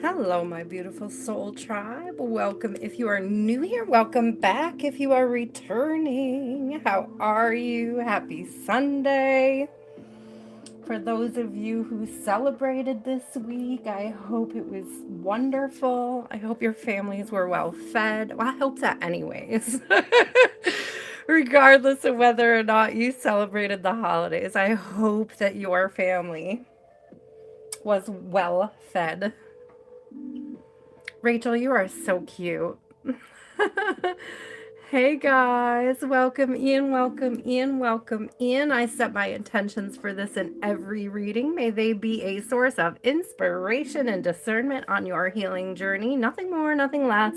Hello, my beautiful soul tribe. Welcome if you are new here. Welcome back if you are returning. How are you? Happy Sunday. For those of you who celebrated this week, I hope it was wonderful. I hope your families were well fed. Well, I hope that, anyways. Regardless of whether or not you celebrated the holidays, I hope that your family was well fed. Rachel, you are so cute. Hey guys, welcome in, welcome in, welcome in. I set my intentions for this in every reading. May they be a source of inspiration and discernment on your healing journey. Nothing more, nothing less.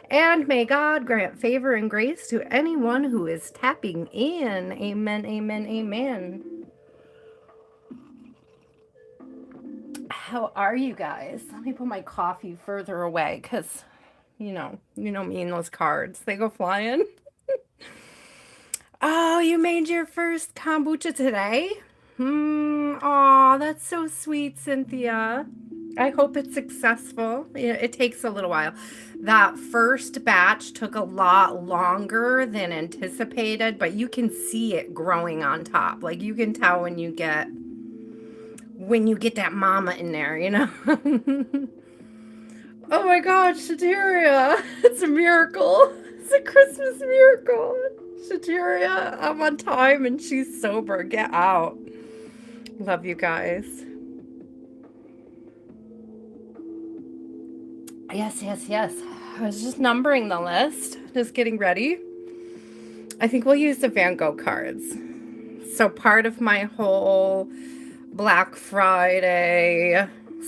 And may God grant favor and grace to anyone who is tapping in. Amen, amen, amen. How are you guys? Let me put my coffee further away because you know me and those cards. They go flying. Oh, you made your first kombucha today? Aw, that's so sweet, Cynthia. I hope it's successful. Yeah, it takes a little while. That first batch took a lot longer than anticipated, but you can see it growing on top. Like you can tell when you get that mama in there, you know? Oh my God, Shateria. It's a miracle. It's a Christmas miracle. Shateria, I'm on time and she's sober. Get out. Love you guys. Yes, yes, yes. I was just numbering the list, just getting ready. I think we'll use the Van Gogh cards. So part of my whole Black Friday,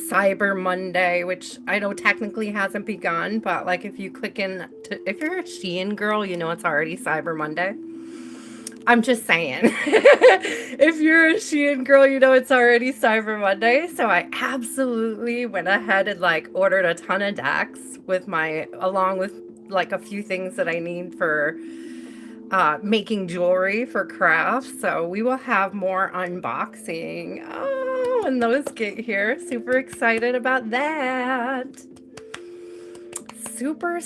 Cyber Monday, which I know technically hasn't begun, but like if you click in, if you're a Shein girl, you know it's already Cyber Monday. I'm just saying. If you're a Shein girl, you know it's already Cyber Monday. So I absolutely went ahead and like ordered a ton of decks along with like a few things that I need for making jewelry for crafts. So we will have more unboxing. Oh, when those get here. Super excited about that. Super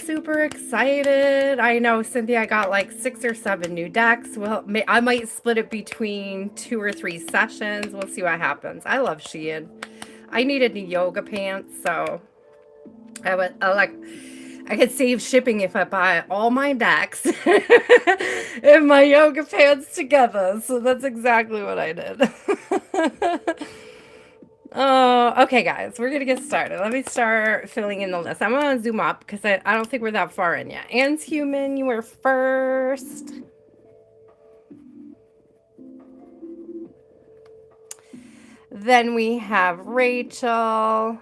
excited. I know, Cynthia, I got like 6 or 7 new decks. Well, I might split it between 2 or 3 sessions. We'll see what happens. I love Shein. I needed new yoga pants, so I could save shipping if I buy all my decks and my yoga pants together. So that's exactly what I did. Oh, okay, guys, we're gonna get started. Let me start filling in the list. I'm gonna zoom up because I don't think we're that far in yet. Anne's human, you were first. Then we have Rachel.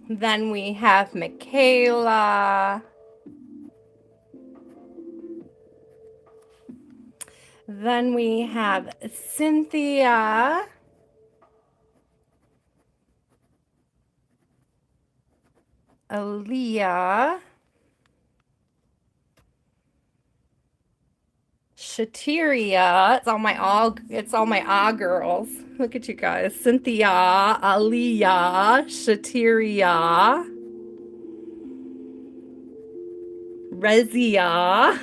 Then we have Michaela. Then we have Cynthia. Aaliyah. Shateria. It's all my ah girls. Look at you guys. Cynthia, Aaliyah, Shateria, Rezia.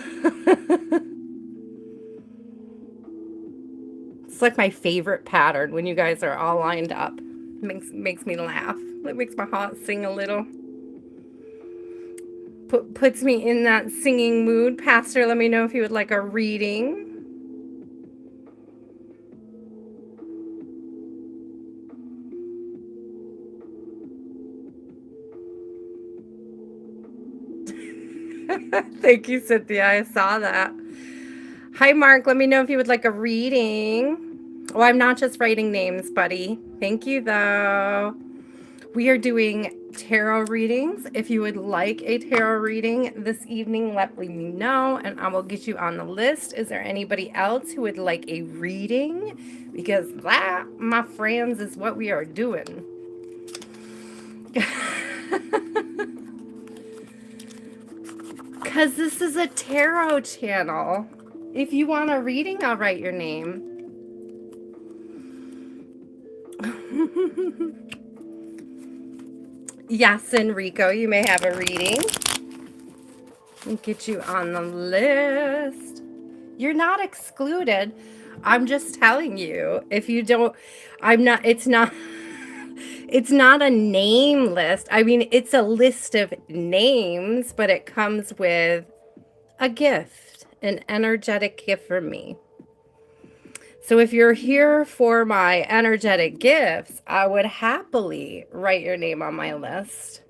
It's like my favorite pattern when you guys are all lined up. Makes me laugh. It makes my heart sing a little. Puts me in that singing mood. Pastor, let me know if you would like a reading. Thank you, Cynthia. I saw that. Hi, Mark. Let me know if you would like a reading. Oh, I'm not just writing names, buddy. Thank you, though. We are doing tarot readings. If you would like a tarot reading this evening, let me know and I will get you on the list. Is there anybody else who would like a reading? Because that, my friends, is what we are doing. Because this is a tarot channel. If you want a reading, I'll write your name. Yes, Enrico, you may have a reading. I'll get you on the list. You're not excluded. I'm just telling you, if you don't, I'm not, it's not a name list. I mean, it's a list of names, but it comes with a gift, an energetic gift from me. So if you're here for my energetic gifts, I would happily write your name on my list.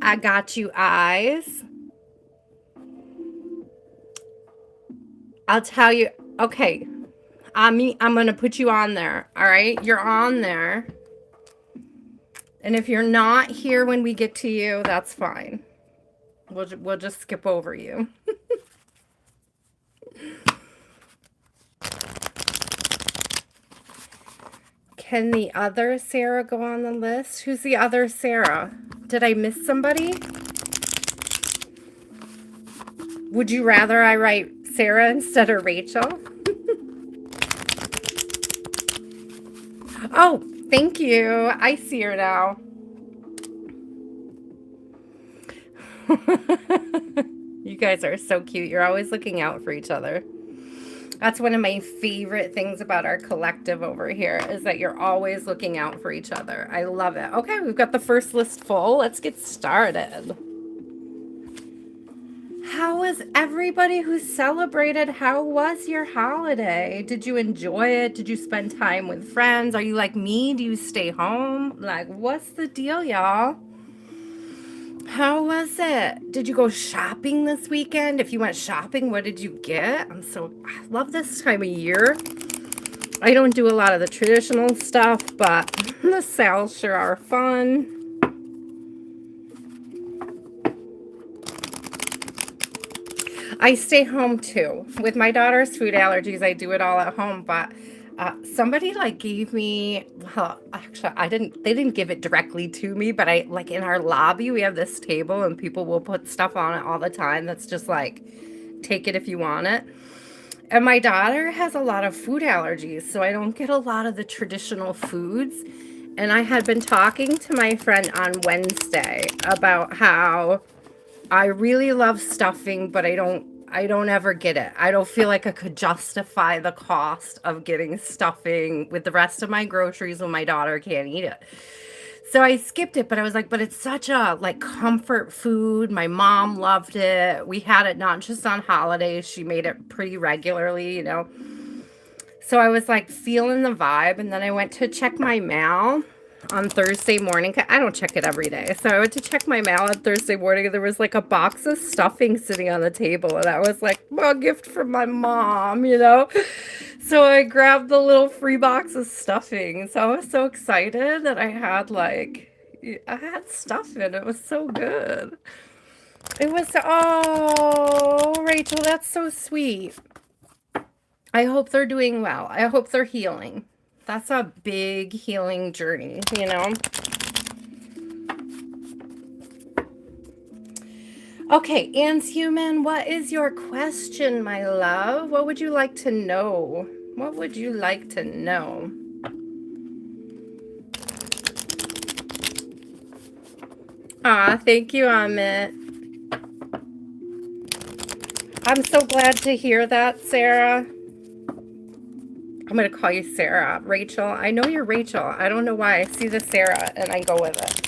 I got you, eyes. I'll tell you, okay, I'm going to put you on there, all right? You're on there. And if you're not here when we get to you, that's fine. We'll just skip over you. Can the other Sarah go on the list? Who's the other Sarah? Did I miss somebody? Would you rather I write Sarah instead of Rachel? Oh, thank you. I see her now. You guys are so cute. You're always looking out for each other. That's one of my favorite things about our collective over here is that you're always looking out for each other. I love it. Okay, we've got the first list full. Let's get started. How was everybody who celebrated? How was your holiday? Did you enjoy it? Did you spend time with friends? Are you like me? Do you stay home? Like, what's the deal, y'all? How was it? Did you go shopping this weekend? If you went shopping, what did you get? I love this time of year. I don't do a lot of the traditional stuff, but the sales sure are fun. I stay home too. With my daughter's food allergies, I do it all at home, but somebody like gave me, well, actually they didn't give it directly to me, but I like in our lobby, we have this table and people will put stuff on it all the time. That's just like, take it if you want it. And my daughter has a lot of food allergies, so I don't get a lot of the traditional foods. And I had been talking to my friend on Wednesday about how I really love stuffing, but I don't ever get it. I don't feel like I could justify the cost of getting stuffing with the rest of my groceries when my daughter can't eat it. So I skipped it, but I was like, but it's such a like comfort food. My mom loved it. We had it not just on holidays. She made it pretty regularly, you know. So I was like feeling the vibe, and then I went to check my mail on Thursday morning. I don't check it every day. So I went to check my mail on Thursday morning, and there was like a box of stuffing sitting on the table. And I was like, well, a gift from my mom, you know? So I grabbed the little free box of stuffing. So I was so excited that I had stuff in it. It was so good. It was, oh, Rachel, that's so sweet. I hope they're doing well. I hope they're healing. That's a big healing journey, you know? Okay, Anshuman, what is your question, my love? What would you like to know? What would you like to know? Aw, thank you, Amit. I'm so glad to hear that, Sarah. I'm going to call you Sarah. Rachel. I know you're Rachel. I don't know why I see the Sarah and I go with it.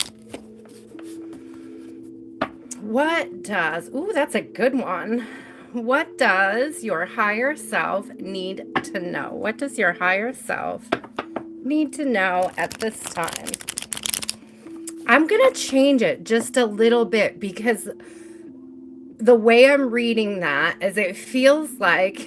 What does, ooh, that's a good one. What does your higher self need to know? What does your higher self need to know at this time? I'm going to change it just a little bit because the way I'm reading that is it feels like,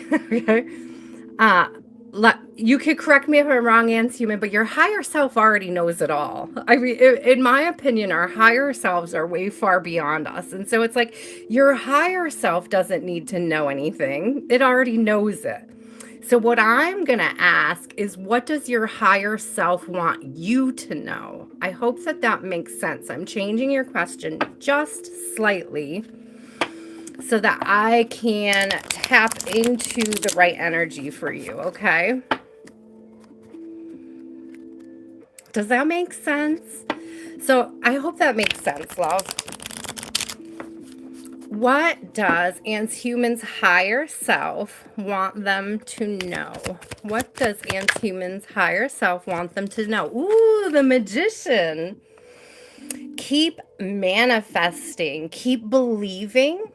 you could correct me if I'm wrong, Anshuman, but your higher self already knows it all. I mean, in my opinion, our higher selves are way far beyond us. And so it's like your higher self doesn't need to know anything. It already knows it. So what I'm going to ask is, what does your higher self want you to know? I hope that makes sense. I'm changing your question just slightly. so that I can tap into the right energy for you, okay? Does that make sense? So I hope that makes sense, love. What does Aunt's Human's higher self want them to know? What does Aunt's Human's higher self want them to know? Ooh, the Magician. Keep manifesting. Keep believing.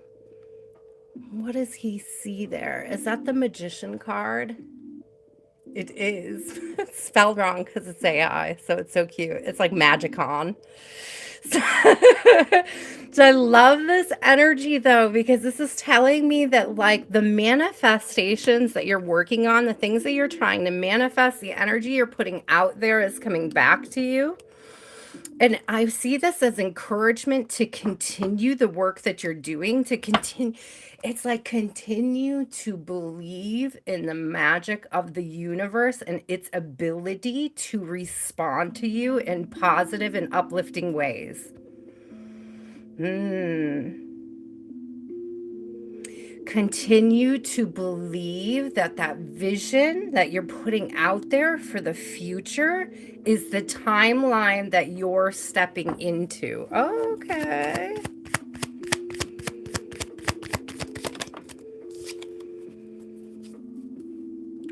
What does he see there? Is that the Magician card? It is. It's spelled wrong because it's AI, so it's so cute. It's like Magicon. So, so I love this energy though, because this is telling me that like the manifestations that you're working on, the things that you're trying to manifest, the energy you're putting out there is coming back to you. And I see this as encouragement to continue the work that you're doing, to continue. It's like continue to believe in the magic of the universe and its ability to respond to you in positive and uplifting ways. Continue to believe that that vision that you're putting out there for the future is the timeline that you're stepping into. Okay.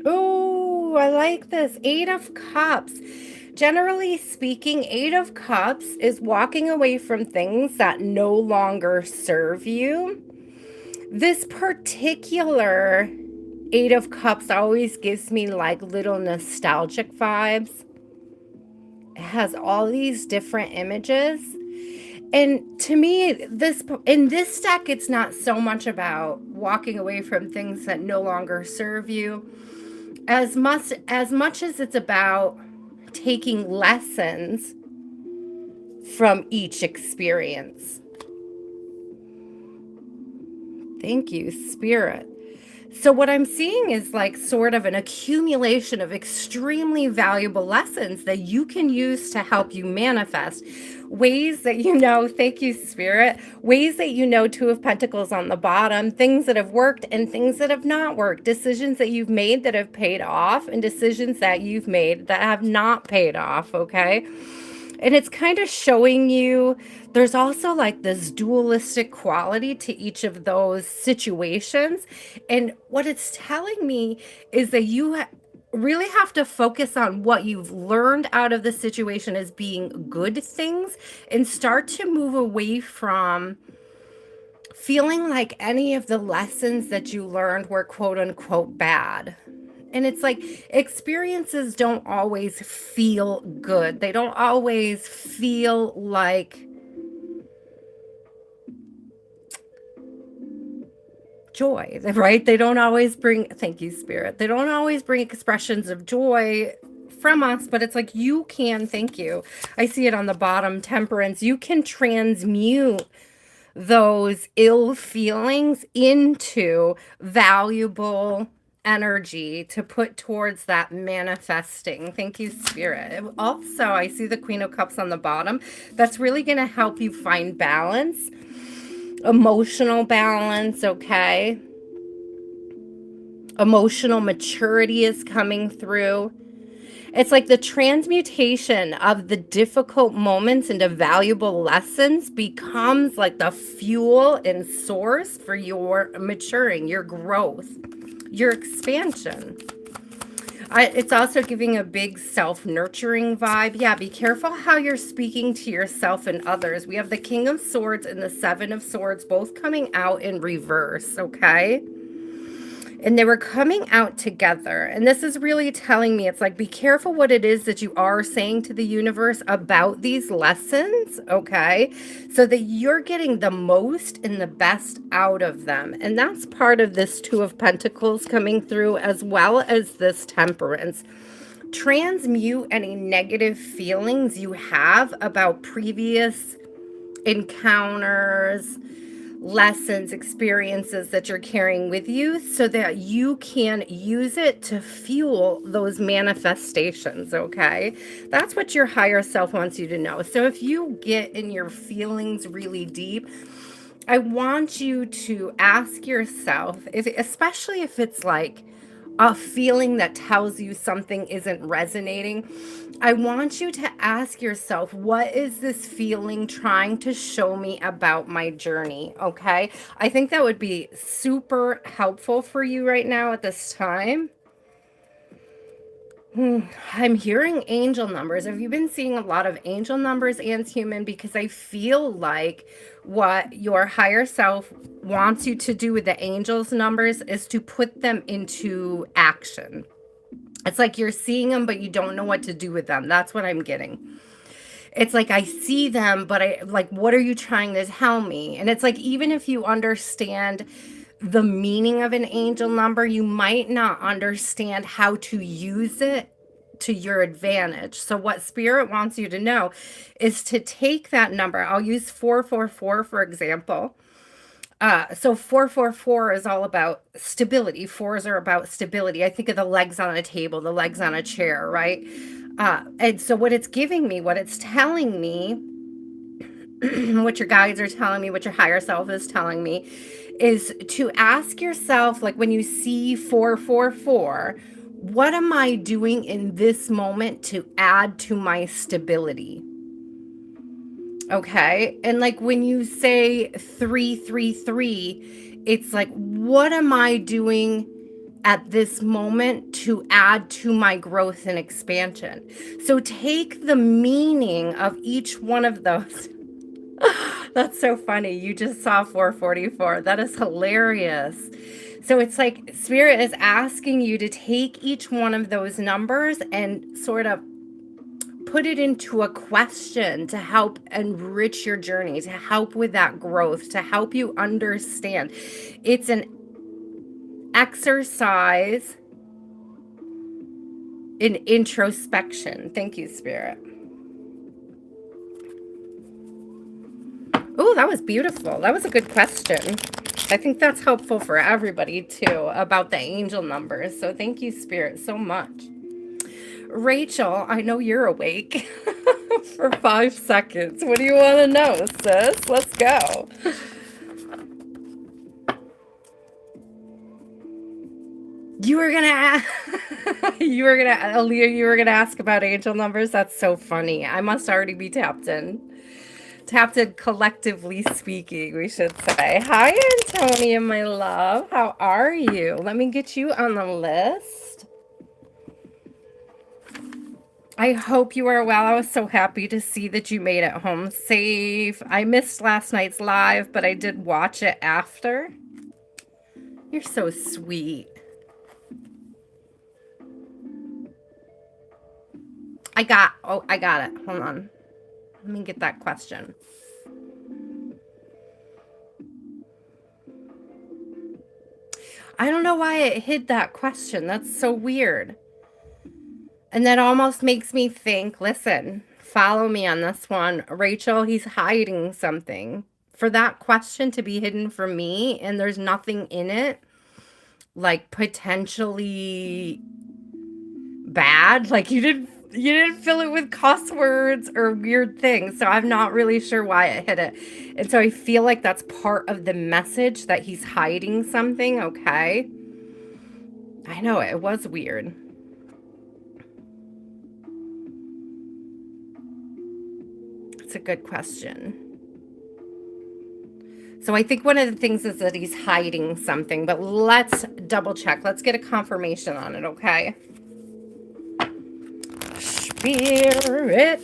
Oh, I like this. 8 of Cups. Generally speaking, 8 of Cups is walking away from things that no longer serve you. This particular 8 of Cups always gives me like little nostalgic vibes. It has all these different images. And to me, in this deck, it's not so much about walking away from things that no longer serve you, as much as it's about taking lessons from each experience. Thank you, Spirit. So what I'm seeing is like sort of an accumulation of extremely valuable lessons that you can use to help you manifest. Ways that you know, thank you, Spirit, ways that you know, 2 of Pentacles on the bottom, things that have worked and things that have not worked, decisions that you've made that have paid off and decisions that you've made that have not paid off, okay? And it's kind of showing you there's also like this dualistic quality to each of those situations. And what it's telling me is that you really have to focus on what you've learned out of the situation as being good things and start to move away from feeling like any of the lessons that you learned were quote unquote bad. And it's like experiences don't always feel good. They don't always feel like joy, right? They don't always bring, thank you, Spirit. They don't always bring expressions of joy from us, but it's like you can, thank you. I see it on the bottom, Temperance. You can transmute those ill feelings into valuable energy to put towards that manifesting. Thank you, Spirit. Also, I see the Queen of Cups on the bottom. That's really going to help you find balance, emotional balance, okay? Emotional maturity is coming through. It's like the transmutation of the difficult moments into valuable lessons becomes like the fuel and source for your maturing, your growth, your expansion. It's also giving a big self-nurturing vibe. Yeah, be careful how you're speaking to yourself and others. We have the King of Swords and the 7 of Swords both coming out in reverse, okay? And they were coming out together. And this is really telling me, it's like, be careful what it is that you are saying to the universe about these lessons, okay? So that you're getting the most and the best out of them. And that's part of this 2 of Pentacles coming through, as well as this Temperance. Transmute any negative feelings you have about previous encounters, lessons, experiences that you're carrying with you so that you can use it to fuel those manifestations, okay? That's what your higher self wants you to know. So if you get in your feelings really deep I want you to ask yourself, especially if it's like a feeling that tells you something isn't resonating, I want you to ask yourself, what is this feeling trying to show me about my journey? Okay. I think that would be super helpful for you right now at this time. I'm hearing angel numbers. Have you been seeing a lot of angel numbers, human? Because I feel like what your higher self wants you to do with the angels numbers is to put them into action. It's like you're seeing them, but you don't know what to do with them. That's what I'm getting. It's like I see them, but I like, what are you trying to tell me? And it's like, even if you understand the meaning of an angel number, you might not understand how to use it to your advantage. So what spirit wants you to know is to take that number. I'll use 444 for example. So 444 is all about stability. Fours are about stability. I think of the legs on a table, the legs on a chair, right? And so what it's giving me, what it's telling me, what your guides are telling me, what your higher self is telling me, is to ask yourself, like when you see 444, what am I doing in this moment to add to my stability? Okay. And like when you say 333, it's like, what am I doing at this moment to add to my growth and expansion? So take the meaning of each one of those. That's so funny. You just saw 444. That is hilarious. So it's like Spirit is asking you to take each one of those numbers and sort of put it into a question to help enrich your journey, to help with that growth, to help you understand. It's an exercise in introspection. Thank you, Spirit. Oh, that was beautiful. That was a good question. I think that's helpful for everybody too about the angel numbers. So thank you, Spirit, so much. Rachel, I know you're awake for 5 seconds. What do you want to know, sis? Let's go. You were gonna ask, Aaliyah, you were gonna ask about angel numbers. That's so funny. I must already be tapped in. Tapped in, collectively speaking, we should say. Hi, Antonia, my love. How are you? Let me get you on the list. I hope you are well. I was so happy to see that you made it home safe. I missed last night's live, but I did watch it after. You're so sweet. I got it. Hold on. Let me get that question. I don't know why it hid that question. That's so weird. And that almost makes me think, listen, follow me on this one. Rachel, he's hiding something. For that question to be hidden from me and there's nothing in it, like potentially bad, like you didn't fill it with cuss words or weird things. So I'm not really sure why it hit it. And so I feel like that's part of the message, that he's hiding something. Okay. I know it was weird. It's a good question. So I think one of the things is that he's hiding something, but let's double check. Let's get a confirmation on it, okay? Spirit.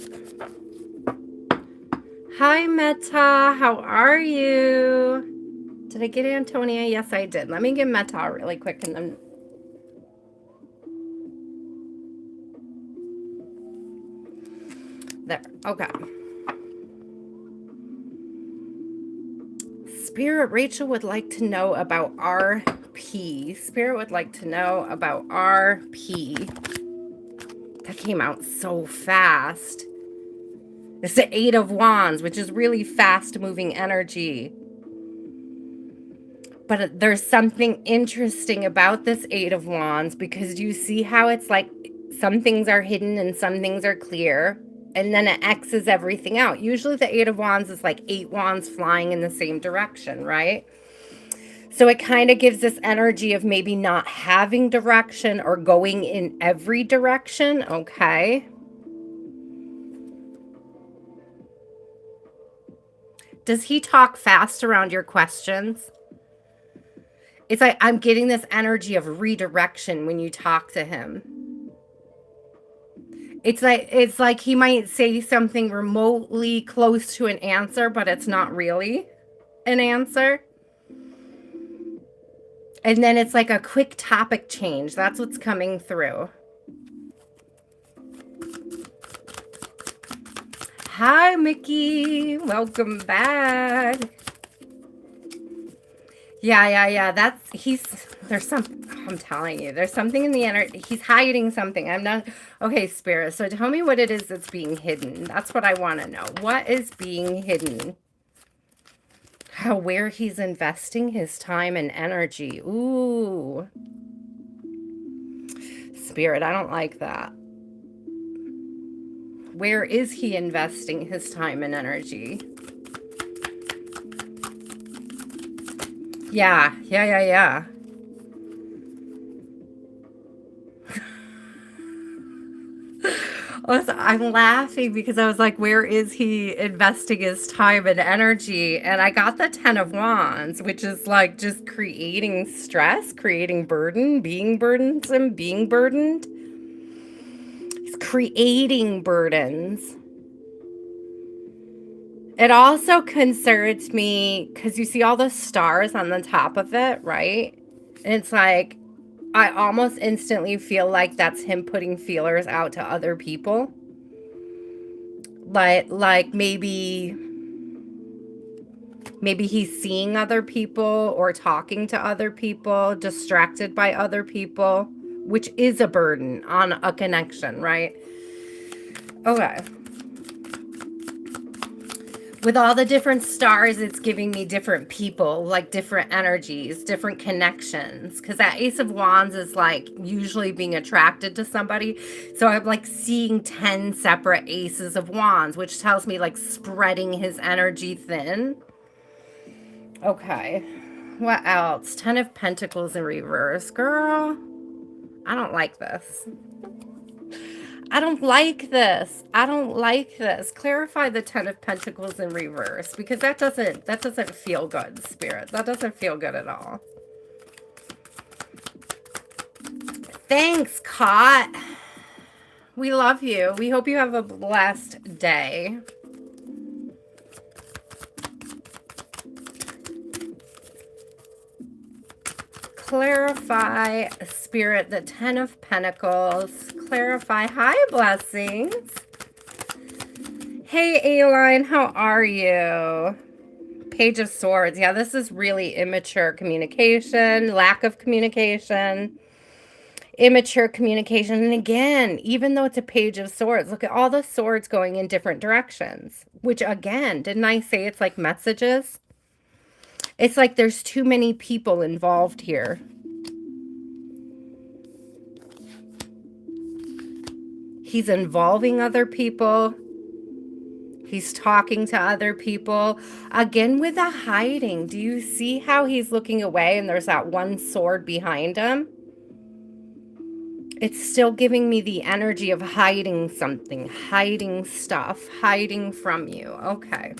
Hi, Meta. How are you? Did I get Antonia? Yes, I did. Let me get Meta really quick and then... There. Okay. Spirit, Rachel would like to know about RP. Spirit would like to know about RP. That came out so fast. It's the 8 of Wands, which is really fast-moving energy. But there's something interesting about this 8 of Wands, because you see how it's like some things are hidden and some things are clear. And then it X's everything out. Usually the Eight of Wands is like 8 wands flying in the same direction, right? So it kind of gives this energy of maybe not having direction or going in every direction, okay? Does he talk fast around your questions? It's like I'm getting this energy of redirection when you talk to him. It's like he might say something remotely close to an answer, but it's not really an answer. And then it's like a quick topic change. That's what's coming through. Hi, Mickey. Welcome back. Yeah. I'm telling you, there's something in the energy. He's hiding something. Okay, Spirit. So tell me what it is that's being hidden. That's what I want to know. What is being hidden? Where he's investing his time and energy. Ooh. Spirit, I don't like that. Where is he investing his time and energy? Yeah. I'm laughing because I was like, where is he investing his time and energy? And I got the 10 of Wands, which is like just creating stress, creating burden, being burdensome, being burdened. He's creating burdens. It also concerns me because you see all the stars on the top of it, right? And it's like, I almost instantly feel like that's him putting feelers out to other people. Like maybe he's seeing other people or talking to other people, distracted by other people, which is a burden on a connection, right? Okay. With all the different stars, it's giving me different people, like different energies, different connections. Because that Ace of Wands is like usually being attracted to somebody. So I'm like seeing 10 separate Aces of Wands, which tells me like spreading his energy thin. Okay. What else? 10 of Pentacles in reverse. Girl, I don't like this. I don't like this. I don't like this. Clarify the 10 of Pentacles in reverse because that doesn't feel good, Spirit. That doesn't feel good at all. Thanks, Cot. We love you. We hope you have a blessed day. Clarify, Spirit, the 10 of Pentacles. Clarify. Hi, blessings. Hey, Aileen, how are you? Page of Swords. Yeah, this is really immature communication, lack of communication, immature communication. And again, even though it's a Page of Swords, look at all the swords going in different directions, which again, didn't I say it's like messages? It's like there's too many people involved here. He's involving other people. He's talking to other people. Again, with the hiding, do you see how he's looking away and there's that one sword behind him? It's still giving me the energy of hiding something, hiding stuff, hiding from you. Okay.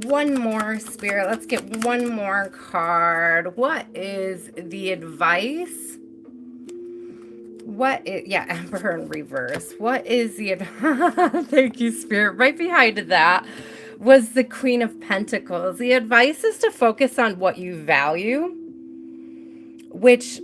One more, Spirit. Let's get one more card. What is the advice? Yeah, Emperor in reverse. What is the thank you, Spirit. Right behind that was the Queen of Pentacles. The advice is to focus on what you value, which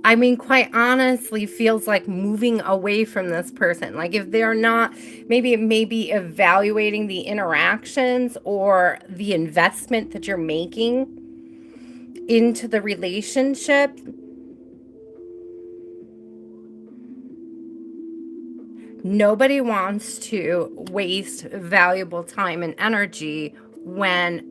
I mean, quite honestly, feels like moving away from this person. Like if they're not, maybe it may be evaluating the interactions or the investment that you're making into the relationship. Nobody wants to waste valuable time and energy when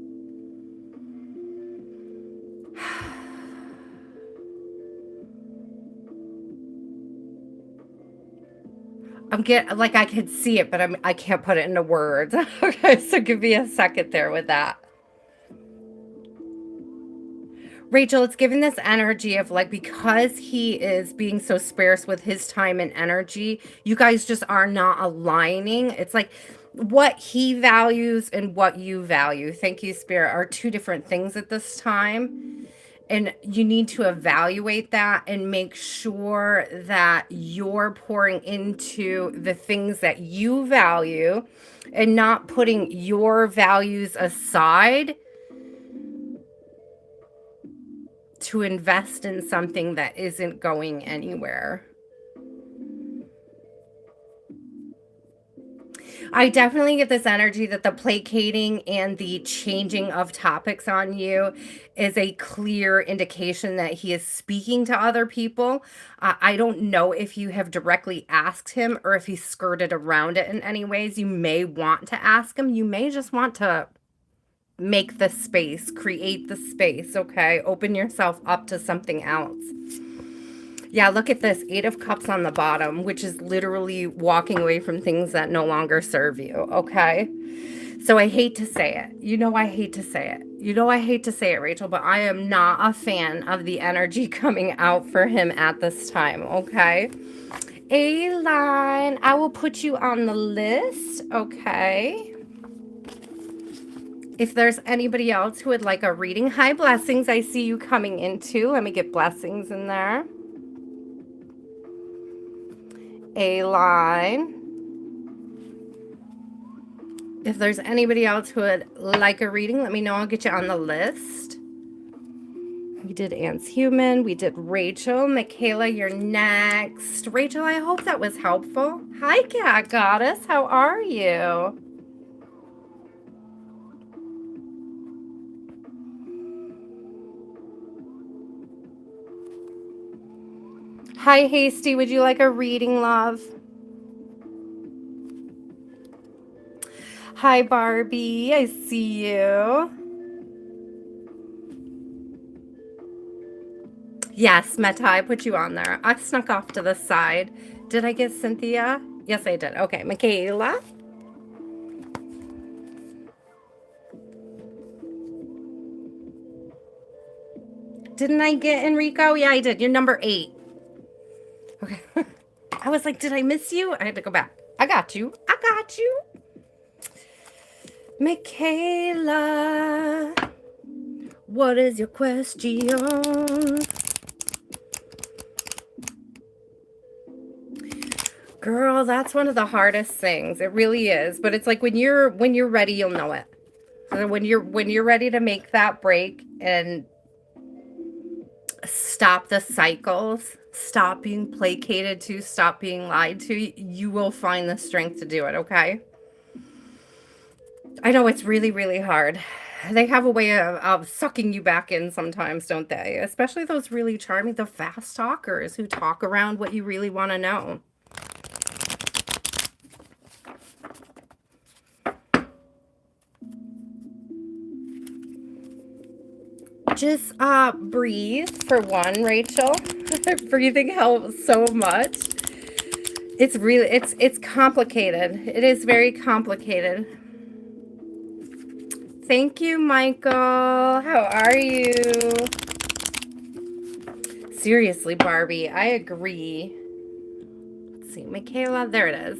like I could see it, but I can't put it into words. Okay, so give me a second there with that. Rachel, it's giving this energy of like, because he is being so sparse with his time and energy, you guys just are not aligning. It's like what he values and what you value, thank you, Spirit, are two different things at this time. And you need to evaluate that and make sure that you're pouring into the things that you value and not putting your values aside to invest in something that isn't going anywhere. I definitely get this energy that the placating and the changing of topics on you is a clear indication that he is speaking to other people. I don't know if you have directly asked him or if he skirted around it in any ways. You may want to ask him. You may just want to make the space, create the space, okay? Open yourself up to something else. Yeah, look at this 8 of Cups on the bottom, which is literally walking away from things that no longer serve you, okay? So I hate to say it. You know I hate to say it. You know I hate to say it, Rachel, but I am not a fan of the energy coming out for him at this time, okay? A-line, I will put you on the list, okay? If there's anybody else who would like a reading, hi, blessings. I see you coming in too. Let me get blessings in there. A-line. If there's anybody else who would like a reading, let me know. I'll get you on the list. We did Anne's Human. We did Rachel. Michaela, you're next. Rachel, I hope that was helpful. Hi, Cat Goddess. How are you? Hi, Hasty. Would you like a reading, love? Hi, Barbie. I see you. Yes, Meta, I put you on there. I snuck off to the side. Did I get Cynthia? Yes, I did. Okay, Michaela. Didn't I get Enrico? Yeah, I did. You're number 8. Okay. I was like, did I miss you? I had to go back. I got you. I got you. Michaela, what is your question? Girl, that's one of the hardest things. It really is. But it's like when you're ready, you'll know it. So when you're ready to make that break and stop the cycles, stop being placated to, stop being lied to, you will find the strength to do it, okay? I know it's really, really hard. They have a way of sucking you back in sometimes, don't they? Especially those really charming, the fast talkers who talk around what you really want to know. Just breathe for one, Rachel. Breathing helps so much. It's really, it's complicated. It is very complicated. Thank you, Michael. How are you? Seriously, Barbie, I agree. Let's see, Michaela, there it is.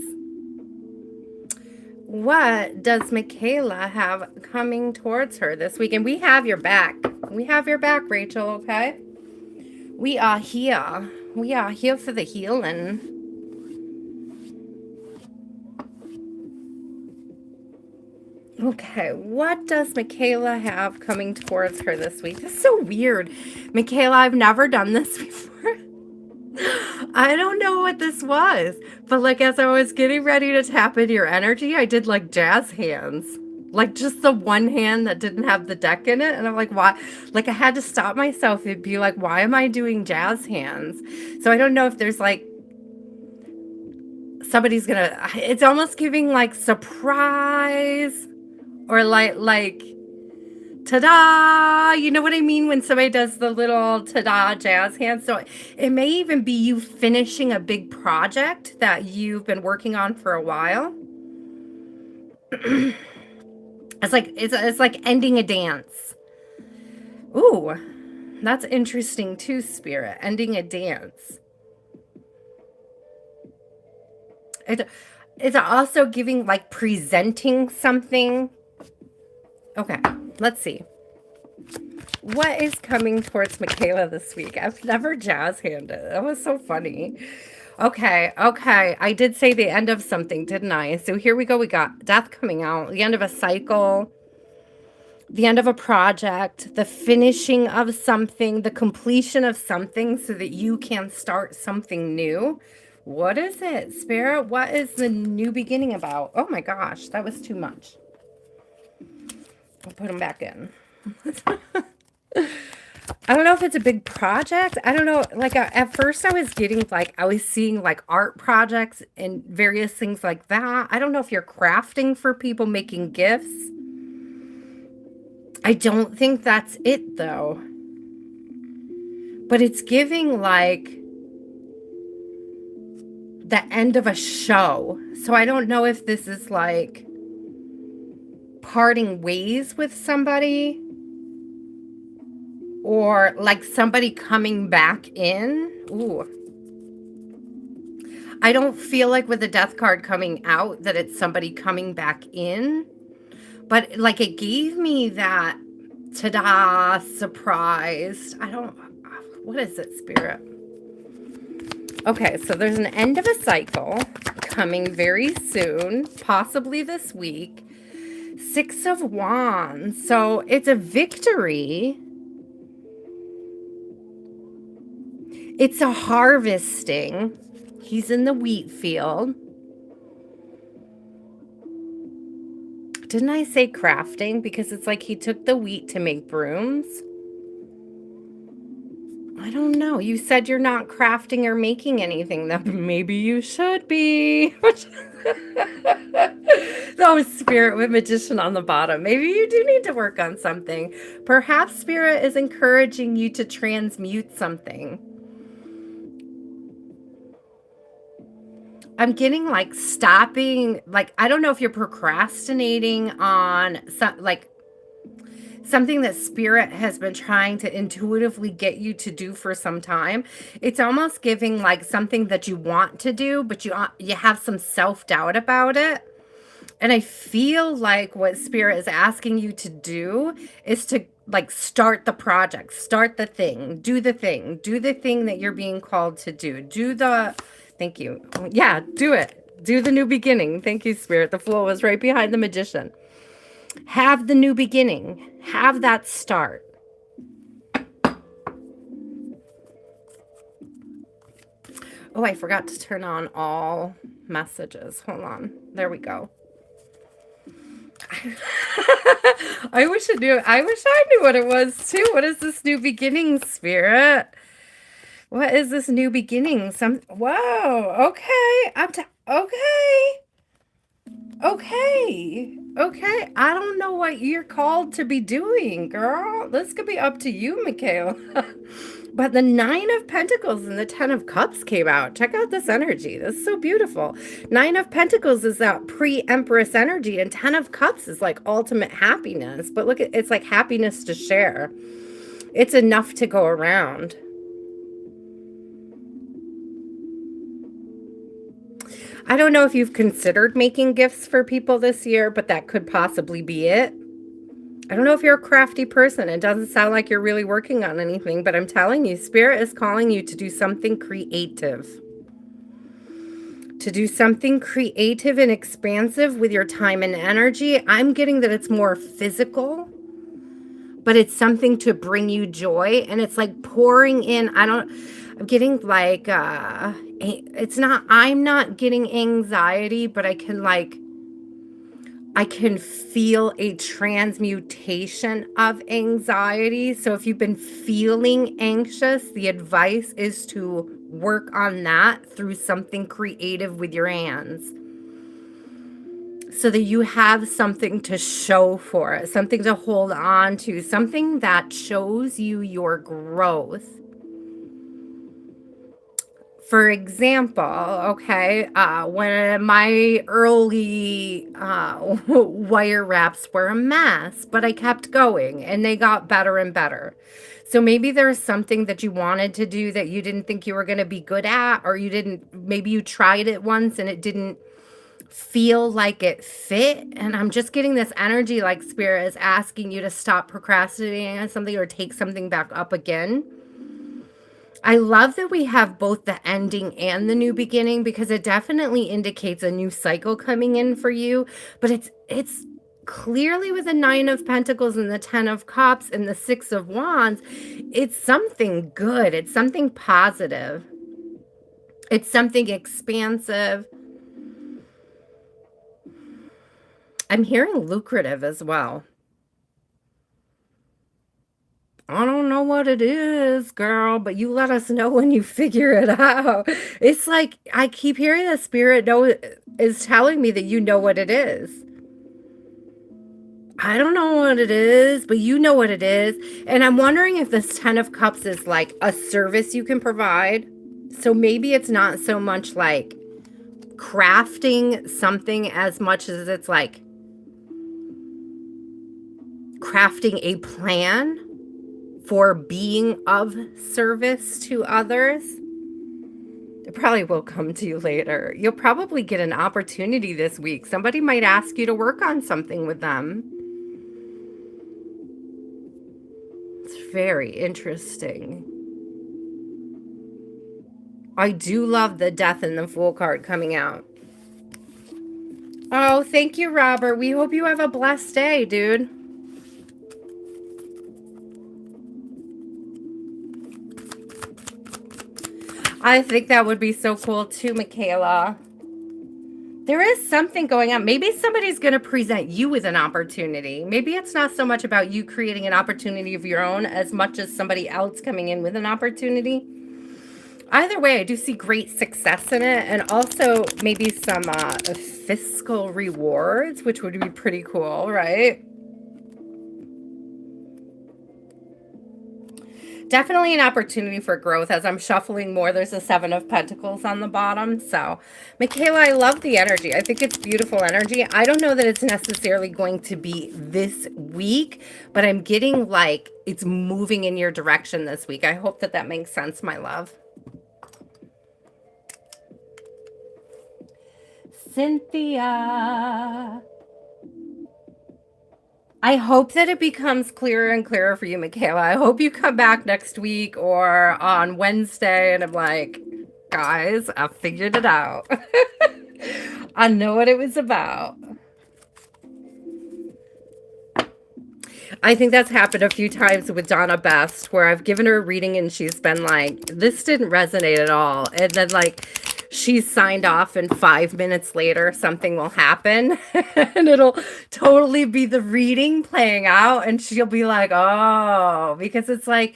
What does Michaela have coming towards her this week? And we have your back. We have your back, Rachel, okay? We are here. We are here for the healing. Okay, what does Michaela have coming towards her this week? This is so weird. Michaela, I've never done this before. I don't know what this was, but like as I was getting ready to tap into your energy, I did like jazz hands. Like just the one hand that didn't have the deck in it. And I'm like, why? Like I had to stop myself and be like, why am I doing jazz hands? So I don't know if there's like, somebody's gonna, it's almost giving like surprise or like Ta-da! You know what I mean when somebody does the little ta-da jazz hands? So it may even be you finishing a big project that you've been working on for a while. It's like ending a dance. Ooh, that's interesting too, Spirit. Ending a dance. It's also giving like presenting something. Okay, let's see. What is coming towards Michaela this week? I've never jazz handed. That was so funny. Okay. I did say the end of something, didn't I? So here we go. We got death coming out, the end of a cycle, the end of a project, the finishing of something, the completion of something so that you can start something new. What is it, Spirit? What is the new beginning about? Oh my gosh, that was too much. I'll put them back in. I don't know if it's a big project. I don't know. Like at first I was getting like, I was seeing like art projects and various things like that. I don't know if you're crafting for people, making gifts. I don't think that's it though. But it's giving like the end of a show. So I don't know if this is like parting ways with somebody or like somebody coming back in. Ooh. I don't feel like with the death card coming out that it's somebody coming back in, but like it gave me that ta-da, surprised. What is it, Spirit? Okay, so there's an end of a cycle coming very soon, possibly this week. 6 of Wands. So it's a victory. It's a harvesting. He's in the wheat field. Didn't I say crafting? Because it's like he took the wheat to make brooms. I don't know. You said you're not crafting or making anything. That maybe you should be. Oh, Spirit with Magician on the bottom. Maybe you do need to work on something. Perhaps Spirit is encouraging you to transmute something. I'm getting like stopping, like, I don't know if you're procrastinating on something that Spirit has been trying to intuitively get you to do for some time. It's almost giving like something that you want to do, but you have some self-doubt about it. And I feel like what Spirit is asking you to do is to like start the project, start the thing, do the thing that you're being called to do. Thank you. Yeah, do it. Do the new beginning. Thank you, Spirit. The flow was right behind the Magician. Have the new beginning. Have that start. Oh, I forgot to turn on all messages. Hold on. There we go. I wish I knew what it was too. What is this new beginning, Spirit? What is this new beginning? Whoa, okay. Okay. I don't know what you're called to be doing, girl. This could be up to you, Michaela. But the 9 of Pentacles and the 10 of Cups came out. Check out this energy. This is so beautiful. 9 of Pentacles is that pre-Empress energy, and 10 of Cups is like ultimate happiness. But look, it's like happiness to share. It's enough to go around. I don't know if you've considered making gifts for people this year, but that could possibly be it. I don't know if you're a crafty person. It doesn't sound like you're really working on anything, but I'm telling you, Spirit is calling you to do something creative. To do something creative and expansive with your time and energy. I'm getting that it's more physical, but it's something to bring you joy. And it's like pouring in, I'm getting like, I'm not getting anxiety, but I can feel a transmutation of anxiety. So if you've been feeling anxious, the advice is to work on that through something creative with your hands. so that you have something to show for it, something to hold on to, something that shows you your growth. For example, okay, when my early wire wraps were a mess, but I kept going and they got better and better. So maybe there's something that you wanted to do that you didn't think you were going to be good at, or maybe you tried it once and it didn't feel like it fit. And I'm just getting this energy like spirit is asking you to stop procrastinating on something or take something back up again. I love that we have both the ending and the new beginning, because it definitely indicates a new cycle coming in for you. But it's clearly with the 9 of Pentacles and the 10 of Cups and the 6 of Wands, it's something good. It's something positive. It's something expansive. I'm hearing lucrative as well. I don't know what it is, girl, but you let us know when you figure it out. It's like I keep hearing the spirit is telling me that you know what it is. I don't know what it is, but you know what it is. And I'm wondering if this 10 of Cups is like a service you can provide. So maybe it's not so much like crafting something as much as it's like crafting a plan for being of service to others. It probably will come to you later. You'll probably get an opportunity this week. Somebody might ask you to work on something with them. It's very interesting. I do love the Death and the Fool card coming out. Oh, thank you, Robert. We hope you have a blessed day, dude. I think that would be so cool too, Michaela. There is something going on. Maybe somebody's going to present you with an opportunity. Maybe it's not so much about you creating an opportunity of your own as much as somebody else coming in with an opportunity. Either way, I do see great success in it, and also maybe some fiscal rewards, which would be pretty cool, right? Definitely an opportunity for growth. As I'm shuffling more, there's a 7 of Pentacles on the bottom. So, Michaela, I love the energy. I think it's beautiful energy. I don't know that it's necessarily going to be this week, but I'm getting like it's moving in your direction this week. I hope that that makes sense, my love. Cynthia. I hope that it becomes clearer and clearer for you, Michaela. I hope you come back next week or on Wednesday and I'm like, guys, I figured it out. I know what it was about. I think that's happened a few times with Donna Best, where I've given her a reading and she's been like, this didn't resonate at all. And then like, she's signed off and 5 minutes later something will happen and it'll totally be the reading playing out and she'll be like, oh, because it's like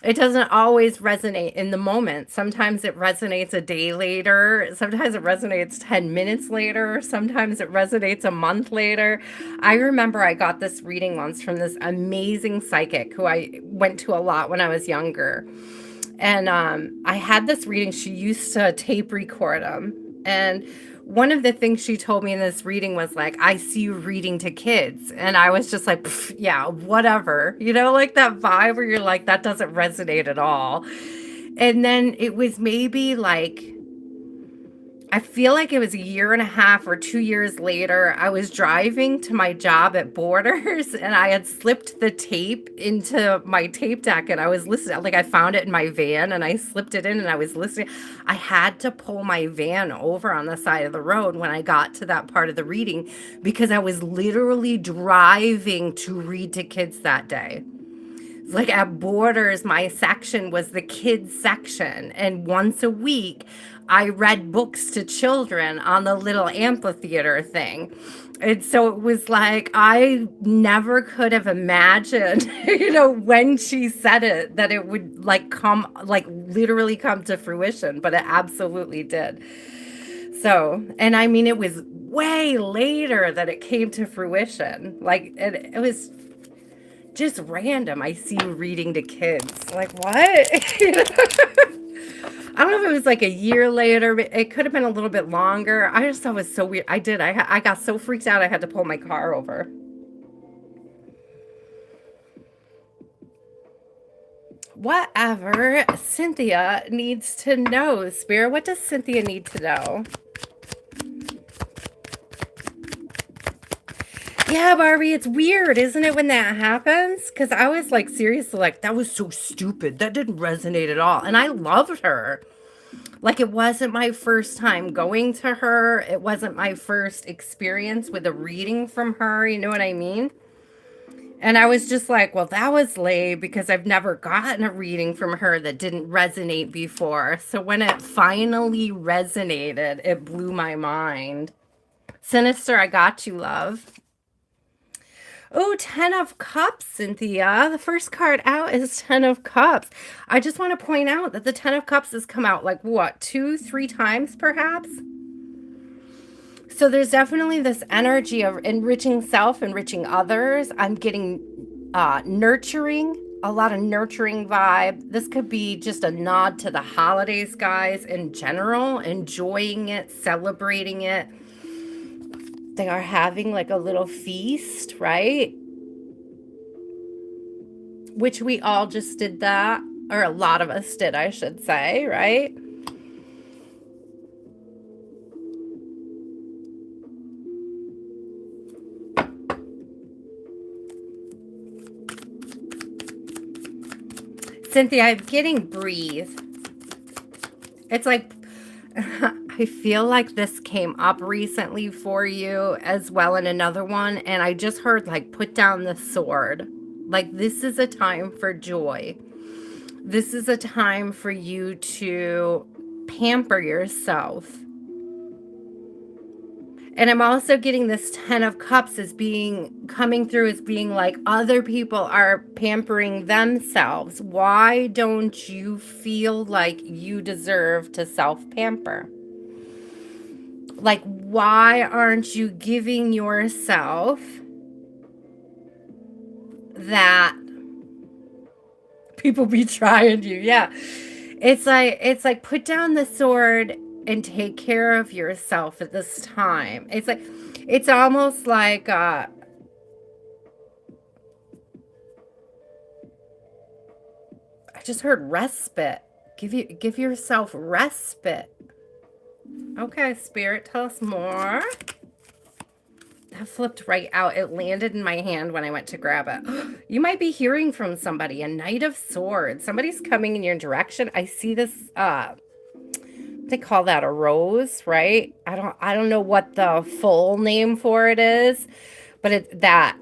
it doesn't always resonate in the moment. Sometimes it resonates a day later, sometimes it resonates 10 minutes later, sometimes it resonates a month later. I remember I got this reading once from this amazing psychic who I went to a lot when I was younger. And I had this reading. She used to tape record them. And one of the things she told me in this reading was like, I see you reading to kids. And I was just like, yeah, whatever. You know, like that vibe where you're like, that doesn't resonate at all. And then it was maybe like, I feel like it was 1.5 or 2 years later, I was driving to my job at Borders and I had slipped the tape into my tape deck and I was listening. Like I found it in my van and I slipped it in and I was listening. I had to pull my van over on the side of the road when I got to that part of the reading because I was literally driving to read to kids that day. Like at Borders, my section was the kids section. And once a week, I read books to children on the little amphitheater thing. And so it was like, I never could have imagined, you know, when she said it, that it would like come, like literally come to fruition, but it absolutely did. So, and I mean, it was way later that it came to fruition. Like, it was just random. I see you reading to kids. Like, what? You know? I don't know if it was like a year later. But it could have been a little bit longer. I just thought it was so weird. I did. I got so freaked out I had to pull my car over. Whatever Cynthia needs to know, Spirit. What does Cynthia need to know? Yeah, Barbie, it's weird, isn't it, when that happens? Because I was like, seriously, like, that was so stupid. That didn't resonate at all. And I loved her. Like, it wasn't my first time going to her. It wasn't my first experience with a reading from her. You know what I mean? And I was just like, well, that was lame because I've never gotten a reading from her that didn't resonate before. So when it finally resonated, it blew my mind. Sinister, I got you, love. Oh, 10 of Cups, Cynthia. The first card out is 10 of Cups. I just want to point out that the 10 of Cups has come out like what, 2-3 times perhaps? So there's definitely this energy of enriching self, enriching others. I'm getting nurturing, a lot of nurturing vibe. This could be just a nod to the holidays, guys, in general, enjoying it, celebrating it. They are having like a little feast, right? Which we all just did that, or a lot of us did, I should say, right? Cynthia, I'm getting breathe. It's like, I feel like this came up recently for you as well in another one. And I just heard like, put down the sword. Like, this is a time for joy. This is a time for you to pamper yourself. And I'm also getting this 10 of Cups as being coming through as being like other people are pampering themselves. Why don't you feel like you deserve to self-pamper? Like, why aren't you giving yourself that people be trying you? Yeah. It's like put down the sword and take care of yourself at this time. It's like, it's almost like I just heard respite. Give yourself respite. Okay, Spirit, tell us more. That flipped right out. It landed in my hand when I went to grab it. You might be hearing from somebody, a Knight of Swords. Somebody's coming in your direction. I see this they call that a rose, right? I don't know what the full name for it is, but it's that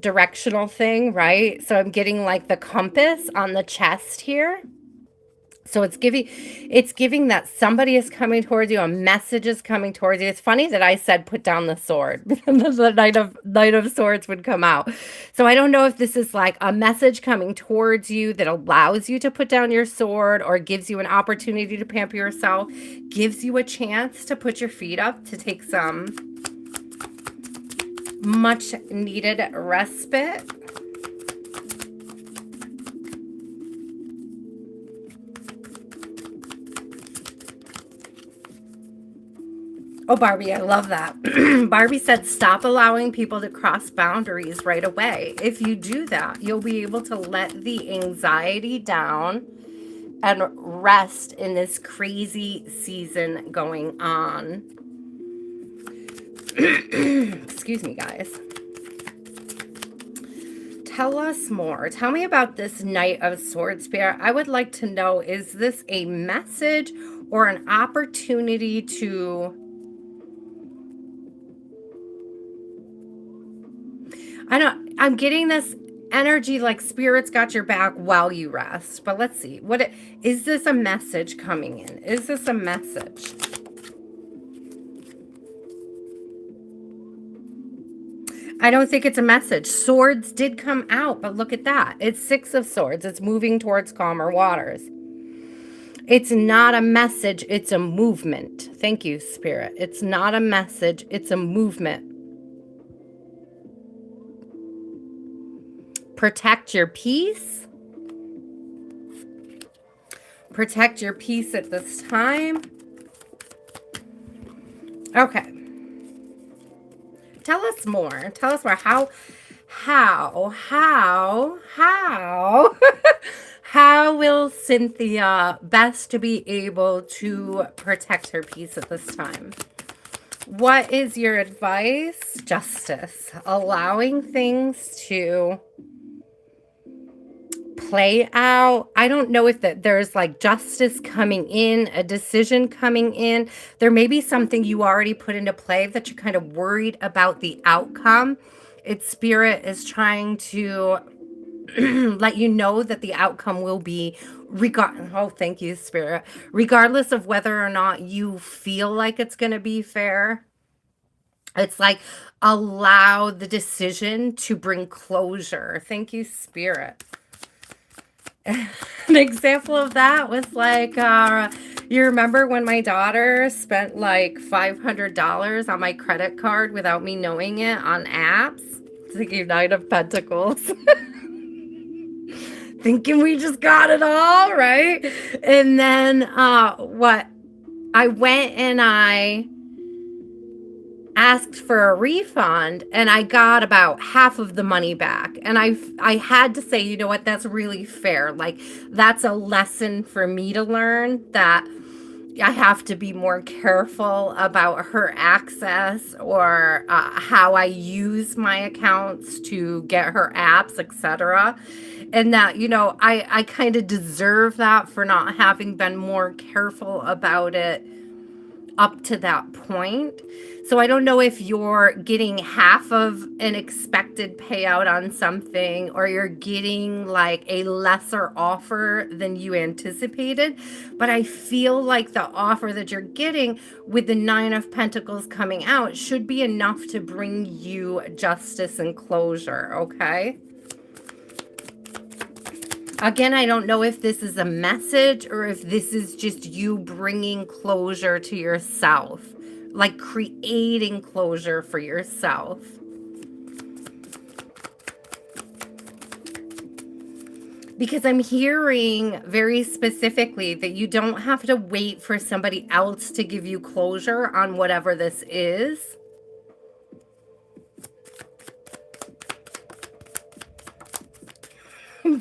directional thing, right? So I'm getting like the compass on the chest here. So it's giving that somebody is coming towards you, a message is coming towards you. It's funny that I said put down the sword. The Knight of Swords would come out. So I don't know if this is like a message coming towards you that allows you to put down your sword or gives you an opportunity to pamper yourself, gives you a chance to put your feet up to take some much needed respite. Oh, Barbie, I love that. Barbie said, stop allowing people to cross boundaries right away. If you do that, you'll be able to let the anxiety down and rest in this crazy season going on. Excuse me, guys. Tell us more. Tell me about this Knight of Swords, Spirit. I would like to know, is this a message or an opportunity to... I'm getting this energy like Spirit's got your back while you rest. But let's see. Is this a message coming in? Is this a message? I don't think it's a message. Swords did come out, but look at that. It's 6 of Swords. It's moving towards calmer waters. It's not a message, it's a movement. Thank you, Spirit. It's not a message, it's a movement. Protect your peace. Protect your peace at this time. Okay. Tell us more. Tell us more. How how will Cynthia best be able to protect her peace at this time? What is your advice? Justice. Allowing things to play out. I don't know if there's like justice coming in, a decision coming in. There may be something you already put into play that you're kind of worried about the outcome. Its spirit is trying to let you know that the outcome will be thank you, Spirit. Regardless of whether or not you feel like it's going to be fair. It's like allow the decision to bring closure. Thank you, Spirit. An example of that was like, you remember when my daughter spent like $500 on my credit card without me knowing it on apps? It's like Knight of Pentacles. Thinking we just got it all, right? And then what? I went and I asked for a refund and I got about half of the money back. And I had to say, you know what, that's really fair. Like that's a lesson for me to learn, that I have to be more careful about her access or how I use my accounts to get her apps, etc. And that, you know, I kind of deserve that for not having been more careful about it up to that point. So I don't know if you're getting half of an expected payout on something or you're getting like a lesser offer than you anticipated. But I feel like the offer that you're getting with the 9 of Pentacles coming out should be enough to bring you justice and closure, okay? Again, I don't know if this is a message or if this is just you bringing closure to yourself, like creating closure for yourself. Because I'm hearing very specifically that you don't have to wait for somebody else to give you closure on whatever this is.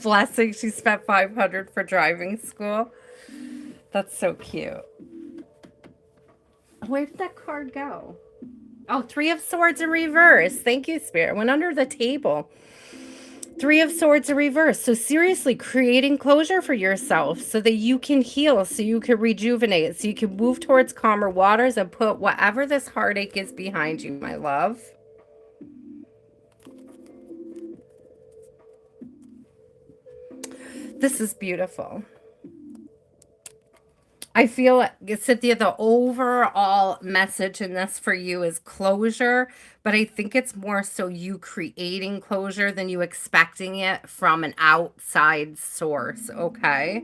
Blessing, she spent $500 for driving school. That's so cute. Where did that card go? Oh, 3 of Swords in reverse. Thank you, Spirit. Went under the table. 3 of Swords in reverse. So seriously, creating closure for yourself so that you can heal, so you can rejuvenate, so you can move towards calmer waters and put whatever this heartache is behind you, my love. This is beautiful. I feel, Cynthia, the overall message in this for you is closure, but I think it's more so you creating closure than you expecting it from an outside source, okay?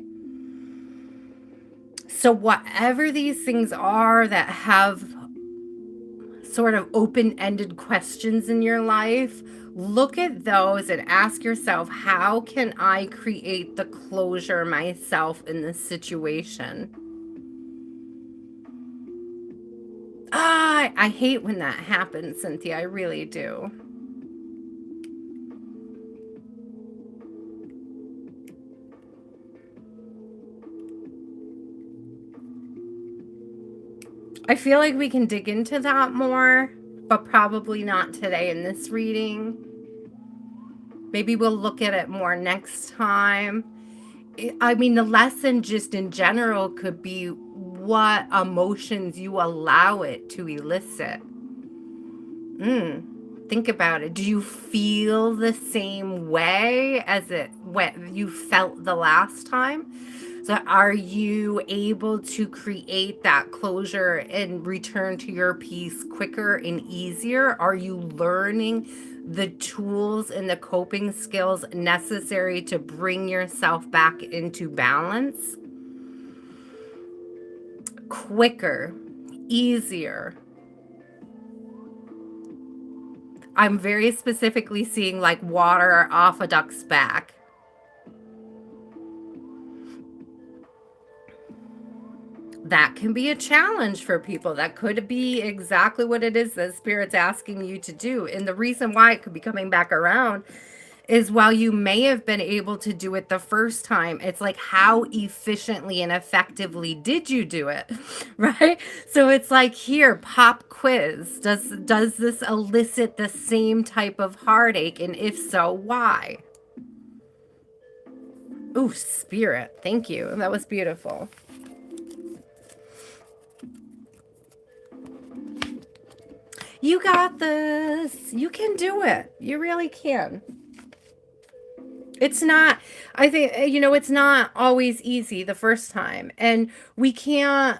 So whatever these things are that have sort of open-ended questions in your life, look at those and ask yourself, how can I create the closure myself in this situation? I hate when that happens, Cynthia. I really do. I feel like we can dig into that more, but probably not today in this reading. Maybe we'll look at it more next time. I mean, the lesson just in general could be what emotions you allow it to elicit. Think about it. Do you feel the same way as what you felt the last time? So are you able to create that closure and return to your peace quicker and easier? Are you learning the tools and the coping skills necessary to bring yourself back into balance? quicker, easier. I'm very specifically seeing like water off a duck's back. That can be a challenge for people. That could be exactly what it is that Spirit's asking you to do. And the reason why it could be coming back around is while you may have been able to do it the first time, it's like, how efficiently and effectively did you do it? Right? So it's like, here, pop quiz. Does this elicit the same type of heartache? And if so, why? Ooh, Spirit. Thank you. That was beautiful. You got this. You can do it. You really can. It's not, I think, it's not always easy the first time. And we can't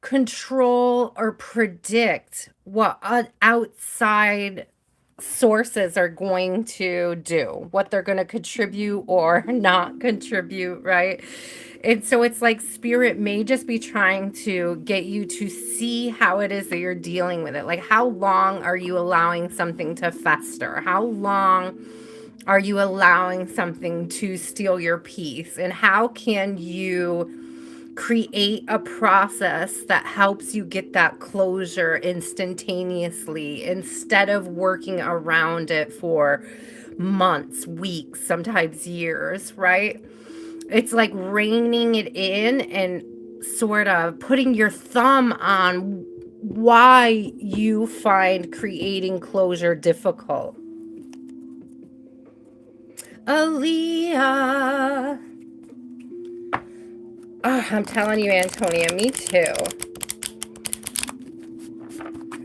control or predict what outside sources are going to do, what they're going to contribute or not contribute, right? And so it's like Spirit may just be trying to get you to see how it is that you're dealing with it. Like, how long are you allowing something to fester? How long are you allowing something to steal your peace? And how can you create a process that helps you get that closure instantaneously instead of working around it for months, weeks, sometimes years, right? It's like reining it in and sort of putting your thumb on why you find creating closure difficult. Aaliyah. Oh, I'm telling you, Antonia, me too.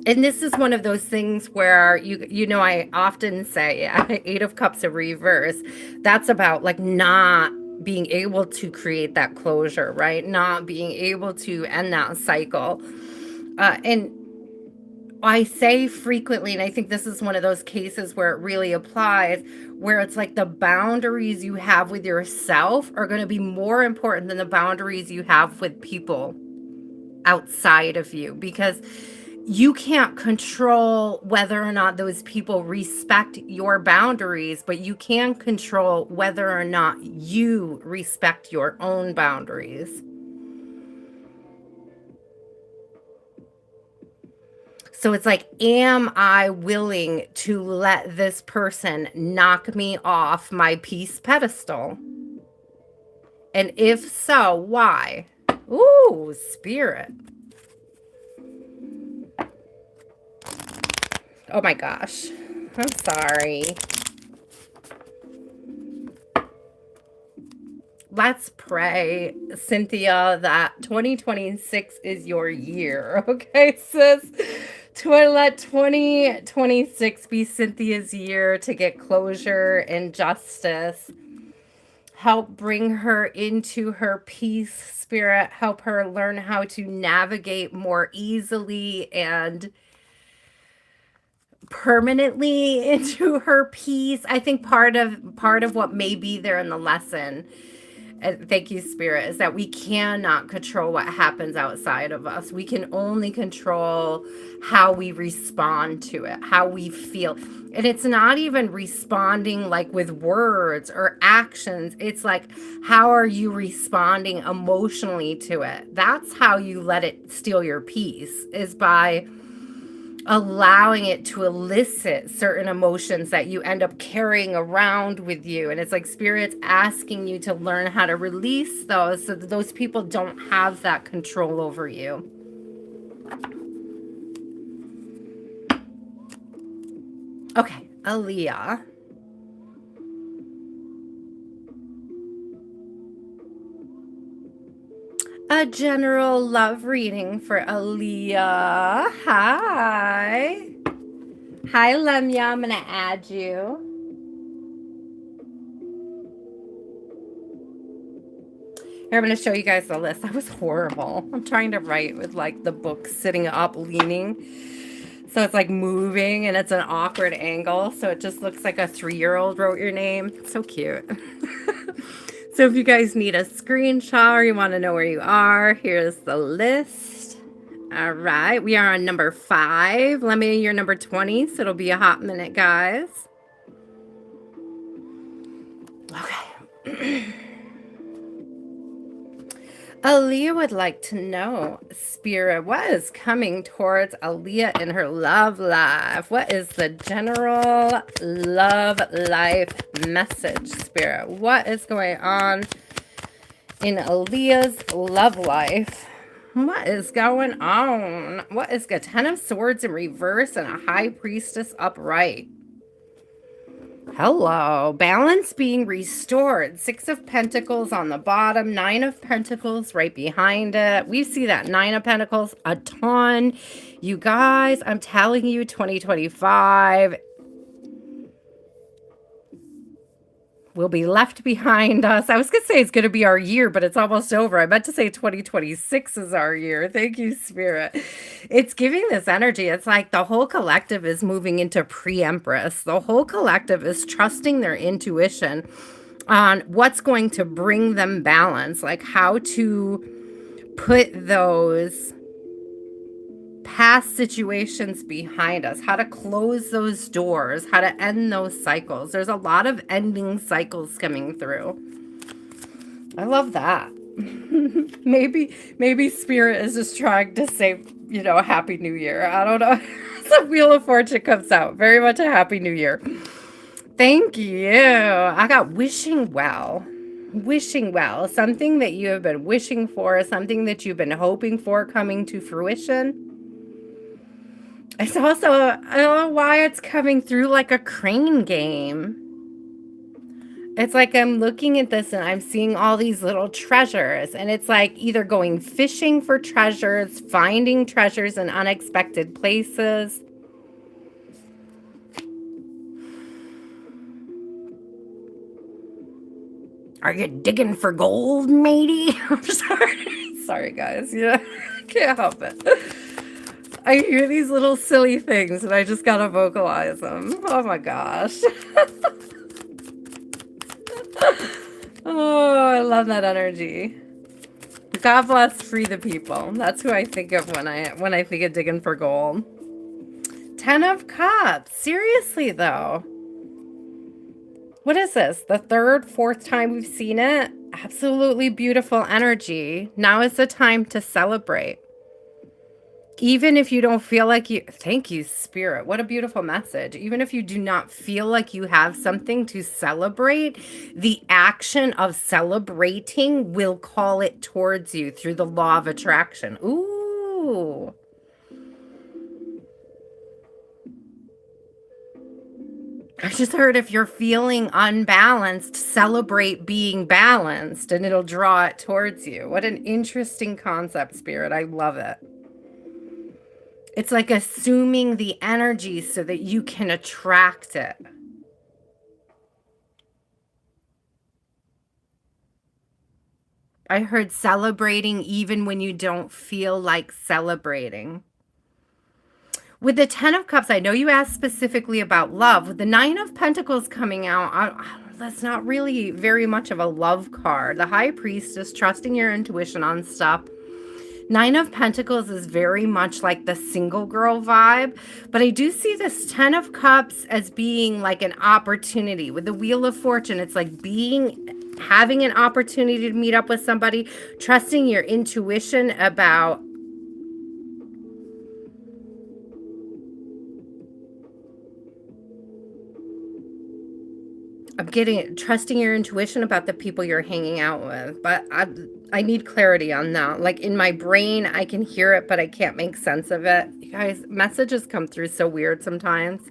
And this is one of those things where I often say, Eight of Cups of Reverse, that's about like not being able to create that closure, right? Not being able to end that cycle. And I say frequently, and I think this is one of those cases where it really applies, where it's like the boundaries you have with yourself are going to be more important than the boundaries you have with people outside of you, because you can't control whether or not those people respect your boundaries, but you can control whether or not you respect your own boundaries. So it's like, am I willing to let this person knock me off my peace pedestal? And if so, why? Ooh, Spirit. Oh my gosh. I'm sorry. Let's pray, Cynthia, that 2026 is your year. Okay, sis? To let 2026 be Cynthia's year to get closure and justice. Help bring her into her peace, Spirit. Help her learn how to navigate more easily and permanently into her peace. I think part of what may be there in the lesson, and thank you, Spirit, is that we cannot control what happens outside of us. We can only control how we respond to it, how we feel. And it's not even responding like with words or actions. It's like, how are you responding emotionally to it? That's how you let it steal your peace, is by allowing it to elicit certain emotions that you end up carrying around with you. And it's like Spirit's asking you to learn how to release those so that those people don't have that control over you. Okay, Aaliyah. A general love reading for Aaliyah. Hi. Hi, Lemya. I'm going to add you. Here, I'm going to show you guys the list. That was horrible. I'm trying to write with like the book sitting up, leaning. So it's like moving and it's an awkward angle. So it just looks like a 3-year-old wrote your name. So cute. So if you guys need a screenshot or you want to know where you are, here's the list. All right, we are on number 5. Let me know your number 20, so it'll be a hot minute, guys. Okay. Aaliyah would like to know, Spirit, what is coming towards Aaliyah in her love life? What is the general love life message, Spirit? What is going on in Aaliyah's love life? What is going on? What is the 10 of Swords in reverse and a High Priestess upright? Hello. Balance being restored. 6 of Pentacles on the bottom. 9 of Pentacles right behind it. We see that 9 of Pentacles a ton. You guys, I'm telling you, 2025 will be left behind us. I was going to say it's going to be our year, but it's almost over. I meant to say 2026 is our year. Thank you, Spirit. It's giving this energy. It's like the whole collective is moving into pre-empress. The whole collective is trusting their intuition on what's going to bring them balance, like how to put those past situations behind us, how to close those doors, how to end those cycles. There's a lot of ending cycles coming through. I love that. maybe Spirit is just trying to say, you know, a Happy New Year. I don't know. The Wheel of Fortune comes out. Very much a Happy New Year. Thank you. I got wishing well. Wishing well. Something that you have been wishing for, something that you've been hoping for coming to fruition. It's also, I don't know why it's coming through like a crane game. It's like I'm looking at this and I'm seeing all these little treasures. And it's like either going fishing for treasures, finding treasures in unexpected places. Are you digging for gold, matey? I'm sorry. Sorry, guys. Yeah, I can't help it. I hear these little silly things and I just gotta vocalize them. Oh my gosh. Oh, I love that energy. God bless, free the people. That's who I think of when I think of digging for gold. 10 of Cups. Seriously though. What is this? The 3rd, 4th time we've seen it? Absolutely beautiful energy. Now is the time to celebrate. Even if you don't feel like you, thank you, Spirit. What a beautiful message. Even if you do not feel like you have something to celebrate, the action of celebrating will call it towards you through the law of attraction. Ooh. I just heard if you're feeling unbalanced, celebrate being balanced and it'll draw it towards you. What an interesting concept, Spirit. I love it. It's like assuming the energy so that you can attract it. I heard celebrating even when you don't feel like celebrating. With the 10 of Cups, I know you asked specifically about love. With the 9 of Pentacles coming out, that's not really very much of a love card. The High Priestess, trusting your intuition on stuff. 9 of Pentacles is very much like the single girl vibe, but I do see this 10 of Cups as being like an opportunity. With the Wheel of Fortune, it's like having an opportunity to meet up with somebody, trusting your intuition about trusting your intuition about the people you're hanging out with. But I need clarity on that. Like in my brain, I can hear it, but I can't make sense of it. You guys, messages come through so weird sometimes.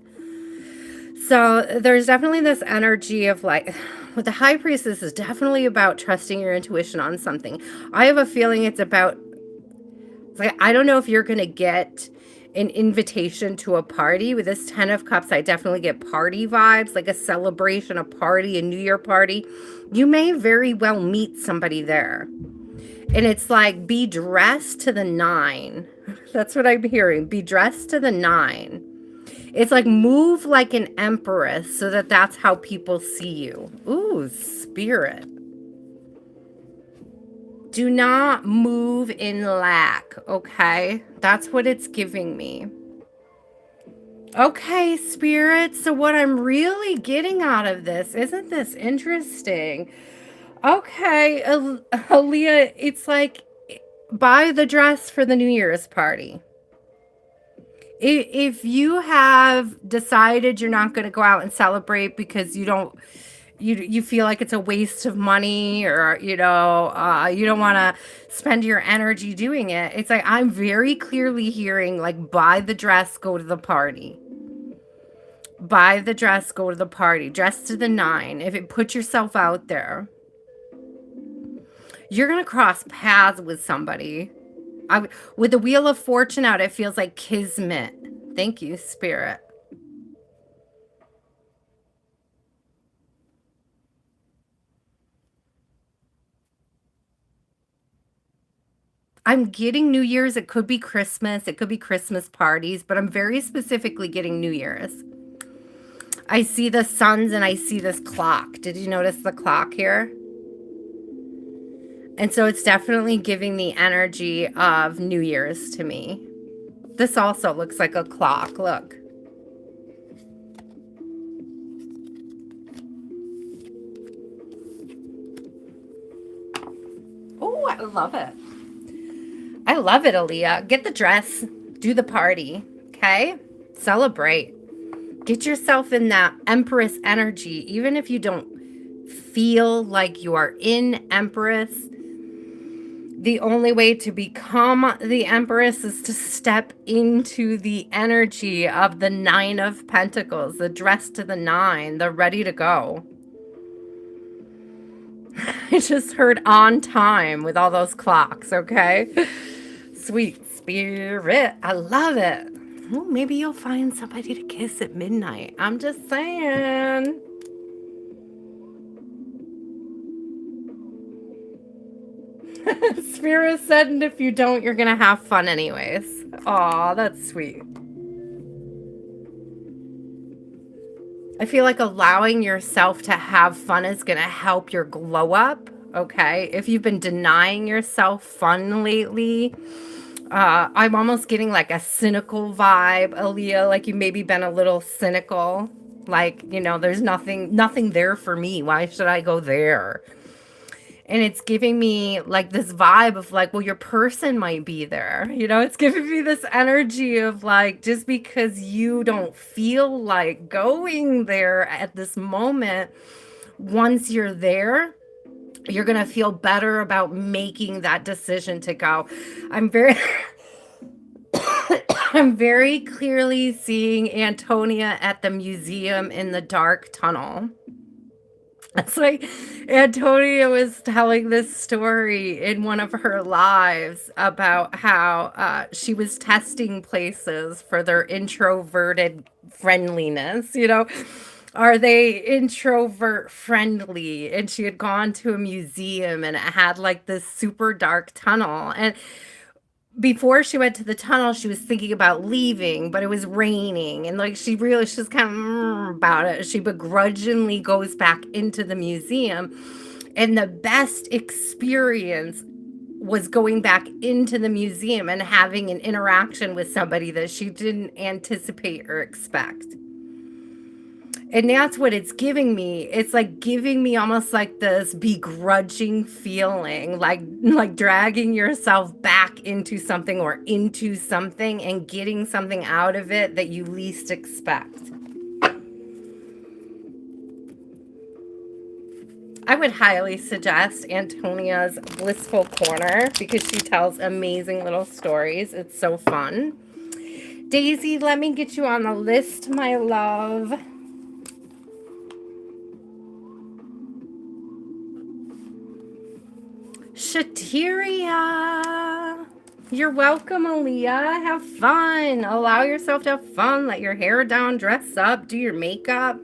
So there's definitely this energy of like, with the High Priestess is definitely about trusting your intuition on something. I have a feeling it's like, I don't know if you're going to get an invitation to a party. With this 10 of Cups, I definitely get party vibes, like a celebration, a party, a New Year party. You may very well meet somebody there. And it's like, be dressed to the 9. That's what I'm hearing. Be dressed to the 9. It's like move like an empress so that that's how people see you. Ooh, Spirit. Do not move in lack, okay? That's what it's giving me. Okay, Spirit, so what I'm really getting out of this, isn't this interesting? Okay, Aaliyah, it's like buy the dress for the New Year's party. If you have decided you're not going to go out and celebrate because you feel like it's a waste of money, or you don't want to spend your energy doing it, it's like I'm very clearly hearing like buy the dress, go to the party. Buy the dress, go to the party, dress to the nine. If it put yourself out there, you're gonna cross paths with somebody. With the Wheel of Fortune out, it feels like kismet. Thank you, Spirit. I'm getting New Year's. It could be Christmas. It could be Christmas parties, but I'm very specifically getting New Year's. I see the suns and I see this clock. Did you notice the clock here? And so it's definitely giving the energy of New Year's to me. This also looks like a clock. Look. Oh, I love it. I love it, Aaliyah. Get the dress. Do the party. Okay? Celebrate. Get yourself in that Empress energy. Even if you don't feel like you are in Empress, the only way to become the Empress is to step into the energy of the Nine of Pentacles, the dress to the nine, the ready to go. I just heard on time with all those clocks, okay? Sweet Spirit. I love it. Well, maybe you'll find somebody to kiss at midnight. I'm just saying. Spirit said, and if you don't, you're going to have fun anyways. Aw, that's sweet. I feel like allowing yourself to have fun is going to help your glow up, okay? If you've been denying yourself fun lately, I'm almost getting like a cynical vibe, Aaliyah, like you maybe been a little cynical. Like, there's nothing there for me. Why should I go there? And it's giving me like this vibe of like, well, your person might be there. It's giving me this energy of like, just because you don't feel like going there at this moment, once you're there, you're going to feel better about making that decision to go. I'm very clearly seeing Antonia at the museum in the dark tunnel. It's like Antonia was telling this story in one of her lives about how she was testing places for their introverted friendliness. Are they introvert friendly? And she had gone to a museum and it had like this super dark tunnel. And before she went to the tunnel, she was thinking about leaving, but it was raining. And like she's kind of about it. She begrudgingly goes back into the museum. And the best experience was going back into the museum and having an interaction with somebody that she didn't anticipate or expect. And that's what it's giving me. It's like giving me almost like this begrudging feeling, like dragging yourself back into something and getting something out of it that you least expect. I would highly suggest Antonia's Blissful Corner because she tells amazing little stories. It's so fun. Daisy, let me get you on the list, my love. Shateria. You're welcome, Aaliyah. Have fun. Allow yourself to have fun. Let your hair down, dress up, do your makeup.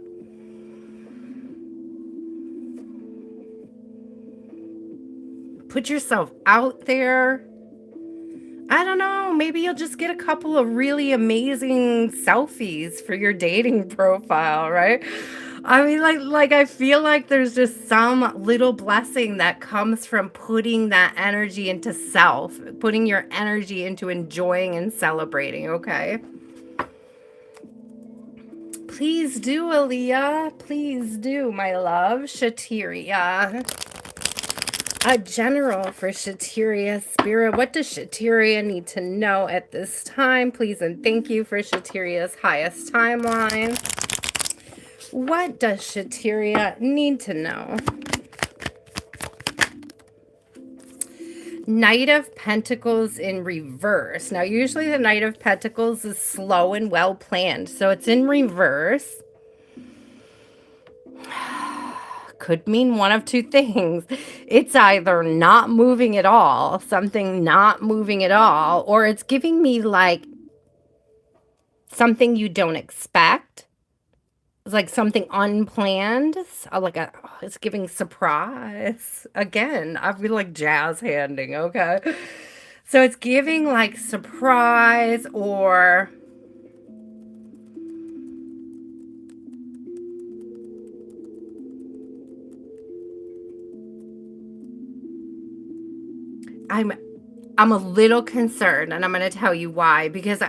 Put yourself out there. I don't know, maybe you'll just get a couple of really amazing selfies for your dating profile, right? I mean, I feel like there's just some little blessing that comes from putting that energy into self, putting your energy into enjoying and celebrating, okay? Please do, Aaliyah. Please do, my love. Shateria. A general for Shateria Spirit. What does Shateria need to know at this time? Please and thank you for Shateria's highest timeline. What does Shateria need to know? Knight of Pentacles in reverse. Now, usually the Knight of Pentacles is slow and well planned, so it's in reverse. Could mean one of two things. It's either not moving at all, something not moving at all, or it's giving me like something you don't expect. It's like something unplanned. It's giving surprise. Again, I feel like jazz handing, okay? So it's giving like surprise or I'm a little concerned, and I'm going to tell you why, because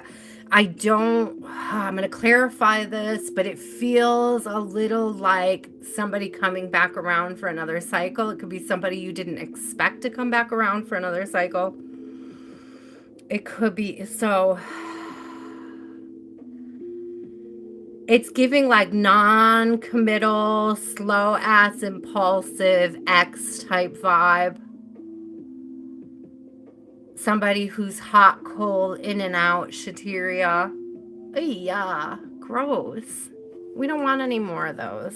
I don't, I'm going to clarify this, but it feels a little like somebody coming back around for another cycle. It could be somebody you didn't expect to come back around for another cycle. It could be, so it's giving like non-committal, slow-ass, impulsive, X type vibe. Somebody who's hot, cold, in and out, Shateria. Yeah, gross. We don't want any more of those.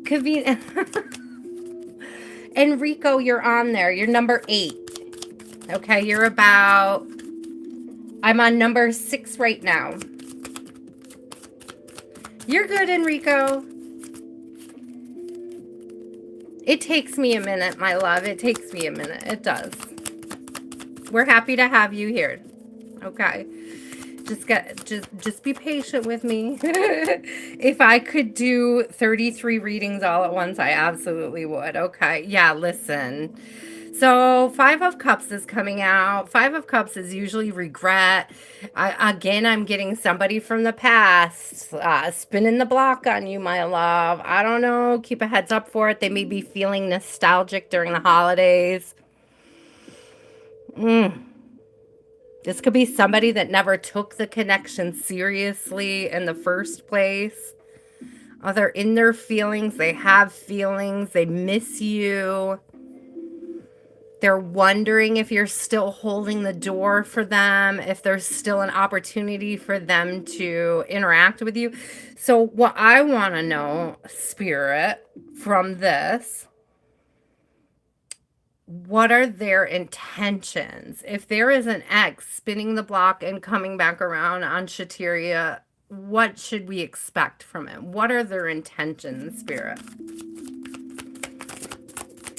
Kavita. Enrico, you're on there. You're number 8. Okay, you're about... I'm on number 6 right now. You're good, Enrico. It takes me a minute, my love. It takes me a minute. It does. We're happy to have you here. Okay. Just be patient with me. If I could do 33 readings all at once, I absolutely would. Okay. Yeah, listen. So 5 of Cups is coming out. 5 of Cups is usually regret. Again, I'm getting somebody from the past spinning the block on you, my love. I don't know. Keep a heads up for it. They may be feeling nostalgic during the holidays. This could be somebody that never took the connection seriously in the first place. They're in their feelings. They have feelings. They miss you. They're wondering if you're still holding the door for them, if there's still an opportunity for them to interact with you. So what I want to know, Spirit, from this, what are their intentions? If there is an X spinning the block and coming back around on Shateria, what should we expect from it? What are their intentions, Spirit?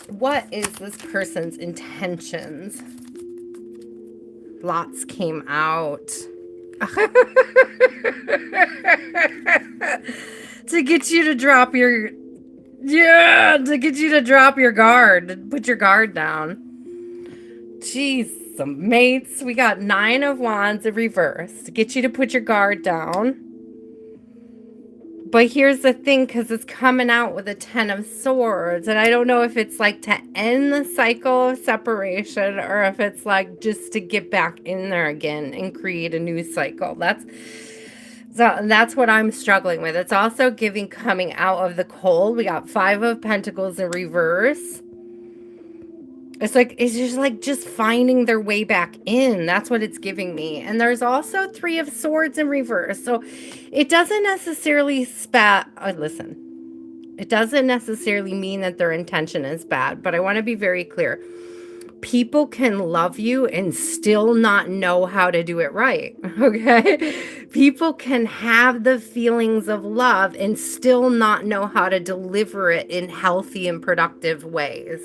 What is this person's intentions? Lots came out. To get you to drop your... Yeah, to get you to drop your guard. Put your guard down. Jeez, some mates. We got 9 of Wands in reverse. To get you to put your guard down. But here's the thing, because it's coming out with a 10 of Swords. And I don't know if it's like to end the cycle of separation or if it's like just to get back in there again and create a new cycle. That's what I'm struggling with. It's also giving coming out of the cold. We got 5 of Pentacles in reverse. It's just like finding their way back in. That's what it's giving me. And there's also 3 of Swords in reverse. So it doesn't necessarily listen. It doesn't necessarily mean that their intention is bad, but I want to be very clear. People can love you and still not know how to do it right. Okay. People can have the feelings of love and still not know how to deliver it in healthy and productive ways.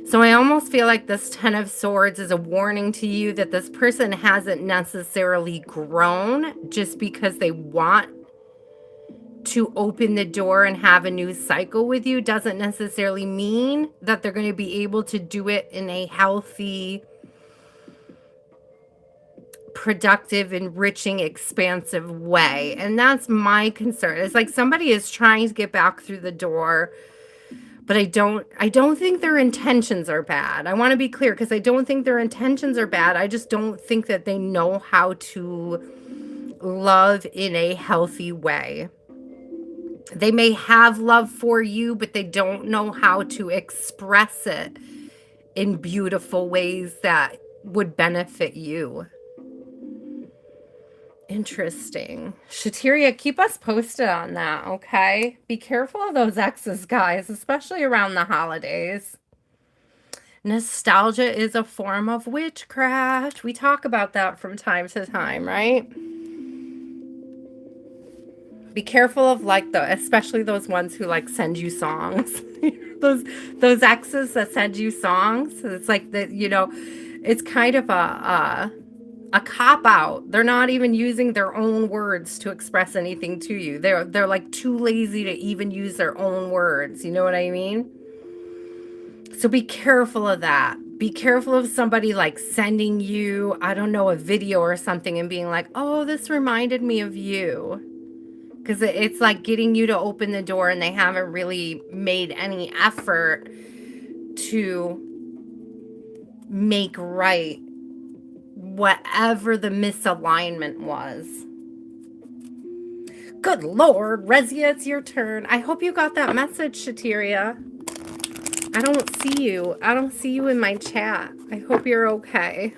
So I almost feel like this Ten of Swords is a warning to you that this person hasn't necessarily grown just because they want to open the door and have a new cycle with you doesn't necessarily mean that they're going to be able to do it in a healthy, productive, enriching, expansive way. And that's my concern. It's like somebody is trying to get back through the door, but I don't think their intentions are bad. I want to be clear, because I don't think their intentions are bad. I just don't think that they know how to love in a healthy way. They may have love for you, but they don't know how to express it in beautiful ways that would benefit you. Interesting. Shateria, keep us posted on that, okay? Be careful of those exes, guys, especially around the holidays. Nostalgia is a form of witchcraft. We talk about that from time to time, right? Be careful of especially those ones who send you songs. those exes that send you songs. It's like that, it's kind of a cop out. They're not even using their own words to express anything to you. They're like too lazy to even use their own words. You know what I mean? So be careful of that. Be careful of somebody sending you, I don't know, a video or something and being like, oh, this reminded me of you. Because it's like getting you to open the door and they haven't really made any effort to make right whatever the misalignment was. Good Lord, Rezia, it's your turn. I hope you got that message, Shateria. I don't see you. I don't see you in my chat. I hope you're okay.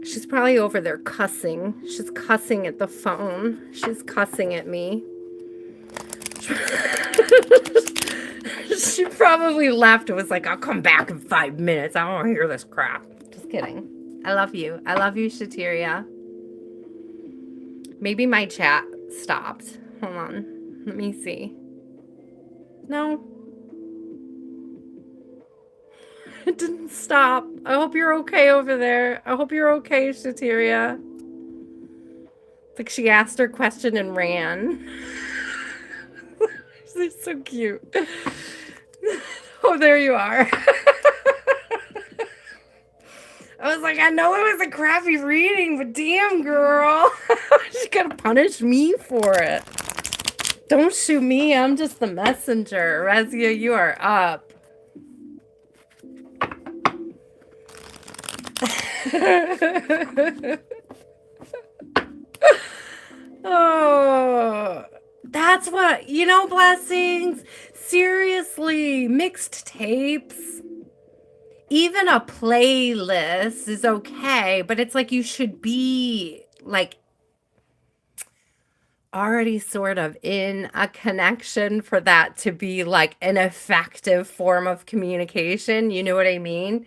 She's probably over there cussing. She's cussing at the phone. She's cussing at me. She probably left and was like, I'll come back in 5 minutes. I don't want to hear this crap. Just kidding. I love you. I love you, Shateria. Maybe my chat stopped. Hold on. Let me see. No. It didn't stop. I hope you're okay over there. I hope you're okay, Shateria. It's like she asked her question and ran. She's so cute. Oh, there you are. I was like, I know it was a crappy reading, but damn, girl. She's gonna punish me for it. Don't shoot me. I'm just the messenger. Rezia, you are up. Oh, that's what, blessings. Seriously, mixed tapes. Even a playlist is okay, but it's like you should be already sort of in a connection for that to be an effective form of communication. You know what I mean?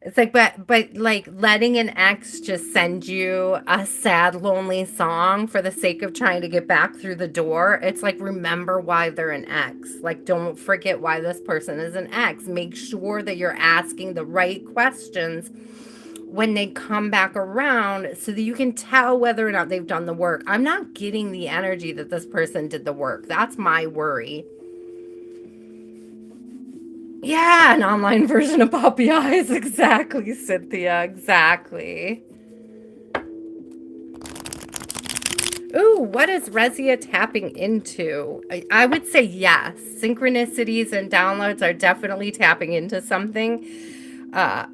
It's like, but letting an ex just send you a sad, lonely song for the sake of trying to get back through the door. It's like, remember why they're an ex. Don't forget why this person is an ex. Make sure that you're asking the right questions when they come back around so that you can tell whether or not they've done the work. I'm not getting the energy that this person did the work. That's my worry. Yeah, an online version of Puppy Eyes. Exactly, Cynthia. Exactly. Ooh, what is Rezia tapping into? I would say yes. Synchronicities and downloads are definitely tapping into something. I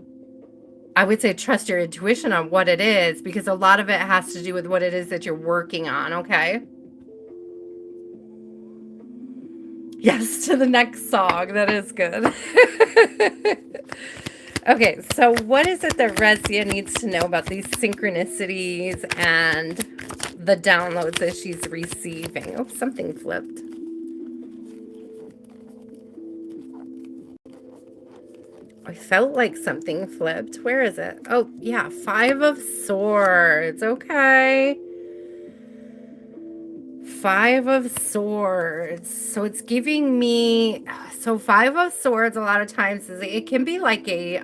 would say trust your intuition on what it is, because a lot of it has to do with what it is that you're working on, okay? Yes, to the next song. That is good. Okay, so what is it that Rezia needs to know about these synchronicities and the downloads that she's receiving? Oh, something flipped. I felt like something flipped. Where is it? Oh, yeah, 5 of Swords. Okay. 5 of Swords. So it's giving me, so 5 of Swords a lot of times is, it can be like a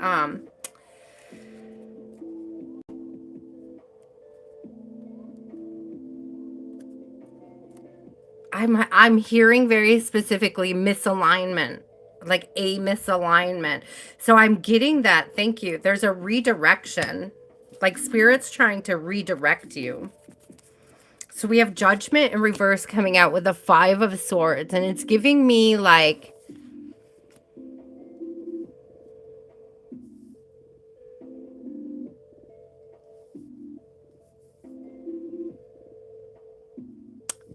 I'm hearing very specifically misalignment, like a misalignment. So I'm getting that. Thank you. There's a redirection, like spirit's trying to redirect you. So we have Judgment in reverse coming out with the 5 of Swords, and it's giving me like,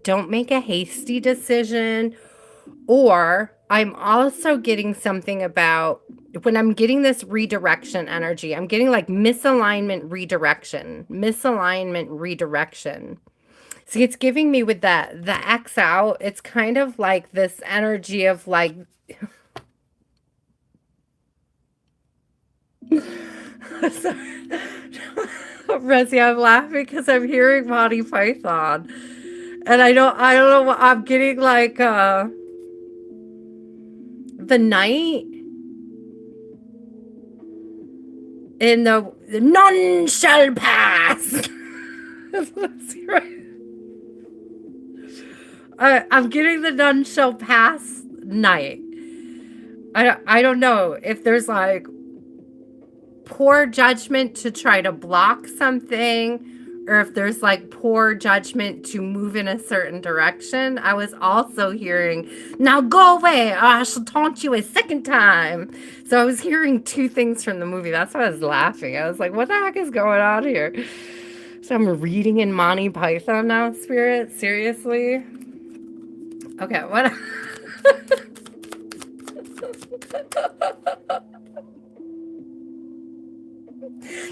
don't make a hasty decision. Or I'm also getting something about, when I'm getting this redirection energy, I'm getting like misalignment, redirection. See, it's giving me with that, the X out, it's kind of like this energy of like, Resi, I'm laughing because I'm hearing Monty Python. And I don't know what I'm getting, like the knight in the none shall pass. Let's see, right. I'm getting the none shall pass knight. I don't know if there's like poor judgment to try to block something, or if there's like poor judgment to move in a certain direction. I was also hearing, now go away, or I shall taunt you a second time. So I was hearing 2 things from the movie. That's why I was laughing. I was like, what the heck is going on here? So I'm reading in Monty Python now, Spirit? Seriously? Okay, what?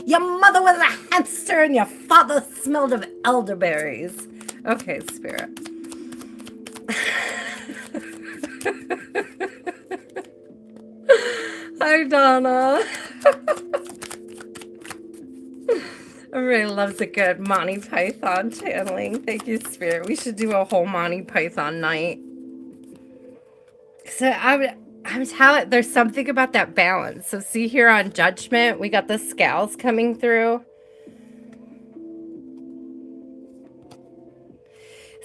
Your mother was a hamster and your father smelled of elderberries. Okay, Spirit. Hi, Donna. Everybody loves a good Monty Python channeling. Thank you, Spirit. We should do a whole Monty Python night. So I'm telling, there's something about that balance. So see here on Judgment, we got the scales coming through.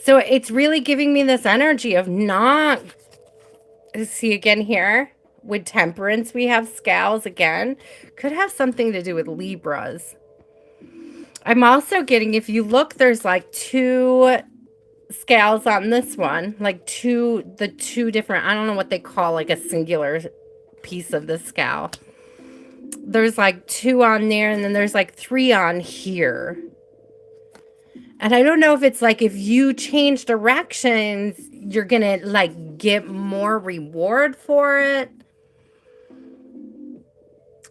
So it's really giving me this energy of not, see again here, with Temperance, we have scales again. Could have something to do with Libras. I'm also getting, if you look, there's like 2 scales on this one, like the two different, I don't know what they call like a singular piece of the scale. There's like 2 on there, and then there's like 3 on here. And I don't know if it's like if you change directions, you're gonna like get more reward for it.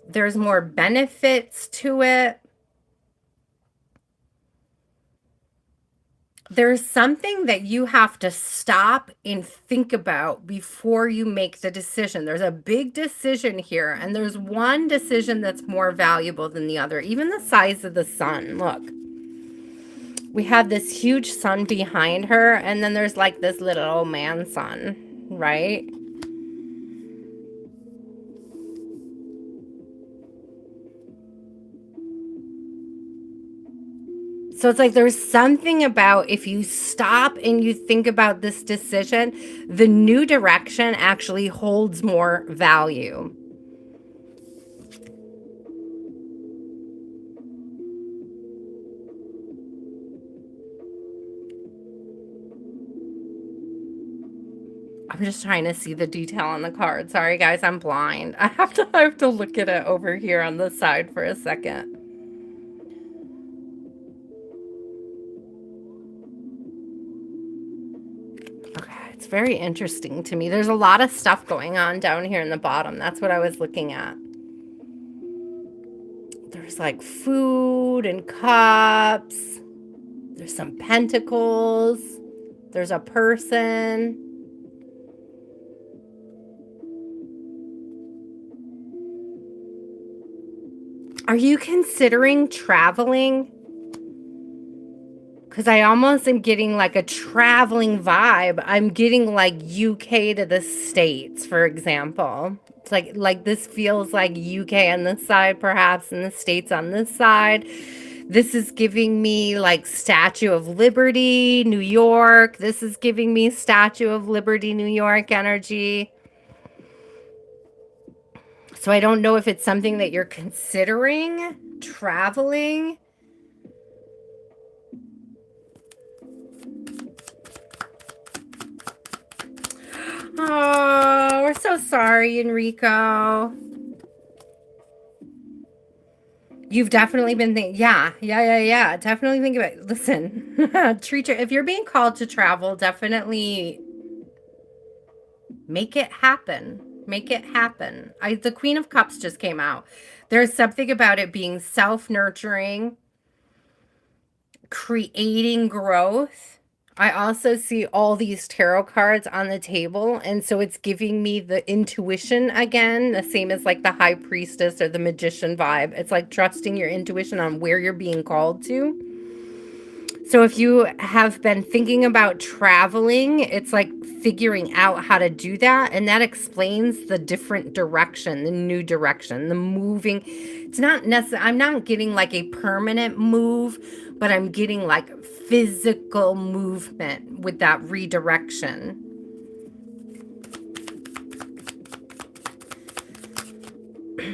There's more benefits to it. There's something that you have to stop and think about before you make the decision. There's a big decision here, and there's one decision that's more valuable than the other. Even the size of the sun, look. We have this huge sun behind her, and then there's like this little old man sun, right? So it's like there's something about if you stop and you think about this decision, the new direction actually holds more value. I'm just trying to see the detail on the card. Sorry, guys, I'm blind. I have to look at it over here on the side for a second. Okay, it's very interesting to me. There's a lot of stuff going on down here in the bottom. That's what I was looking at. There's like food and cups. There's some pentacles. There's a person. Are you considering traveling? Because I almost am getting like a traveling vibe. I'm getting like UK to the States, for example. It's like this feels like UK on this side, perhaps, and the States on this side. This is giving me like Statue of Liberty, New York. This is giving me Statue of Liberty, New York energy. So I don't know if it's something that you're considering traveling. Oh, we're so sorry, Enrico. You've definitely been thinking, yeah. Definitely think about it. Listen, treat your, if you're being called to travel, definitely make it happen. Make it happen. The Queen of Cups just came out. There's something about it being self-nurturing, creating growth. I also see all these tarot cards on the table, and so it's giving me the intuition again, the same as like the High Priestess or the Magician vibe. It's like trusting your intuition on where you're being called to. So if you have been thinking about traveling, it's like figuring out how to do that, and that explains the different direction, the new direction, the moving. It's not necessarily, I'm not getting like a permanent move, but I'm getting like physical movement with that redirection.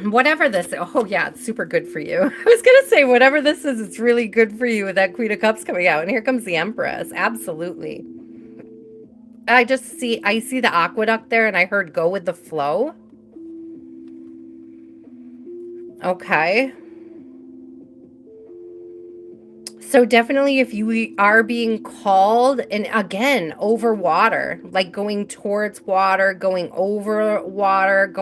Whatever this, oh yeah, it's super good for you. I was gonna say whatever this is, it's really good for you with that Queen of Cups coming out. And here comes the Empress. Absolutely. I see the aqueduct there, and I heard go with the flow. Okay. So definitely if you are being called, and again, over water, like going towards water, going over water,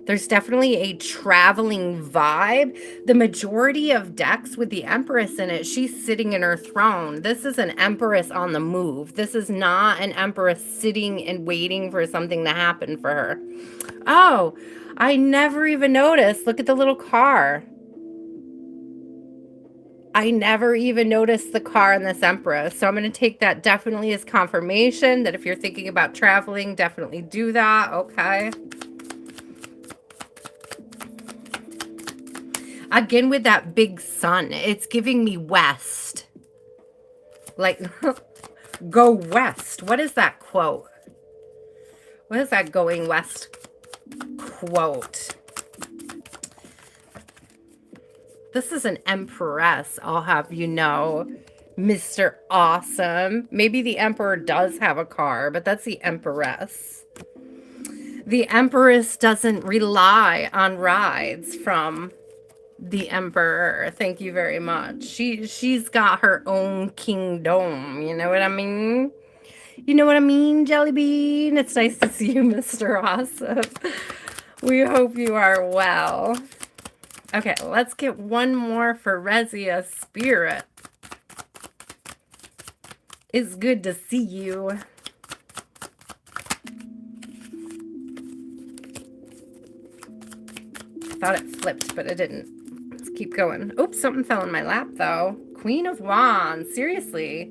there's definitely a traveling vibe. The majority of decks with the Empress in it, she's sitting in her throne. This is an Empress on the move. This is not an Empress sitting and waiting for something to happen for her. Oh, I never even noticed. Look at the little car. I never even noticed the car in this Empress. So I'm going to take that definitely as confirmation that if you're thinking about traveling, definitely do that. Okay. Again, with that big sun, it's giving me west. Like, go west. What is that quote? What is that going west quote? This is an Empress, I'll have you know, Mr. Awesome. Maybe the Emperor does have a car, but that's the Empress. The Empress doesn't rely on rides from the Emperor. Thank you very much. She's got her own kingdom. You know what I mean? You know what I mean, Jelly Bean? It's nice to see you, Mr. Awesome. We hope you are well. Okay, let's get one more for Rezia Spirit. It's good to see you. I thought it flipped, but it didn't. Let's keep going. Oops, something fell in my lap, though. Queen of Wands. Seriously.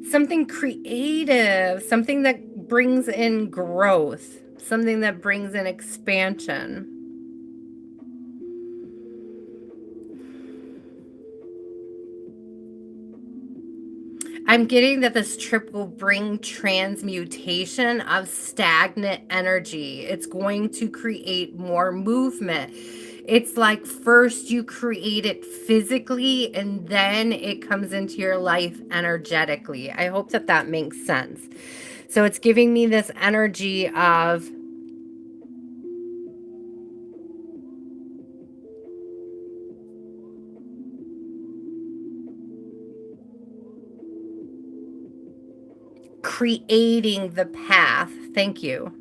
Something creative. Something that brings in growth. Something that brings in expansion. I'm getting that this trip will bring transmutation of stagnant energy. It's going to create more movement. It's like first you create it physically and then it comes into your life energetically. I hope that that makes sense. So it's giving me this energy of creating the path. Thank you.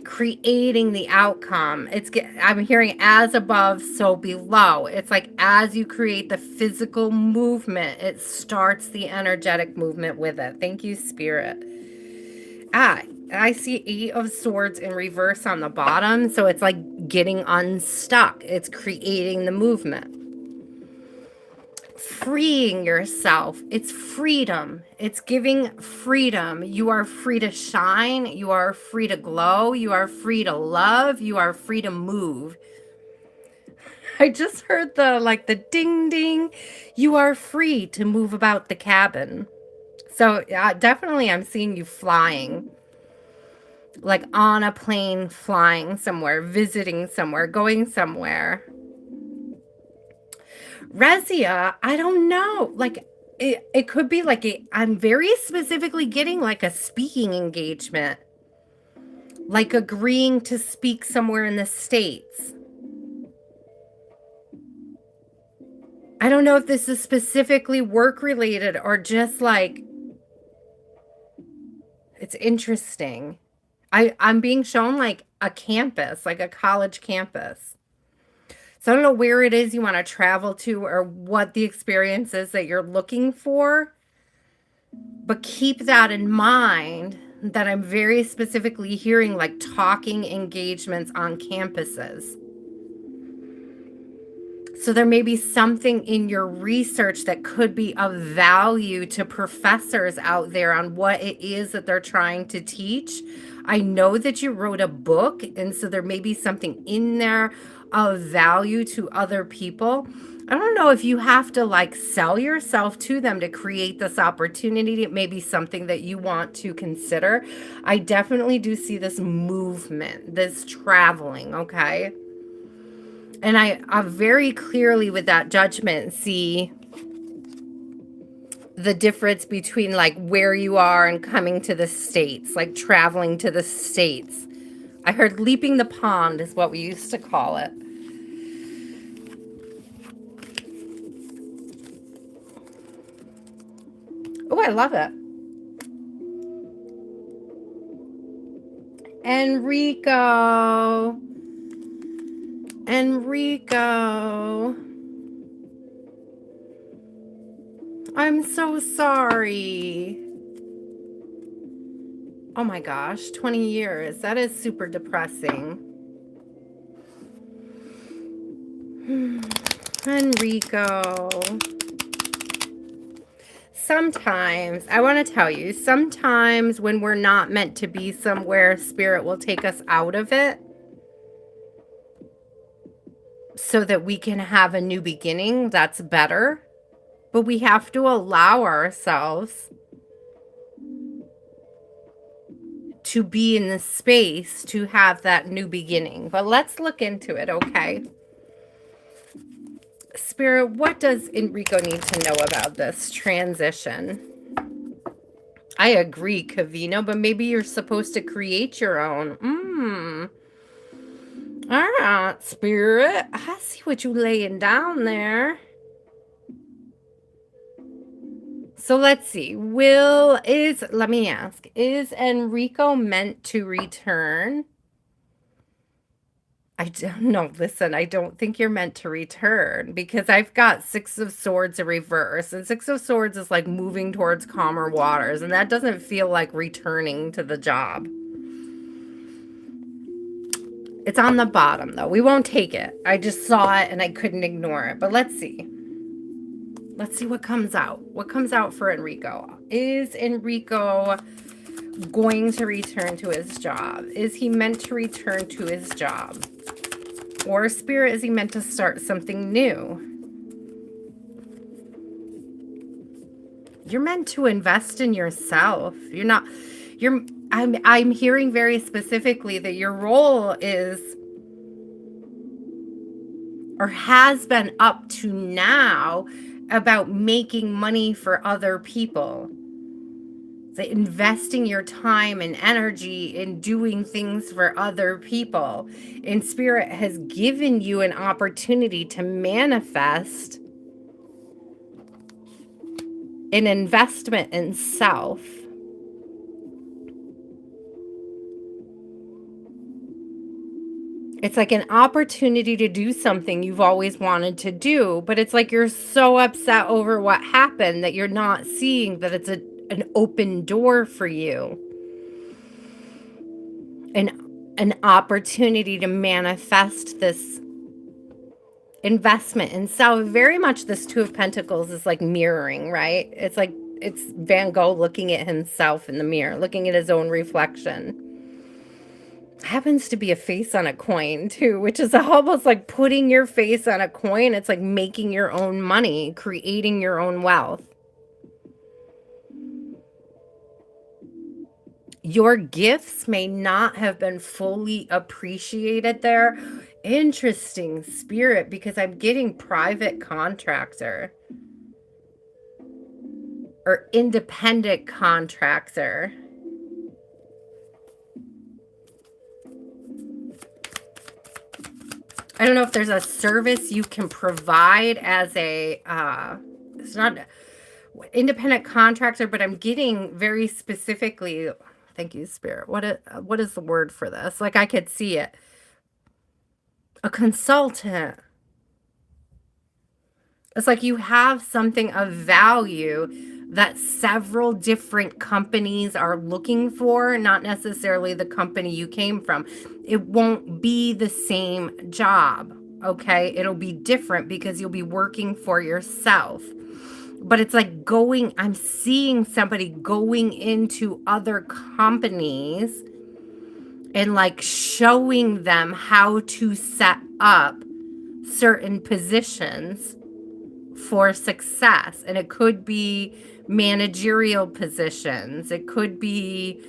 Creating the outcome. I'm hearing as above, so below. It's like as you create the physical movement, it starts the energetic movement with it. Thank you, Spirit. Ah, I see 8 of Swords in reverse on the bottom. So it's like getting unstuck. It's creating the movement. Freeing yourself. It's freedom. It's giving freedom. You are free to shine. You are free to glow. You are free to love. You are free to move. I just heard the ding ding. You are free to move about the cabin. So definitely I'm seeing you flying, like on a plane, flying somewhere, visiting somewhere, going somewhere. Rezia, I don't know. Like it could be like I'm very specifically getting like a speaking engagement, like agreeing to speak somewhere in the States. I don't know if this is specifically work related or just like, it's interesting. I'm being shown like a campus, like a college campus. So I don't know where it is you want to travel to or what the experience is that you're looking for, but keep that in mind that I'm very specifically hearing like talking engagements on campuses. So there may be something in your research that could be of value to professors out there on what it is that they're trying to teach. I know that you wrote a book, and so there may be something in there of value to other people. I don't know if you have to like sell yourself to them to create this opportunity. It may be something that you want to consider. I definitely do see this movement, this traveling, okay? And I very clearly with that judgment see the difference between like where you are and coming to the States, like traveling to the States. I heard leaping the pond is what we used to call it. Oh, I love it. Enrico. Enrico. I'm so sorry. Oh my gosh, 20 years. That is super depressing. Enrico. Sometimes, I want to tell you, sometimes when we're not meant to be somewhere, Spirit will take us out of it so that we can have a new beginning that's better. But we have to allow ourselves to be in the space to have that new beginning. But let's look into it, okay? Spirit, what does Enrico need to know about this transition? I agree, Cavino, but maybe you're supposed to create your own. All right, Spirit. I see what you laying down there. So let's see. Let me ask, is Enrico meant to return? I don't know. Listen, I don't think you're meant to return because I've got 6 of Swords in reverse, and 6 of Swords is like moving towards calmer waters, and that doesn't feel like returning to the job. It's on the bottom though. We won't take it. I just saw it and I couldn't ignore it. But let's see. Let's see what comes out. What comes out for Enrico? Is Enrico going to return to his job? Is he meant to return to his job? Or Spirit, is he meant to start something new? You're meant to invest in yourself. I'm hearing very specifically that your role is or has been up to now about making money for other people. So investing your time and energy in doing things for other people. And Spirit has given you an opportunity to manifest an investment in self. It's like an opportunity to do something you've always wanted to do, but it's like you're so upset over what happened that you're not seeing that it's an open door for you. an opportunity to manifest this investment in self. Very much this Two of Pentacles is like mirroring, right? It's like it's Van Gogh looking at himself in the mirror, looking at his own reflection. Happens to be a face on a coin too, which is almost like putting your face on a coin. It's like making your own money, creating your own wealth. Your gifts may not have been fully appreciated there. Interesting, Spirit, because I'm getting private contractor or independent contractor. I don't know if there's a service you can provide as a, it's not independent contractor, but I'm getting very specifically, thank you, Spirit. What is the word for this? Like I could see it. A consultant. It's like you have something of value that several different companies are looking for, not necessarily the company you came from. It won't be the same job, okay? It'll be different because you'll be working for yourself. But it's like I'm seeing somebody going into other companies and like showing them how to set up certain positions for success. And it could be managerial positions. It could be,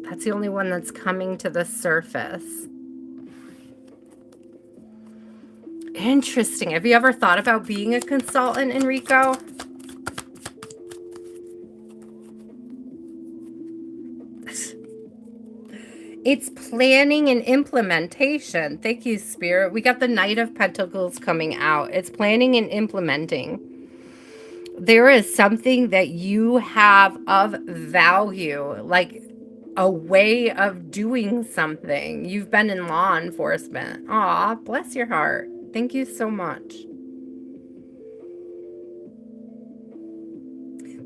that's the only one that's coming to the surface. Interesting. Have you ever thought about being a consultant, Enrico? It's planning and implementation. Thank you, Spirit. We got the Knight of Pentacles coming out. It's planning and implementing. There is something that you have of value, like a way of doing something. You've been in law enforcement. Aw, bless your heart. Thank you so much.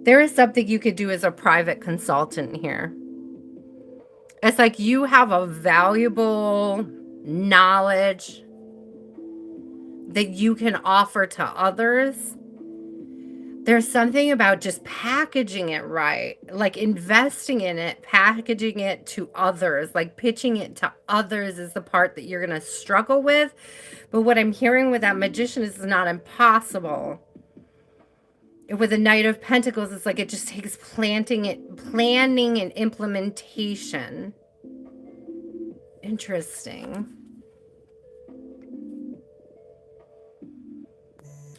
There is something you could do as a private consultant here. It's like you have a valuable knowledge that you can offer to others. There's something about just packaging it right, like investing in it, packaging it to others, like pitching it to others is the part that you're going to struggle with. But what I'm hearing with that Magician is not impossible. With the Knight of Pentacles, it's like it just takes planning and implementation. Interesting.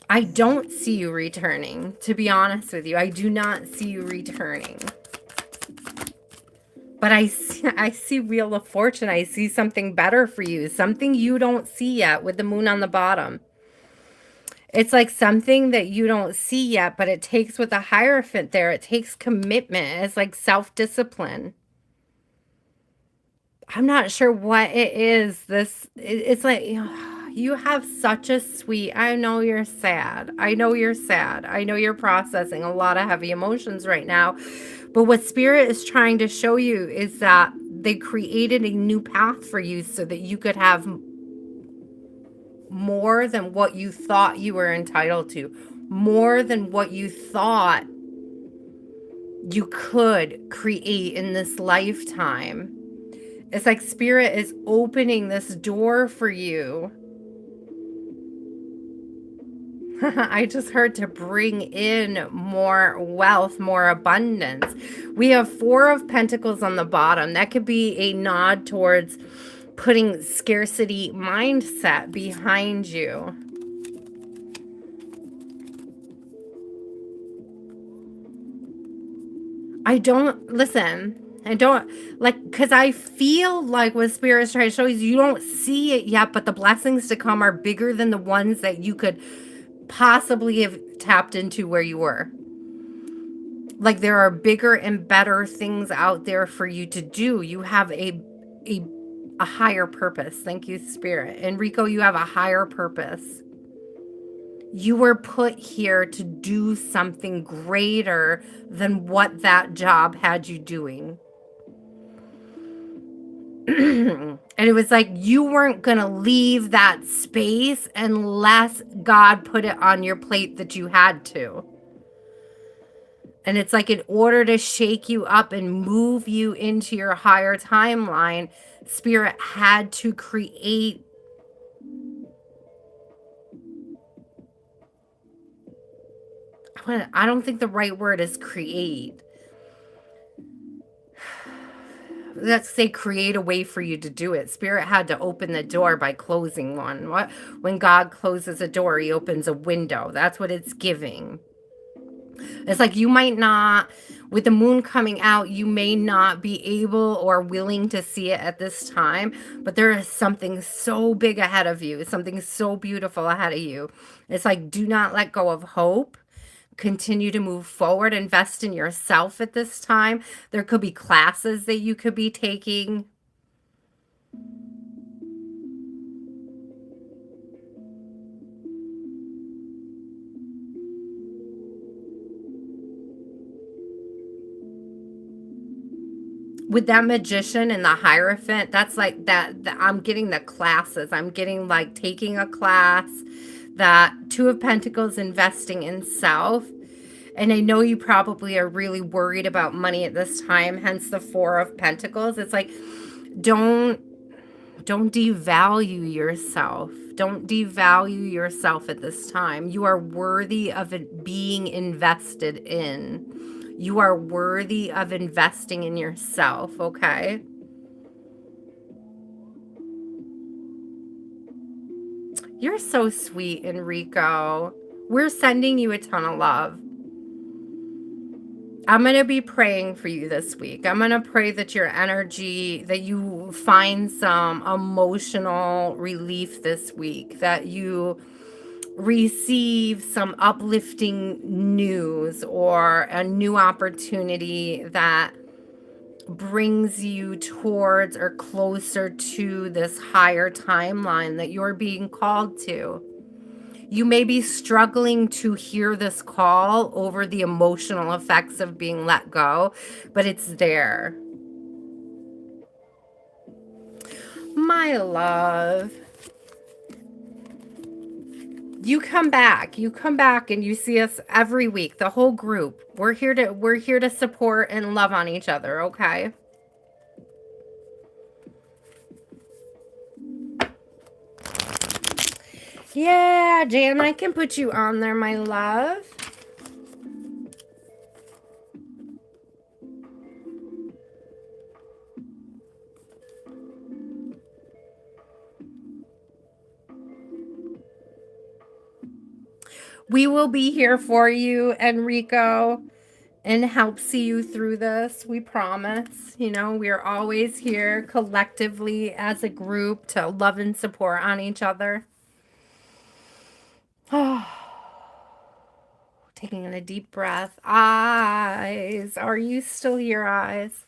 I don't see you returning, to be honest with you. I do not see you returning. But I see Wheel of Fortune. I see something better for you. Something you don't see yet with the Moon on the bottom. It's like something that you don't see yet, but it takes with the Hierophant there. It takes commitment. It's like self-discipline. I'm not sure what it is. It's like, you have such a sweet, I know you're sad. I know you're sad. I know you're processing a lot of heavy emotions right now. But what Spirit is trying to show you is that they created a new path for you so that you could have more than what you thought you were entitled to, more than what you thought you could create in this lifetime. It's like Spirit is opening this door for you. I just heard to bring in more wealth, more abundance. We have Four of Pentacles on the bottom. That could be a nod towards putting scarcity mindset behind you. I don't like, because I feel like what Spirit is trying to show you don't see it yet, but the blessings to come are bigger than the ones that you could possibly have tapped into where you were. Like there are bigger and better things out there for you to do. You have a higher purpose. Thank you, Spirit. Enrico, you have a higher purpose. You were put here to do something greater than what that job had you doing. And it was like you weren't going to leave that space unless God put it on your plate that you had to. And it's like in order to shake you up and move you into your higher timeline, Spirit had to create I don't think the right word is create. Let's say create a way for you to do it. Spirit had to open the door by closing one. When God closes a door, he opens a window. That's what it's giving. It's like you might not, with the moon coming out, you may not be able or willing to see it at this time, but there is something so big ahead of you, something so beautiful ahead of you. It's like, do not let go of hope. Continue to move forward, invest in yourself at this time. There could be classes that you could be taking. With that Magician and the Hierophant, that's like that I'm getting the classes. I'm getting like taking a class. That Two of Pentacles, investing in self. And I know you probably are really worried about money at this time, hence the Four of Pentacles. It's like, don't devalue yourself. Don't devalue yourself at this time. You are worthy of it being invested in. You are worthy of investing in yourself, okay? You're so sweet, Enrico. We're sending you a ton of love. I'm going to be praying for you this week. I'm going to pray that your energy, that you find some emotional relief this week, that you receive some uplifting news or a new opportunity that brings you towards or closer to this higher timeline that you're being called to. You may be struggling to hear this call over the emotional effects of being let go, but it's there. My love. You come back and you see us every week, the whole group. We're here to support and love on each other, okay? Yeah, Jan, I can put you on there, my love. We will be here for you, Enrico, and help see you through this. We promise. You know, we're always here collectively as a group to love and support on each other. Oh, taking in a deep breath. Eyes, are you still here, eyes?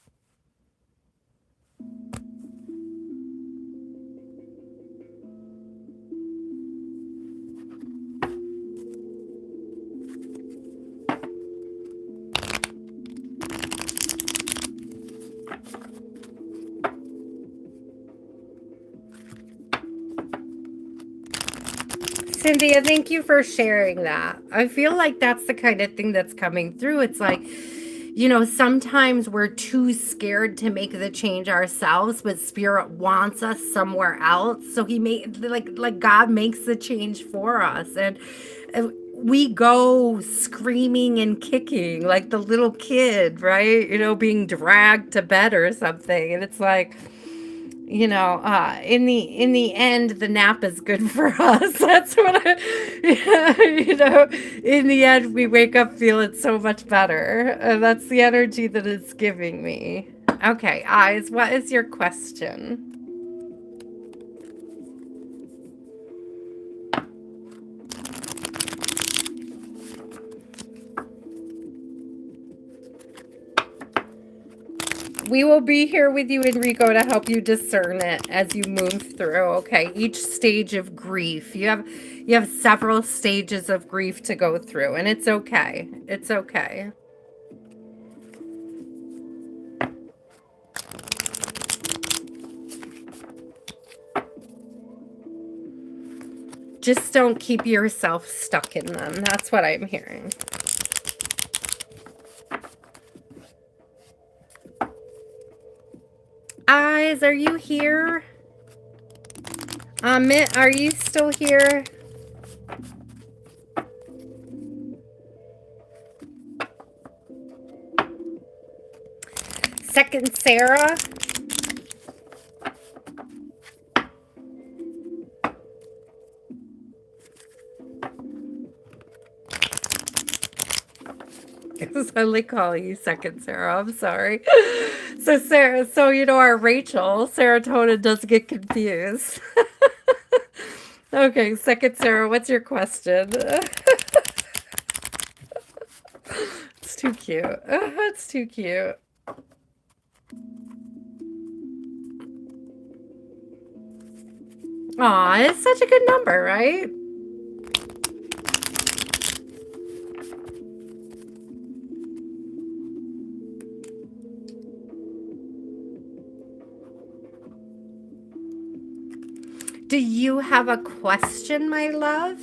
Cynthia, thank you for sharing that. I feel like that's the kind of thing that's coming through. It's like, you know, sometimes we're too scared to make the change ourselves, but Spirit wants us somewhere else. So he made like God makes the change for us. And we go screaming and kicking like the little kid, right? You know, being dragged to bed or something. And it's like, you know, in the end, the nap is good for us. That's what you know, in the end, we wake up feeling so much better. That's the energy that it's giving me. Okay, eyes, what is your question? We will be here with you, Enrico, to help you discern it as you move through. Okay, each stage of grief. You have several stages of grief to go through, and it's okay. It's okay. Just don't keep yourself stuck in them. That's what I'm hearing. Eyes, are you here? Amit, are you still here? Second Sarah. I like calling you Second Sarah. I'm sorry. So Sarah, so our Rachel, serotonin doesn't get confused. Okay, Second Sarah, what's your question? It's too cute. It's too cute. Aw, it's such a good number, right? Do you have a question, my love?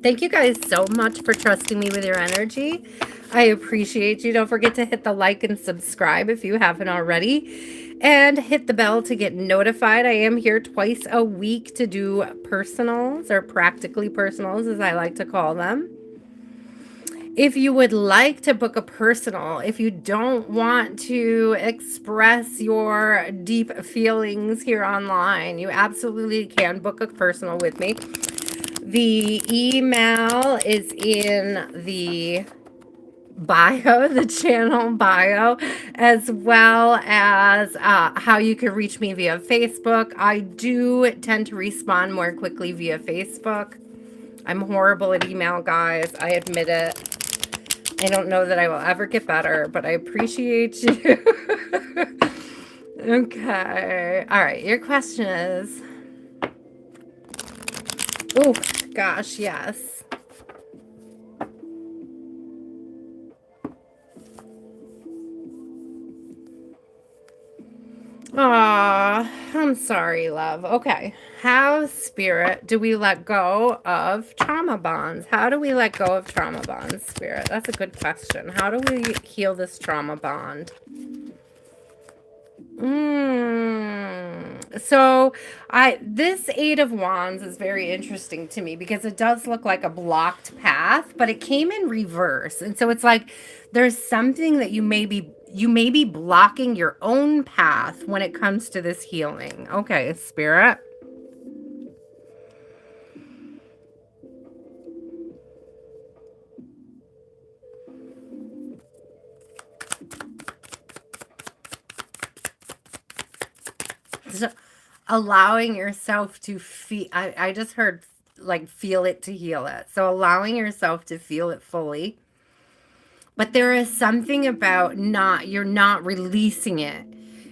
Thank you guys so much for trusting me with your energy. I appreciate you. Don't forget to hit the like and subscribe if you haven't already. And hit the bell to get notified. I am here twice a week to do personals, or practically personals as I like to call them. If you would like to book a personal, if you don't want to express your deep feelings here online, you absolutely can book a personal with me. The email is in the bio, the channel bio, as well as how you can reach me via Facebook. I do tend to respond more quickly via Facebook. I'm horrible at email, guys. I admit it. I don't know that I will ever get better, but I appreciate you. Okay. All right. Your question is... Oh, gosh, yes. Aw, I'm sorry, love. Okay. How, Spirit, do we let go of trauma bonds? How do we let go of trauma bonds, Spirit? That's a good question. How do we heal this trauma bond? So this Eight of Wands is very interesting to me because it does look like a blocked path, but it came in reverse. And so it's like there's something that you may be blocking your own path when it comes to this healing. Okay, Spirit. So, allowing yourself to feel, I just heard like feel it to heal it. So allowing yourself to feel it fully. But there is something about you're not releasing it.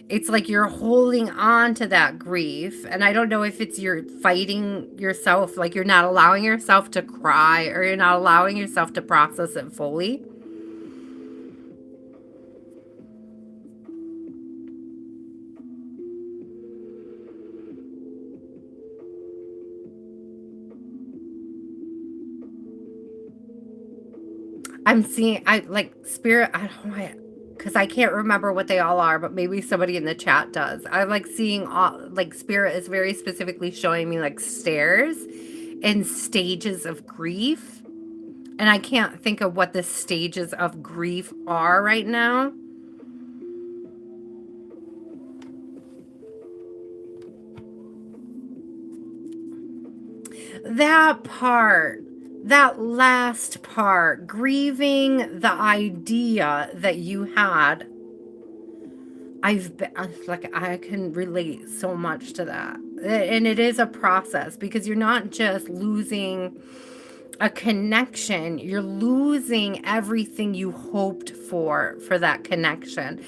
It's like you're holding on to that grief. And I don't know if it's you're fighting yourself, like you're not allowing yourself to cry, or you're not allowing yourself to process it fully. I'm seeing, I like Spirit, I don't know why, because I can't remember what they all are, but maybe somebody in the chat does. I like seeing all, like Spirit is very specifically showing me like stairs and stages of grief. And I can't think of what the stages of grief are right now. That part. That last part, grieving the idea that you had, I've been like, I can relate so much to that. And it is a process because you're not just losing a connection, you're losing everything you hoped for that connection.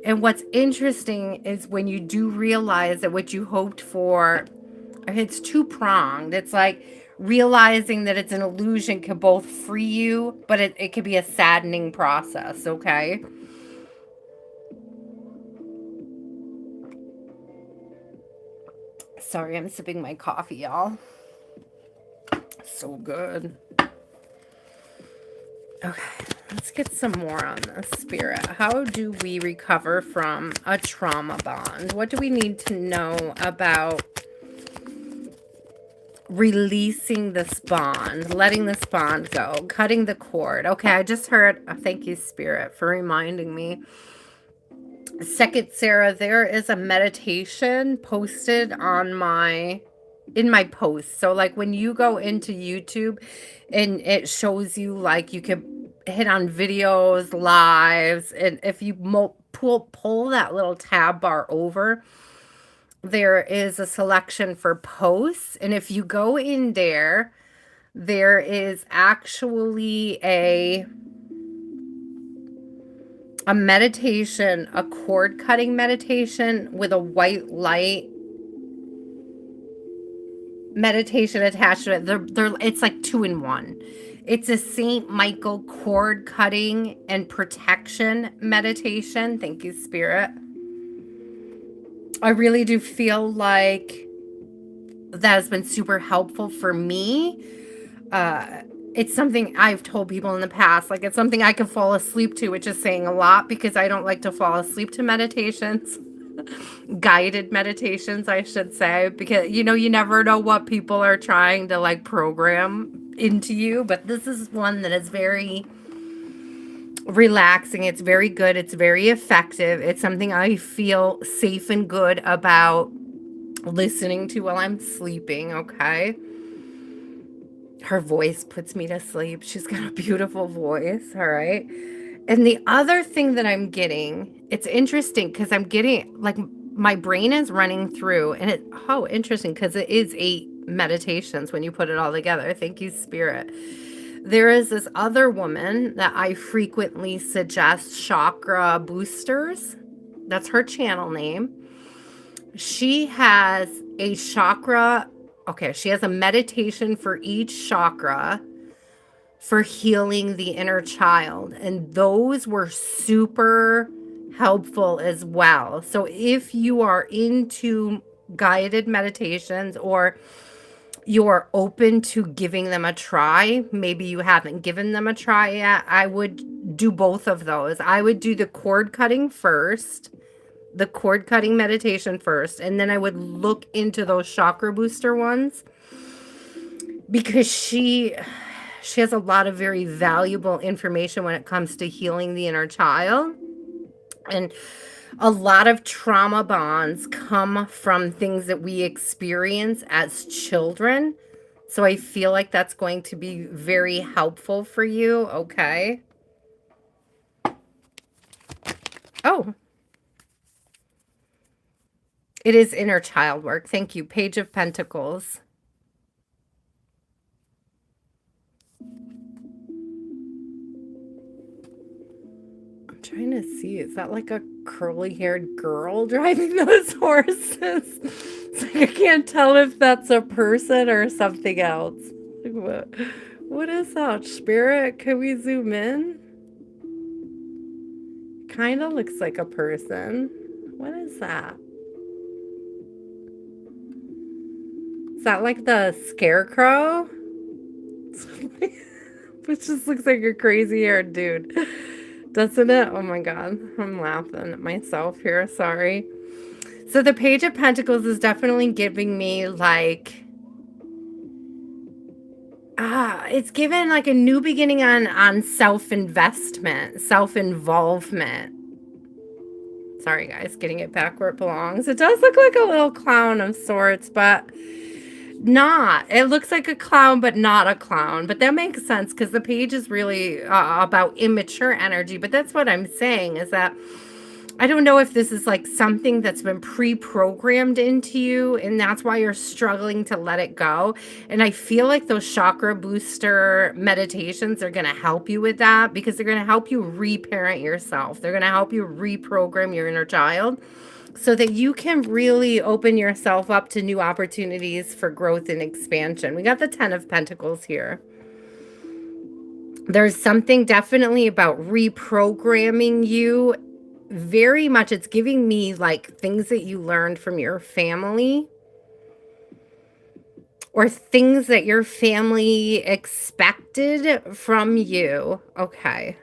And what's interesting is when you do realize that what you hoped for, it's two-pronged. It's like realizing that it's an illusion can both free you, but it could be a saddening process, okay? Sorry, I'm sipping my coffee, y'all. So good. Okay, let's get some more on this, Spirit. How do we recover from a trauma bond? What do we need to know about releasing this bond, letting this bond go, cutting the cord? Okay, I just heard, thank you, Spirit, for reminding me. Second, Sarah, there is a meditation posted on in my post. So like when you go into YouTube and it shows you like you can hit on videos, lives, and if you pull that little tab bar over, there is a selection for posts. And if you go in there, there is actually a meditation, a cord cutting meditation with a white light meditation attached to it. It's like 2-in-1. It's a Saint Michael cord cutting and protection meditation. Thank you, Spirit. I really do feel like that has been super helpful for me. It's something I've told people in the past, like it's something I can fall asleep to, which is saying a lot because I don't like to fall asleep to meditations. Guided meditations, I should say, because you never know what people are trying to like program into you, but this is one that is very relaxing. It's very good. It's very effective. It's something I feel safe and good about listening to while I'm sleeping, okay? Her voice puts me to sleep. She's got a beautiful voice, all right? And the other thing that I'm getting, it's interesting because I'm getting, like, my brain is running through, and interesting, because it is 8 meditations when you put it all together. Thank you, Spirit. There is this other woman that I frequently suggest, Chakra Boosters. That's her channel name. She has a chakra. Okay, she has a meditation for each chakra for healing the inner child. And those were super helpful as well. So if you are into guided meditations or you're open to giving them a try, maybe you haven't given them a try yet, I would do both of those. I would do the cord cutting first, the cord cutting meditation first, and then I would look into those chakra booster ones because she has a lot of very valuable information when it comes to healing the inner child. And a lot of trauma bonds come from things that we experience as children. So I feel like that's going to be very helpful for you, okay? Oh. It is inner child work. Thank you. Page of Pentacles. I'm trying to see. Is that like a curly-haired girl driving those horses? It's like I can't tell if that's a person or something else. Like what is that, Spirit? Can we zoom in? Kind of looks like a person. What is that? Is that like the scarecrow? Which just looks like a crazy haired dude. Doesn't it? Oh my God. I'm laughing at myself here. Sorry. So the Page of Pentacles is definitely giving me like, it's given like a new beginning on self-investment, self-involvement. Sorry guys, getting it back where it belongs. It does look like a little clown of sorts, but not. It looks like a clown, but not a clown. But that makes sense because the page is really about immature energy. But that's what I'm saying is that I don't know if this is like something that's been pre-programmed into you and that's why you're struggling to let it go. And I feel like those chakra booster meditations are going to help you with that because they're going to help you reparent yourself. They're going to help you reprogram your inner child so that you can really open yourself up to new opportunities for growth and expansion. We got the 10 of Pentacles here. There's something definitely about reprogramming you. Very much, it's giving me like things that you learned from your family or things that your family expected from you. Okay.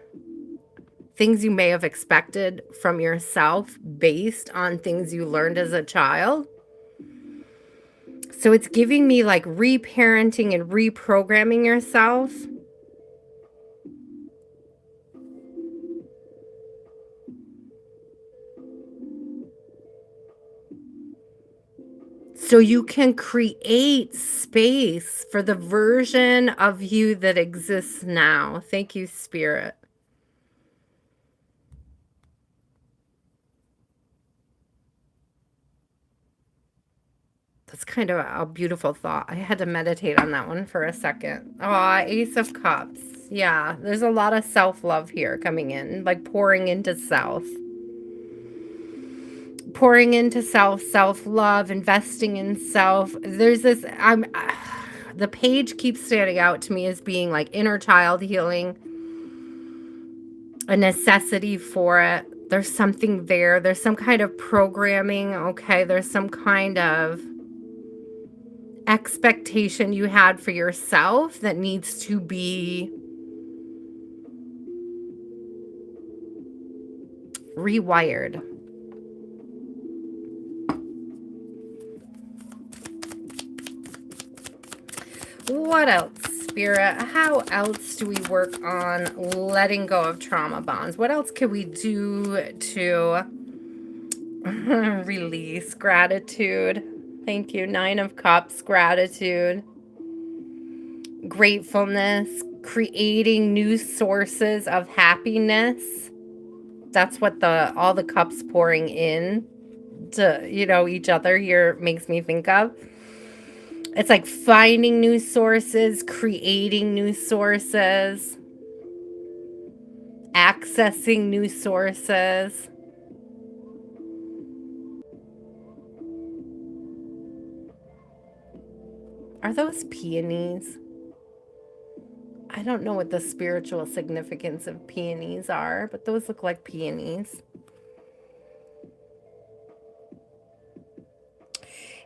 Things you may have expected from yourself based on things you learned as a child. So it's giving me like reparenting and reprogramming yourself. So you can create space for the version of you that exists now. Thank you, Spirit. That's kind of a beautiful thought. I had to meditate on that one for a second. Oh, Ace of Cups. Yeah, there's a lot of self-love here coming in, like pouring into self. Pouring into self, self-love, investing in self. There's this, the page keeps standing out to me as being like inner child healing, a necessity for it. There's something there. There's some kind of programming. Okay, there's some kind of expectation you had for yourself that needs to be rewired. What else, Spirit? How else do we work on letting go of trauma bonds? What else can we do to release? Gratitude. Thank you. 9 of Cups, gratitude, gratefulness, creating new sources of happiness. That's what all the cups pouring in to, each other here makes me think of. It's like finding new sources, creating new sources, accessing new sources. Are those peonies? I don't know what the spiritual significance of peonies are, but those look like peonies.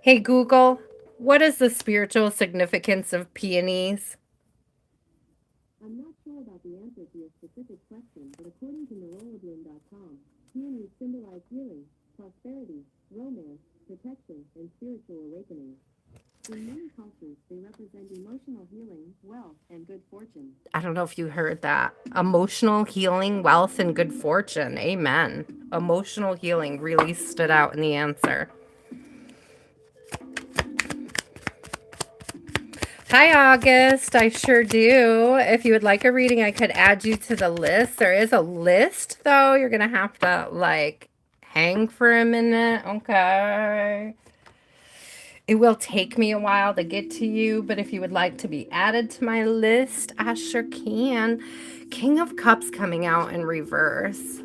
Hey, Google, what is the spiritual significance of peonies? I'm not sure about the answer to your specific question, but according to Neurologium.com, peonies symbolize healing, prosperity, romance, protection, and spiritual awakening. In many cultures, they represent emotional healing, wealth, and good fortune. I don't know if you heard that. Emotional healing, wealth, and good fortune. Amen. Emotional healing really stood out in the answer. Hi, August. I sure do. If you would like a reading, I could add you to the list. There is a list, though. You're going to have to, hang for a minute. Okay. It will take me a while to get to you, but if you would like to be added to my list, I sure can. King of Cups coming out in reverse.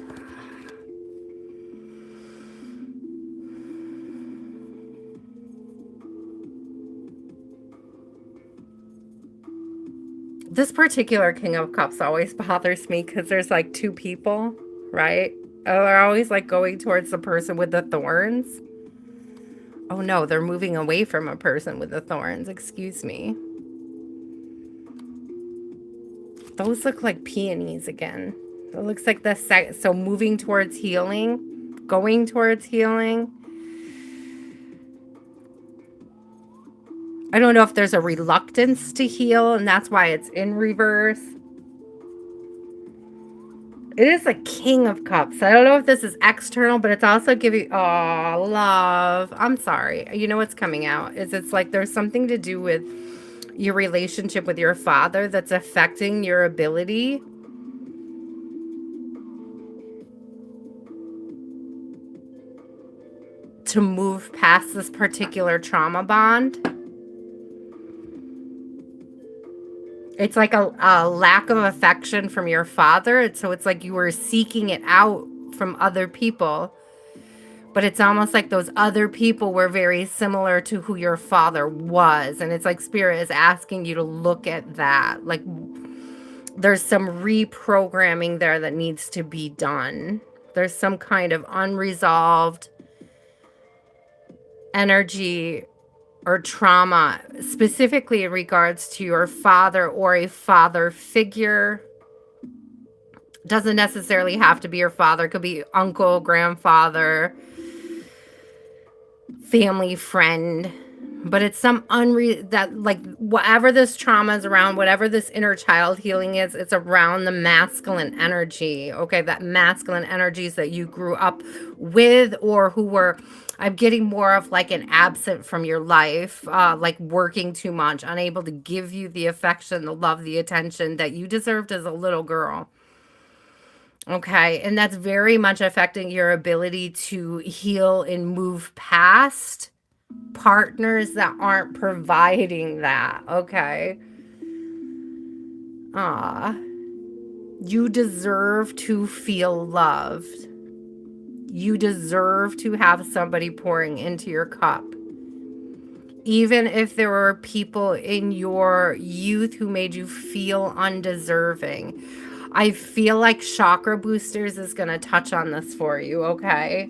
This particular King of Cups always bothers me because there's like two people, right? Oh, they're always like going towards the person with the thorns. Oh no, they're moving away from a person with the thorns. Excuse me. Those look like peonies again. It looks like so moving towards healing, going towards healing. I don't know if there's a reluctance to heal and that's why it's in reverse. It is a King of Cups. I don't know if this is external, but it's also giving, oh, love. I'm sorry. You know what's coming out is it's like there's something to do with your relationship with your father that's affecting your ability to move past this particular trauma bond. It's like a lack of affection from your father. So it's like you were seeking it out from other people. But it's almost like those other people were very similar to who your father was. And it's like Spirit is asking you to look at that. Like there's some reprogramming there that needs to be done. There's some kind of unresolved energy or trauma, specifically in regards to your father or a father figure. Doesn't necessarily have to be your father. It could be uncle, grandfather, family friend. But it's some that like whatever this trauma is around, whatever this inner child healing is, it's around the masculine energy. Okay, that masculine energies that you grew up with or who were, I'm getting more of like an absent from your life, like working too much, unable to give you the affection, the love, the attention that you deserved as a little girl. Okay, and that's very much affecting your ability to heal and move past partners that aren't providing that. Okay. You deserve to feel loved. You deserve to have somebody pouring into your cup. Even if there were people in your youth who made you feel undeserving. I feel like Chakra Boosters is going to touch on this for you, okay?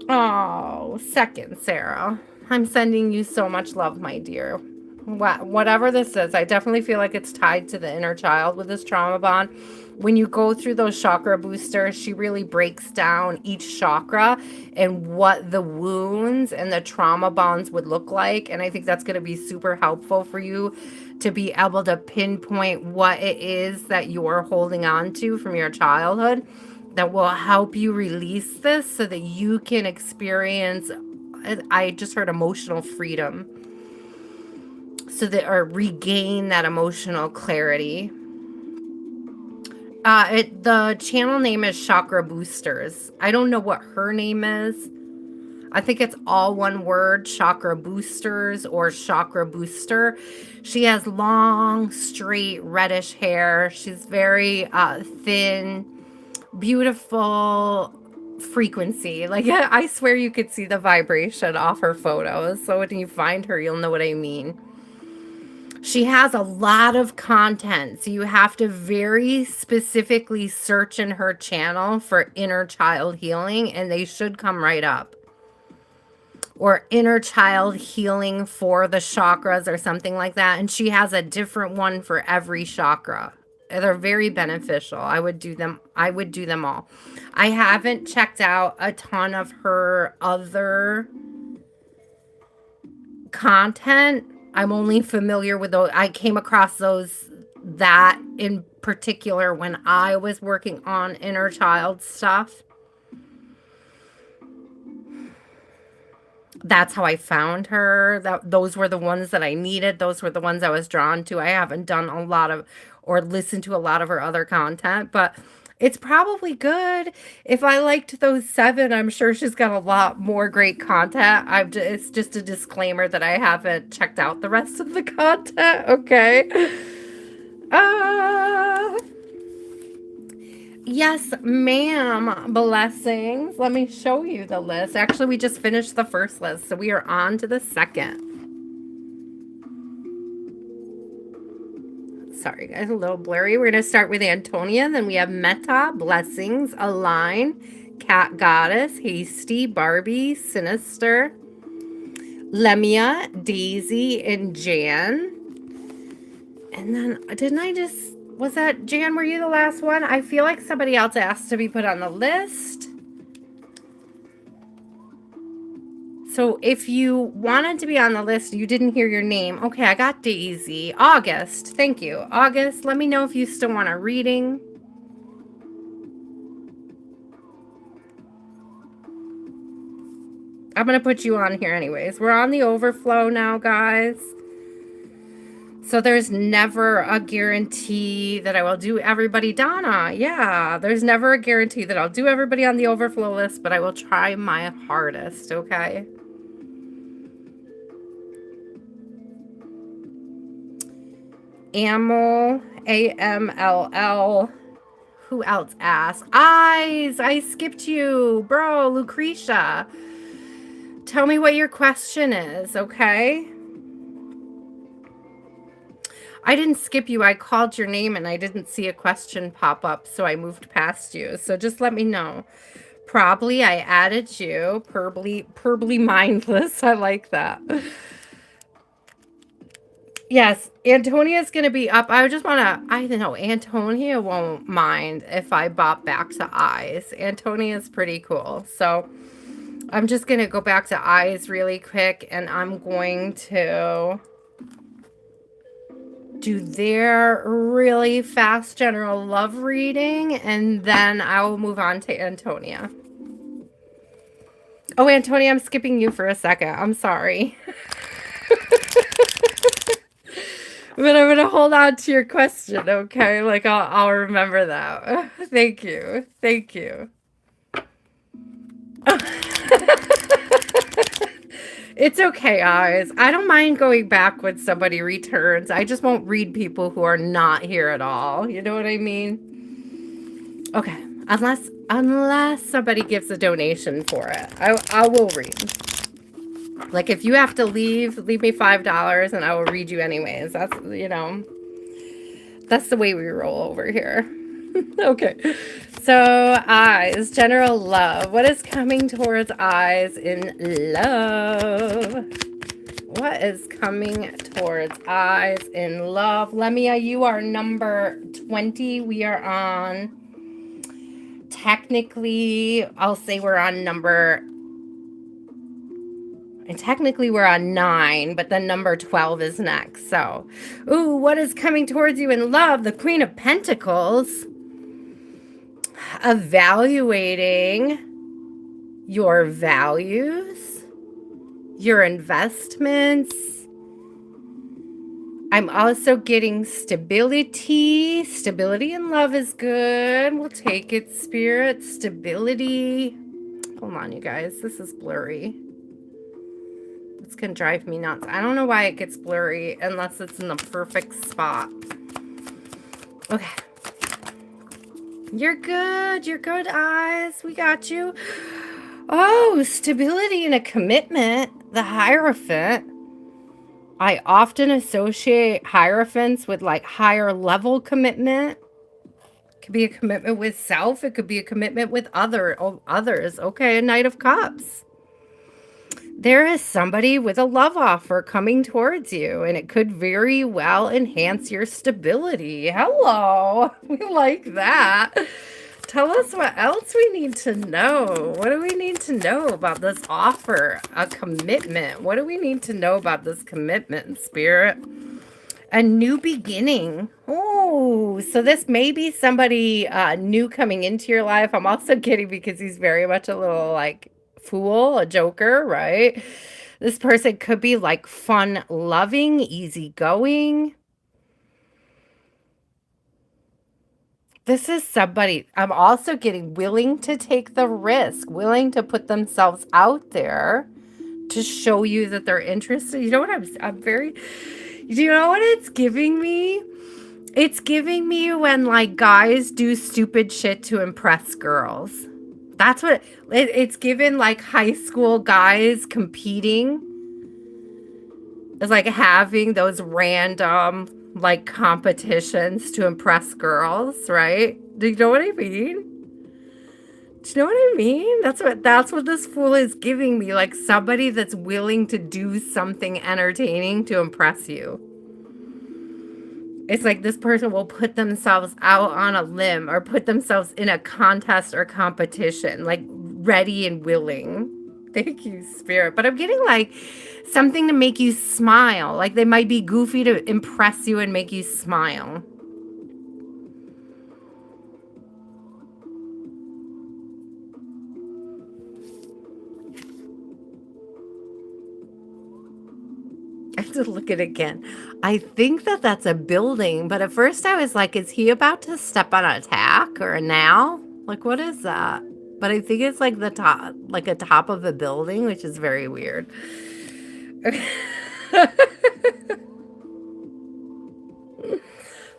Oh, second, Sarah. I'm sending you so much love, my dear. Whatever this is, I definitely feel like it's tied to the inner child with this trauma bond. When you go through those chakra boosters, she really breaks down each chakra and what the wounds and the trauma bonds would look like. And I think that's going to be super helpful for you to be able to pinpoint what it is that you're holding on to from your childhood that will help you release this so that you can experience, I just heard emotional freedom, so that, or regain that emotional clarity. The channel name is Chakra Boosters. I don't know what her name is. I think it's all one word, Chakra Boosters or Chakra Booster. She has long, straight, reddish hair. She's very thin, beautiful frequency. Like, I swear you could see the vibration off her photos. So when you find her, you'll know what I mean. She has a lot of content, so you have to very specifically search in her channel for inner child healing, and they should come right up. Or inner child healing for the chakras or something like that. And she has a different one for every chakra. They're very beneficial. I would do them all. I haven't checked out a ton of her other content. I'm only familiar with those. I came across that in particular when I was working on inner child stuff. That's how I found her. Those were the ones that I needed. Those were the ones I was drawn to. I haven't done a lot of or listened to a lot of her other content, but it's probably good. If I liked those 7, I'm sure she's got a lot more great content. It's just a disclaimer that I haven't checked out the rest of the content. Okay. Yes, ma'am. Blessings. Let me show you the list. Actually, we just finished the first list, so we are on to the second. Sorry, guys, a little blurry. We're going to start with Antonia. Then we have Meta, Blessings, Align, Cat Goddess, Hasty, Barbie, Sinister, Lemia, Daisy, and Jan. And then, was that Jan, were you the last one? I feel like somebody else asked to be put on the list. So if you wanted to be on the list, you didn't hear your name. Okay, I got Daisy. August, thank you. August, let me know if you still want a reading. I'm going to put you on here anyways. We're on the overflow now, guys. So there's never a guarantee that I will do everybody. Donna, yeah, there's never a guarantee that I'll do everybody on the overflow list, but I will try my hardest, okay? Aml, AMLL. Who else asked? Eyes, I skipped you. Bro, Lucretia. Tell me what your question is, okay? I didn't skip you. I called your name and I didn't see a question pop up, so I moved past you. So just let me know. Probably I added you. Perbly mindless. I like that. Yes, Antonia's going to be up. I just want to, I don't know, Antonia won't mind if I bop back to eyes. Antonia's pretty cool. So I'm just going to go back to eyes really quick, and I'm going to do their really fast general love reading, and then I will move on to Antonia. Oh, Antonia, I'm skipping you for a second. I'm sorry. But I'm gonna hold on to your question, okay? Like I'll remember that. Thank you. Thank you. It's okay, eyes. I don't mind going back when somebody returns. I just won't read people who are not here at all. You know what I mean? Okay. Unless somebody gives a donation for it. I will read. Like if you have to leave me $5 and I will read you anyways. That's, you know, that's the way we roll over here. Okay. So eyes, general love. What is coming towards eyes in love? What is coming towards eyes in love? Lemia, you are number 20. We are on, technically, I'll say we're on number, and technically we're on 9, but then number 12 is next. So, ooh, what is coming towards you in love? The Queen of Pentacles. Evaluating your values, your investments. I'm also getting stability. Stability in love is good. We'll take it, Spirit. Stability. Hold on, you guys. This is blurry. It's going to drive me nuts. I don't know why it gets blurry unless it's in the perfect spot. Okay. You're good. You're good, eyes. We got you. Oh, stability and a commitment. The Hierophant. I often associate Hierophants with like higher level commitment. It could be a commitment with self. It could be a commitment with others. Okay, a Knight of Cups. There is somebody with a love offer coming towards you, and it could very well enhance your stability. Hello. We like that. Tell us what else we need to know. What do we need to know about this offer? A commitment. What do we need to know about this commitment, Spirit? A new beginning. Oh, so this may be somebody new coming into your life. I'm also kidding because he's very much a little like fool, a joker, right? This person could be like fun loving, easygoing. This is somebody I'm also getting willing to take the risk, willing to put themselves out there to show you that they're interested. You know what I'm very, do you know what it's giving me? It's giving me when like guys do stupid shit to impress girls. That's what it's given, like high school guys competing. It's like having those random like competitions to impress girls, right? Do you know what I mean? Do you know what I mean? That's what this fool is giving me, like somebody that's willing to do something entertaining to impress you. It's like this person will put themselves out on a limb or put themselves in a contest or competition, like ready and willing. Thank you, Spirit. But I'm getting like something to make you smile. Like they might be goofy to impress you and make you smile. to look at it again. I think that that's a building, but at first I was like, is he about to step on a tack or a nail? Like, what is that? But I think it's like the top, like a top of a building, which is very weird.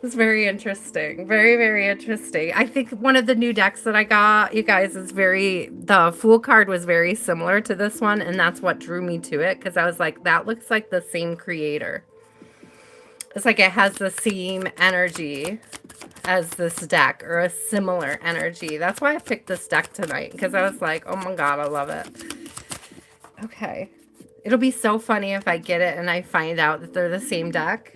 It's very interesting. Very, very interesting. I think one of the new decks that I got, you guys, is the Fool card was very similar to this one, and that's what drew me to it, because I was like, that looks like the same creator. It's like it has the same energy as this deck, or a similar energy. That's why I picked this deck tonight, because I was like, oh my god, I love it. Okay. It'll be so funny if I get it and I find out that they're the same deck.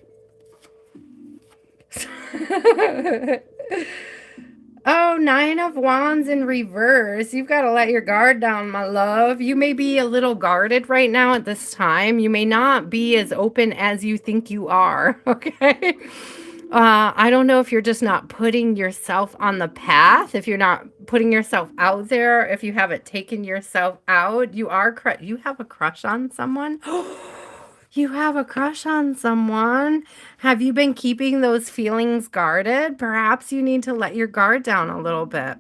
Oh, Nine of Wands in reverse. You've got to let your guard down, my love. You may be a little guarded right now at this time. You may not be as open as you think you are, okay? I don't know if you're just not putting yourself on the path, if you're not putting yourself out there, if you haven't taken yourself out. You have a crush on someone? You have a crush on someone. Have you been keeping those feelings guarded? Perhaps you need to let your guard down a little bit.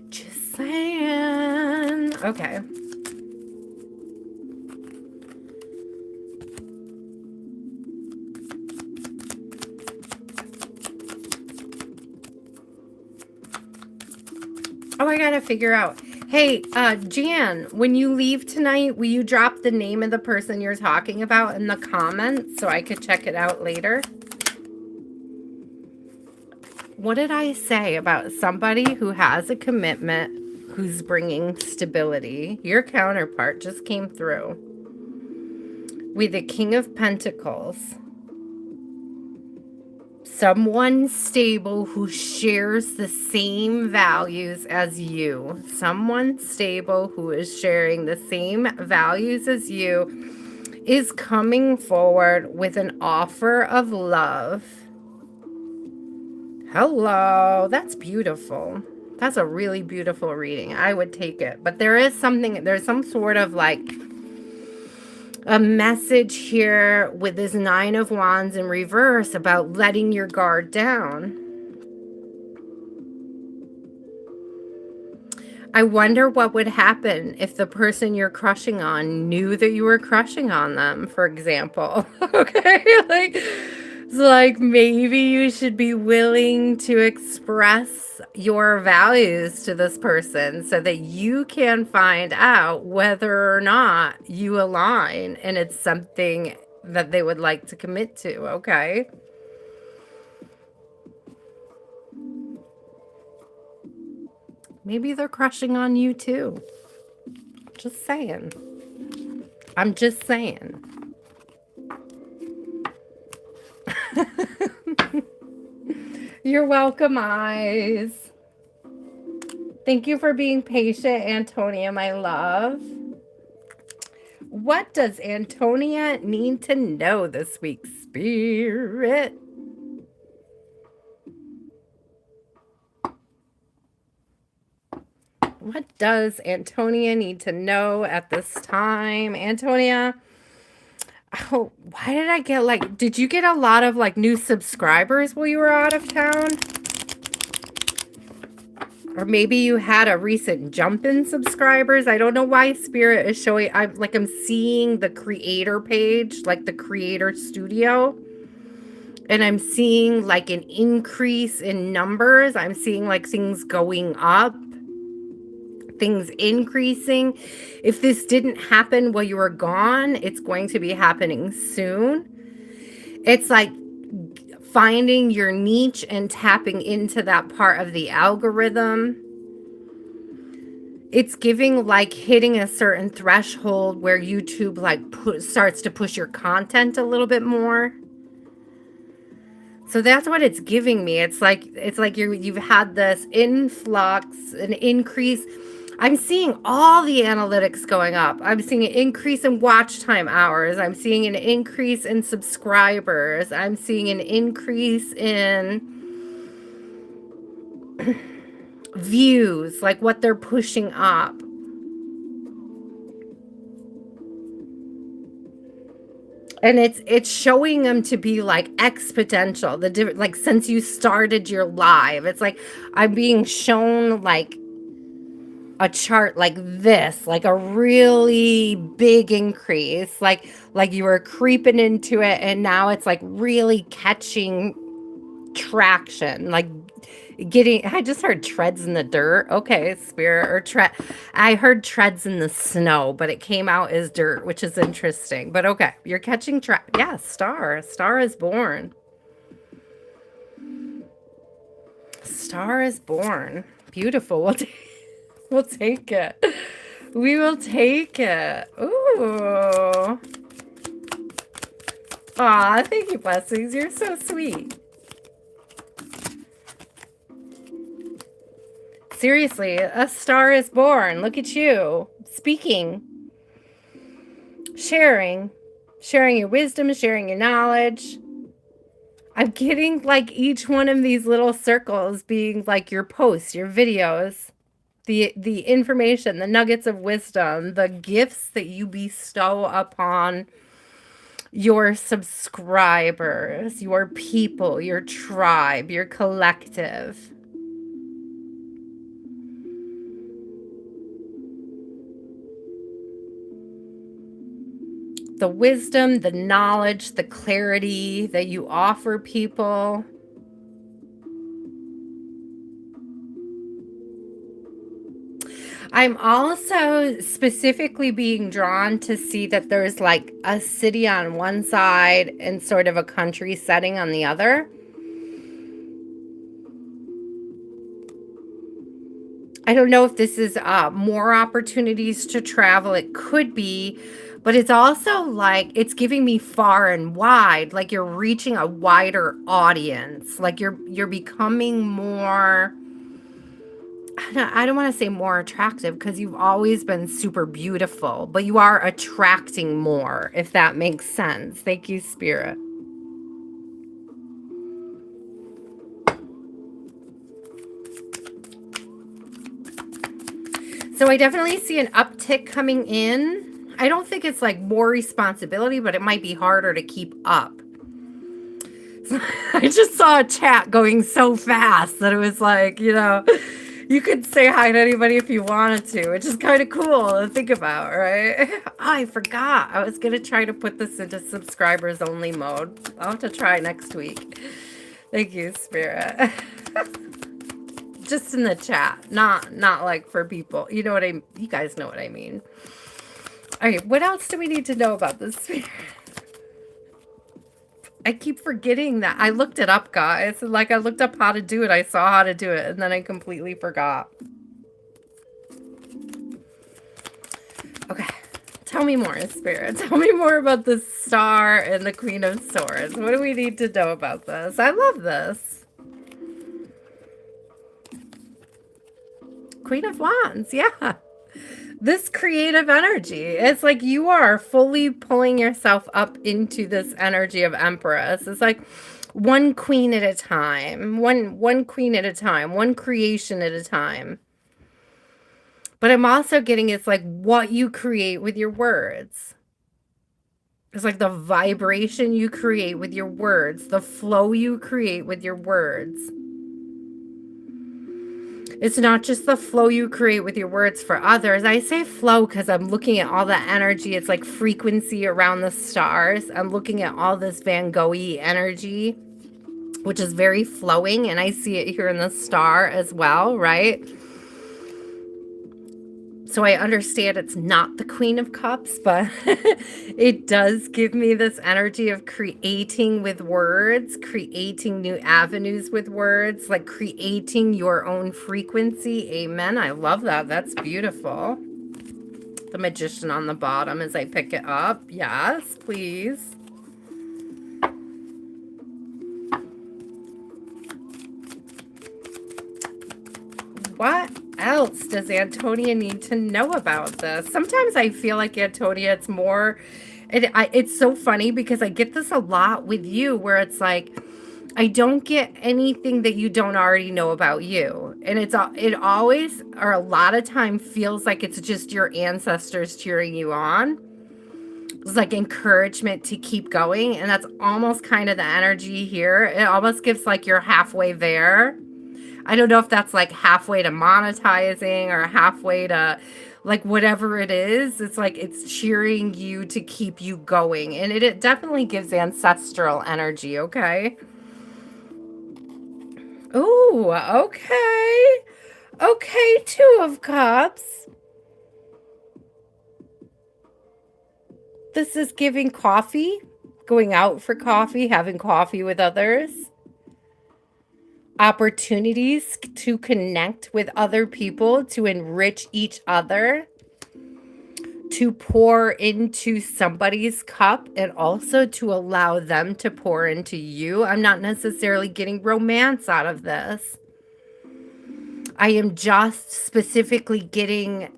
Just saying. Okay. Oh, I gotta figure out. Hey, Jan, when you leave tonight, will you drop the name of the person you're talking about in the comments so I could check it out later? What did I say about somebody who has a commitment, who's bringing stability? Your counterpart just came through with the King of Pentacles. Someone stable who shares the same values as you. Someone stable who is sharing the same values as you is coming forward with an offer of love. Hello. That's beautiful. That's a really beautiful reading. I would take it. But there's some sort of like a message here with this Nine of Wands in reverse about letting your guard down. I wonder what would happen if the person you're crushing on knew that you were crushing on them, for example. Okay, like maybe you should be willing to express your values to this person so that you can find out whether or not you align and it's something that they would like to commit to, okay? Maybe they're crushing on you too. Just saying. I'm just saying. You're welcome, Eyes. Thank you for being patient, Antonia, my love. What does Antonia need to know this week, Spirit? What does Antonia need to know at this time? Antonia, oh, why did I get did you get a lot of new subscribers while you were out of town? Or maybe you had a recent jump in subscribers. I don't know why Spirit is showing. I'm seeing the creator page, like the creator studio. And I'm seeing an increase in numbers. I'm seeing things going up, things increasing. If this didn't happen while you were gone, it's going to be happening soon. It's like finding your niche and tapping into that part of the algorithm. It's giving hitting a certain threshold where YouTube starts to push your content a little bit more. So that's what it's giving me. It's like you've had this influx, an increase. I'm seeing all the analytics going up. I'm seeing an increase in watch time hours. I'm seeing an increase in subscribers. I'm seeing an increase in views, what they're pushing up. And it's showing them to be like exponential, the different, like since you started your live, it's like I'm being shown like a chart like this, like a really big increase, like you were creeping into it and now it's like really catching traction, like getting, I just heard treads in the dirt. Okay, spirit, or I heard treads in the snow, but it came out as dirt, which is interesting. But okay, you're catching yeah, star is born. Star is born. Beautiful. We'll take it. We will take it. Ooh. Aw, thank you, blessings. You're so sweet. Seriously, a star is born. Look at you. Speaking. Sharing. Sharing your wisdom, sharing your knowledge. I'm getting like each one of these little circles being like your posts, your videos. The information, the nuggets of wisdom, the gifts that you bestow upon your subscribers, your people, your tribe, your collective. The wisdom, the knowledge, the clarity that you offer people. I'm also specifically being drawn to see that there's like a city on one side and sort of a country setting on the other. I don't know if this is more opportunities to travel. It could be, but it's also like it's giving me far and wide, like you're reaching a wider audience, like you're becoming more, I don't want to say more attractive because you've always been super beautiful, but you are attracting more, if that makes sense. Thank you, Spirit. So I definitely see an uptick coming in. I don't think it's like more responsibility, but it might be harder to keep up. I just saw a chat going so fast that it was like, you know, you could say hi to anybody if you wanted to, which is kind of cool to think about, right? Oh, I forgot. I was going to try to put this into subscribers only mode. I'll have to try next week. Thank you, Spirit. Just in the chat, not like for people. You know what you guys know what I mean. All right, what else do we need to know about this Spirit? I keep forgetting that. I looked it up, guys. Like, I looked up how to do it. I saw how to do it, and then I completely forgot. Okay. Tell me more, Spirit. Tell me more about the star and the Queen of Swords. What do we need to know about this? I love this. Queen of Wands, yeah. This creative energy. It's like you are fully pulling yourself up into this energy of Empress. It's like one queen at a time, one queen at a time, one creation at a time. But I'm also getting it's like what you create with your words. It's like the vibration you create with your words, the flow you create with your words. It's not just the flow you create with your words for others. I say flow because I'm looking at all the energy. It's like frequency around the stars. I'm looking at all this Van Gogh-y energy, which is very flowing. And I see it here in the star as well, right? So I understand it's not the Queen of Cups, but it does give me this energy of creating with words, creating new avenues with words, like creating your own frequency. Amen. I love that. That's beautiful. The Magician on the bottom as I pick it up. Yes, please. What else does Antonia need to know about this? Sometimes I feel like, Antonia, it's more, it's so funny because I get this a lot with you where it's like, I don't get anything that you don't already know about you. And it always, or a lot of time feels like it's just your ancestors cheering you on. It's like encouragement to keep going. And that's almost kind of the energy here. It almost gives like you're halfway there. I don't know if that's like halfway to monetizing or halfway to like whatever it is. It's like it's cheering you to keep you going. And it definitely gives ancestral energy, okay? Ooh, okay. Okay, Two of Cups. This is giving coffee, going out for coffee, having coffee with others, opportunities to connect with other people, to enrich each other, to pour into somebody's cup, and also to allow them to pour into you. I'm not necessarily getting romance out of this. I am just specifically getting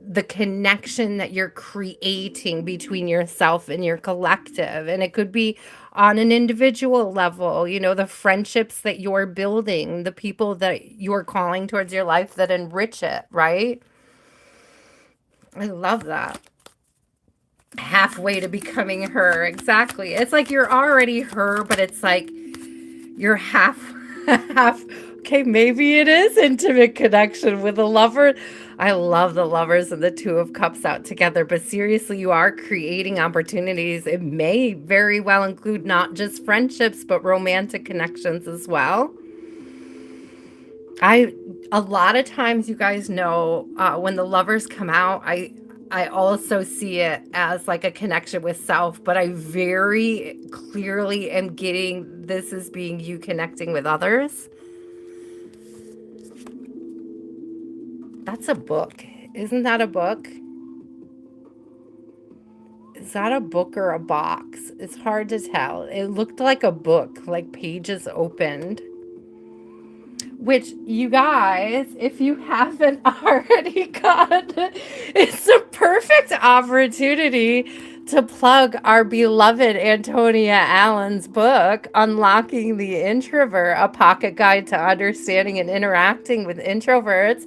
the connection that you're creating between yourself and your collective. And it could be on an individual level, you know, the friendships that you're building, the people that you're calling towards your life that enrich it, right? I love that. Halfway to becoming her. Exactly. It's like you're already her, but it's like you're half. Okay, maybe it is intimate connection with a lover. I love the Lovers and the Two of Cups out together, but seriously, you are creating opportunities. It may very well include not just friendships, but romantic connections as well. A lot of times, you guys know, when the Lovers come out, I also see it as like a connection with self, but I very clearly am getting this as being you connecting with others. That's a book. Isn't that a book? Is that a book or a box? It's hard to tell. It looked like a book, like pages opened. Which, you guys, if you haven't already got, it's a perfect opportunity to plug our beloved Antonia Allen's book, Unlocking the Introvert, A Pocket Guide to Understanding and Interacting with Introverts.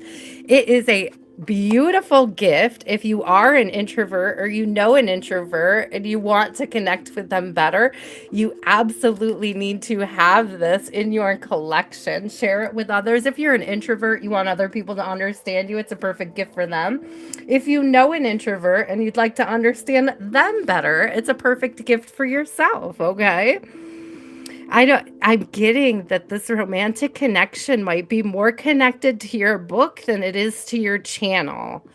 It is a beautiful gift if you are an introvert or you know an introvert and you want to connect with them better. You absolutely need to have this in your collection. Share it with others. If you're an introvert, you want other people to understand you, it's a perfect gift for them. If you know an introvert and you'd like to understand them better, it's a perfect gift for yourself, okay? I'm getting that this romantic connection might be more connected to your book than it is to your channel.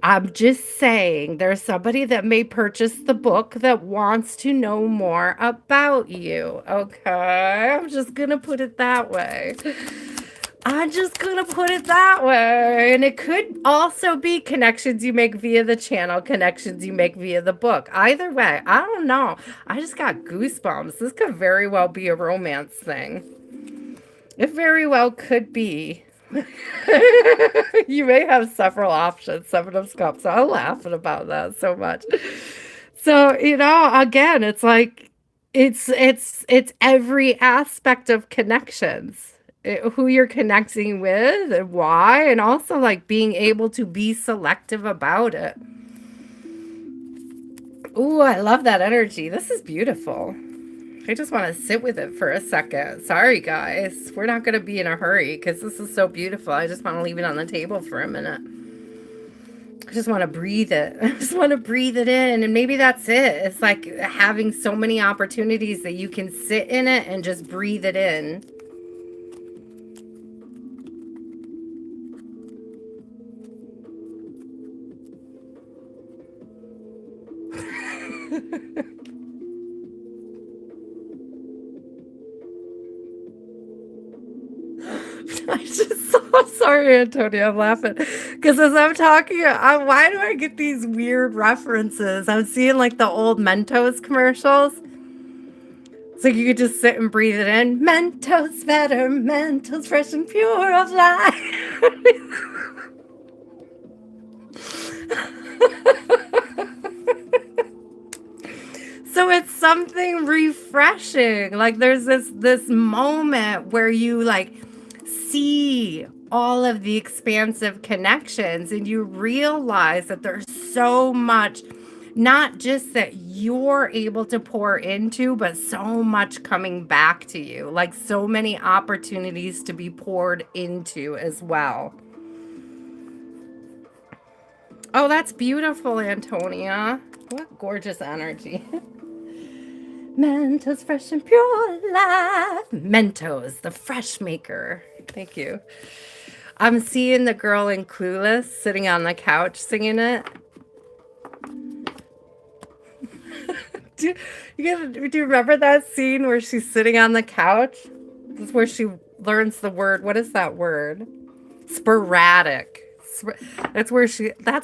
I'm just saying there's somebody that may purchase the book that wants to know more about you. Okay. I'm just going to put it that way. I'm just going to put it that way. And it could also be connections you make via the channel, connections you make via the book. Either way, I don't know. I just got goosebumps. This could very well be a romance thing. It very well could be. You may have several options, Seven of Cups. I'm laughing about that so much. So, you know, again, it's like it's every aspect of connections. Who you're connecting with and why, and also like being able to be selective about it. Ooh, I love that energy. This is beautiful. I just want to sit with it for a second. Sorry, guys. We're not going to be in a hurry because this is so beautiful. I just want to leave it on the table for a minute. I just want to breathe it. I just want to breathe it in. And maybe that's it. It's like having so many opportunities that you can sit in it and just breathe it in. I'm just so sorry, Antonia. I'm laughing because as I'm talking, why do I get these weird references? I'm seeing like the old Mentos commercials. So you could just sit and breathe it in. Mentos better, Mentos fresh and pure of life. So it's something refreshing. Like there's this moment where you like see all of the expansive connections and you realize that there's so much Not just that you're able to pour into, but so much coming back to you, like so many opportunities to be poured into as well. Oh, that's beautiful, Antonia. What gorgeous energy. Mentos fresh and pure life. Mentos, the fresh maker. Thank you. I'm seeing the girl in Clueless sitting on the couch singing it. Do you remember that scene where she's sitting on the couch? This is where she learns the word. What is that word? Sporadic. That's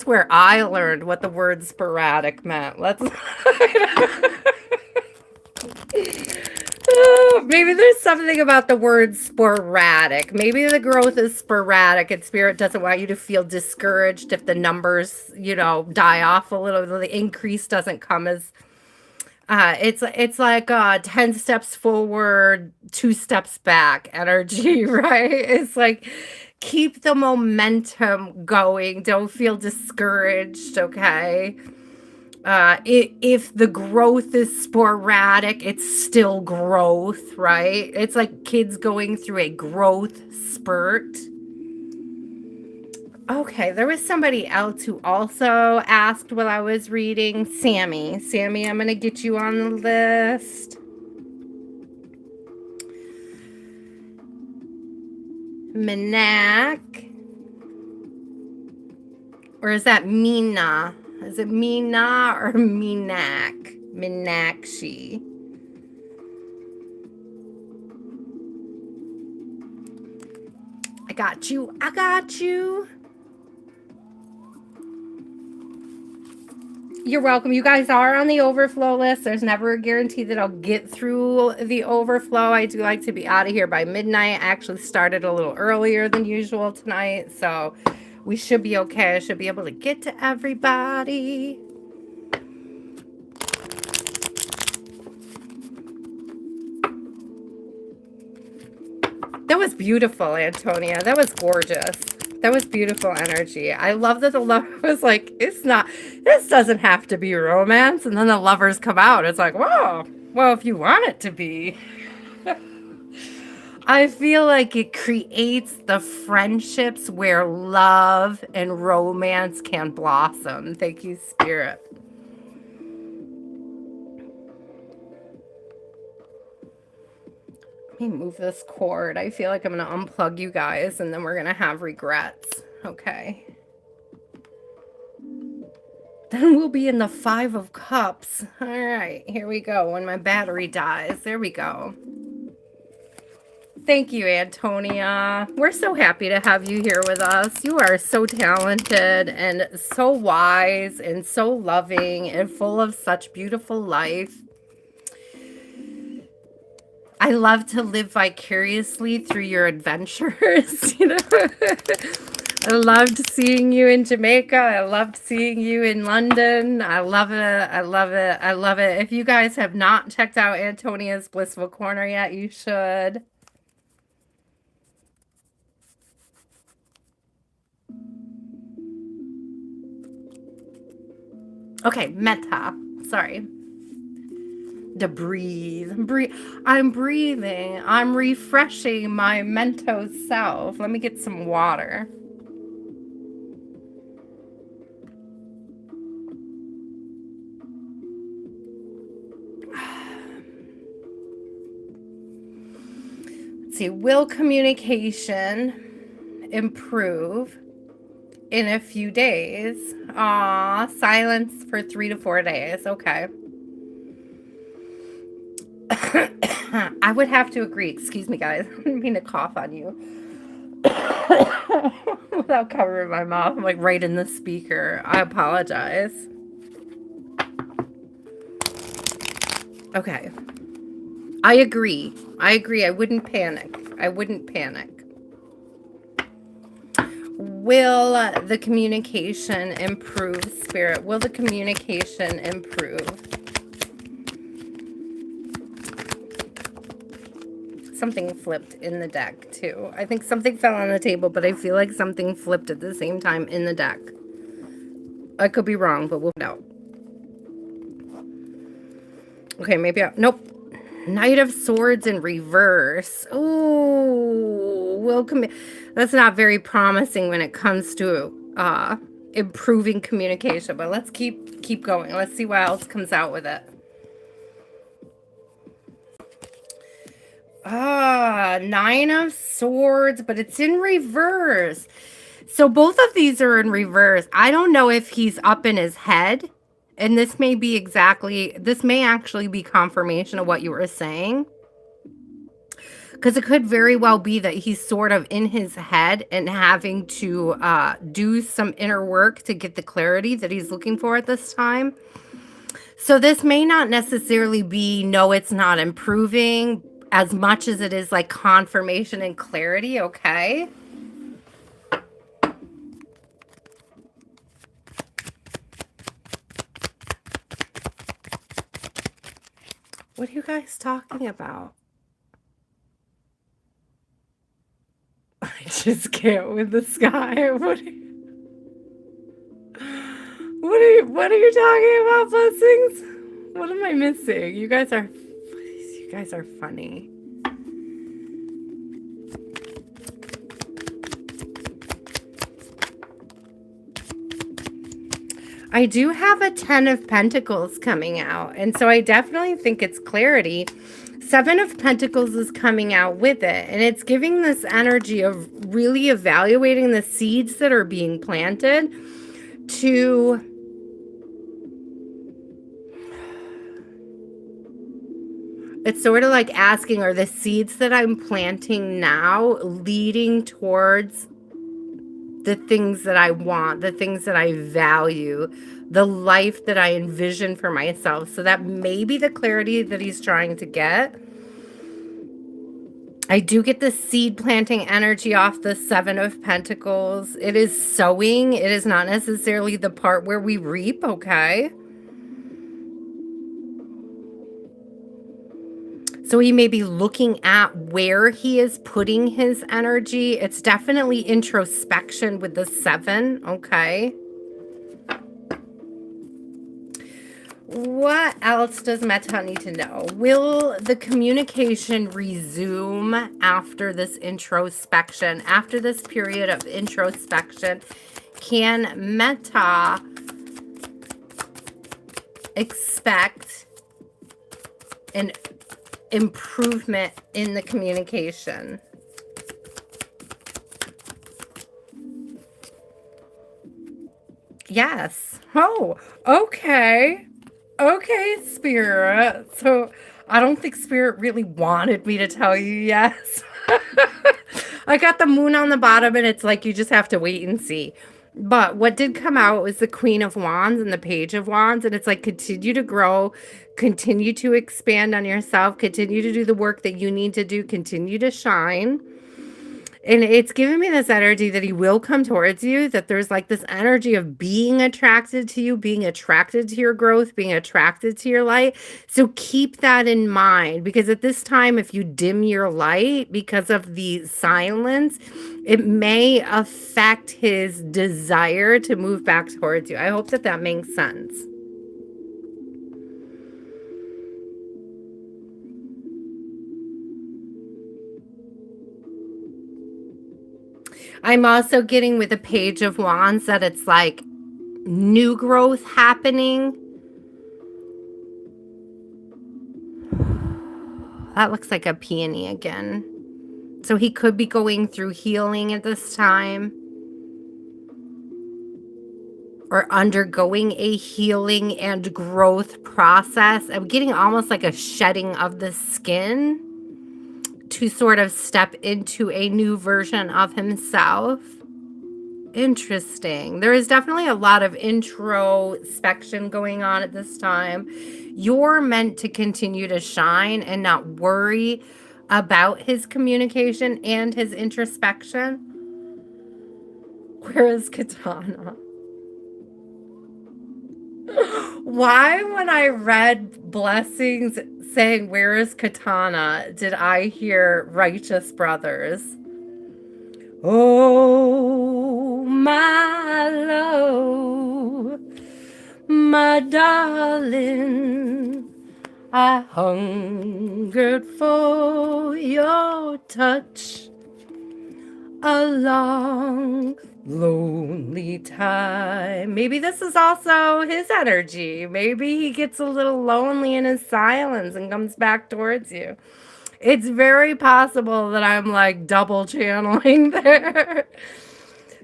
where I learned what the word sporadic meant. Maybe there's something about the word sporadic. Maybe the growth is sporadic and spirit doesn't want you to feel discouraged if the numbers, die off a little. The increase doesn't come as it's like 10 steps forward, 2 steps back energy, right? It's like keep the momentum going. Don't feel discouraged, okay? If the growth is sporadic, it's still growth, right? It's like kids going through a growth spurt. Okay, there was somebody else who also asked while I was reading. Sammy, I'm going to get you on the list. Minak. Or is that Mina? Is it Mina or Minak? Minakshi. I got you. You're welcome. You guys are on the overflow list. There's never a guarantee that I'll get through the overflow. I do like to be out of here by midnight. I actually started a little earlier than usual tonight, so we should be okay. I should be able to get to everybody. That was beautiful, Antonia. That was gorgeous. That was beautiful energy. I love that the lover was like, this doesn't have to be romance. And then the lovers come out. It's like, whoa, well, if you want it to be. I feel like it creates the friendships where love and romance can blossom. Thank you, Spirit. Let me move this cord. I feel like I'm going to unplug you guys and then we're going to have regrets. Okay. Then we'll be in the 5 of Cups. All right, here we go. When my battery dies. There we go. Thank you, Antonia. We're so happy to have you here with us. You are so talented and so wise and so loving and full of such beautiful life. I love to live vicariously through your adventures. I loved seeing you in Jamaica. I loved seeing you in London. I love it. If you guys have not checked out Antonia's Blissful Corner yet, you should. Okay, metta. Sorry. To breathe. I'm breathing. I'm refreshing my Mentos self. Let me get some water. Let's see. Will communication improve in a few days? Silence for 3 to 4 days. Okay. I would have to agree. Excuse me, guys. I didn't mean to cough on you. Without covering my mouth. I'm like right in the speaker. I apologize. Okay. I agree. I wouldn't panic. Will the communication improve, Spirit? Will the communication improve? Something flipped in the deck, too. I think something fell on the table, but I feel like something flipped at the same time in the deck. I could be wrong, but we'll find out. Okay, maybe nope. Knight of Swords in reverse. Ooh, that's not very promising when it comes to improving communication, but let's keep going. Let's see what else comes out with it. Nine of Swords, but it's in reverse. So both of these are in reverse. I don't know if he's up in his head, and this may actually be confirmation of what you were saying. Because it could very well be that he's sort of in his head and having to do some inner work to get the clarity that he's looking for at this time. So this may not necessarily be, no, it's not improving, as much as it is like confirmation and clarity, okay? What are you guys talking about? I just can't with the sky. What are you talking about, blessings? What am I missing? You guys are funny. I do have a 10 of Pentacles coming out, and so I definitely think it's clarity. 7 of Pentacles is coming out with it, and it's giving this energy of really evaluating the seeds that are being planted to it's sort of like asking, are the seeds that I'm planting now leading towards the things that I want, the things that I value, the life that I envision for myself? So that may be the clarity that he's trying to get. I do get the seed planting energy off the 7 of Pentacles. It is sowing. It is not necessarily the part where we reap, okay? So he may be looking at where he is putting his energy. It's definitely introspection with the 7, okay? What else does Metta need to know? Will the communication resume after this introspection? After this period of introspection, can Metta expect an improvement in the communication? Yes. Oh, okay. Okay, Spirit. So I don't think Spirit really wanted me to tell you yes. I got the moon on the bottom, and it's like you just have to wait and see. But what did come out was the Queen of Wands and the Page of Wands. And it's like, continue to grow, continue to expand on yourself, continue to do the work that you need to do, continue to shine. And it's giving me this energy that he will come towards you, that there's like this energy of being attracted to you, being attracted to your growth, being attracted to your light. So keep that in mind, because at this time, if you dim your light because of the silence, it may affect his desire to move back towards you. I hope that that makes sense. I'm also getting with the Page of Wands that it's like new growth happening. That looks like a peony again. So he could be going through healing at this time, or undergoing a healing and growth process. I'm getting almost like a shedding of the skin to sort of step into a new version of himself. Interesting. There is definitely a lot of introspection going on at this time. You're meant to continue to shine and not worry about his communication and his introspection. Where is Katana? Why, when I read Blessings saying, where is Katana, did I hear Righteous Brothers? Oh, my love, my darling, I hungered for your touch a long, lonely time. Maybe this is also his energy. Maybe he gets a little lonely in his silence and comes back towards you. It's very possible that I'm like double channeling there.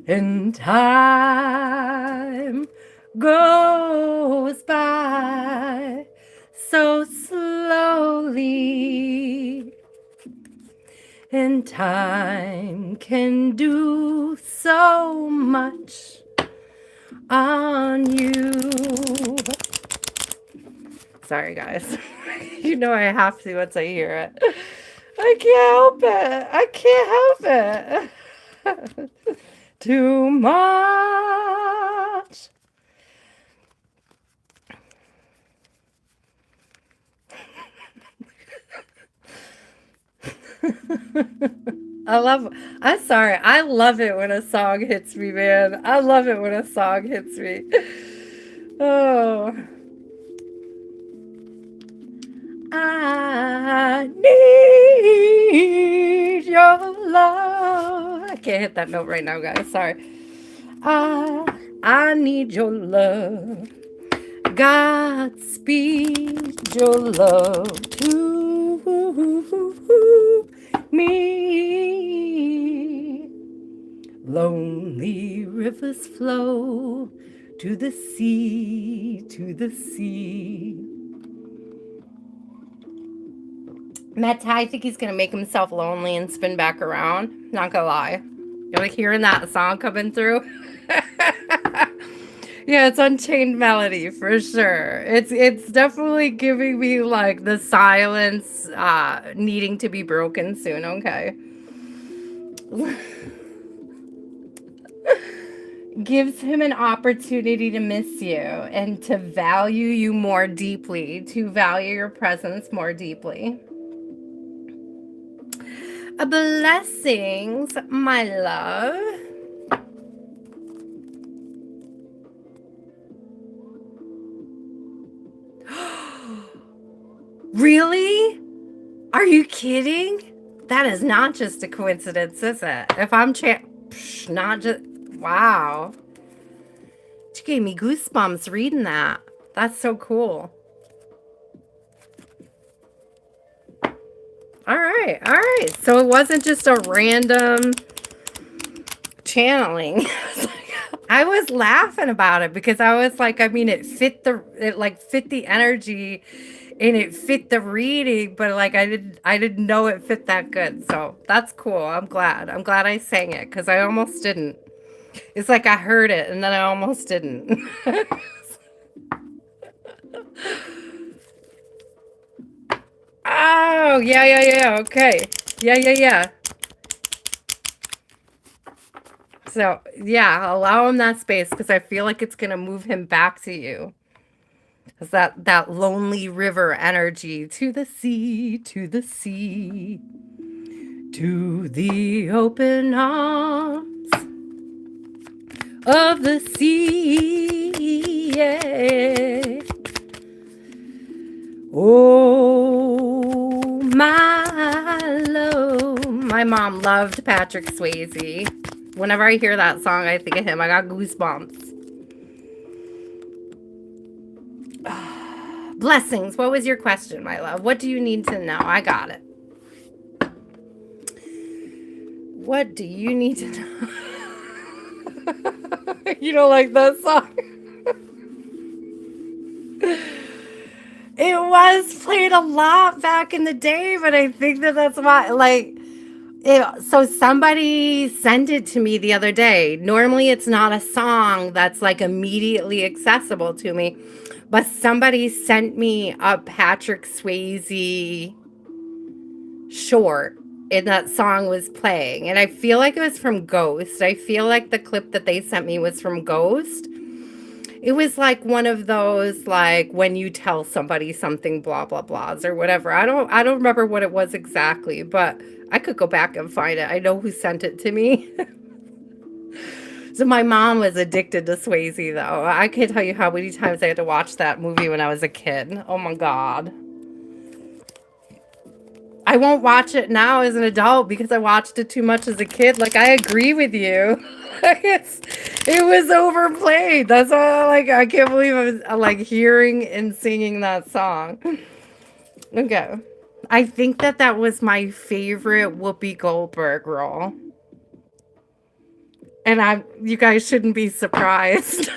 And time goes by so slowly, and time can do so much on you. Sorry, guys. You know I have to once I hear it. I can't help it. I can't help it. Too much. I'm sorry. I love it when a song hits me, man. I love it when a song hits me. Oh. I need your love. I can't hit that note right now, guys. Sorry. I need your love. Godspeed your love to me. Lonely rivers flow to the sea, to the sea. Matt, I think he's gonna make himself lonely and spin back around. Not gonna lie. You're like hearing that song coming through. Yeah, it's Unchained Melody for sure. It's definitely giving me like the silence needing to be broken soon, okay? Gives him an opportunity to miss you and to value you more deeply, to value your presence more deeply. Blessings, my love. Really? Are you kidding? That is not just a coincidence, is it? If I'm not just, wow. You gave me goosebumps reading that. That's so cool. All right, all right. So it wasn't just a random channeling. I was laughing about it because I was like, I mean, it fit the energy and it fit the reading, but like I didn't know it fit that good. So that's cool. I'm glad I sang it because I almost didn't. It's like I heard it and then I almost didn't. Oh, yeah. Okay. Yeah. So, yeah, allow him that space because I feel like it's going to move him back to you. Because that lonely river energy to the sea, to the sea, to the open arms of the sea. Yeah. Oh, my love. My mom loved Patrick Swayze. Whenever I hear that song, I think of him. I got goosebumps. Blessings. What was your question, my love? What do you need to know? I got it. What do you need to know? You don't like that song? It was played a lot back in the day, but I think that's why, like, so somebody sent it to me the other day. Normally, it's not a song that's like immediately accessible to me, but somebody sent me a Patrick Swayze short, and that song was playing. And I feel like it was from Ghost. I feel like the clip that they sent me was from Ghost. It was like one of those, like when you tell somebody something, blah blah blahs or whatever. I don't remember what it was exactly, but I could go back and find it. I know who sent it to me. So my mom was addicted to Swayze, though. I can't tell you how many times I had to watch that movie when I was a kid. Oh my God. I won't watch it now as an adult because I watched it too much as a kid. Like, I agree with you. It was overplayed. That's why I can't believe I was like hearing and singing that song. Okay. I think that was my favorite Whoopi Goldberg role. And you guys shouldn't be surprised.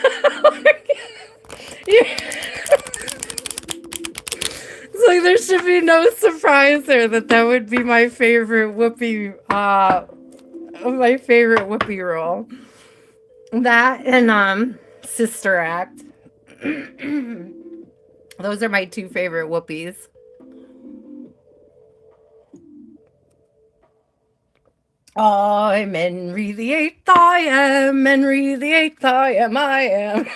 It's like there should be no surprise there that would be my favorite Whoopi role. That and Sister Act. Those are my two favorite Whoopies. I'm Henry VIII, I am Henry VIII, I am.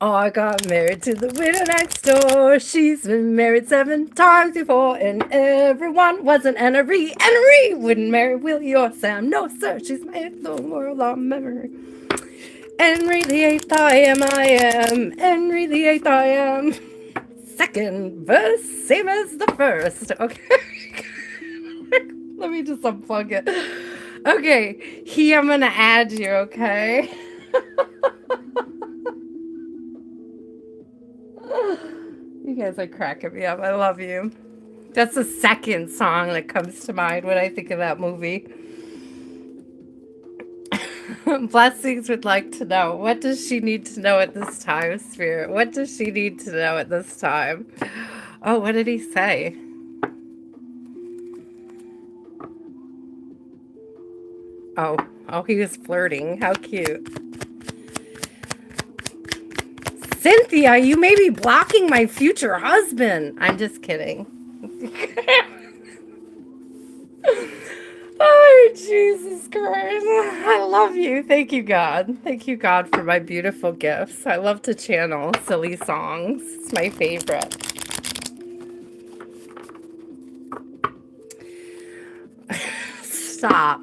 Oh, I got married to the widow next door. She's been married 7 times before, and everyone was an Henry. Henry wouldn't marry Willie or Sam. No, sir, she's made the world our memory. Henry VIII, I am. Henry VIII, I am. Second verse, same as the first. Okay. Let me just unplug it. Okay, I'm gonna add you, okay? You guys are cracking me up. I love you. That's the second song that comes to mind when I think of that movie. Blessings would like to know, what does she need to know at this time, Spirit? What does she need to know at this time? Oh, what did he say? Oh, he was flirting. How cute. Cynthia, you may be blocking my future husband. I'm just kidding. Oh, Jesus Christ. I love you. Thank you, God. Thank you, God, for my beautiful gifts. I love to channel silly songs. It's my favorite. Stop.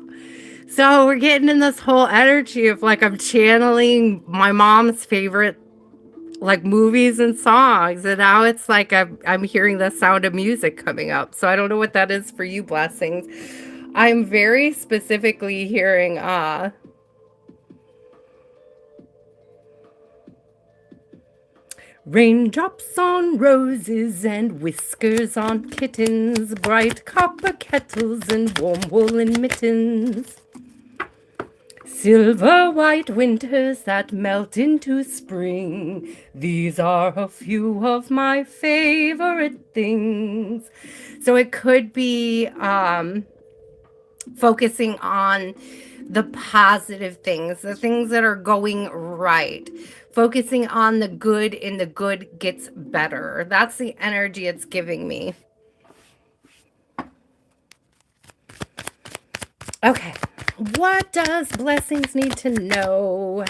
So we're getting in this whole energy of like I'm channeling my mom's favorite like movies and songs, and now it's like I'm hearing the sound of music coming up. So I don't know what that is for you, Blessings. I'm very specifically hearing raindrops on roses and whiskers on kittens, bright copper kettles and warm woolen mittens. Silver white winters that melt into spring. These are a few of my favorite things. So it could be focusing on the positive things, the things that are going right. Focusing on the good, and the good gets better. That's the energy it's giving me. Okay. What does Blessings need to know?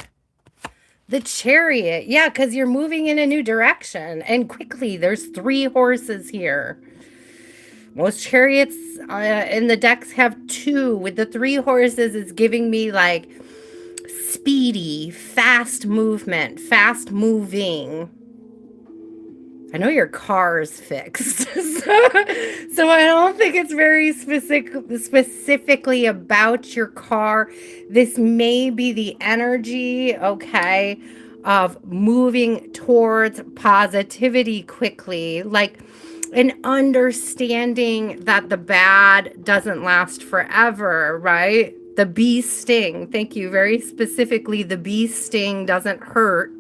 The Chariot. Yeah, because you're moving in a new direction. And quickly, there's 3 horses here. Most chariots in the decks have 2. With the 3 horses, it's giving me like speedy, fast movement, fast moving. I know your car is fixed, so I don't think it's very specifically about your car. This may be the energy, okay, of moving towards positivity quickly, like an understanding that the bad doesn't last forever, right? The bee sting, thank you, very specifically, the bee sting doesn't hurt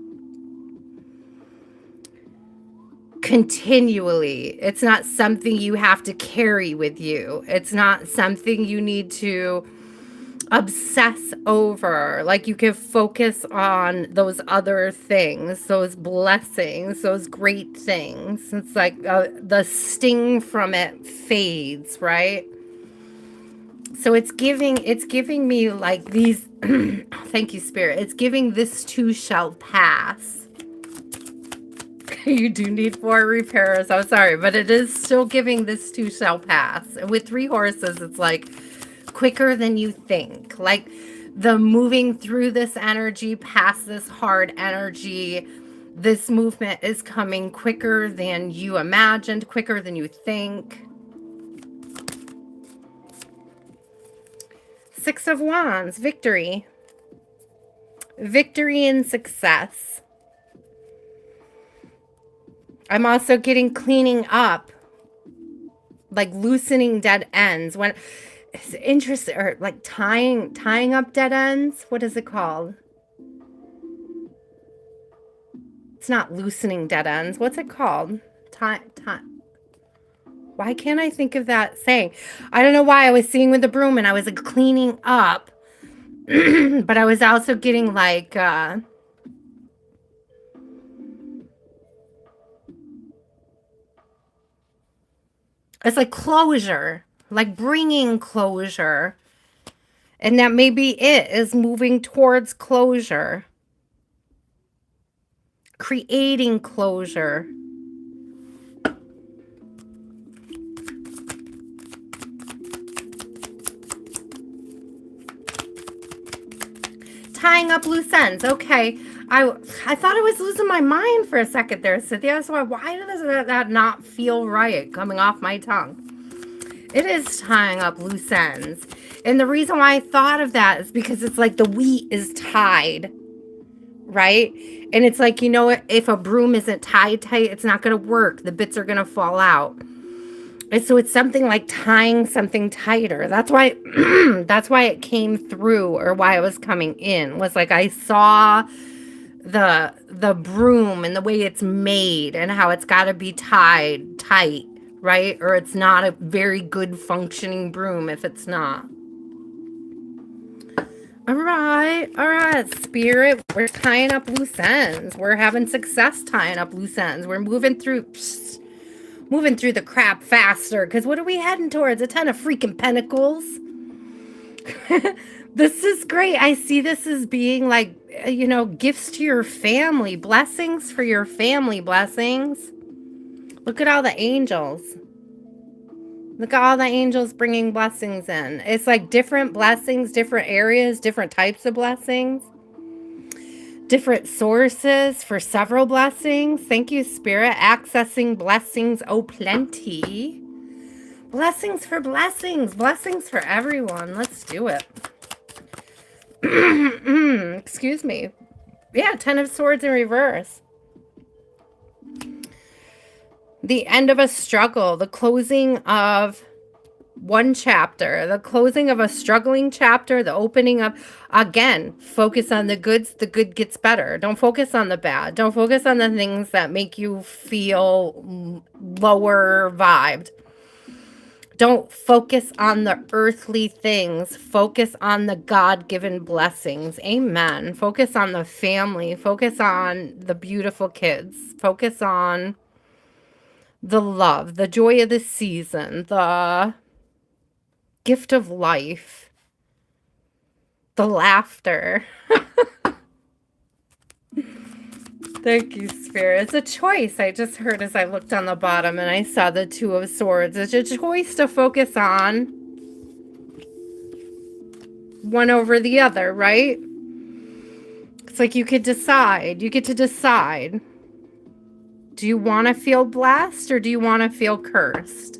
continually. It's not something you have to carry with you. It's not something you need to obsess over. Like, you can focus on those other things, those blessings, those great things. It's like the sting from it fades, right? So it's giving me like these thank you, Spirit. It's giving this too shall pass. You do need 4 repairs. I'm sorry, but it is still giving this too shall pass. With 3 horses, it's like quicker than you think. Like the moving through this energy, past this hard energy, This movement is coming quicker than you imagined, quicker than you think. Six of Wands, victory. Victory and success. I'm also getting cleaning up, like loosening dead ends. When it's interesting, or like tying up dead ends. What is it called? It's not loosening dead ends. What's it called? Why can't I think of that saying? I don't know why I was seeing with the broom and I was like cleaning up, but I was also getting like, it's like closure, like bringing closure. And that maybe it is moving towards closure, creating closure. Tying up loose ends. Okay. I thought I was losing my mind for a second there, Cynthia. So why does that not feel right coming off my tongue? It is tying up loose ends. And the reason why I thought of that is because it's like the wheat is tied, right? And it's like, you know, if a broom isn't tied tight, it's not going to work. The bits are going to fall out. And so it's something like tying something tighter. That's why that's why it came through, or why it was coming in, was like I saw the broom and the way it's made and how it's got to be tied tight, right? Or it's not a very good functioning broom if it's not. All right, Spirit, we're tying up loose ends. We're having success tying up loose ends. We're moving through the crap faster, because what are we heading towards? A ton of freaking pentacles. This is great. I see this as being like, you know, gifts to your family, blessings for your family, blessings. Look at all the angels. Look at all the angels bringing blessings in. It's like different blessings, different areas, different types of blessings, different sources for several blessings. Thank you, Spirit. Accessing blessings, oh plenty. Blessings for blessings. Blessings for everyone. Let's do it. Excuse me. Yeah, Ten of Swords in reverse. The end of a struggle. The closing of one chapter. The closing of a struggling chapter. The opening of, again, focus on the goods. The good gets better. Don't focus on the bad. Don't focus on the things that make you feel lower vibed. Don't focus on the earthly things. Focus on the God-given blessings. Amen. Focus on the family. Focus on the beautiful kids. Focus on the love, the joy of the season, the gift of life, the laughter. Thank you, Spirit. It's a choice. I just heard as I looked on the bottom and I saw the Two of Swords. It's a choice to focus on one over the other, right? It's like you could decide. You get to decide. Do you want to feel blessed or do you want to feel cursed?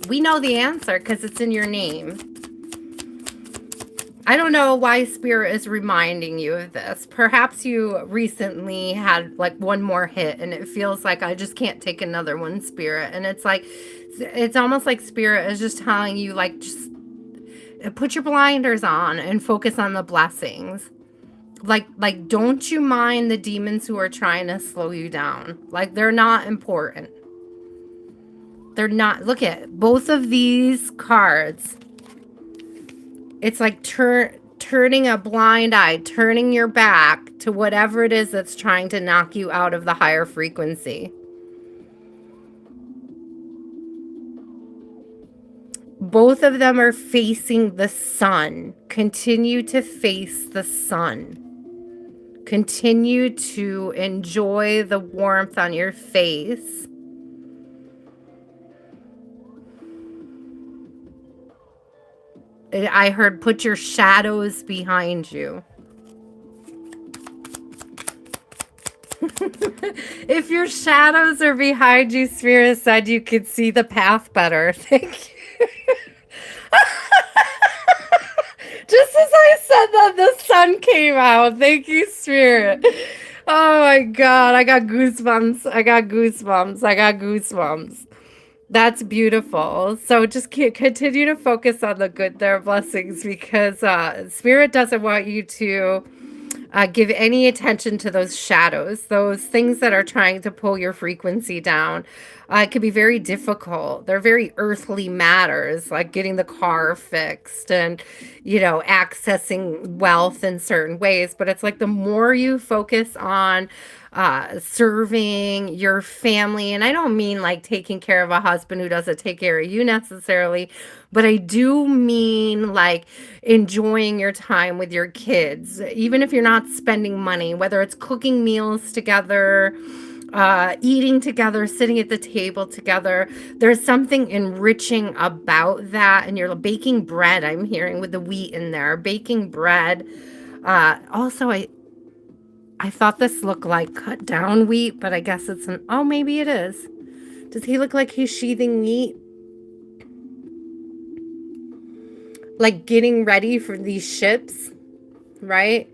We know the answer because it's in your name. I don't know why Spirit is reminding you of this. Perhaps you recently had like one more hit and it feels like I just can't take another one, Spirit. And it's like, it's almost like Spirit is just telling you, like, just put your blinders on and focus on the blessings. Like, don't you mind the demons who are trying to slow you down. Like, they're not important. They're not. Look at both of these cards. It's like turning a blind eye, turning your back to whatever it is that's trying to knock you out of the higher frequency. Both of them are facing the sun. Continue to face the sun. Continue to enjoy the warmth on your face. I heard put your shadows behind you. If your shadows are behind you, Spirit said you could see the path better. Thank you. Just as I said that, the sun came out. Thank you, Spirit. Oh my God. I got goosebumps. I got goosebumps. I got goosebumps. That's beautiful. So just continue to focus on the good there, blessings, because Spirit doesn't want you to give any attention to those shadows, those things that are trying to pull your frequency down. It can be very difficult. They're very earthly matters, like getting the car fixed and, accessing wealth in certain ways. But it's like the more you focus on serving your family, and I don't mean like taking care of a husband who doesn't take care of you necessarily, but I do mean like enjoying your time with your kids, even if you're not spending money, whether it's cooking meals together, eating together, sitting at the table together. There's something enriching about that. And you're baking bread, I'm hearing, with the wheat in there, baking bread. Also, I thought this looked like cut down wheat, but I guess it's oh, maybe it is. Does he look like he's sheathing wheat? Like getting ready for these ships, right?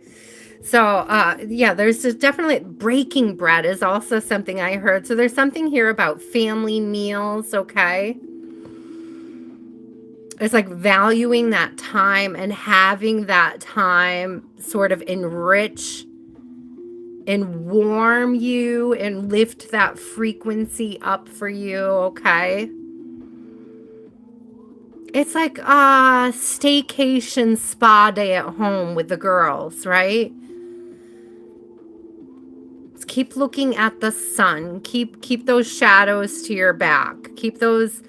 So, yeah, there's just definitely breaking bread is also something I heard. So there's something here about family meals, okay? It's like valuing that time and having that time sort of enrich and warm you and lift that frequency up for you, okay? It's like a staycation spa day at home with the girls, right? Keep looking at the sun. Keep those shadows to your back. Keep those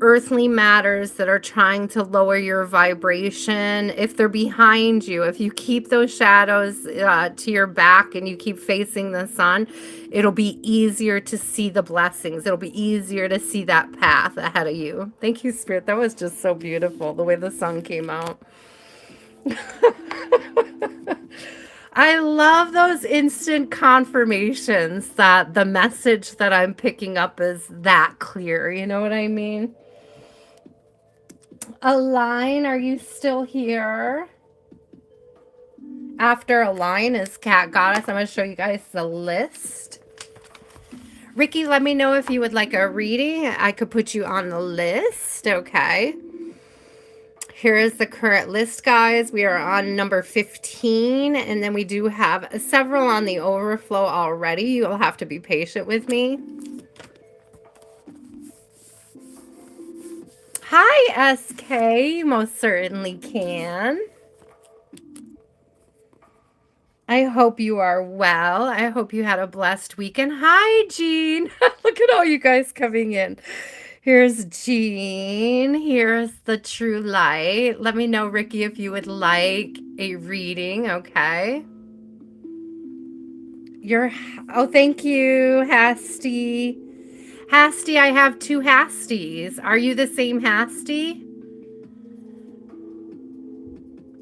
earthly matters that are trying to lower your vibration. If they're behind you, if you keep those shadows to your back and you keep facing the sun, it'll be easier to see the blessings. It'll be easier to see that path ahead of you. Thank you, Spirit. That was just so beautiful, the way the sun came out. I love those instant confirmations that the message that I'm picking up is that clear. You know what I mean? Align, are you still here? After Align is Cat Goddess. I'm going to show you guys the list. Ricky, let me know if you would like a reading. I could put you on the list. Okay. Here is the current list, guys. We are on number 15, and then we do have several on the overflow already. You'll have to be patient with me. Hi, SK. You most certainly can. I hope you are well. I hope you had a blessed weekend. Hi, Jean. Look at all you guys coming in. Here's Jean. Here's the True Light. Let me know, Ricky, if you would like a reading, okay? Oh, thank you, Hasty. Hasty, I have two Hasties. Are you the same Hasty?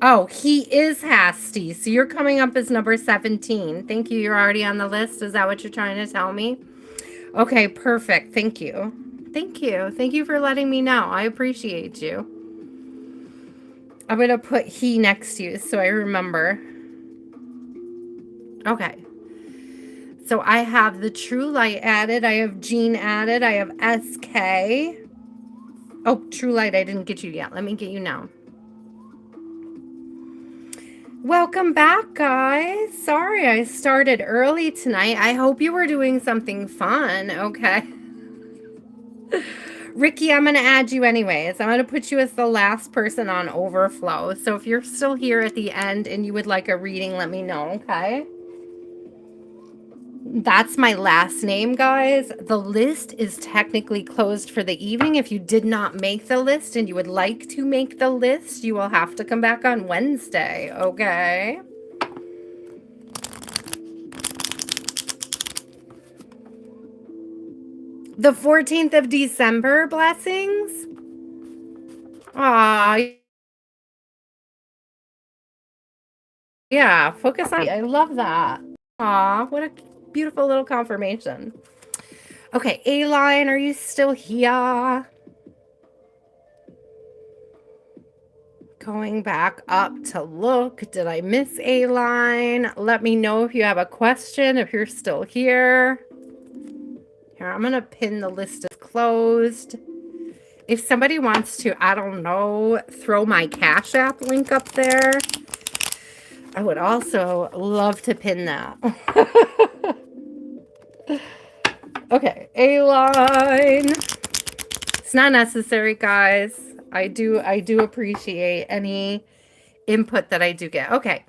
Oh, he is Hasty. So you're coming up as number 17. Thank you. You're already on the list. Is that what you're trying to tell me? Okay, perfect. Thank you. Thank you. Thank you for letting me know. I appreciate you. I'm going to put he next to you so I remember. Okay. So I have the True Light added. I have Jean added. I have SK. Oh, True Light, I didn't get you yet. Let me get you now. Welcome back, guys. Sorry I started early tonight. I hope you were doing something fun, okay? Ricky, I'm going to add you anyways. I'm going to put you as the last person on overflow. So if you're still here at the end and you would like a reading, let me know, okay? That's my last name, guys. The list is technically closed for the evening. If you did not make the list and you would like to make the list, you will have to come back on Wednesday, okay? The 14th of December, blessings. Aw. Yeah, focus on. I love that. Aw, what a beautiful little confirmation. Okay, A-line, are you still here? Going back up to look. Did I miss A-line? Let me know if you have a question, if you're still here. Here, I'm going to pin the list as closed. If somebody wants to, I don't know, throw my Cash App link up there, I would also love to pin that. Okay, A-line. It's not necessary, guys. I do appreciate any input that I do get. Okay.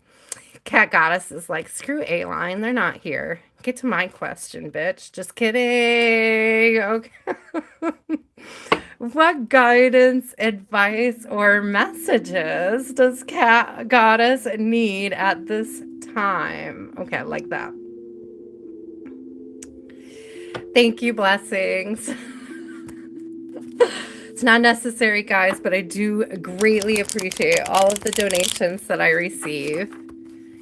Cat Goddess is like, screw A-line. They're not here. Get to my question, bitch. Just kidding. Okay. What guidance, advice, or messages does Cat Goddess need at this time? Okay, I like that. Thank you, blessings. It's not necessary, guys, but I do greatly appreciate all of the donations that I receive.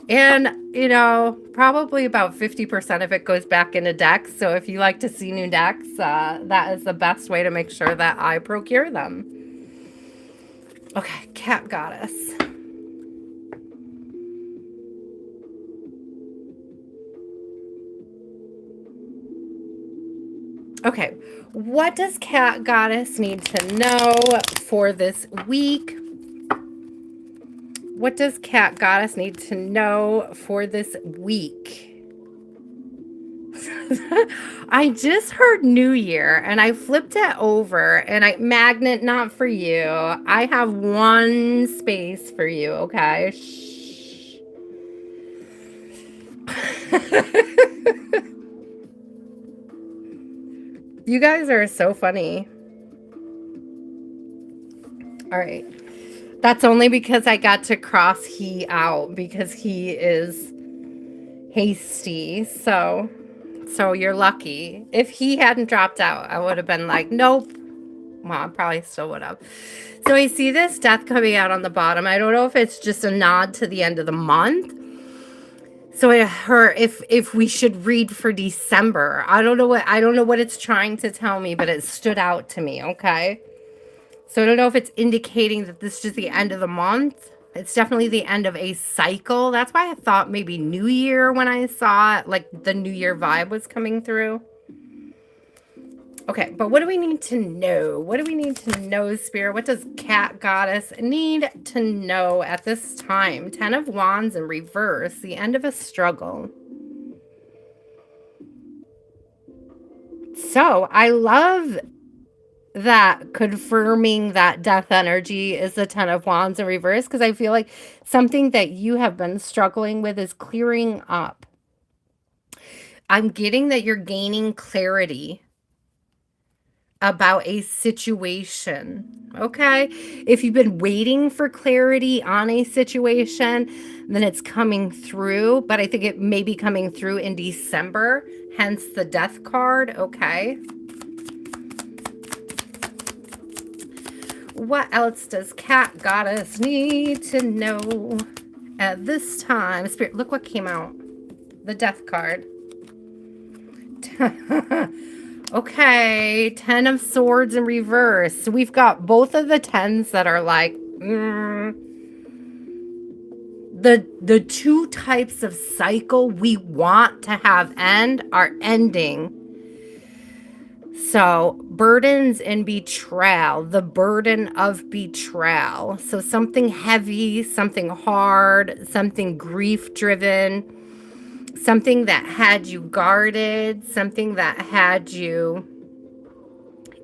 And, you know, probably about 50% of it goes back into decks. So if you like to see new decks, that is the best way to make sure that I procure them. Okay, Cat Goddess. Okay, what does Cat Goddess need to know for this week? What does Cat Goddess need to know for this week? I just heard New Year and I flipped it over and magnet not for you. I have one space for you, okay? Shh. You guys are so funny. All right. That's only because I got to cross he out because he is hasty. So you're lucky. If he hadn't dropped out, I would have been like, nope. Well, I probably still would have. So I see this death coming out on the bottom. I don't know if it's just a nod to the end of the month. So if we should read for December. I don't know what it's trying to tell me, but it stood out to me, okay? So I don't know if it's indicating that this is just the end of the month. It's definitely the end of a cycle. That's why I thought maybe New Year when I saw it, like the New Year vibe was coming through. Okay, but what do we need to know? What do we need to know, Spirit? What does Cat Goddess need to know at this time? 10 of Wands in reverse, the end of a struggle. So I love that confirming that death energy is the 10 of Wands in reverse, because I feel like something that you have been struggling with is clearing up. I'm getting that you're gaining clarity about a situation, okay? If you've been waiting for clarity on a situation, then it's coming through, but I think it may be coming through in December, hence the death card, okay? What else does Cat Goddess need to know at this time? Spirit, look what came out. The death card. Okay, 10 of Swords in reverse. So we've got both of the 10s that are like, the two types of cycle we want to have end are ending. So burdens and betrayal, the burden of betrayal. So something heavy, something hard, something grief driven, something that had you guarded, something that had you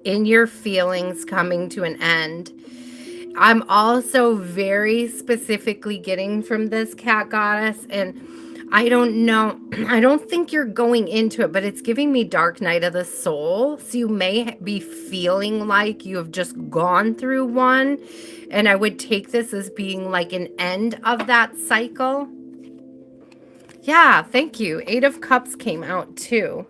in your feelings coming to an end. I'm also very specifically getting from this Cat Goddess, and I don't know, I don't think you're going into it, but it's giving me Dark Night of the Soul. So you may be feeling like you have just gone through one, and I would take this as being like an end of that cycle. Yeah, thank you. 8 of Cups came out too.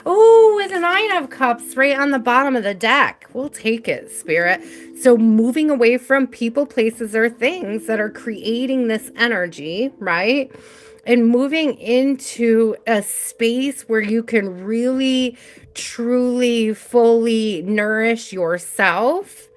Oh, with a 9 of Cups right on the bottom of the deck. We'll take it, Spirit. So moving away from people, places, or things that are creating this energy, right? and moving into a space where you can really, truly, fully nourish yourself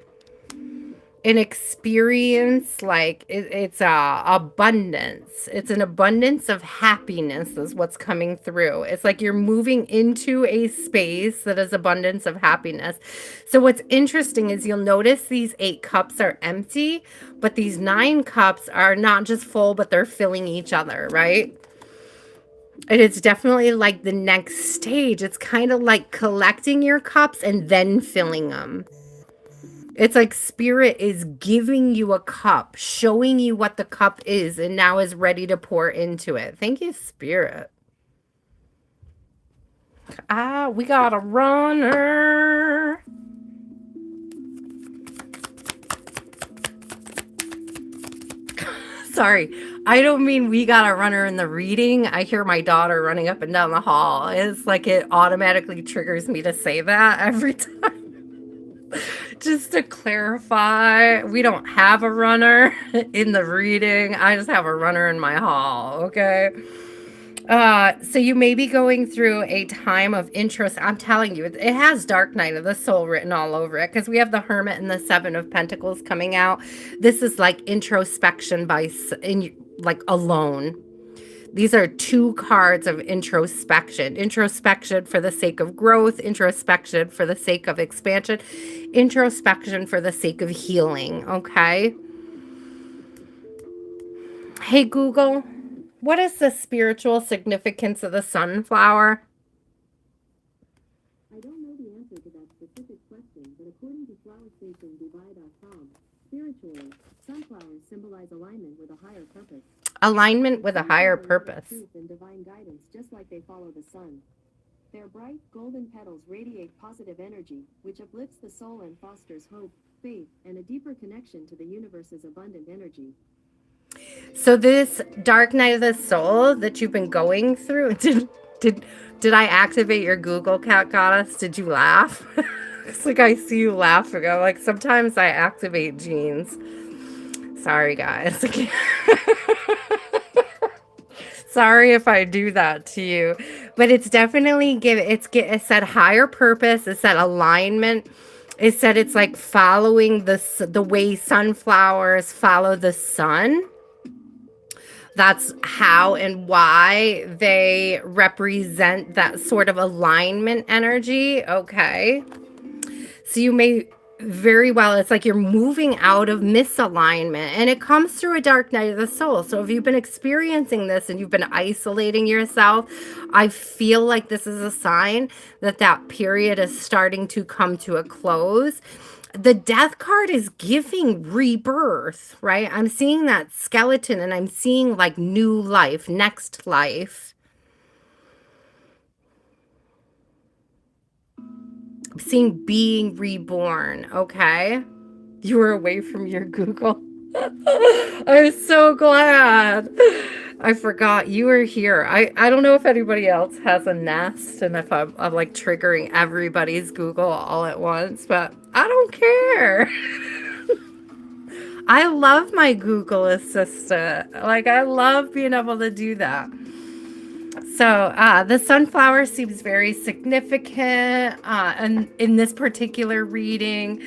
and experience like it's a abundance. It's an abundance of happiness is what's coming through. It's like you're moving into a space that is abundance of happiness. So what's interesting is you'll notice these 8 cups are empty, but these 9 cups are not just full, but they're filling each other, right? And it's definitely like the next stage. It's kind of like collecting your cups and then filling them. It's like spirit is giving you a cup, showing you what the cup is, and now is ready to pour into it. Thank you, spirit. Ah, we got a runner. Sorry, I don't mean we got a runner in the reading. I hear my daughter running up and down the hall. It's like it automatically triggers me to say that every time. Just to clarify, we don't have a runner in the reading. I just have a runner in my hall, okay? So you may be going through a time of interest. I'm telling you, it has Dark Night of the Soul written all over it because we have the Hermit and the 7 of Pentacles coming out. This is like introspection like alone. These are 2 cards of introspection. Introspection for the sake of growth, introspection for the sake of expansion, introspection for the sake of healing, okay? Hey, Google, what is the spiritual significance of the sunflower? I don't know the answer to that specific question, but according to flowerstationdubai.com, spiritually, sunflowers symbolize alignment with a higher purpose. Alignment with a higher purpose. Truth and divine guidance, just like they follow the sun. Their bright, golden petals radiate positive energy, which uplifts the soul and fosters hope, faith, and a deeper connection to the universe's abundant energy. So this Dark Night of the Soul that you've been going through, did I activate your Google Cat Goddess? Did you laugh? It's like I see you laughing. I'm like, sometimes I activate genes. Sorry, guys. Sorry if I do that to you, but it's definitely it said higher purpose. It said alignment. It said it's like following the way sunflowers follow the sun. That's how and why they represent that sort of alignment energy. Okay. So you may very well, it's like you're moving out of misalignment, and it comes through a dark night of the soul. So if you've been experiencing this and you've been isolating yourself, I feel like this is a sign that that period is starting to come to a close. The Death card is giving rebirth, right? I'm seeing that skeleton and I'm seeing like new life, next life. I'm seeing being reborn, okay? You were away from your Google. I'm so glad. I forgot you were here. I don't know if anybody else has a Nest and if I'm like triggering everybody's Google all at once, but I don't care. I love my Google Assistant. Like, I love being able to do that. So the sunflower seems very significant and in this particular reading.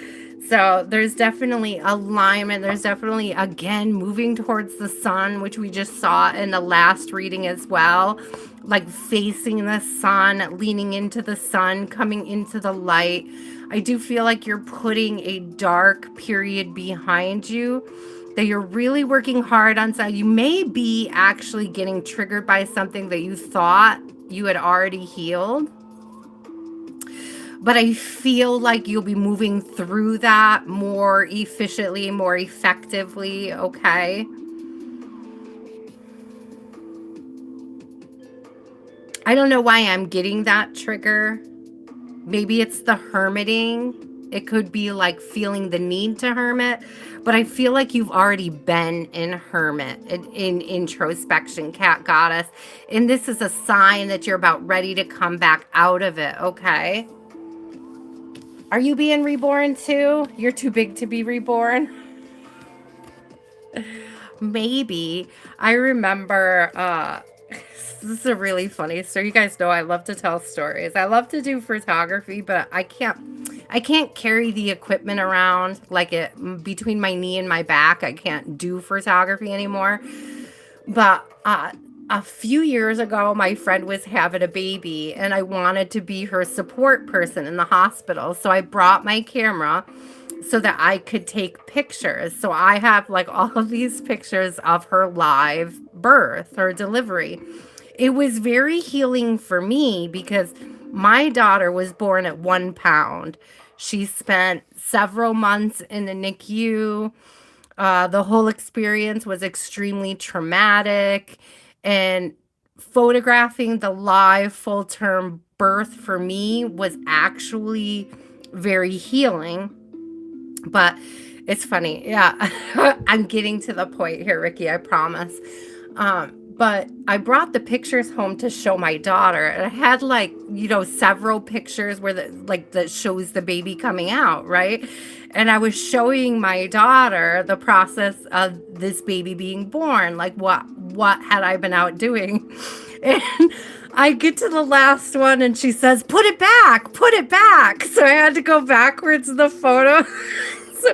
So there's definitely alignment. There's definitely, again, moving towards the sun, which we just saw in the last reading as well. Like facing the sun, leaning into the sun, coming into the light. I do feel like you're putting a dark period behind you, that you're really working hard on. So you may be actually getting triggered by something that you thought you had already healed. But I feel like you'll be moving through that more efficiently, more effectively, okay? I don't know why I'm getting that trigger. Maybe it's the hermiting. It could be like feeling the need to hermit. But I feel like you've already been in hermit, in introspection, cat goddess. And this is a sign that you're about ready to come back out of it, okay? Are you being reborn too? You're too big to be reborn? maybe. I remember this is a really funny story. You guys know I love to tell stories. I love to do photography, but I can't carry the equipment around like it between my knee and my back. I can't do photography anymore. But a few years ago, my friend was having a baby, and I wanted to be her support person in the hospital. So I brought my camera so that I could take pictures. So I have like all of these pictures of her live birth, her delivery. It was very healing for me because my daughter was born at 1 pound. She spent several months in the NICU. The whole experience was extremely traumatic, and photographing the live full term birth for me was actually very healing. But it's funny. Yeah, I'm getting to the point here, Ricky, I promise. But I brought the pictures home to show my daughter, and I had like, several pictures where that shows the baby coming out, right? And I was showing my daughter the process of this baby being born, like what had I been out doing? And I get to the last one and she says, "Put it back, put it back." So I had to go backwards in the photo. So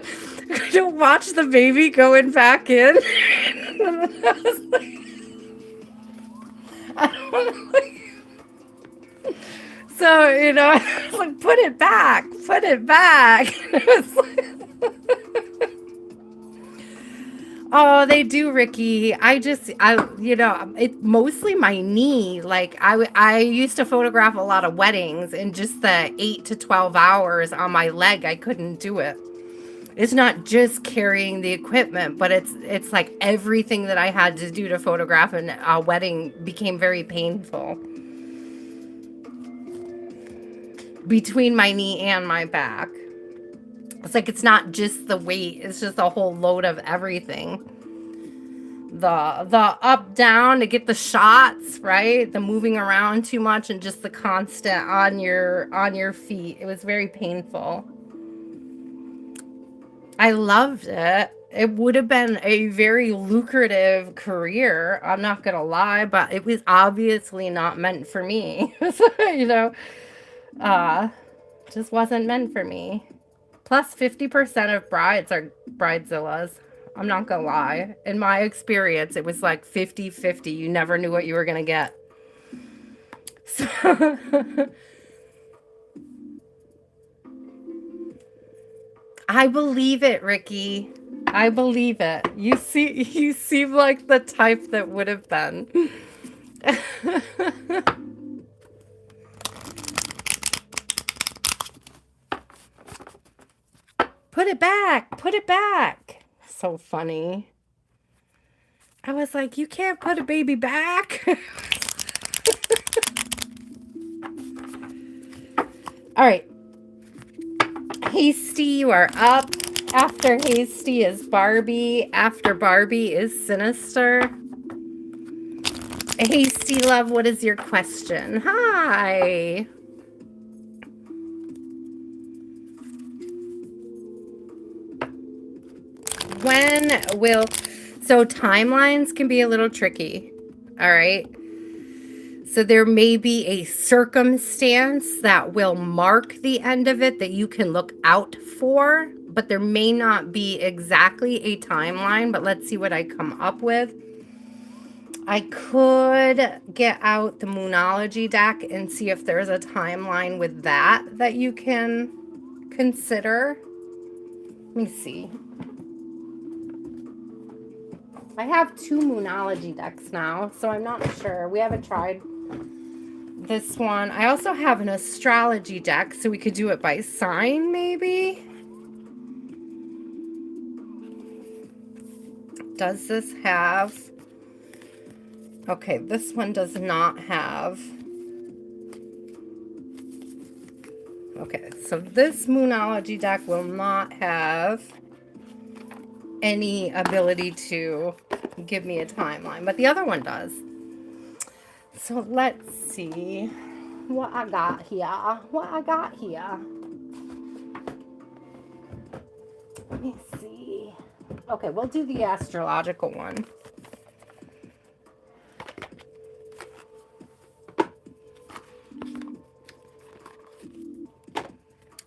I don't watch the baby going back in. I was like, I don't know. So, I was like, "Put it back, put it back." It was like, oh, they do, Ricky. It mostly my knee. Like I used to photograph a lot of weddings, and just the 8 to 12 hours on my leg, I couldn't do it. It's not just carrying the equipment, but it's like everything that I had to do to photograph a wedding became very painful between my knee and my back. It's like it's not just the weight, it's just a whole load of everything. The up down to get the shots, right? The moving around too much and just the constant on your feet. It was very painful. I loved it. It would have been a very lucrative career, I'm not gonna lie, but it was obviously not meant for me. you know, uh, just wasn't meant for me. Plus, 50% of brides are bridezillas. I'm not gonna lie. In my experience, it was like 50-50. You never knew what you were gonna get. So I believe it, Ricky. I believe it. You seem like the type that would have been. Put it back. Put it back. So funny. I was like, you can't put a baby back. All right. Hasty, you are up. After Hasty is Barbie. After Barbie is Sinister. Hasty, love, what is your question? Hi. So timelines can be a little tricky. All right. So there may be a circumstance that will mark the end of it that you can look out for, but there may not be exactly a timeline, but let's see what I come up with. I could get out the Moonology deck and see if there's a timeline with that you can consider. Let me see. I have 2 Moonology decks now, so I'm not sure. We haven't tried this one. I also have an astrology deck, so we could do it by sign, maybe. Does this have... Okay, this one does not have... Okay, so this Moonology deck will not have any ability to give me a timeline, but the other one does. So let's see what I got here. Let me see. Okay, we'll do the astrological one.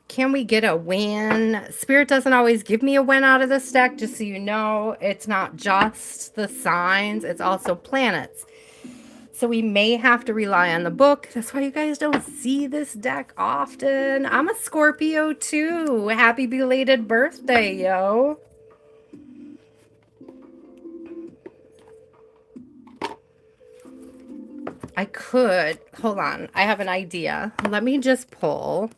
Can we get a win? Spirit doesn't always give me a win out of this deck, just so you know. It's not just the signs, it's also planets. So we may have to rely on the book. That's why you guys don't see this deck often. I'm a Scorpio too. Happy belated birthday, yo. I could. Hold on. I have an idea. Let me just pull.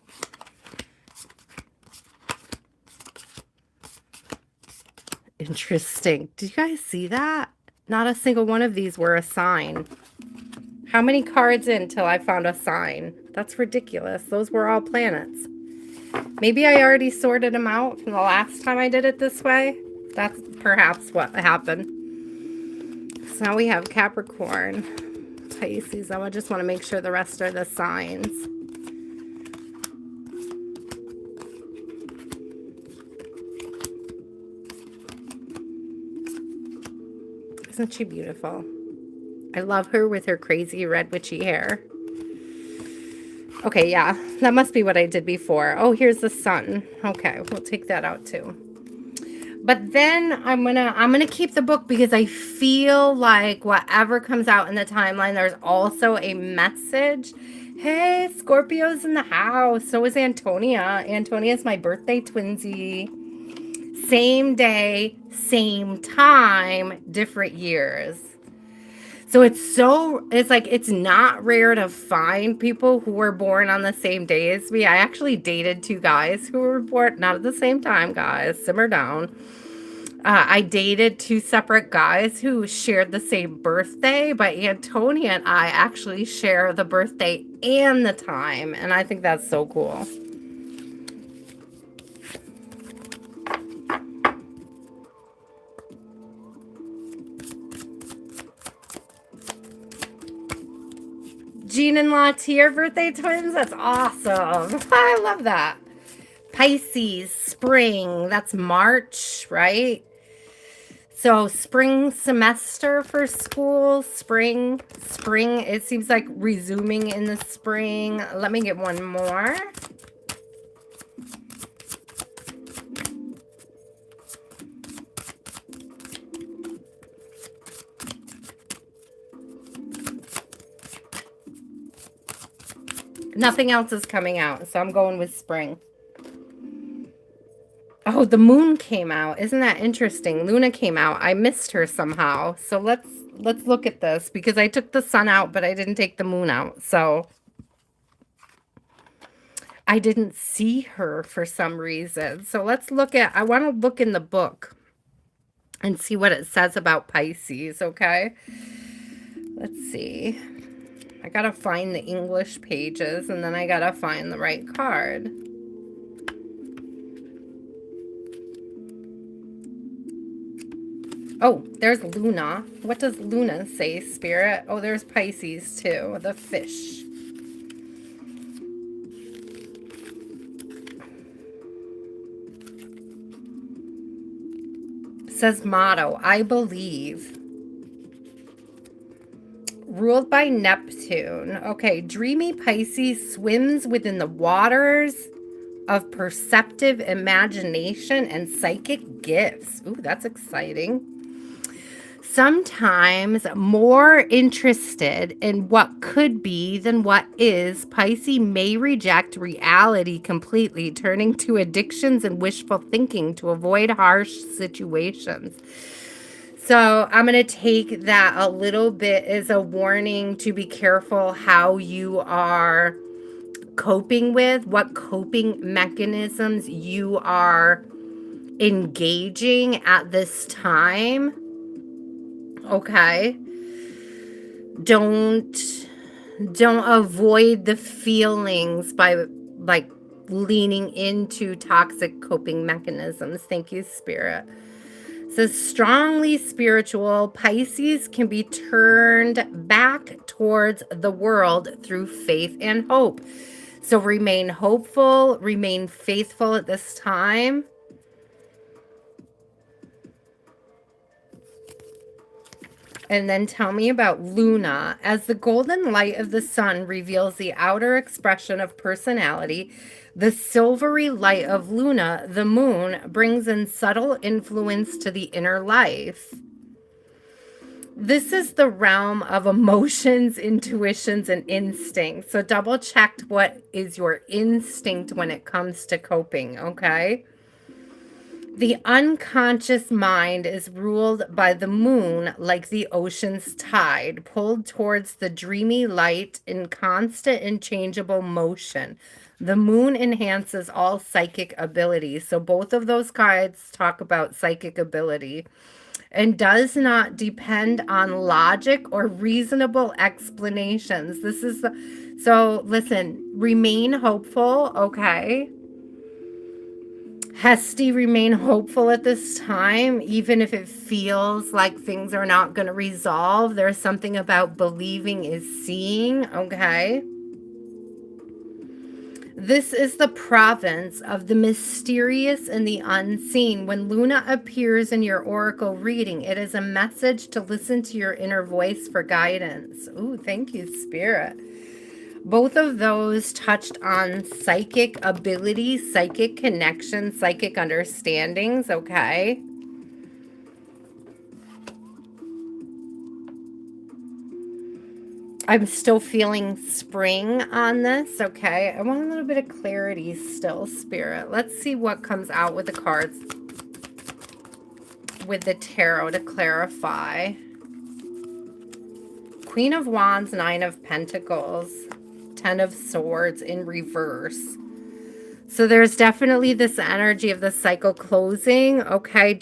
Interesting. Did you guys see that? Not a single one of these were a sign. How many cards in till I found a sign? That's ridiculous. Those were all planets. Maybe I already sorted them out from the last time I did it this way. That's perhaps what happened. So now we have Capricorn, Pisces. I just want to make sure the rest are the signs. Isn't she beautiful? I love her with her crazy red witchy hair. Okay, yeah, that must be what I did before. Oh, here's the sun. Okay, we'll take that out too. But then I'm gonna keep the book because I feel like whatever comes out in the timeline, there's also a message. Hey, Scorpio's in the house. So is Antonia. Antonia's my birthday twinsy. Same day, same time, different years. So it's not rare to find people who were born on the same day as me. I actually dated two guys who were born, not at the same time, guys. Simmer down. I dated two separate guys who shared the same birthday, but Antonia and I actually share the birthday and the time. And I think that's so cool. Jean and Latier birthday twins. That's awesome. I love that. Pisces, spring. That's March, right? So spring semester for school. Spring. It seems like resuming in the spring. Let me get one more. Nothing else is coming out, so I'm going with spring. Oh, the moon came out. Isn't that interesting? Luna came out. I missed her somehow. So let's look at this because I took the sun out, but I didn't take the moon out. So I didn't see her for some reason. So let's look at, I want to look in the book and see what it says about Pisces, okay? Let's see. I got to find the English pages and then I got to find the right card. Oh, there's Luna. What does Luna say, Spirit? Oh, there's Pisces too, the fish. It says motto, I believe. Ruled by Neptune. Okay, dreamy Pisces swims within the waters of perceptive imagination and psychic gifts. Ooh, that's exciting. Sometimes more interested in what could be than what is, Pisces may reject reality completely, turning to addictions and wishful thinking to avoid harsh situations. So I'm going to take that a little bit as a warning to be careful how you are coping with, what coping mechanisms you are engaging at this time. Okay. Don't avoid the feelings by like leaning into toxic coping mechanisms. Thank you, Spirit. So strongly spiritual, Pisces can be turned back towards the world through faith and hope. So remain hopeful, remain faithful at this time. And then tell me about Luna. As the golden light of the sun reveals the outer expression of personality, the silvery light of Luna, the moon, brings in subtle influence to the inner life. This is the realm of emotions, intuitions, and instincts. So double check what is your instinct when it comes to coping, okay? The unconscious mind is ruled by the moon like the ocean's tide, pulled towards the dreamy light in constant and changeable motion. The moon enhances all psychic abilities. So both of those cards talk about psychic ability and does not depend on logic or reasonable explanations. So listen, remain hopeful, okay? Hesty, remain hopeful at this time, even if it feels like things are not going to resolve. There's something about believing is seeing, okay? This is the province of the mysterious and the unseen. When Luna appears in your oracle reading, it is a message to listen to your inner voice for guidance. Ooh, thank you, Spirit. Both of those touched on psychic abilities, psychic connections, psychic understandings, okay? I'm still feeling spring on this, okay? I want a little bit of clarity still, Spirit. Let's see what comes out with the cards with the tarot to clarify. Queen of Wands, Nine of Pentacles, Ten of Swords in reverse. So there's definitely this energy of the cycle closing, okay?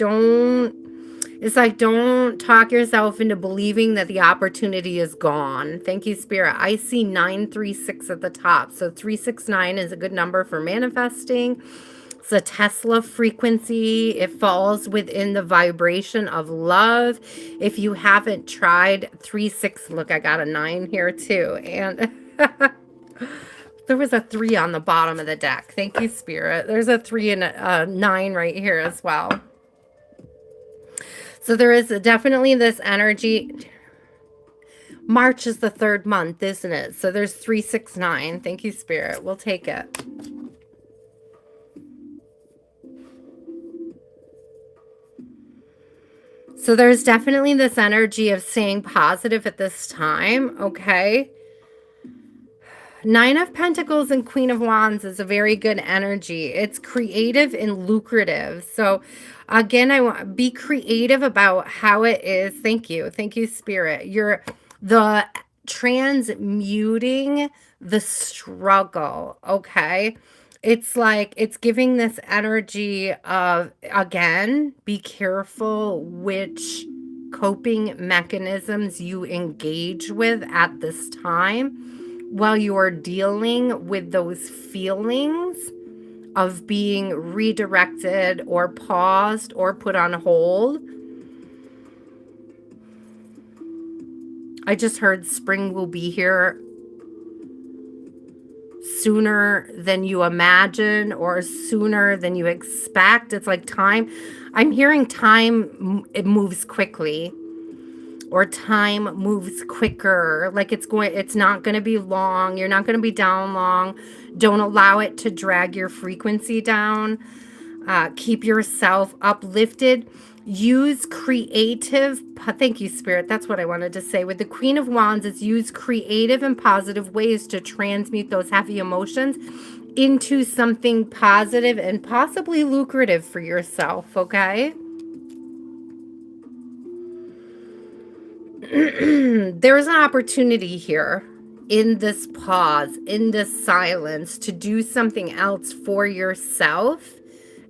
It's like, don't talk yourself into believing that the opportunity is gone. Thank you, Spirit. I see 936 at the top. So 369 is a good number for manifesting. It's a Tesla frequency. It falls within the vibration of love. If you haven't tried 36, look, I got a 9 here too. And there was a 3 on the bottom of the deck. Thank you, Spirit. There's a 3 and a 9 right here as well. So there is definitely this energy. March is the 3rd month, isn't it? So there's 369. Thank you, Spirit. We'll take it. So there's definitely this energy of staying positive at this time, okay? 9 of Pentacles and Queen of Wands is a very good energy. It's creative and lucrative. So again, I want be creative about how it is. Thank you. Thank you, Spirit. You're the transmuting the struggle, okay? It's like it's giving this energy of, again, be careful which coping mechanisms you engage with at this time while you are dealing with those feelings of being redirected or paused or put on hold. I just heard spring will be here sooner than you imagine or sooner than you expect. It's like time. I'm hearing time, it moves quickly. Or time moves quicker, like it's not going to be long. You're not going to be down long. Don't allow it to drag your frequency down. Keep yourself uplifted. Use creative, thank you, Spirit. That's what I wanted to say. With the Queen of Wands, it's use creative and positive ways to transmute those heavy emotions into something positive and possibly lucrative for yourself, okay? There's an opportunity here in this pause, in this silence, to do something else for yourself,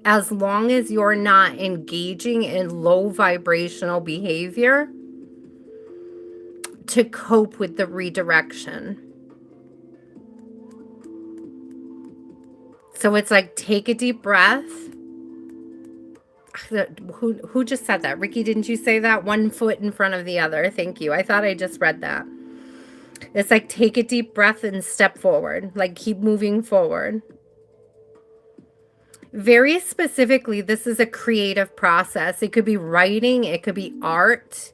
as long as you're not engaging in low vibrational behavior to cope with the redirection. So it's like, take a deep breath. Who just said that? Ricky, didn't you say that? One foot in front of the other. Thank you. I thought I just read that. It's like, take a deep breath and step forward. Like, keep moving forward. Very specifically, this is a creative process. It could be writing. It could be art.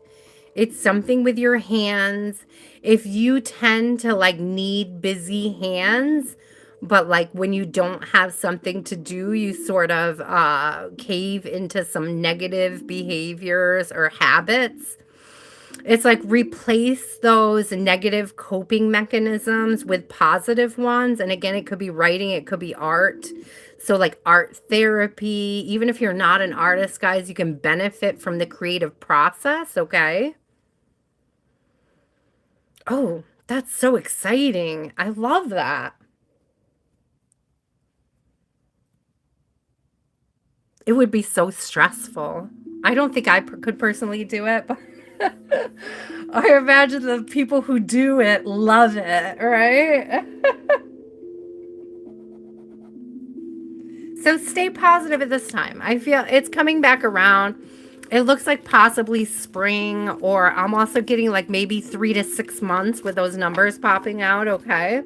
It's something with your hands. If you tend to like need busy hands, but like when you don't have something to do, you sort of cave into some negative behaviors or habits. It's like replace those negative coping mechanisms with positive ones. And again, it could be writing, it could be art. So, like art therapy, even if you're not an artist, guys, you can benefit from the creative process, okay? Oh, that's so exciting. I love that. It would be so stressful. I don't think I could personally do it, but I imagine the people who do it love it, right? So stay positive at this time. I feel it's coming back around. It looks like possibly spring, or I'm also getting like maybe 3 to 6 months with those numbers popping out, okay?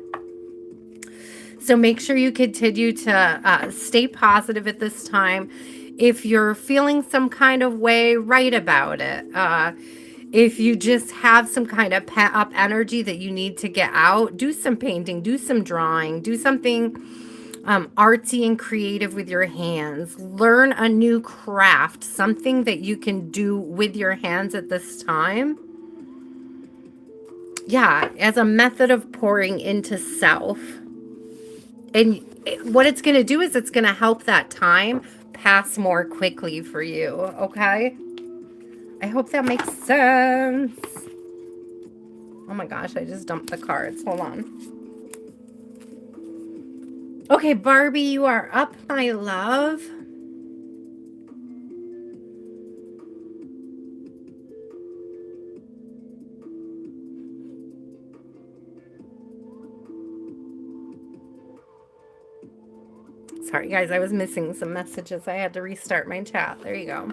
So make sure you continue to stay positive at this time. If you're feeling some kind of way, write about it. If you just have some kind of pent up energy that you need to get out, do some painting, do some drawing, do something artsy and creative with your hands. Learn a new craft, something that you can do with your hands at this time. Yeah, as a method of pouring into self. And what it's going to do is it's going to help that time pass more quickly for you, okay? I hope that makes sense. Oh my gosh, I just dumped the cards. Hold on. Okay, Barbie, you are up, my love. Sorry, guys, I was missing some messages. I had to restart my chat. There you go.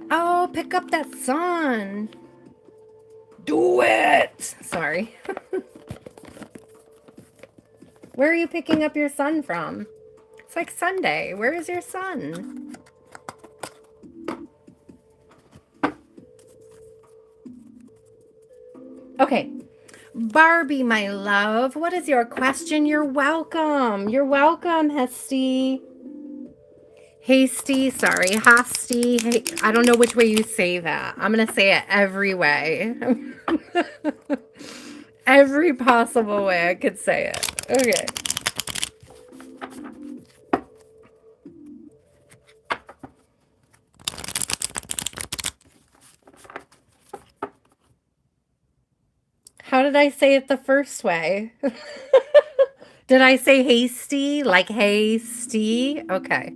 Oh, pick up that son. Do it. Sorry. Where are you picking up your son from? It's like Sunday. Where is your son? Okay. Barbie, my love, what is your question? You're welcome. You're welcome, Hesty. Hasty, sorry, Hasty. Hey, I don't know which way you say that. I'm going to say it every way. Every possible way I could say it. Okay. How did I say it the first way? Did I say hasty? Like hasty? Okay.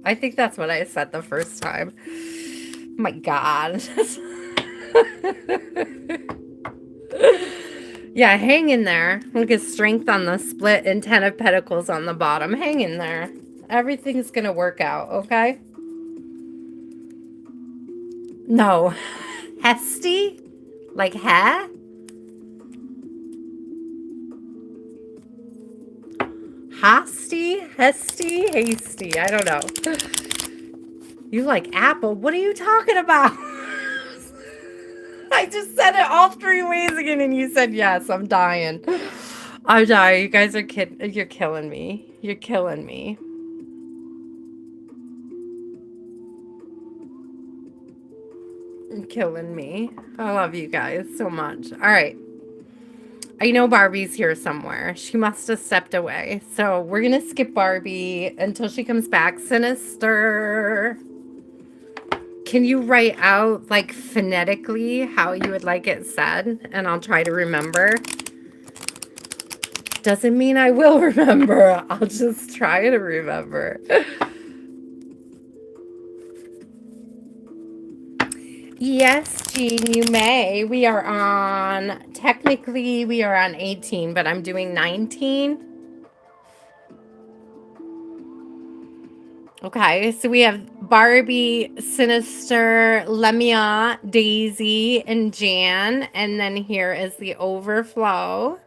I think that's what I said the first time. My God. Yeah, hang in there. Look at strength on the split and 10 of pentacles on the bottom. Hang in there. Everything's going to work out, okay? No. Hesty? Like ha? Hasty? Hesty? Hasty? I don't know. You like apple? What are you talking about? I just said it all 3 ways again and you said yes. I'm dying. I'm dying. You guys are kidding. You're killing me. You're killing me. You're killing me. I love you guys so much. All right. I know Barbie's here somewhere. She must have stepped away. So we're going to skip Barbie until she comes back. Sinister. Can you write out, like, phonetically how you would like it said? And I'll try to remember. Doesn't mean I will remember. I'll just try to remember. Yes, Jean, you may. We are on, technically, we are on 18, but I'm doing 19. Okay, so we have Barbie, Sinister, Lemia, Daisy, and Jan. And then here is the overflow.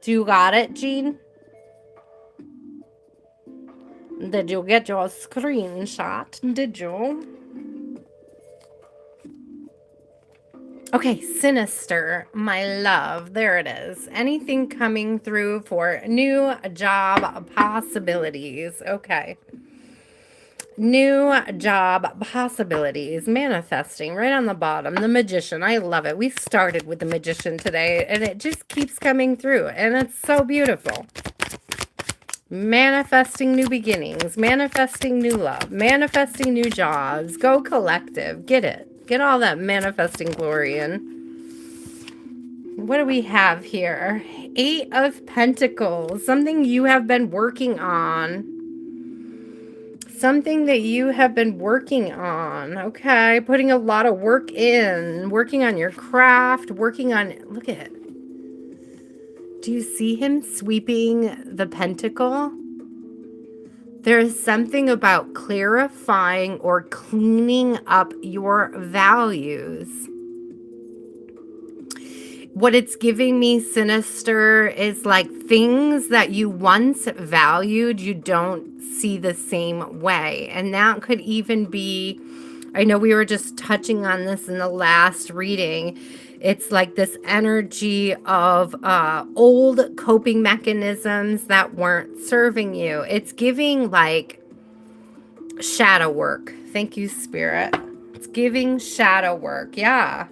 Do you got it, Jean? Did you get your screenshot? Did you? Okay, sinister, my love. There it is. Anything coming through for new job possibilities. Okay. New job possibilities. Manifesting right on the bottom. The Magician. I love it. We started with the Magician today, and it just keeps coming through, and it's so beautiful. Manifesting new beginnings, manifesting new love, manifesting new jobs. Go collective. Get it. Get all that manifesting glory in. What do we have here? 8 of Pentacles. Something you have been working on. Something that you have been working on. Okay. Putting a lot of work in. Working on your craft. Working on... Look at it. Do you see him sweeping the pentacle? There's something about clarifying or cleaning up your values. What it's giving me, sinister, is like things that you once valued, you don't see the same way. And that could even be, I know we were just touching on this in the last reading. It's like this energy of old coping mechanisms that weren't serving you. It's giving like shadow work. Thank you, Spirit. It's giving shadow work. Yeah.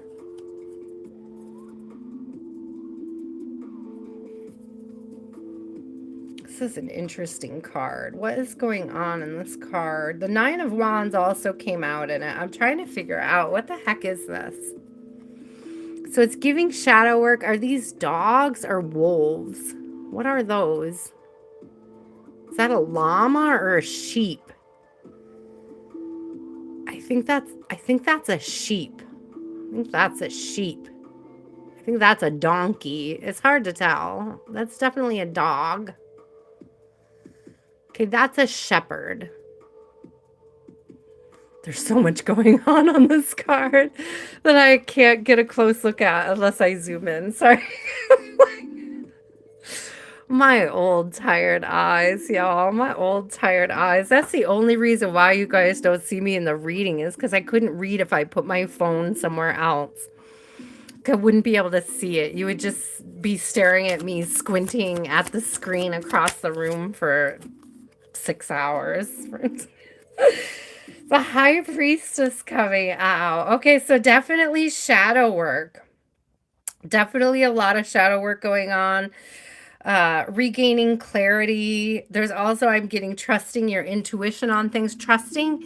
This is an interesting card. What is going on in this card? The 9 of Wands also came out in it. I'm trying to figure out what the heck is this? So it's giving shadow work. Are these dogs or wolves? What are those? Is that a llama or a sheep? I think that's a sheep. I think that's a sheep. I think that's a donkey. It's hard to tell. That's definitely a dog. Okay, that's a shepherd. There's so much going on this card that I can't get a close look at unless I zoom in. Sorry. My old tired eyes, y'all. My old tired eyes. That's the only reason why you guys don't see me in the reading is because I couldn't read if I put my phone somewhere else. I wouldn't be able to see it. You would just be staring at me, squinting at the screen across the room for 6 hours. The High Priestess coming out. Okay, so definitely shadow work. Definitely a lot of shadow work going on. Regaining clarity. There's also, I'm getting trusting your intuition on things. Trusting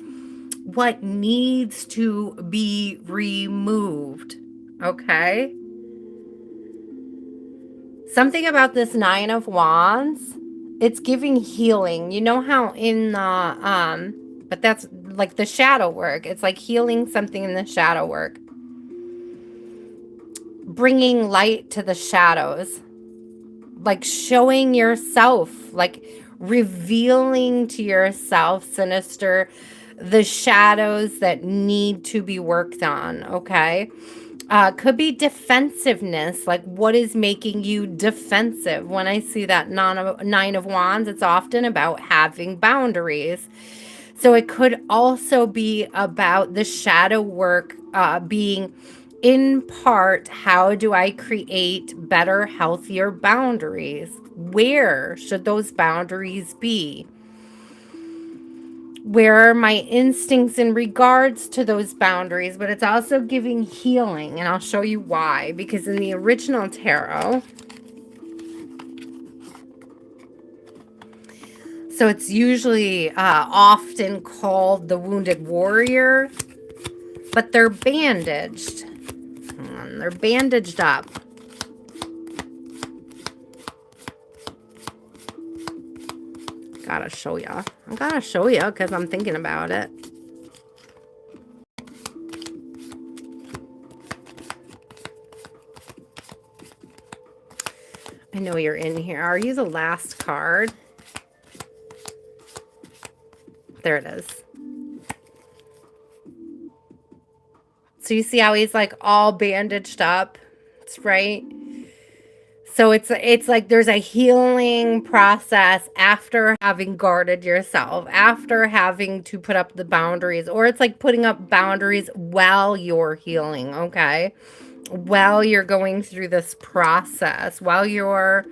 what needs to be removed. Okay? Something about this 9 of Wands. It's giving healing. You know how in the... But that's like the shadow work. It's like healing something in the shadow work. Bringing light to the shadows. Like showing yourself. Like revealing to yourself, sinister, the shadows that need to be worked on. Okay? Could be defensiveness. Like what is making you defensive? When I see that 9 of Wands, it's often about having boundaries. So it could also be about the shadow work being in part, how do I create better, healthier boundaries? Where should those boundaries be? Where are my instincts in regards to those boundaries? But it's also giving healing, and I'll show you why. Because in the original tarot... So it's usually often called the Wounded Warrior, but they're bandaged. They're bandaged up. Gotta show ya. I gotta show ya because I'm thinking about it. I know you're in here. Are you the last card? There it is. So you see how he's like all bandaged up? That's right. So it's like there's a healing process after having guarded yourself, after having to put up the boundaries, or it's like putting up boundaries while you're healing, okay? While you're going through this process, while you're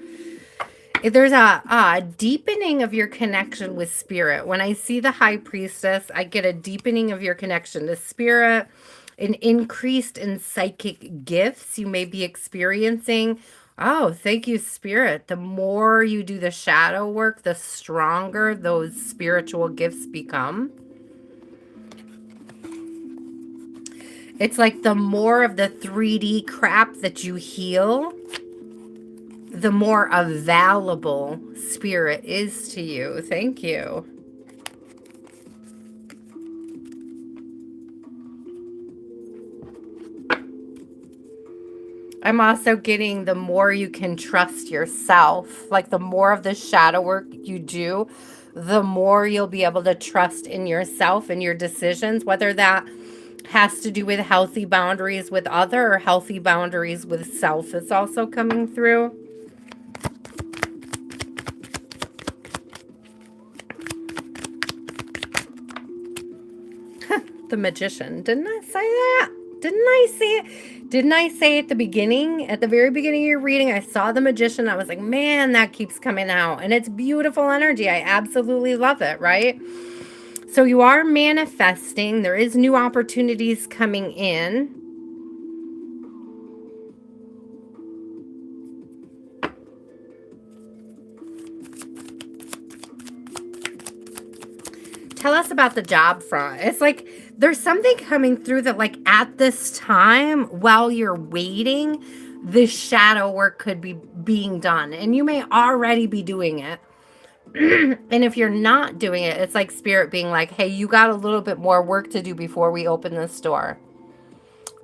there's a deepening of your connection with spirit. When I see the high priestess, I get a deepening of your connection to spirit, an increased in psychic gifts you may be experiencing. Oh, thank you, spirit. The more you do the shadow work, the stronger those spiritual gifts become. It's like the more of the 3D crap that you heal, the more available spirit is to you. Thank you. I'm also getting the more you can trust yourself, like the more of the shadow work you do, the more you'll be able to trust in yourself and your decisions, whether that has to do with healthy boundaries with other or healthy boundaries with self is also coming through. The Magician. Didn't I say that? Didn't I say it? Didn't I say at the beginning, at the very beginning of your reading, I saw the Magician. I was like, man, that keeps coming out. And it's beautiful energy. I absolutely love it, right? So you are manifesting. There is new opportunities coming in. Tell us about the job front. It's like there's something coming through that, like, at this time, while you're waiting, the shadow work could be being done. And you may already be doing it. And if you're not doing it, it's like spirit being like, hey, you got a little bit more work to do before we open this door,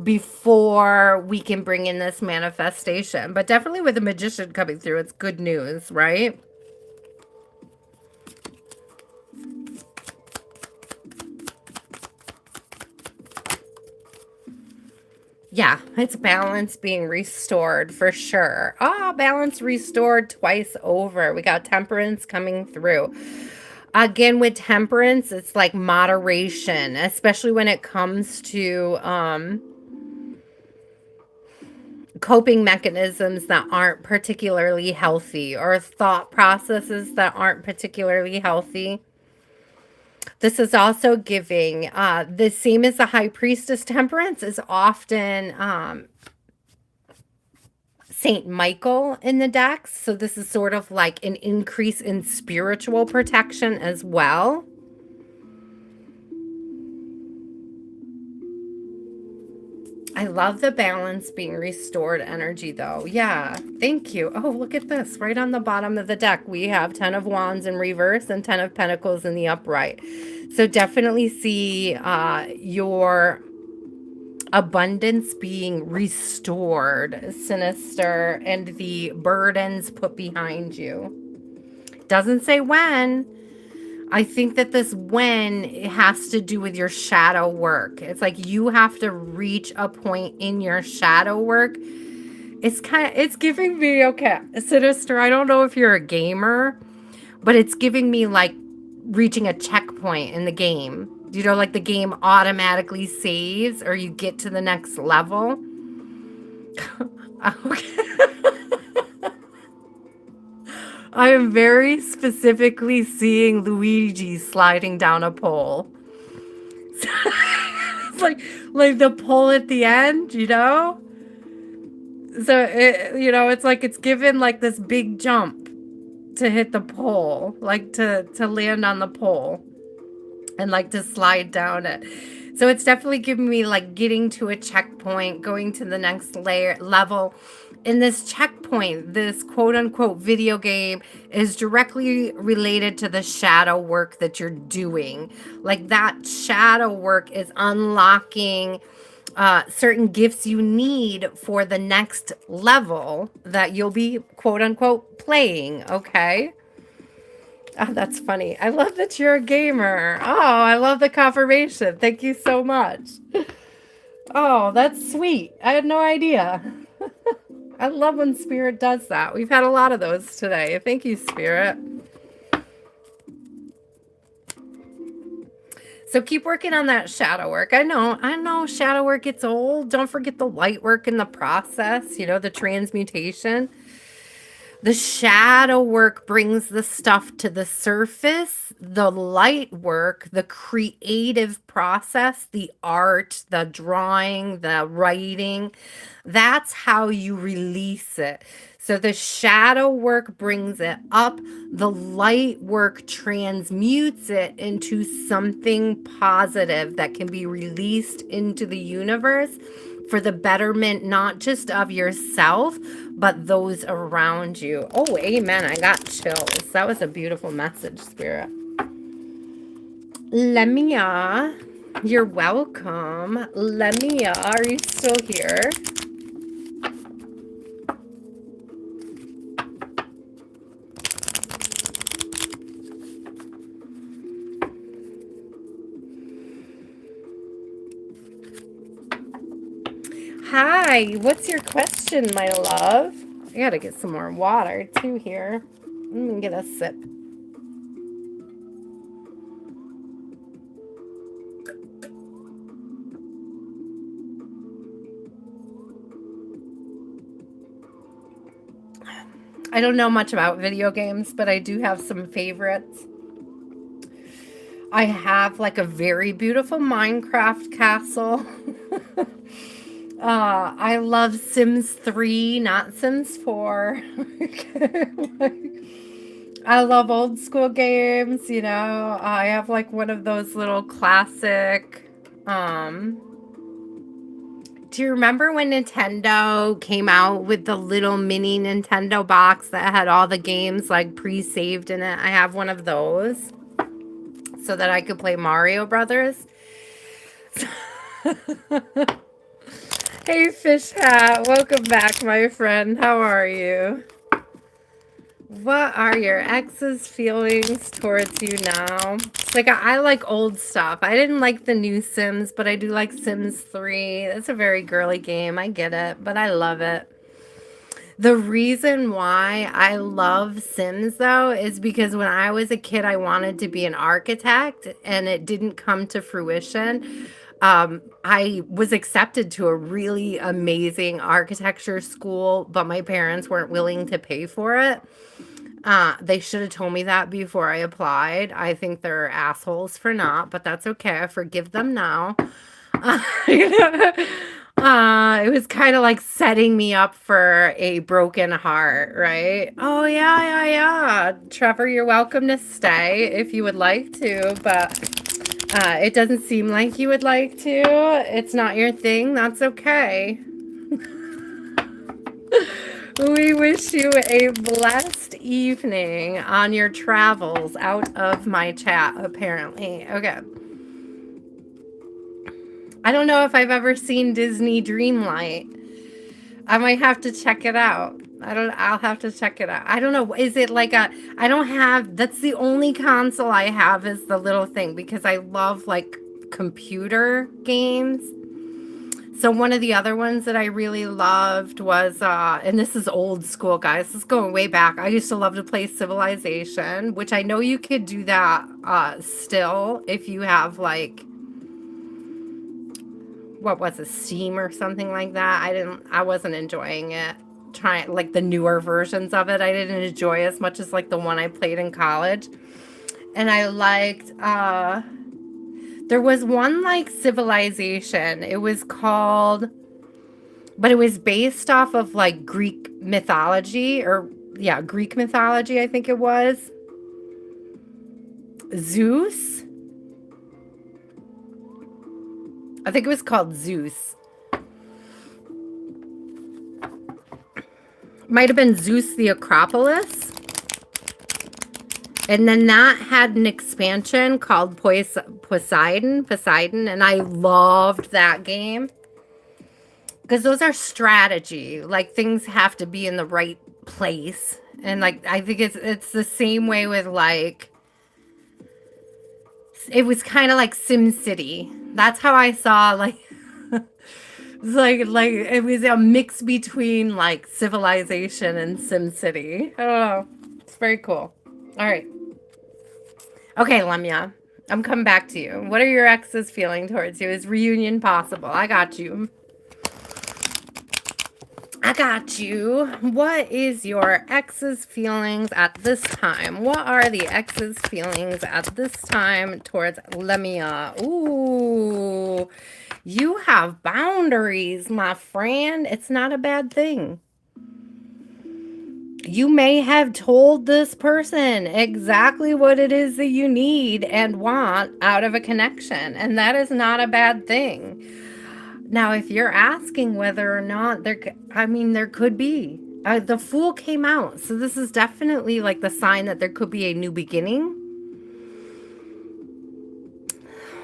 before we can bring in this manifestation. But definitely with the Magician coming through, it's good news, right? Yeah, it's balance being restored for sure. Oh, balance restored twice over. We got Temperance coming through. Again, with Temperance, it's like moderation, especially when it comes to coping mechanisms that aren't particularly healthy or thought processes that aren't particularly healthy. This is also giving the same as the High Priestess. Temperance is often Saint Michael in the decks. So this is sort of like an increase in spiritual protection as well. I love the balance being restored energy though. Yeah, thank you. Oh, look at this. Right on the bottom of the deck, we have 10 of Wands in reverse and 10 of Pentacles in the upright. So definitely see your abundance being restored, Sinister, and the burdens put behind you. Doesn't say when. I think that this when it has to do with your shadow work. It's like you have to reach a point in your shadow work. It's giving me, okay, Sinister, I don't know if you're a gamer, but it's giving me like reaching a checkpoint in the game. You know, like the game automatically saves or you get to the next level. Okay. I am very specifically seeing Luigi sliding down a pole. It's like the pole at the end, you know? So, it's like it's given like this big jump to hit the pole, like to land on the pole and like to slide down it. So it's definitely giving me like getting to a checkpoint, going to the next level. In this checkpoint, this quote unquote video game is directly related to the shadow work that you're doing. Like that shadow work is unlocking certain gifts you need for the next level that you'll be quote unquote playing. Okay. Oh, that's funny. I love that you're a gamer. Oh, I love the confirmation. Thank you so much. Oh, that's sweet. I had no idea. I love when Spirit does that. We've had a lot of those today. Thank you, Spirit. So keep working on that shadow work. I know shadow work gets old. Don't forget the light work in the process, the transmutation. The shadow work brings the stuff to the surface. The light work, the creative process, the art, the drawing, the writing, that's how you release it. So the shadow work brings it up. The light work transmutes it into something positive that can be released into the universe for the betterment, not just of yourself, but those around you. Oh, amen. I got chills. That was a beautiful message, Spirit. Lemia, you're welcome. Lemia, are you still here? Hi, what's your question, my love? I gotta get some more water too here. Let me get a sip. I don't know much about video games, but I do have some favorites. I have like a very beautiful Minecraft castle. I love Sims 3, not Sims 4. I love old school games, I have like one of those little classic, do you remember when Nintendo came out with the little mini Nintendo box that had all the games like pre-saved in it? I have one of those so that I could play Mario Brothers. Hey, Fish Hat, welcome back, my friend. How are you? What are your ex's feelings towards you now? Like, I like old stuff. I didn't like the new Sims, but I do like Sims 3. It's a very girly game. I get it, but I love it. The reason why I love Sims, though, is because when I was a kid, I wanted to be an architect, and it didn't come to fruition. I was accepted to a really amazing architecture school, but my parents weren't willing to pay for it. They should have told me that before I applied. I think they're assholes for not, but that's okay. I forgive them now. It was kind of like setting me up for a broken heart, right? Oh, yeah. Trevor, you're welcome to stay if you would like to, but it doesn't seem like you would like to. It's not your thing. That's okay. We wish you a blessed evening on your travels out of my chat, apparently. Okay. I don't know if I've ever seen Disney Dreamlight. I might have to check it out. I'll have to check it out. I don't know. Is it like I don't have, that's the only console I have is the little thing because I love like computer games. So one of the other ones that I really loved was, and this is old school, guys. This is going way back. I used to love to play Civilization, which I know you could do that still if you have like, what was it, Steam or something like that. I wasn't enjoying it. Trying like the newer versions of it, I didn't enjoy as much as like the one I played in college. And I liked, there was one like Civilization. It was called, but it was based off of like Greek mythology Greek mythology, I think it was. Zeus? I think it was called Zeus. Might have been Zeus the Acropolis. And then that had an expansion called Poseidon, and I loved that game. Because those are strategy. Like, things have to be in the right place. And, like, I think it's the same way with, like, it was kind of like SimCity. That's how I saw, like, It's like it was a mix between like Civilization and SimCity. Oh, it's very cool. All right. Okay, Lemia. I'm coming back to you. What are your exes feeling towards you? Is reunion possible? I got you. I got you. What is your ex's feelings at this time? What are the ex's feelings at this time towards Lemia? Ooh, you have boundaries, my friend. It's not a bad thing. You may have told this person exactly what it is that you need and want out of a connection, and that is not a bad thing. Now, if you're asking whether or not there could be. The Fool came out, so this is definitely like the sign that there could be a new beginning.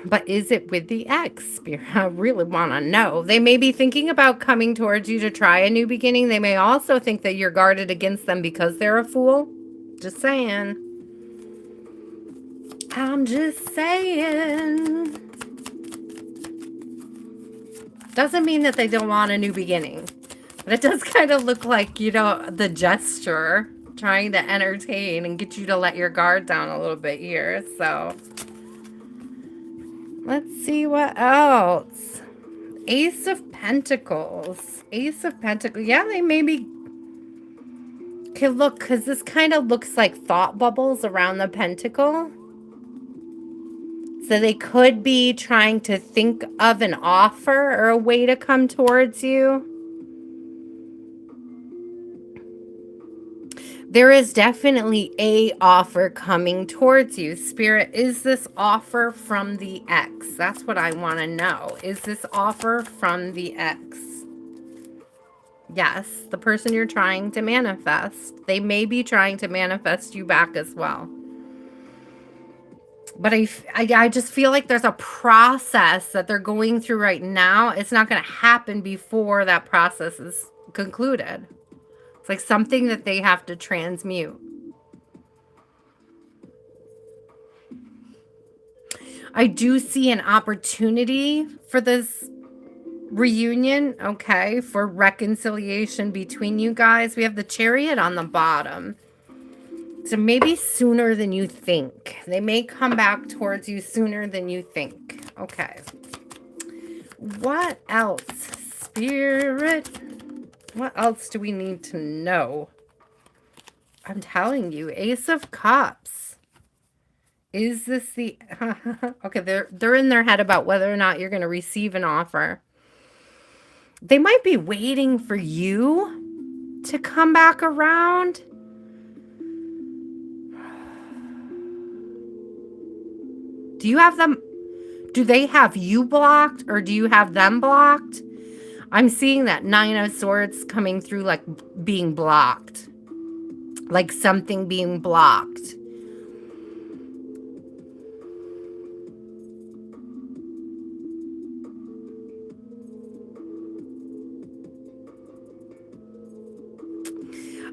But is it with the ex, Spirit? I really want to know. They may be thinking about coming towards you to try a new beginning. They may also think that you're guarded against them because they're a fool. Just saying. I'm just saying. Doesn't mean that they don't want a new beginning. But it does kind of look like, you know, the gesture trying to entertain and get you to let your guard down a little bit here. So let's see what else. Ace of Pentacles. Ace of Pentacles. Yeah, they may be. Okay, look, because this kind of looks like thought bubbles around the pentacle. So they could be trying to think of an offer or a way to come towards you. There is definitely a offer coming towards you. Spirit, is this offer from the ex? That's what I want to know. Is this offer from the ex? Yes, the person you're trying to manifest. They may be trying to manifest you back as well. But I just feel like there's a process that they're going through right now. It's not going to happen before that process is concluded. It's like something that they have to transmute. I do see an opportunity for this reunion, okay, for reconciliation between you guys. We have the Chariot on the bottom. So maybe sooner than you think. They may come back towards you sooner than you think. Okay. What else, Spirit? What else do we need to know? I'm telling you, Ace of Cups. Is this the... okay, they're in their head about whether or not you're going to receive an offer. They might be waiting for you to come back around. Do you have them? Do they have you blocked or do you have them blocked? I'm seeing that Nine of Swords coming through like being blocked. Like something being blocked.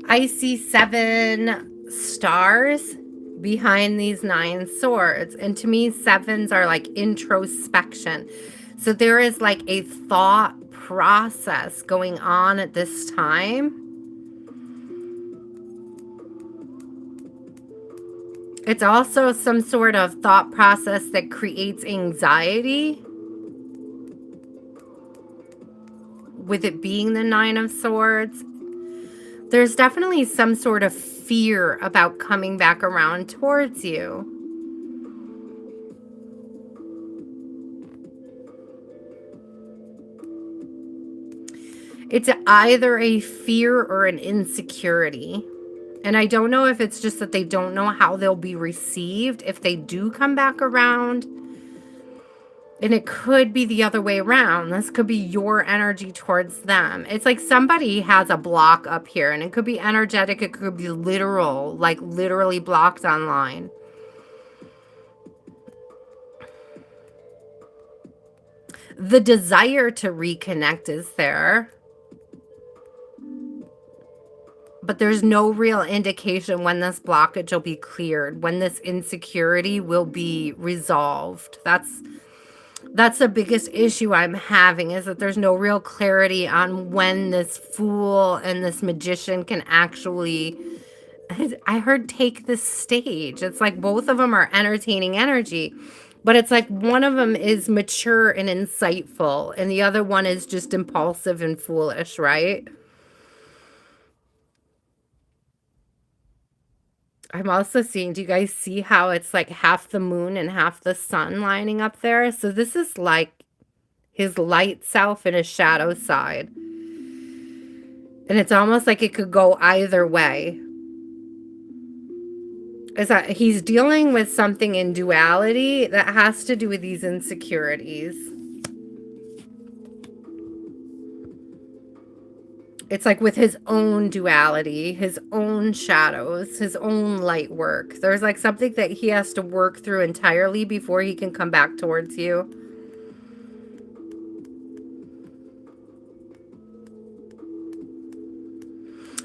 I see 7 stars behind these 9 swords. And to me, 7s are like introspection. So there is like a thought process going on at this time. It's also some sort of thought process that creates anxiety. With it being the 9 of Swords. There's definitely some sort of fear about coming back around towards you. It's either a fear or an insecurity. And I don't know if it's just that they don't know how they'll be received if they do come back around. And it could be the other way around. This could be your energy towards them. It's like somebody has a block up here. And it could be energetic. It could be literal. Like literally blocked online. The desire to reconnect is there. But there's no real indication when this blockage will be cleared. When this insecurity will be resolved. That's That's the biggest issue I'm having, is that there's no real clarity on when this fool and this magician can actually, I heard, take the stage. It's like both of them are entertaining energy, but it's like one of them is mature and insightful and the other one is just impulsive and foolish, right? I'm also seeing, do you guys see how it's like half the moon and half the sun lining up there? So this is like his light self and his shadow side. And it's almost like it could go either way. Is that he's dealing with something in duality that has to do with these insecurities. It's like with his own duality, his own shadows, his own light work. There's like something that he has to work through entirely before he can come back towards you.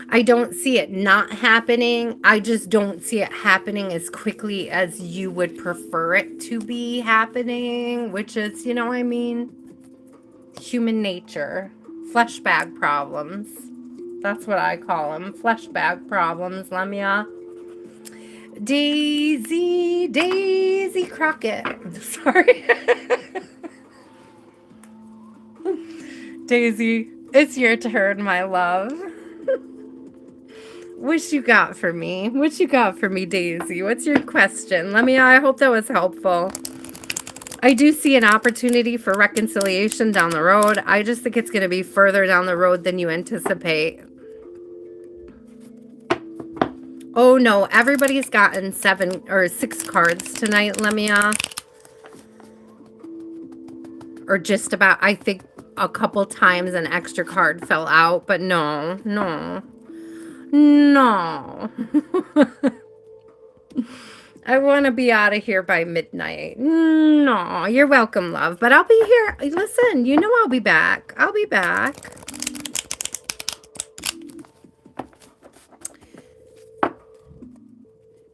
I don't see it not happening. I just don't see it happening as quickly as you would prefer it to be happening, which is, you know what I mean? Human nature. Flesh bag problems. That's what I call them. Flesh bag problems, Lemia. Daisy Crockett. Sorry. Daisy, it's your turn, my love. What you got for me? What you got for me, Daisy? What's your question? Lemia, I hope that was helpful. I do see an opportunity for reconciliation down the road. I just think it's going to be further down the road than you anticipate. Oh no, everybody's gotten 7 or 6 cards tonight, Lemia. Or just about. I think a couple times an extra card fell out, but no. I want to be out of here by midnight. No, you're welcome, love. But I'll be here. Listen, you know I'll be back. I'll be back.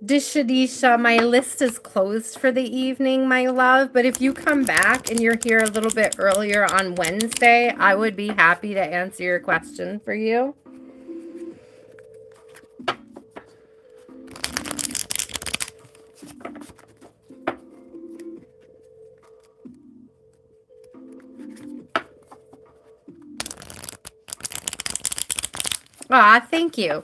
Dishadisha, my list is closed for the evening, my love. But if you come back and you're here a little bit earlier on Wednesday, I would be happy to answer your question for you. Thank you.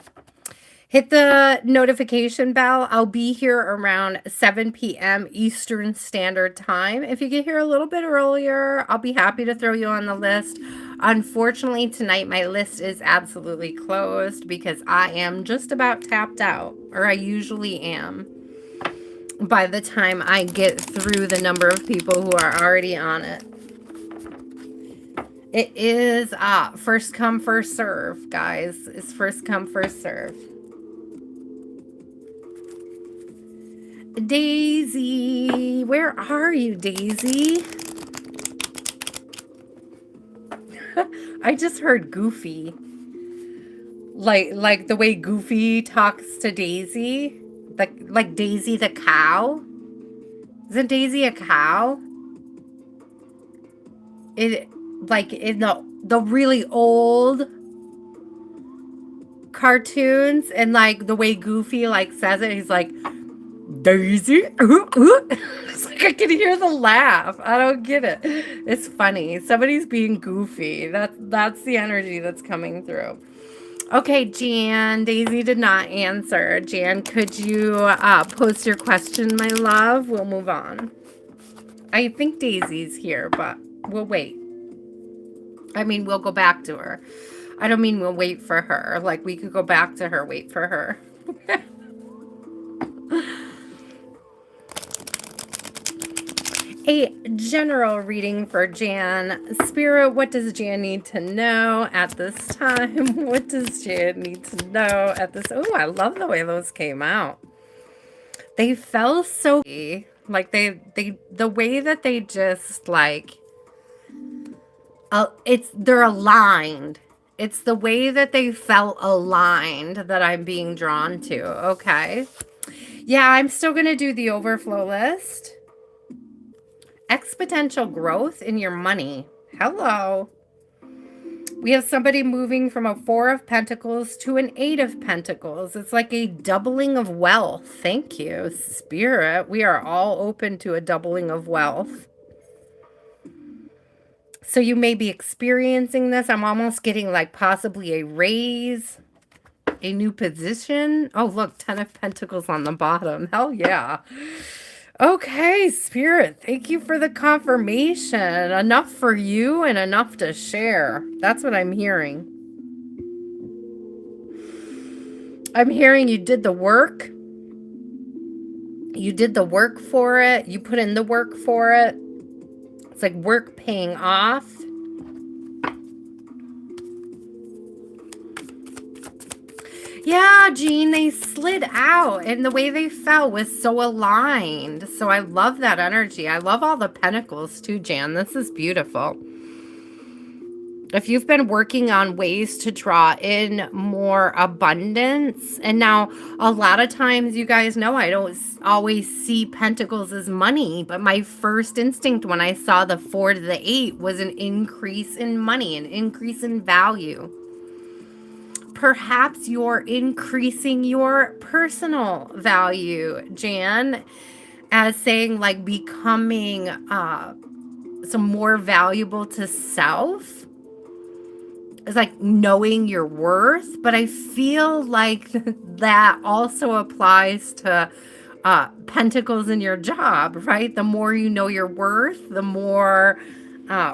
Hit the notification bell. I'll be here around 7 p.m. Eastern Standard Time. If you get here a little bit earlier, I'll be happy to throw you on the list. Unfortunately, tonight my list is absolutely closed because I am just about tapped out, or I usually am, by the time I get through the number of people who are already on it. It is first come, first serve, guys. It's first come, first serve. Daisy, where are you, Daisy? I just heard Goofy. Like the way Goofy talks to Daisy. Like Daisy the cow. Isn't Daisy a cow? Like in the really old cartoons, and like the way Goofy like says it, he's like, Daisy. It's like I can hear the laugh. I don't get it. It's funny. Somebody's being goofy. That's the energy that's coming through. Okay, Jan. Daisy did not answer. Jan, could you post your question, my love? We'll move on. I think Daisy's here, but we'll wait. I mean, we'll go back to her. I don't mean we'll wait for her. Like, we could go back to her, wait for her. A general reading for Jan. Spirit, what does Jan need to know at this time? What does Jan need to know at this? Oh, I love the way those came out. They fell so like the way that they just like they're aligned. It's the way that they felt aligned that I'm being drawn to. Okay. Yeah, I'm still going to do the overflow list. exponential growth in your money. Hello. We have somebody moving from a 4 of Pentacles to an 8 of Pentacles. It's like a doubling of wealth. Thank you, Spirit. We are all open to a doubling of wealth. So you may be experiencing this. I'm almost getting like possibly a raise, a new position. Oh, look, 10 of Pentacles on the bottom. Hell yeah. Okay, Spirit, thank you for the confirmation. Enough for you and enough to share. That's what I'm hearing. I'm hearing you did the work. You did the work for it. You put in the work for it. It's like work paying off. Yeah, Jean, they slid out and the way they fell was so aligned. So I love that energy. I love all the pentacles too, Jan. This is beautiful. If you've been working on ways to draw in more abundance, and now a lot of times you guys know I don't always see pentacles as money, but my first instinct when I saw the 4 to the 8 was an increase in money, an increase in value. Perhaps you're increasing your personal value, Jan, as saying like becoming some more valuable to self. It's like knowing your worth, but I feel like that also applies to pentacles in your job, right? The more you know your worth, the more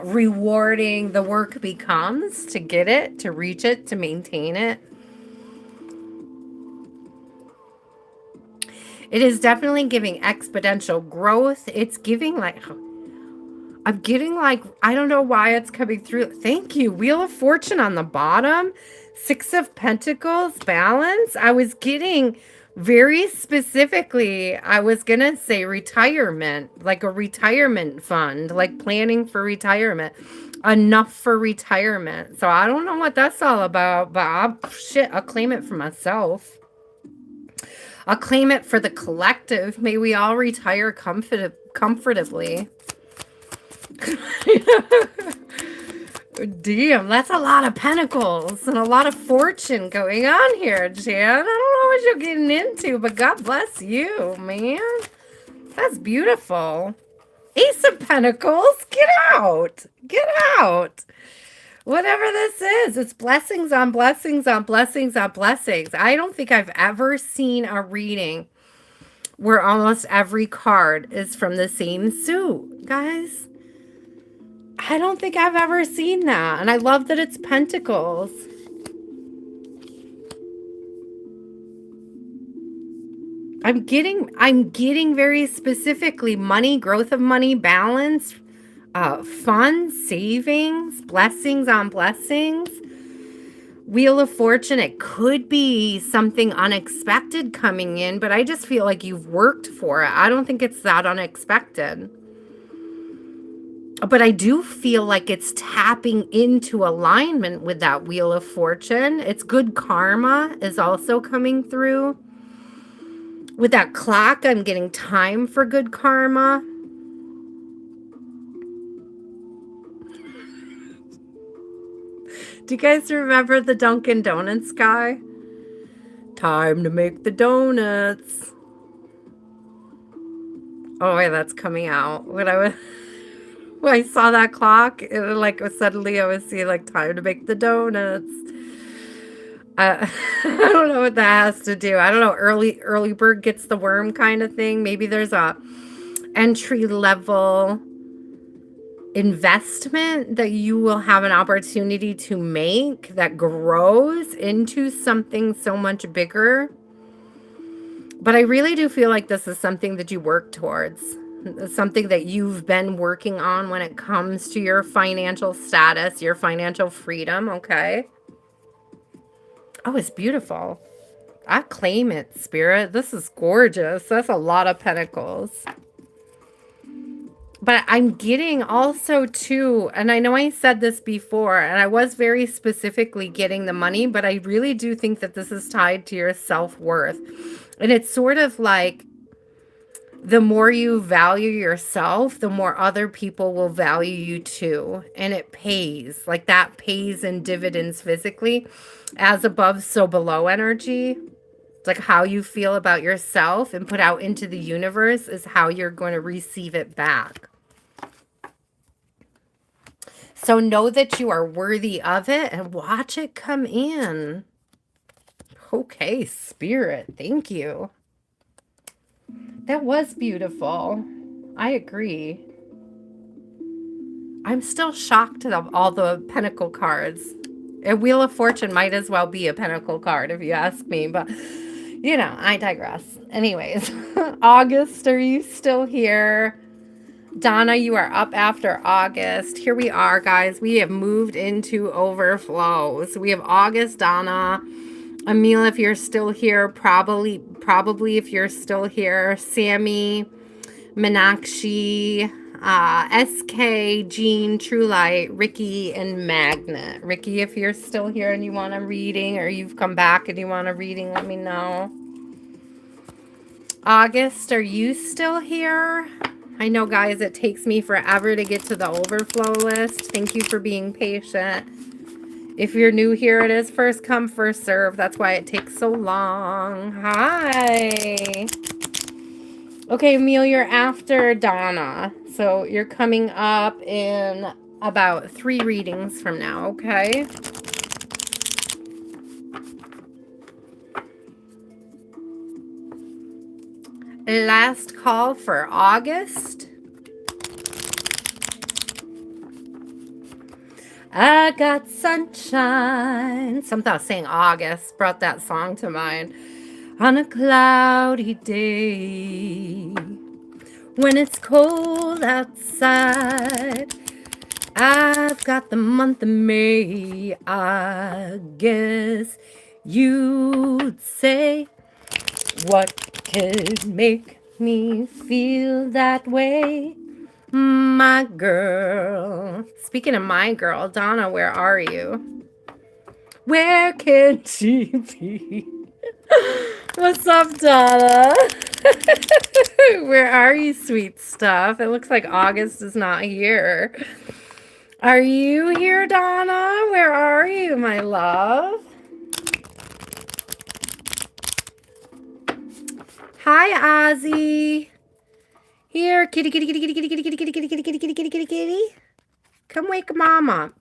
rewarding the work becomes to get it, to reach it, to maintain it. It is definitely giving exponential growth. It's giving like... I'm getting like, I don't know why it's coming through. Thank you. Wheel of Fortune on the bottom. 6 of Pentacles, balance. I was getting very specifically, I was going to say retirement, like a retirement fund, like planning for retirement, enough for retirement. So I don't know what that's all about, but I'll claim it for myself. I'll claim it for the collective. May we all retire comfortably. Damn, that's a lot of pentacles and a lot of fortune going on here, Jan. I don't know what you're getting into, but God bless you, man. That's beautiful. Ace of Pentacles, get out. Get out. Whatever this is, it's blessings on blessings on blessings on blessings. I don't think I've ever seen a reading where almost every card is from the same suit, guys. I don't think I've ever seen that. And I love that it's pentacles. I'm getting very specifically money, growth of money, balance, fun, savings, blessings on blessings. Wheel of Fortune, it could be something unexpected coming in, but I just feel like you've worked for it. I don't think it's that unexpected. But I do feel like it's tapping into alignment with that Wheel of Fortune. It's good karma is also coming through. With that clock, I'm getting time for good karma. Do you guys remember the Dunkin' Donuts guy? Time to make the donuts. Oh, yeah, that's coming out. When I saw that clock, it was like suddenly I was seeing like time to make the donuts. I don't know what that has to do. I don't know. Early bird gets the worm kind of thing. Maybe there's a entry level investment that you will have an opportunity to make that grows into something so much bigger. But I really do feel like this is something that you work towards. Something that you've been working on when it comes to your financial status, your financial freedom, okay? Oh, it's beautiful. I claim it, Spirit. This is gorgeous. That's a lot of pentacles. But I'm getting also too, and I know I said this before, and I was very specifically getting the money, but I really do think that this is tied to your self-worth. And it's sort of like the more you value yourself, the more other people will value you too. And it pays. Like that pays in dividends physically. As above, so below energy. It's like how you feel about yourself and put out into the universe is how you're going to receive it back. So know that you are worthy of it and watch it come in. Okay, Spirit. Thank you. That was beautiful. I agree. I'm still shocked at all the Pentacle cards. A Wheel of Fortune might as well be a Pentacle card if you ask me, but you know, I digress. Anyways, August, are you still here? Donna, you are up after August. Here we are, guys. We have moved into overflow. So we have August, Donna. Emil, if you're still here, probably if you're still here. Sammy, Meenakshi, SK, Jean, True Light, Ricky, and Magnet. Ricky, if you're still here and you want a reading, or you've come back and you want a reading, let me know. August, are you still here? I know, guys, it takes me forever to get to the overflow list. Thank you for being patient. If you're new here, it is first come, first serve. That's why it takes so long. Hi. Okay, Emil, you're after Donna. So you're coming up in about 3 readings from now, okay? Last call for August. I got sunshine. Something I was saying August brought that song to mind. On a cloudy day, when it's cold outside, I've got the month of May. I guess you'd say, what could make me feel that way? My girl. Speaking of my girl, Donna, where are you? Where can she be? What's up, Donna? Where are you, sweet stuff? It looks like August is not here. Are you here, Donna? Where are you, my love? Hi, Ozzy. Here, kitty, kitty, kitty, kitty, kitty, kitty, kitty, kitty, kitty, kitty, kitty, kitty, kitty, kitty. Come wake mama.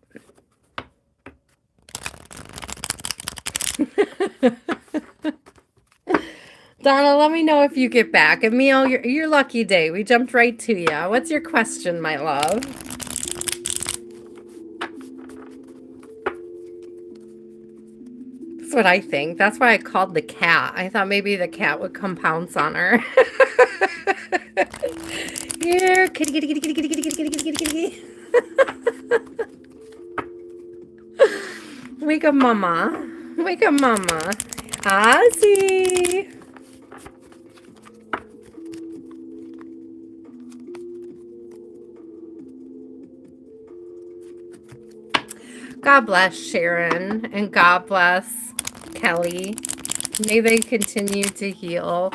Donna, let me know if you get back. Emil, your lucky day. We jumped right to you. What's your question, my love? That's what I think. That's why I called the cat. I thought maybe the cat would come pounce on her. Here, kitty, kitty, kitty, kitty, kitty, kitty, kitty, kitty, kitty, kitty. Wake up, mama. Wake up, mama. Ozzy. God bless Sharon and God bless Kelly. May they continue to heal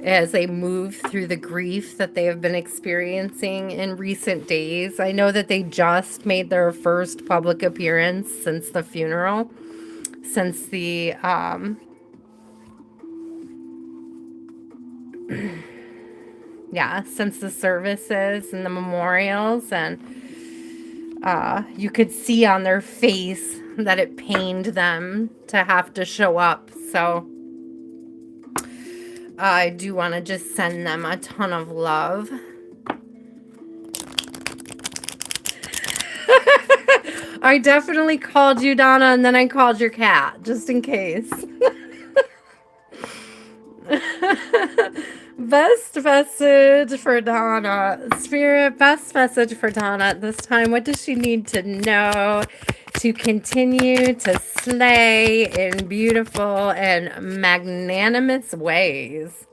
as they move through the grief that they have been experiencing in recent days. I know that they just made their first public appearance since the funeral, since the since the services and the memorials, and you could see on their face that it pained them to have to show up. So I do want to just send them a ton of love. I definitely called you, Donna, and then I called your cat, just in case. Best message for Donna. Spirit, best message for Donna at this time. What does she need to know to continue to slay in beautiful and magnanimous ways?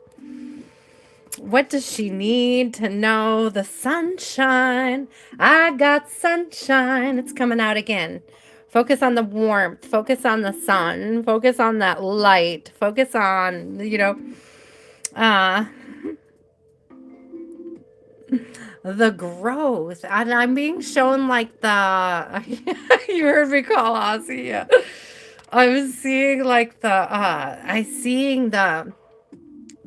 What does she need to know? The sunshine. I got sunshine. It's coming out again. Focus on the warmth. Focus on the sun. Focus on that light. Focus on, The growth. And I'm being shown like the you heard me call Ozzy. Yeah. I was seeing like I seeing the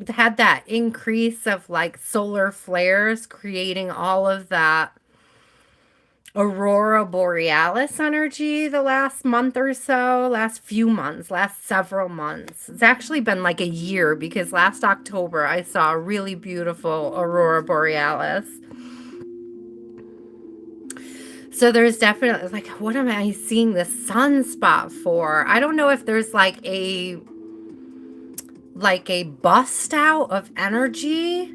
had that increase of like solar flares creating all of that aurora borealis energy the last month or so, last few months, last several months. It's actually been like a year because last October I saw a really beautiful aurora borealis. So there's definitely like, what am I seeing the sunspot for? I don't know if there's like a bust out of energy.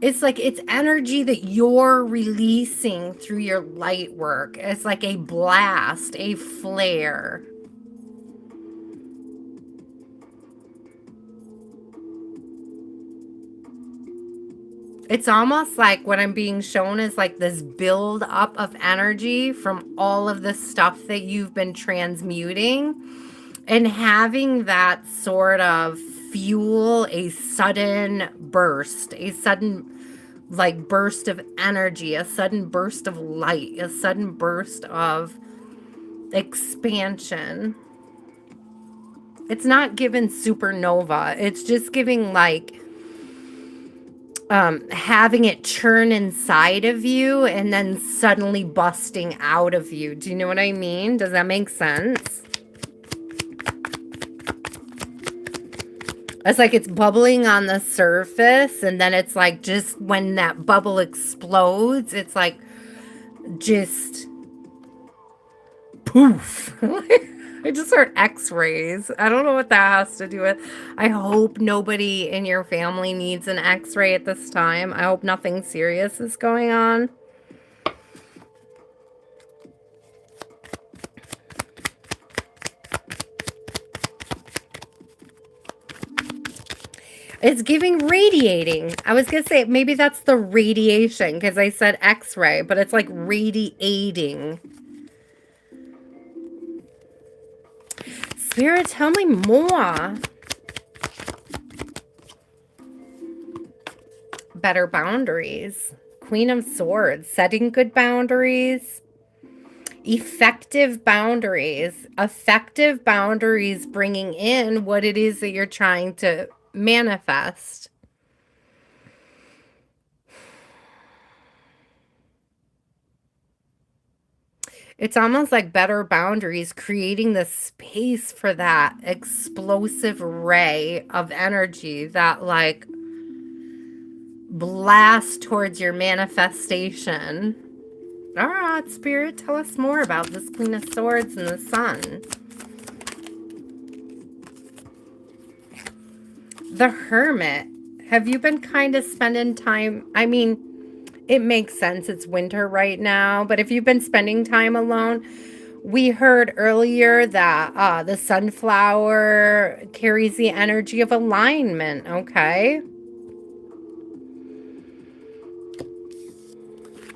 It's like it's energy that you're releasing through your light work. It's like a blast, a flare. It's almost like what I'm being shown is like this build up of energy from all of the stuff that you've been transmuting and having that sort of fuel a sudden burst, a sudden like burst of energy, a sudden burst of light, a sudden burst of expansion. It's not given supernova. It's just giving like having it churn inside of you and then suddenly busting out of you. Do you know what I mean? Does that make sense? It's like it's bubbling on the surface and then it's like just when that bubble explodes, it's like just poof. I just heard x-rays. I don't know what that has to do with. I hope nobody in your family needs an x-ray at this time. I hope nothing serious is going on. It's giving radiating. I was going to say maybe that's the radiation because I said x-ray, but it's like radiating. Spirit, tell me more. Better boundaries. Queen of Swords. Setting good boundaries. Effective boundaries. Effective boundaries bringing in what it is that you're trying to manifest. It's almost like better boundaries, creating the space for that explosive ray of energy that like blast towards your manifestation. All right, Spirit, tell us more about this Queen of Swords and the Sun. The Hermit. Have you been kind of spending time? I mean, it makes sense. It's winter right now. But if you've been spending time alone, we heard earlier that the sunflower carries the energy of alignment. Okay.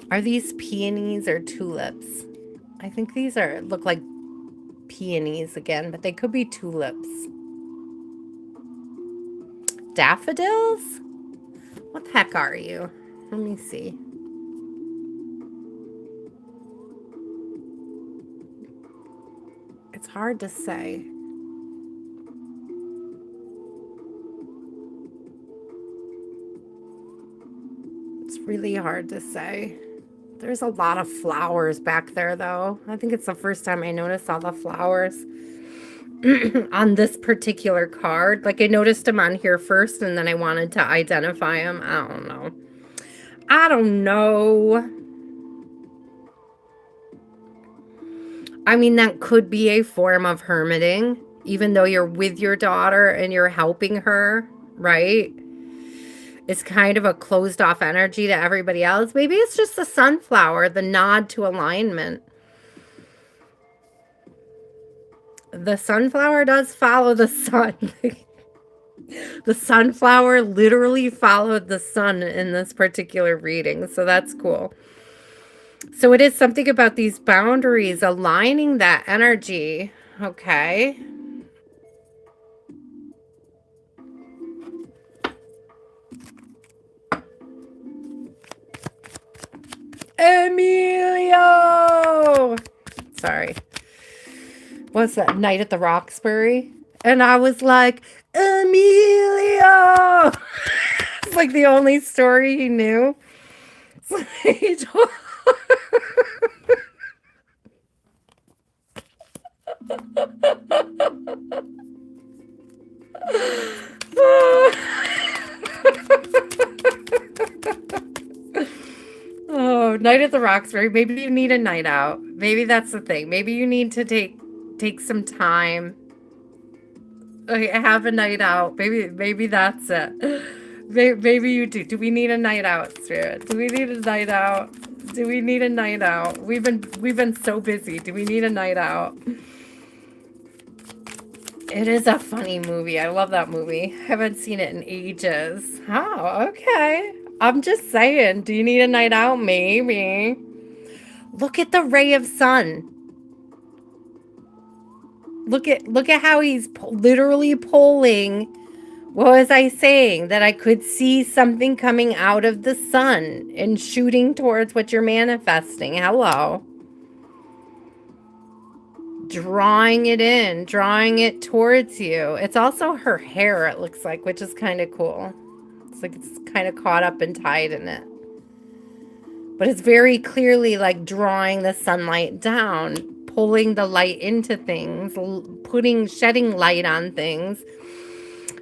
Are these peonies or tulips? I think these look like peonies again, but they could be tulips. Daffodils? What the heck are you? Let me see. It's hard to say. It's really hard to say. There's a lot of flowers back there, though. I think it's the first time I noticed all the flowers on this particular card. Like, I noticed them on here first, and then I wanted to identify them. I don't know. I don't know. I mean, that could be a form of hermiting, even though you're with your daughter and you're helping her, right? It's kind of a closed off energy to everybody else. Maybe it's just the sunflower, the nod to alignment. The sunflower does follow the sun. The sunflower literally followed the sun in this particular reading. So that's cool. So it is something about these boundaries, aligning that energy. Okay. Emilio. Sorry. What's that? Night at the Roxbury? And I was like, Emilio. It's like the only story he knew. He told- Oh, Night at the Roxbury. Maybe you need a night out. Maybe that's the thing. Maybe you need to take some time. Okay, have a night out. Maybe that's it. Maybe you do. Do we need a night out, Spirit? Do we need a night out? Do we need a night out? We've been so busy. Do we need a night out? It is a funny movie. I love that movie. Haven't seen it in ages. Oh, okay. I'm just saying, do you need a night out? Maybe. Look at the ray of sun. Look at how he's literally pulling. What was I saying? That I could see something coming out of the sun and shooting towards what you're manifesting. Hello. Drawing it in, drawing it towards you. It's also her hair, it looks like, which is kind of cool. It's like it's kind of caught up and tied in it. But it's very clearly like drawing the sunlight down, pulling the light into things, shedding light on things,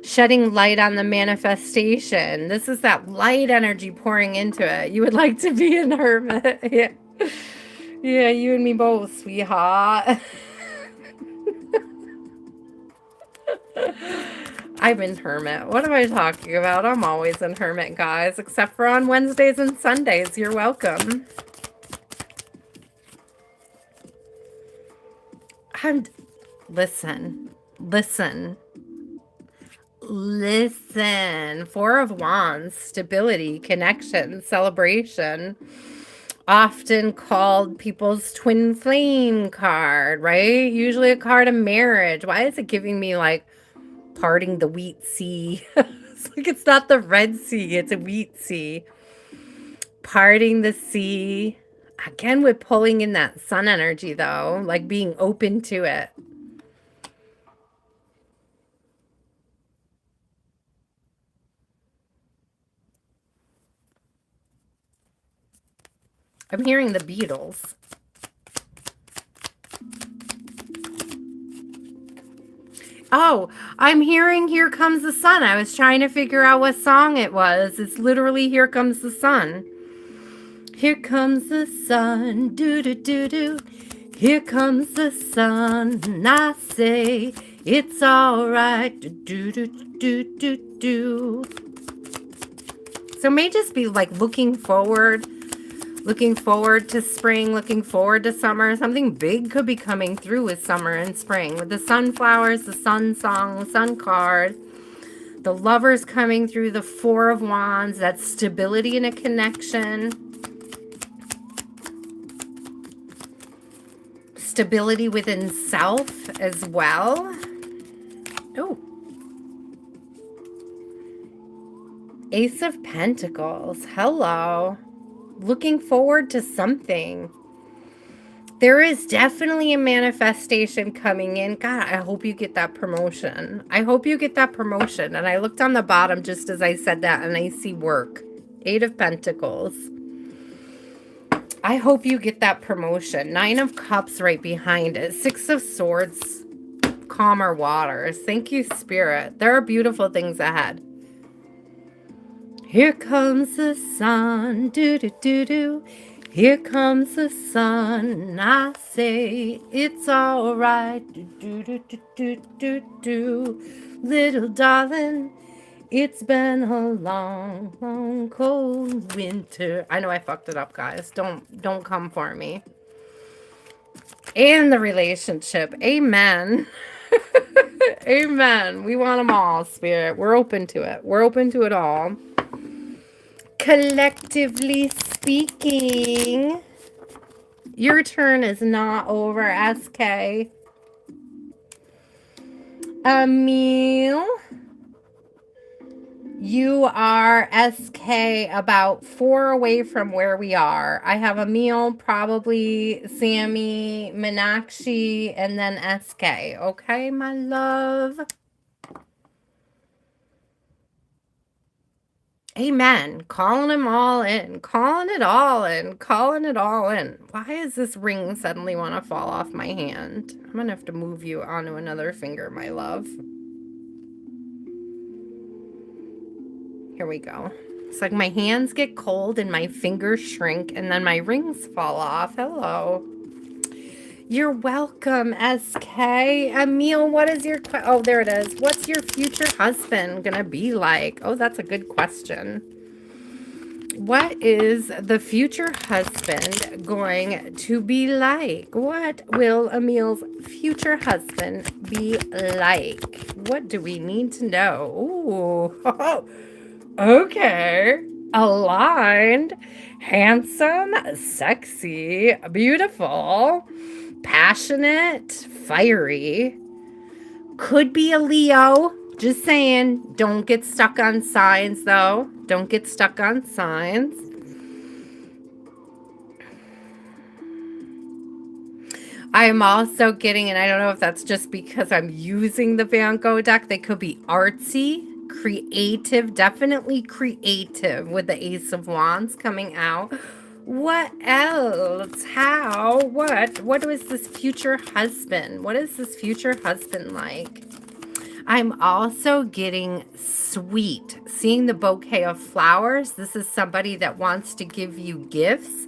shedding light on the manifestation. This is that light energy pouring into it. You would like to be an hermit. Yeah. Yeah, you and me both, sweetheart. I'm in hermit. What am I talking about? I'm always in hermit, guys, except for on Wednesdays and Sundays. You're welcome. Listen. Four of Wands, stability, connection, celebration. Often called people's twin flame card, right? Usually a card of marriage. Why is it giving me like parting the wheat sea? It's like it's not the Red Sea, it's a wheat sea. Parting the sea. Again, with pulling in that sun energy though, like being open to it. I'm hearing the Beatles. Oh, I'm hearing Here Comes the Sun. I was trying to figure out what song it was. It's literally Here Comes the Sun. Here comes the sun, do do do do. Here comes the sun, and I say it's all right, do do do do do do. So it may just be like looking forward to spring, looking forward to summer. Something big could be coming through with summer and spring. With the sunflowers, the sun song, the sun card, the lovers coming through, the Four of Wands, that stability in a connection. Stability within self as well. Oh. Ace of Pentacles. Hello. Looking forward to something. There is definitely a manifestation coming in. God, I hope you get that promotion. I hope you get that promotion. And I looked on the bottom just as I said that and I see work. Eight of Pentacles. I hope you get that promotion. Nine of Cups right behind it. Six of Swords. Calmer waters. Thank you, Spirit. There are beautiful things ahead. Here comes the sun, do do do do. Here comes the sun, I say it's all right, do do do do do do do. Little darling, it's been a long, long, cold winter. I know I fucked it up, guys. Don't come for me. And the relationship, amen. Amen. We want them all, Spirit. We're open to it. We're open to it all. Collectively speaking, your turn is not over, SK. Emil, You are SK about 4 away from where we are. I have Emil, probably Sammy, Meenakshi, and then SK. Okay, my love? Amen. Calling them all in. Calling it all in. Calling it all in. Why does this ring suddenly want to fall off my hand? I'm going to have to move you onto another finger, my love. Here we go. It's like my hands get cold and my fingers shrink and then my rings fall off. Hello. You're welcome, SK. Emil, what is your... Oh, there it is. What's your future husband going to be like? Oh, that's a good question. What is the future husband going to be like? What will Emil's future husband be like? What do we need to know? Ooh. Okay. Aligned, handsome, sexy, beautiful, passionate, fiery. Could be a Leo. Just saying. Don't get stuck on signs, though. Don't get stuck on signs. I'm also getting, and I don't know if that's just because I'm using the Van Gogh deck, they could be artsy, creative, definitely creative with the Ace of Wands coming out. What else? How? What was this future husband? What is this future husband like? I'm also getting sweet. Seeing the bouquet of flowers. This is somebody that wants to give you gifts.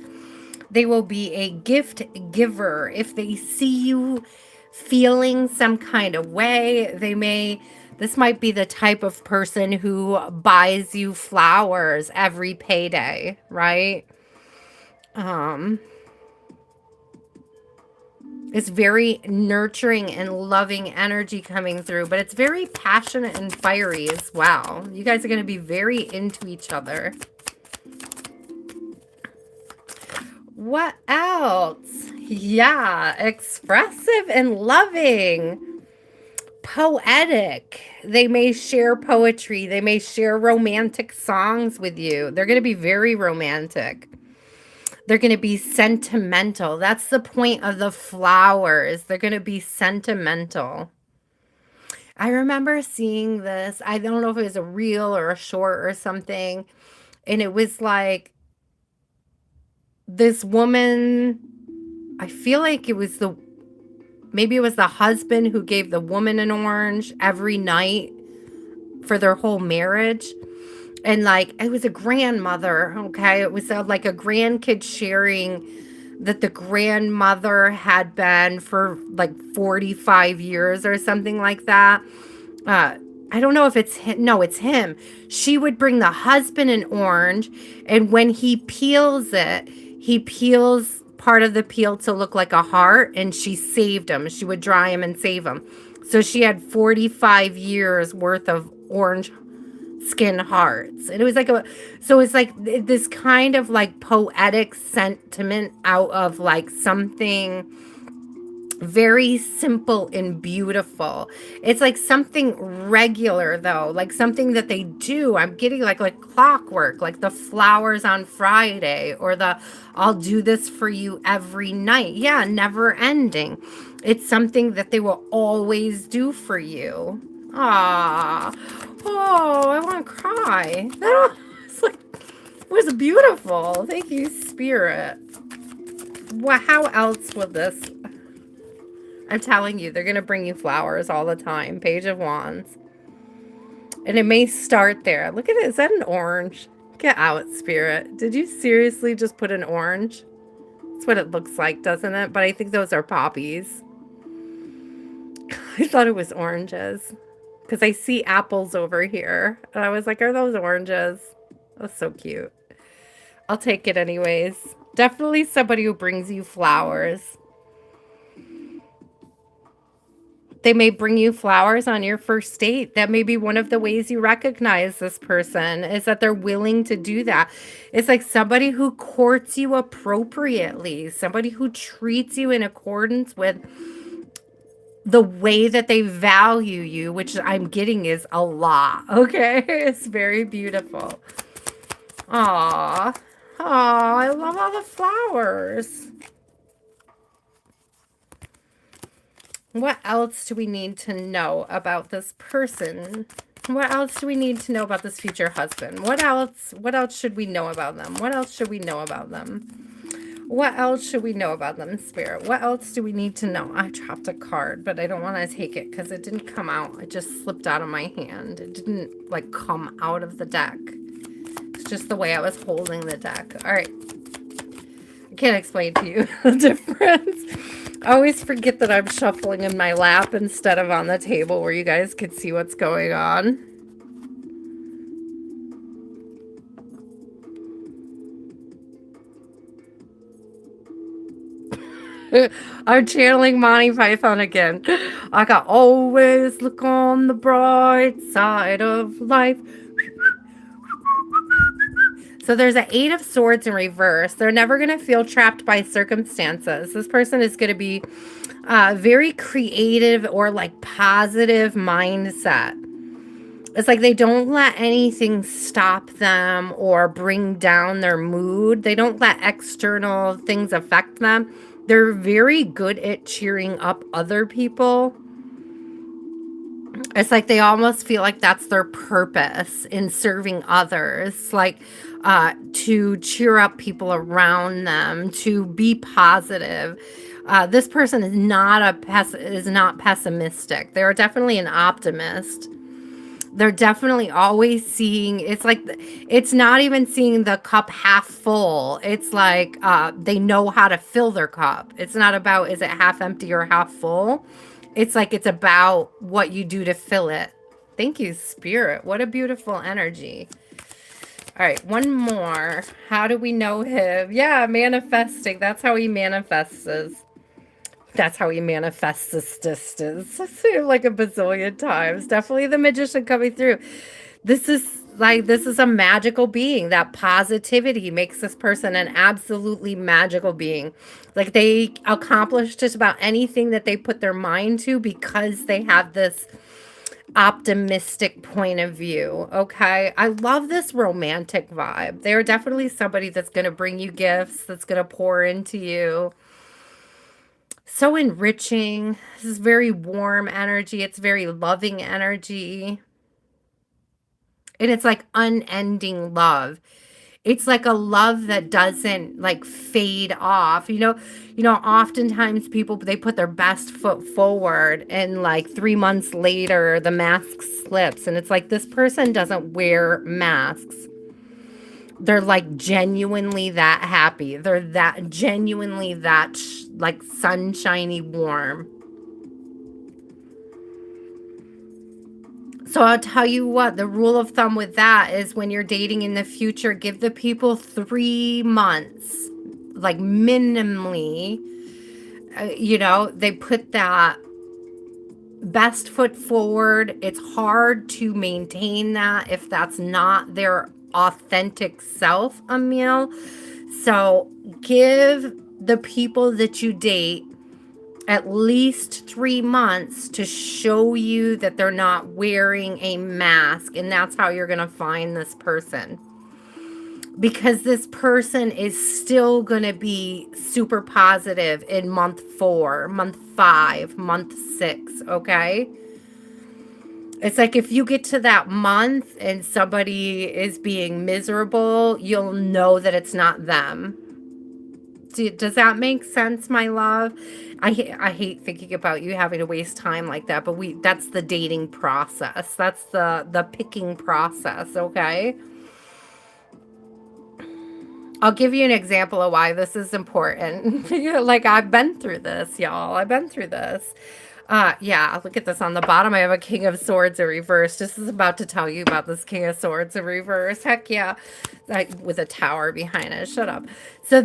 They will be a gift giver. If they see you feeling some kind of way, this might be the type of person who buys you flowers every payday, right? It's very nurturing and loving energy coming through, but it's very passionate and fiery as well. You guys are going to be very into each other. What else? Yeah, expressive and loving. Poetic. They may share poetry. They may share romantic songs with you. They're going to be very romantic. They're going to be sentimental. That's the point of the flowers. They're going to be sentimental. I remember seeing this. I don't know if it was a reel or a short or something. And it was like this woman, I feel like maybe it was the husband who gave the woman an orange every night for their whole marriage. And like, it was a grandmother, okay? It was like a grandkid sharing that the grandmother had been for like 45 years or something like that. I don't know if it's him. No, it's him. She would bring the husband an orange, and when he peels it, he peels part of the peel to look like a heart, and she saved him. She would dry him and save him. So she had 45 years worth of orange skin hearts. And it was like so it's like this kind of like poetic sentiment out of like something very simple and beautiful. It's like something regular though, like something that they do. I'm getting like clockwork, like the flowers on Friday, or the I'll do this for you every night. Yeah, never ending. It's something that they will always do for you. Ah, oh, I want to cry. It's like, it was beautiful. Thank you, Spirit. How else would this? I'm telling you, they're going to bring you flowers all the time. Page of Wands. And it may start there. Look at it. Is that an orange? Get out, Spirit. Did you seriously just put an orange? That's what it looks like, doesn't it? But I think those are poppies. I thought it was oranges. Because I see apples over here. And I was like, are those oranges? That's so cute. I'll take it anyways. Definitely somebody who brings you flowers. They may bring you flowers on your first date. That may be one of the ways you recognize this person, is that they're willing to do that. It's like somebody who courts you appropriately, somebody who treats you in accordance with the way that they value you, which I'm getting is a lot. Okay. It's very beautiful. Aw. Aw, I love all the flowers. What else do we need to know about this person? What else do we need to know about this future husband? What else should we know about them? What else should we know about them? What else should we know about them, Spirit? What else do we need to know? I dropped a card, but I don't want to take it because it didn't come out. It just slipped out of my hand. It didn't like come out of the deck. It's just the way I was holding the deck. All right. I can't explain to you the difference. I always forget that I'm shuffling in my lap instead of on the table where you guys can see what's going on. I'm channeling Monty Python again. I got always look on the bright side of life. So there's an 8 of Swords in reverse. They're never going to feel trapped by circumstances. This person is going to be very creative or like positive mindset. It's like they don't let anything stop them or bring down their mood. They don't let external things affect them. They're very good at cheering up other people. It's like they almost feel like that's their purpose in serving others, like to cheer up people around them, to be positive. This person is not pessimistic. They're definitely an optimist. They're definitely always seeing, it's like, it's not even seeing the cup half full. It's like they know how to fill their cup. It's not about, is it half empty or half full? It's like, it's about what you do to fill it. Thank you, Spirit. What a beautiful energy. All right, one more. How do we know him? Yeah, manifesting. That's how he manifests. That's how he manifests this distance. Like a bazillion times. Definitely the magician coming through. This is a magical being. That positivity makes this person an absolutely magical being. Like they accomplish just about anything that they put their mind to because they have this optimistic point of view. Okay. I love this romantic vibe. They're definitely somebody that's going to bring you gifts, that's going to pour into you. So enriching. This is very warm energy. It's very loving energy. And it's like unending love. It's like a love that doesn't like fade off. Oftentimes people, they put their best foot forward and like 3 months later, the mask slips. And it's like, this person doesn't wear masks. They're like genuinely that happy. They're that genuinely that like sunshiny warm. So I'll tell you what, the rule of thumb with that is when you're dating in the future, give the people 3 months, like minimally, they put that best foot forward. It's hard to maintain that if that's not their authentic self, Emil. So give the people that you date at least 3 months to show you that they're not wearing a mask. And that's how you're going to find this person. Because this person is still going to be super positive in month 4, month 5, month 6. Okay. It's like if you get to that month and somebody is being miserable, you'll know that it's not them. Does that make sense, my love? I hate thinking about you having to waste time like that, but that's the dating process. That's the picking process, okay? I'll give you an example of why this is important. Like I've been through this, y'all. I've been through this. Yeah, look at this on the bottom. I have a King of Swords in reverse. This is about to tell you about this King of Swords in reverse. Heck yeah. With a tower behind it. Shut up. So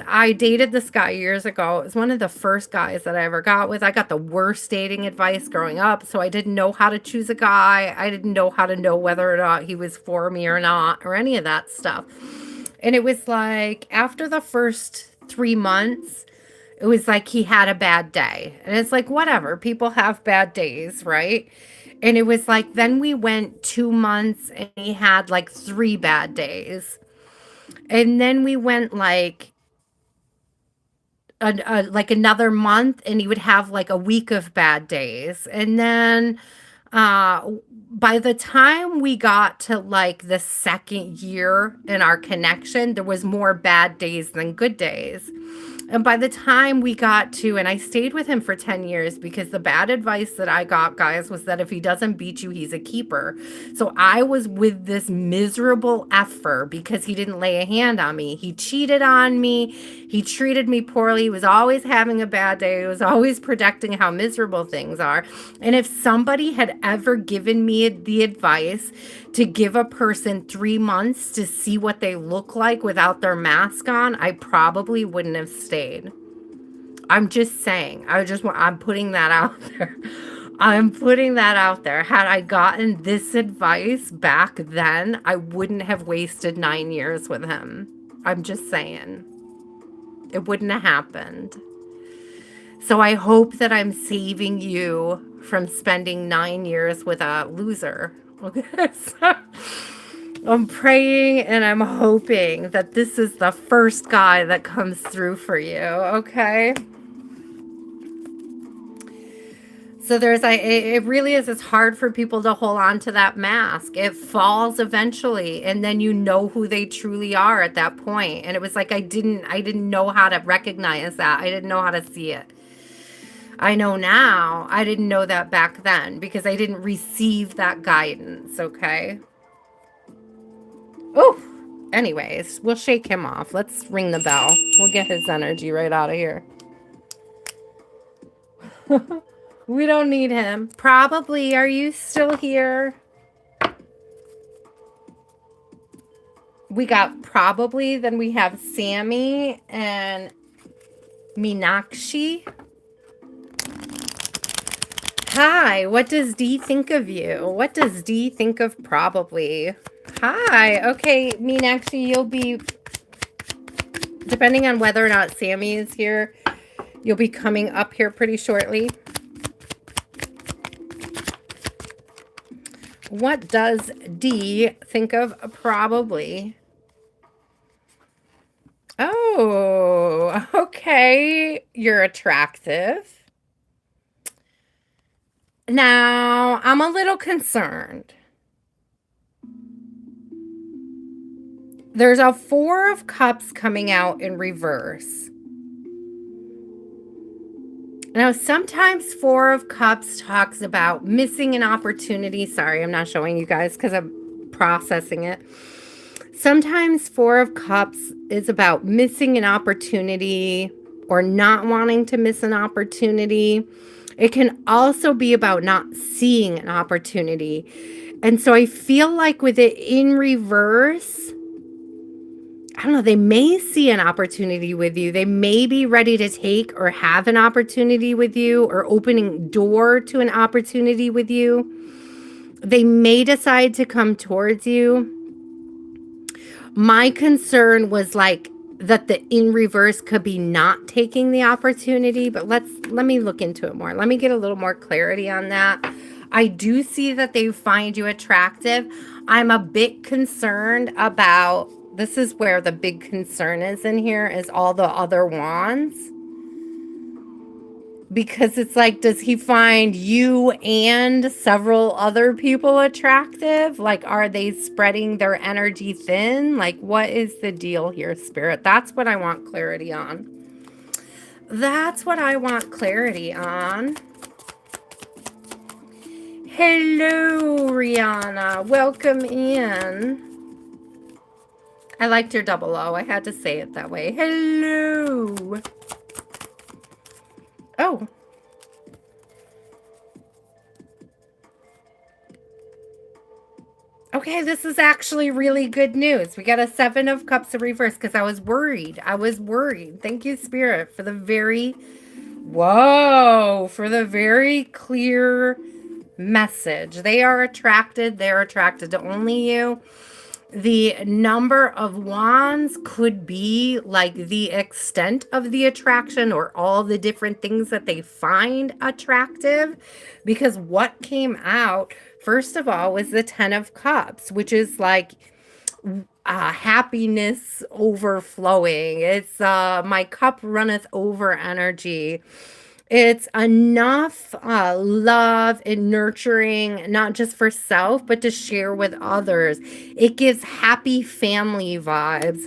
I dated this guy years ago. It was one of the first guys that I ever got with. I got the worst dating advice growing up. So I didn't know how to choose a guy. I didn't know how to know whether or not he was for me or not, or any of that stuff. And it was like after the first 3 months, It was like he had a bad day. And it's like, whatever, people have bad days, right? And it was like, then we went 2 months and he had like 3 bad days. And then we went like another month and he would have like a week of bad days. And then uh by the time we got to like the second year in our connection, there was more bad days than good days. And by the time we got to, and I stayed with him for 10 years because the bad advice that I got, guys, was that if he doesn't beat you, he's a keeper. So I was with this miserable effer because he didn't lay a hand on me. He cheated on me. He treated me poorly. He was always having a bad day. He was always projecting how miserable things are. And if somebody had ever given me the advice to give a person 3 months to see what they look like without their mask on, I probably wouldn't have stayed. I'm just saying. I'm putting that out there. I'm putting that out there. Had I gotten this advice back then, I wouldn't have wasted 9 years with him. I'm just saying. It wouldn't have happened. So I hope that I'm saving you from spending 9 years with a loser. Okay. So I'm praying and I'm hoping that this is the first guy that comes through for you. Okay. So it really is, it's hard for people to hold on to that mask. It falls eventually, and then you know who they truly are at that point. And it was like, I didn't know how to recognize that. I didn't know how to see it. I know now. I didn't know that back then because I didn't receive that guidance. Okay. Oh, anyways, we'll shake him off. Let's ring the bell. We'll get his energy right out of here. We don't need him. Probably. Are you still here? We got probably. Then we have Sammy and Meenakshi. Hi. What does D think of you? What does D think of probably? Hi. Okay, Meenakshi, you'll be, depending on whether or not Sammy is here, you'll be coming up here pretty shortly. What does D think of probably? Oh, okay. You're attractive. Now, I'm a little concerned. There's a 4 of Cups coming out in reverse. Now, sometimes 4 of Cups talks about missing an opportunity. Sorry, I'm not showing you guys because I'm processing it. Sometimes 4 of Cups is about missing an opportunity or not wanting to miss an opportunity. It can also be about not seeing an opportunity. And so I feel like with it in reverse, I don't know, they may see an opportunity with you. They may be ready to take or have an opportunity with you or opening door to an opportunity with you. They may decide to come towards you. My concern was like that the in reverse could be not taking the opportunity, but let me look into it more. Let me get a little more clarity on that. I do see that they find you attractive. I'm a bit concerned about, this is where the big concern is in here, is all the other wands. Because it's like, does he find you and several other people attractive? Like, are they spreading their energy thin? Like, what is the deal here, Spirit? That's what I want clarity on. That's what I want clarity on. Hello, Rihanna. Welcome in. I liked your double O. I had to say it that way. Hello. Oh. Okay, this is actually really good news. We got a 7 of Cups in reverse because I was worried. I was worried. Thank you, Spirit, for the very, for the very clear message. They are attracted. They're attracted to only you. The number of wands could be like the extent of the attraction or all the different things that they find attractive. Because what came out, first of all, was the 10 of Cups, which is like happiness overflowing. It's my cup runneth over energy. It's enough love and nurturing, not just for self, but to share with others. It gives happy family vibes.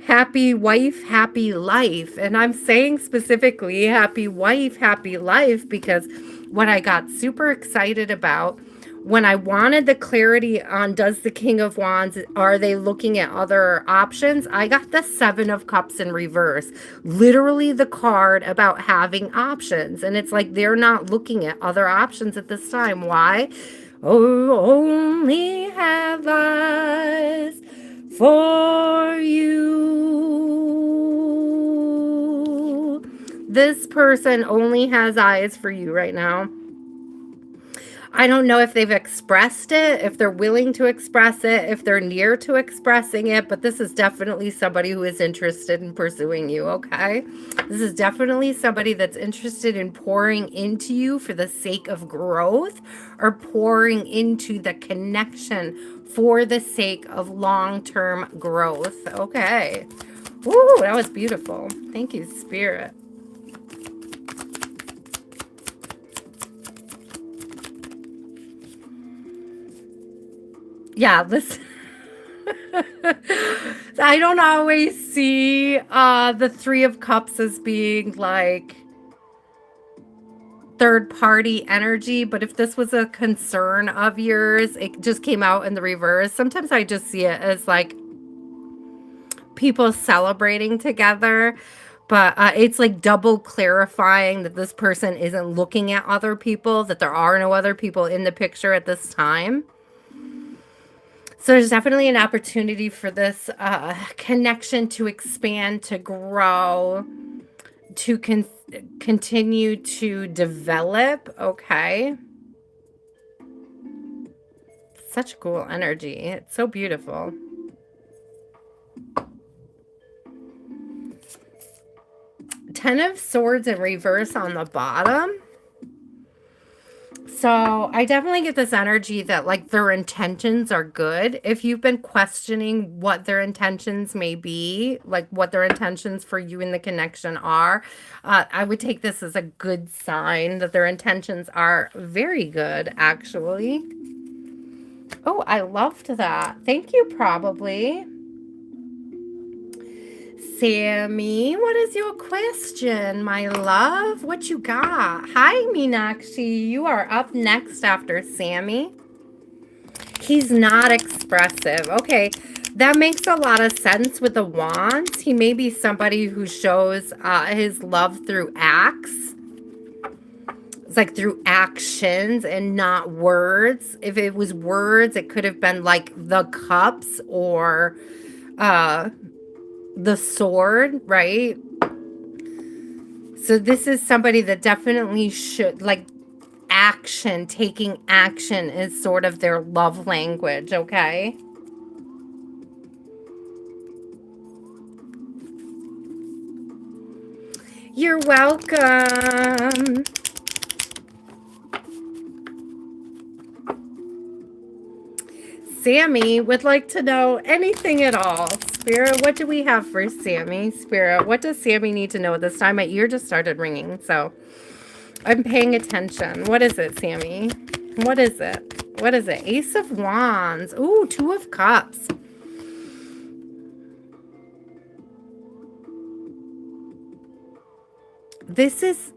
Happy wife, happy life. And I'm saying specifically happy wife, happy life because what I got super excited about when I wanted the clarity on does the King of Wands, are they looking at other options? I got the Seven of Cups in reverse. Literally the card about having options. And it's like they're not looking at other options at this time. Why? Oh, only have eyes for you. This person only has eyes for you right now. I don't know if they've expressed it, if they're willing to express it, if they're near to expressing it, but this is definitely somebody who is interested in pursuing you, okay? This is definitely somebody that's interested in pouring into you for the sake of growth or pouring into the connection for the sake of long-term growth, okay? Ooh, that was beautiful. Thank you, Spirit. Yeah, this I don't always see the Three of Cups as being like third party energy, but if this was a concern of yours, it just came out in the reverse. Sometimes I just see it as like people celebrating together, but it's like double clarifying that this person isn't looking at other people, that there are no other people in the picture at this time. So there's definitely an opportunity for this connection to expand, to grow, to continue to develop. Okay. Such cool energy. It's so beautiful. Ten of Swords in reverse on the bottom. So I definitely get this energy that like their intentions are good. If you've been questioning what their intentions may be, like what their intentions for you in the connection are, I would take this as a good sign that their intentions are very good, actually. Oh, I loved that. Thank you, probably. Sammy, what is your question, my love? What you got? Hi, Meenakshi. You are up next after Sammy. He's not expressive. Okay, that makes a lot of sense with the wands. He may be somebody who shows his love through acts. It's like through actions and not words. If it was words, it could have been like the cups or the sword, right? So this is somebody that definitely should, like, action, taking action is sort of their love language, okay? You're welcome. Sammy would like to know anything at all. Spirit, what do we have for Sammy? Spirit, what does Sammy need to know at this time? My ear just started ringing, so I'm paying attention. What is it, Sammy? What is it? What is it? Ace of Wands. Ooh, Two of Cups. This is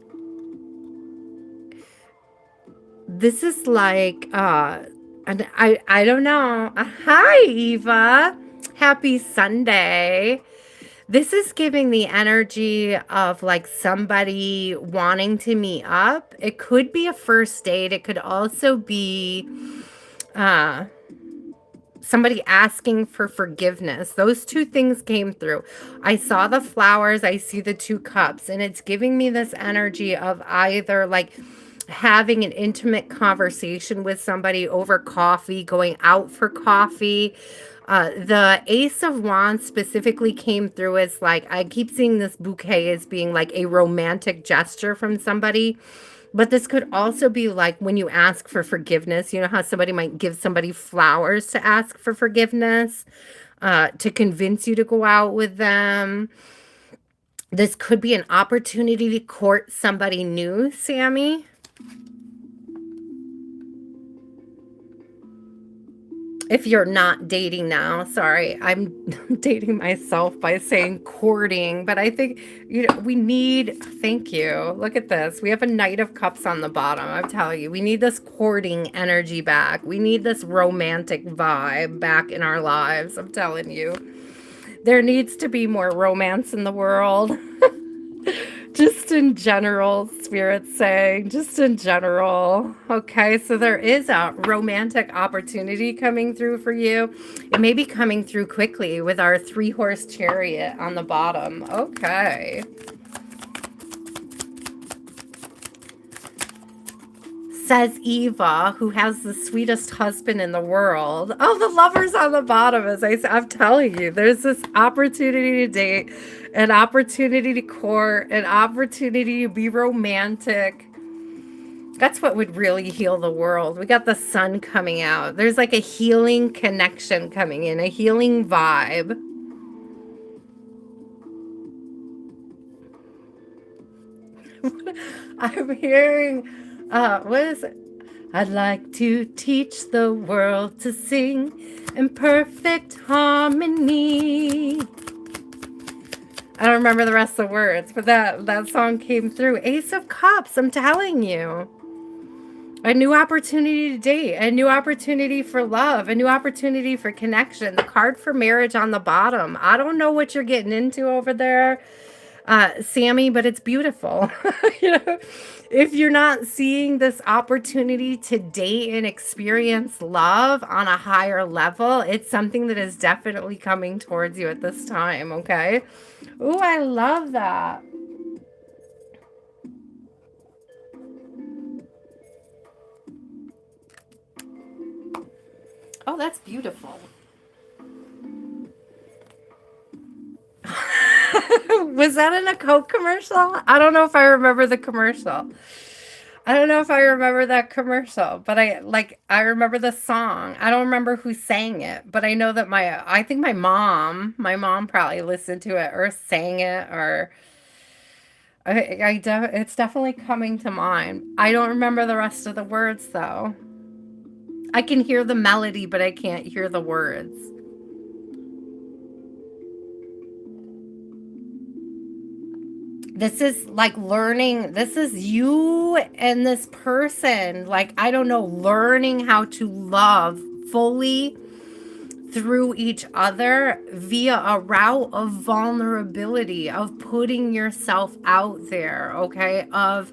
like and I don't know. Hi, Eva. Happy Sunday. This is giving the energy of like somebody wanting to meet up. It could be a first date. It could also be somebody asking for forgiveness. Those two things came through. I saw the flowers. I see the two cups. And it's giving me this energy of either like having an intimate conversation with somebody over coffee, going out for coffee. The Ace of Wands specifically came through as like, I keep seeing this bouquet as being like a romantic gesture from somebody. But this could also be like when you ask for forgiveness. You know how somebody might give somebody flowers to ask for forgiveness, to convince you to go out with them. This could be an opportunity to court somebody new, Sammy. If you're not dating now, sorry, I'm dating myself by saying courting, but I think, we need, thank you. Look at this. We have a Knight of Cups on the bottom. I'm telling you, we need this courting energy back. We need this romantic vibe back in our lives. I'm telling you, there needs to be more romance in the world. Just in general, Spirit's saying, just in general. Okay, so there is a romantic opportunity coming through for you. It may be coming through quickly with our 3-horse chariot on the bottom. Okay. Says Eva, who has the sweetest husband in the world. Oh, the Lover's on the bottom. I'm telling you, there's this opportunity to date, an opportunity to court, an opportunity to be romantic. That's what would really heal the world. We got the sun coming out. There's like a healing connection coming in, a healing vibe. I'm hearing, what is it? I'd like to teach the world to sing in perfect harmony. I don't remember the rest of the words, but that song came through. Ace of Cups, I'm telling you. A new opportunity to date, a new opportunity for love, a new opportunity for connection. The card for marriage on the bottom. I don't know what you're getting into over there, Sammy, but it's beautiful. If you're not seeing this opportunity to date and experience love on a higher level, it's something that is definitely coming towards you at this time, okay? Ooh, I love that. Oh, that's beautiful. Was that in a Coke commercial? I don't know if I remember the commercial. I don't know if I remember that commercial, but I remember the song. I don't remember who sang it, but I know that I think my mom probably listened to it or sang it, or it's definitely coming to mind. I don't remember the rest of the words though. I can hear the melody, but I can't hear the words. This is like learning. This is you and this person. Like, I don't know, learning how to love fully through each other via a route of vulnerability, of putting yourself out there, okay? Of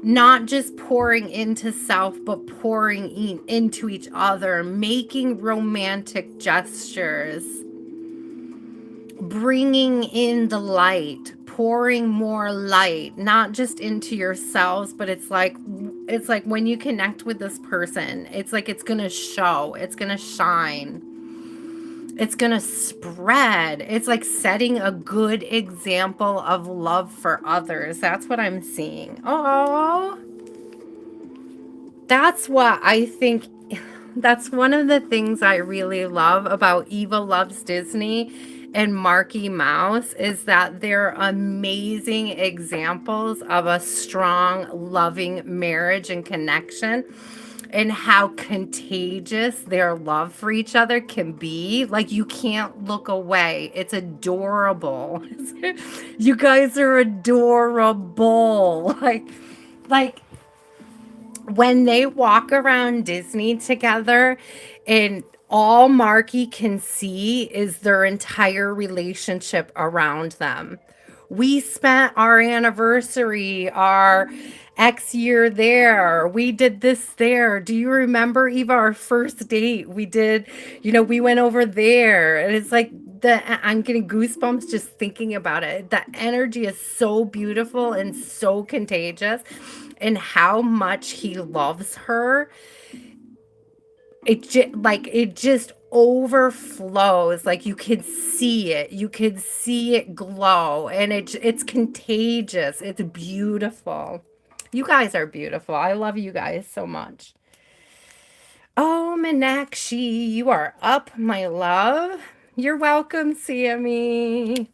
not just pouring into self, but pouring into each other, making romantic gestures, bringing in the light, pouring more light, not just into yourselves, but it's like when you connect with this person, it's like it's gonna show, it's gonna shine, it's gonna spread. It's like setting a good example of love for others. That's what I'm seeing. Oh, that's what I think. That's one of the things I really love about Eva Loves Disney and Marky Mouse, is that they're amazing examples of a strong, loving marriage and connection, and how contagious their love for each other can be. Like, you can't look away. It's adorable. You guys are adorable. Like when they walk around Disney together, and all Marky can see is their entire relationship around them. We spent our anniversary, our X year there. We did this there. Do you remember, Eva, our first date? We did, we went over there. And it's like I'm getting goosebumps just thinking about it. The energy is so beautiful and so contagious, and how much he loves her. It just overflows. Like you could see it. You could see it glow, and it's contagious. It's beautiful. You guys are beautiful. I love you guys so much. Oh, Meenakshi, you are up, my love. You're welcome, Sammy.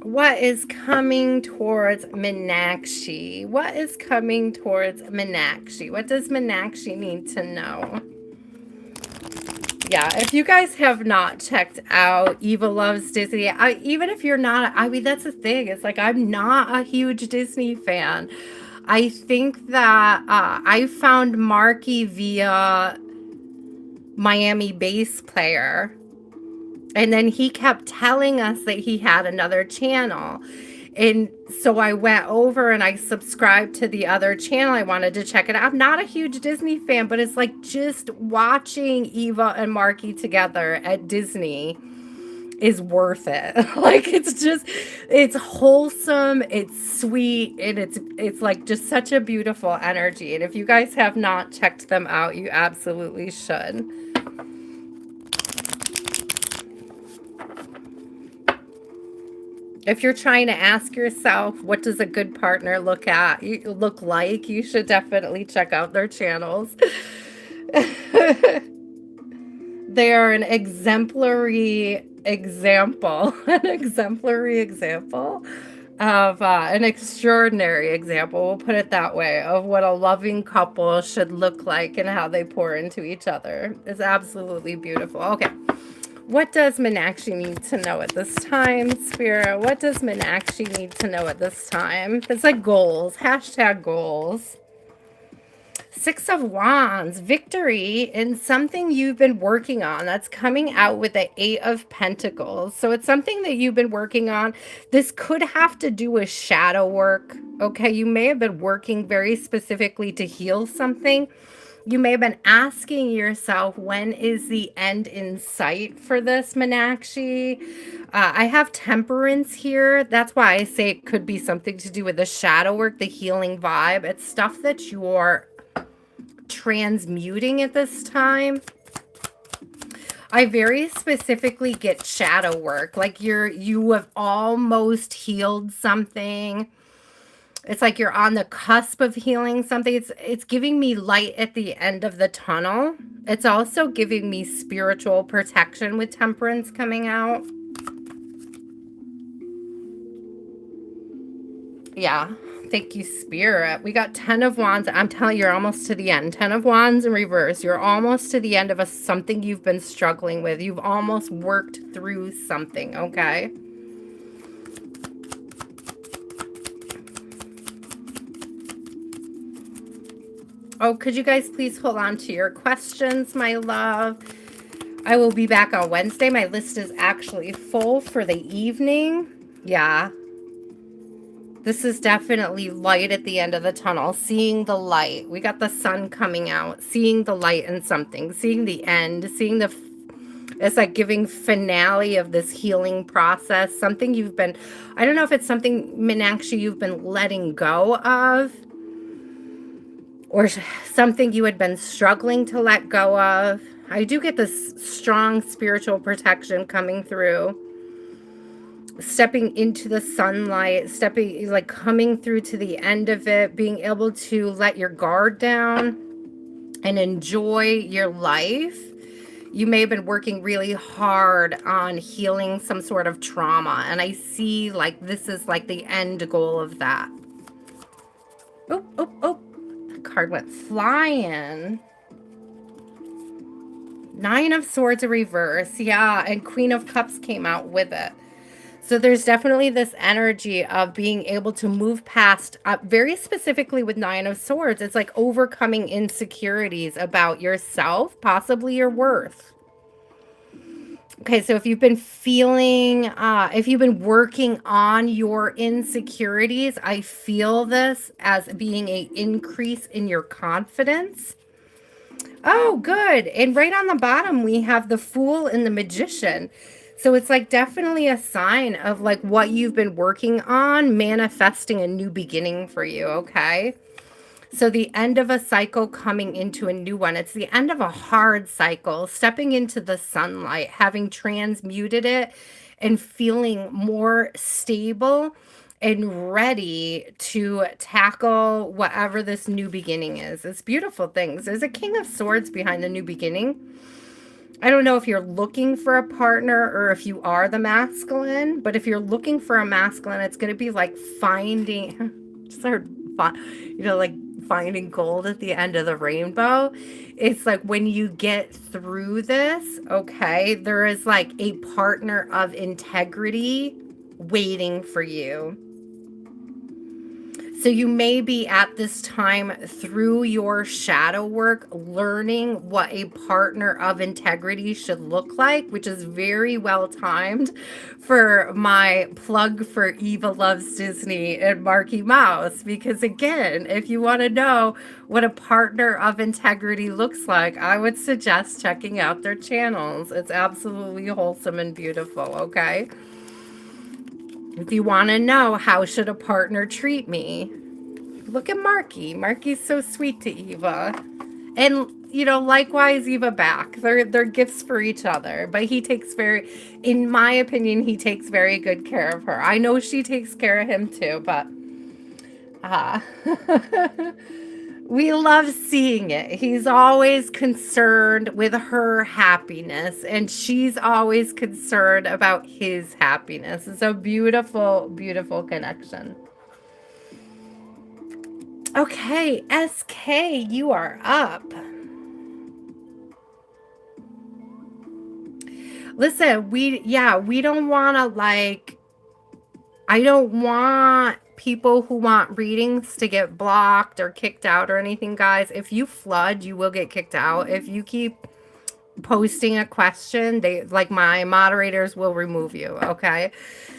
What is coming towards Meenakshi? What is coming towards Meenakshi? What does Meenakshi need to know? Yeah, if you guys have not checked out Eva Loves Disney, even if you're not, I mean, that's the thing. It's like, I'm not a huge Disney fan. I think that I found Marky via Miami bass player. And then he kept telling us that he had another channel. And so I went over and I subscribed to the other channel. I wanted to check it out. I'm not a huge Disney fan, but it's like just watching Eva and Marky together at Disney is worth it. Like it's wholesome, it's sweet, and it's like just such a beautiful energy. And if you guys have not checked them out, you absolutely should. If you're trying to ask yourself, what does a good partner look like, you should definitely check out their channels. They are an exemplary example, an extraordinary example, we'll put it that way, of what a loving couple should look like and how they pour into each other. It's absolutely beautiful. Okay. What does Meenakshi need to know at this time, Spirit? What does Meenakshi need to know at this time? It's like goals. Hashtag goals. Six of Wands. Victory in something you've been working on. That's coming out with the Eight of Pentacles. So it's something that you've been working on. This could have to do with shadow work. Okay, you may have been working very specifically to heal something. You may have been asking yourself, when is the end in sight for this, Meenakshi? I have Temperance here. That's why I say it could be something to do with the shadow work, the healing vibe. It's stuff that you're transmuting at this time. I very specifically get shadow work. Like you have almost healed something. It's like you're on the cusp of healing something. It's giving me light at the end of the tunnel. It's also giving me spiritual protection with Temperance coming out. Yeah, thank you, Spirit. We got 10 of Wands. I'm telling you, you're almost to the end. 10 of Wands in reverse. You're almost to the end of something you've been struggling with. You've almost worked through something, okay? Oh, could you guys please hold on to your questions, my love? I will be back on Wednesday. My list is actually full for the evening. Yeah. This is definitely light at the end of the tunnel. Seeing the light. We got the sun coming out. Seeing the light in something. Seeing the end. Seeing the... It's like giving finale of this healing process. Something you've been... I don't know if it's something, Meenakshi, you've been letting go of, or something you had been struggling to let go of. I do get this strong spiritual protection coming through. Stepping into the sunlight, coming through to the end of it, being able to let your guard down and enjoy your life. You may have been working really hard on healing some sort of trauma, and I see like this is like the end goal of that. Oh. Card went flying. 9 of Swords in reverse. Yeah, and Queen of Cups came out with it. So there's definitely this energy of being able to move past, very specifically with 9 of Swords. It's like overcoming insecurities about yourself, possibly your worth. Okay, so if you've been feeling, if you've been working on your insecurities, I feel this as being a increase in your confidence. Oh, good. And right on the bottom, we have the Fool and the Magician. So it's like definitely a sign of like what you've been working on, manifesting a new beginning for you, okay? So the end of a cycle coming into a new one. It's the end of a hard cycle, stepping into the sunlight, having transmuted it and feeling more stable and ready to tackle whatever this new beginning is. It's beautiful things. There's a King of Swords behind the new beginning. I don't know if you're looking for a partner or if you are the masculine, but if you're looking for a masculine, it's going to be like finding, just heard, like finding gold at the end of the rainbow. It's like when you get through this, okay, there is like a partner of integrity waiting for you. So you may be at this time through your shadow work learning what a partner of integrity should look like, which is very well timed for my plug for Eva Loves Disney and Marky Mouse. Because again, if you want to know what a partner of integrity looks like, I would suggest checking out their channels. It's absolutely wholesome and beautiful, okay? If you want to know how should a partner treat me, look at Marky. Marky's so sweet to Eva. And, likewise, Eva back. They're gifts for each other. But he takes in my opinion, he takes very good care of her. I know she takes care of him too, but we love seeing it. He's always concerned with her happiness, and she's always concerned about his happiness. It's a beautiful, beautiful connection. Okay, SK, you are up. Listen, we don't want to I don't want people who want readings to get blocked or kicked out or anything, guys. If you flood, you will get kicked out. If you keep posting a question, my moderators will remove you, okay?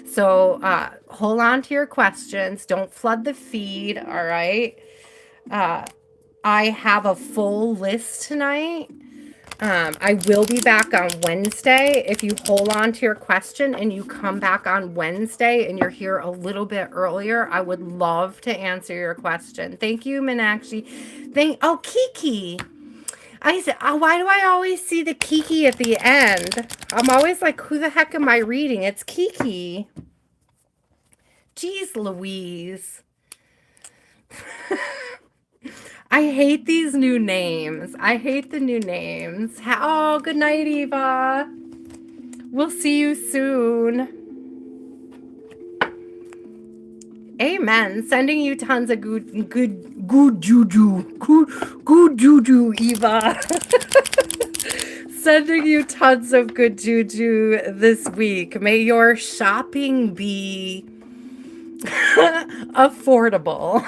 So hold on to your questions. Don't flood the feed, all right? I have a full list tonight. I will be back on Wednesday. If you hold on to your question and you come back on Wednesday and you're here a little bit earlier, I would love to answer your question. Thank you, Meenakshi. Kiki. I said, why do I always see the Kiki at the end? I'm always like, who the heck am I reading? It's Kiki. Jeez Louise. I hate these new names. I hate the new names. Oh, good night, Eva. We'll see you soon. Amen. Sending you tons of good juju. Good juju, Eva. Sending you tons of good juju this week. May your shopping be affordable.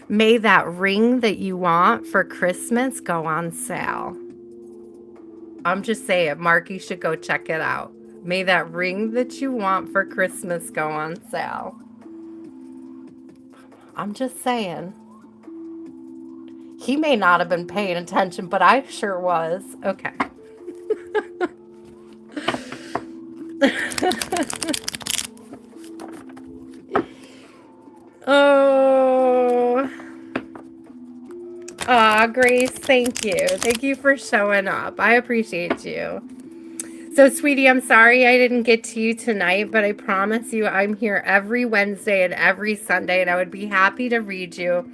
May that ring that you want for Christmas go on sale. I'm just saying, Marky should go check it out. May that ring that you want for Christmas go on sale. I'm just saying. He may not have been paying attention, but I sure was. Okay. Grace, thank you. Thank you for showing up. I appreciate you. So, sweetie, I'm sorry I didn't get to you tonight, but I promise you I'm here every Wednesday and every Sunday, and I would be happy to read you.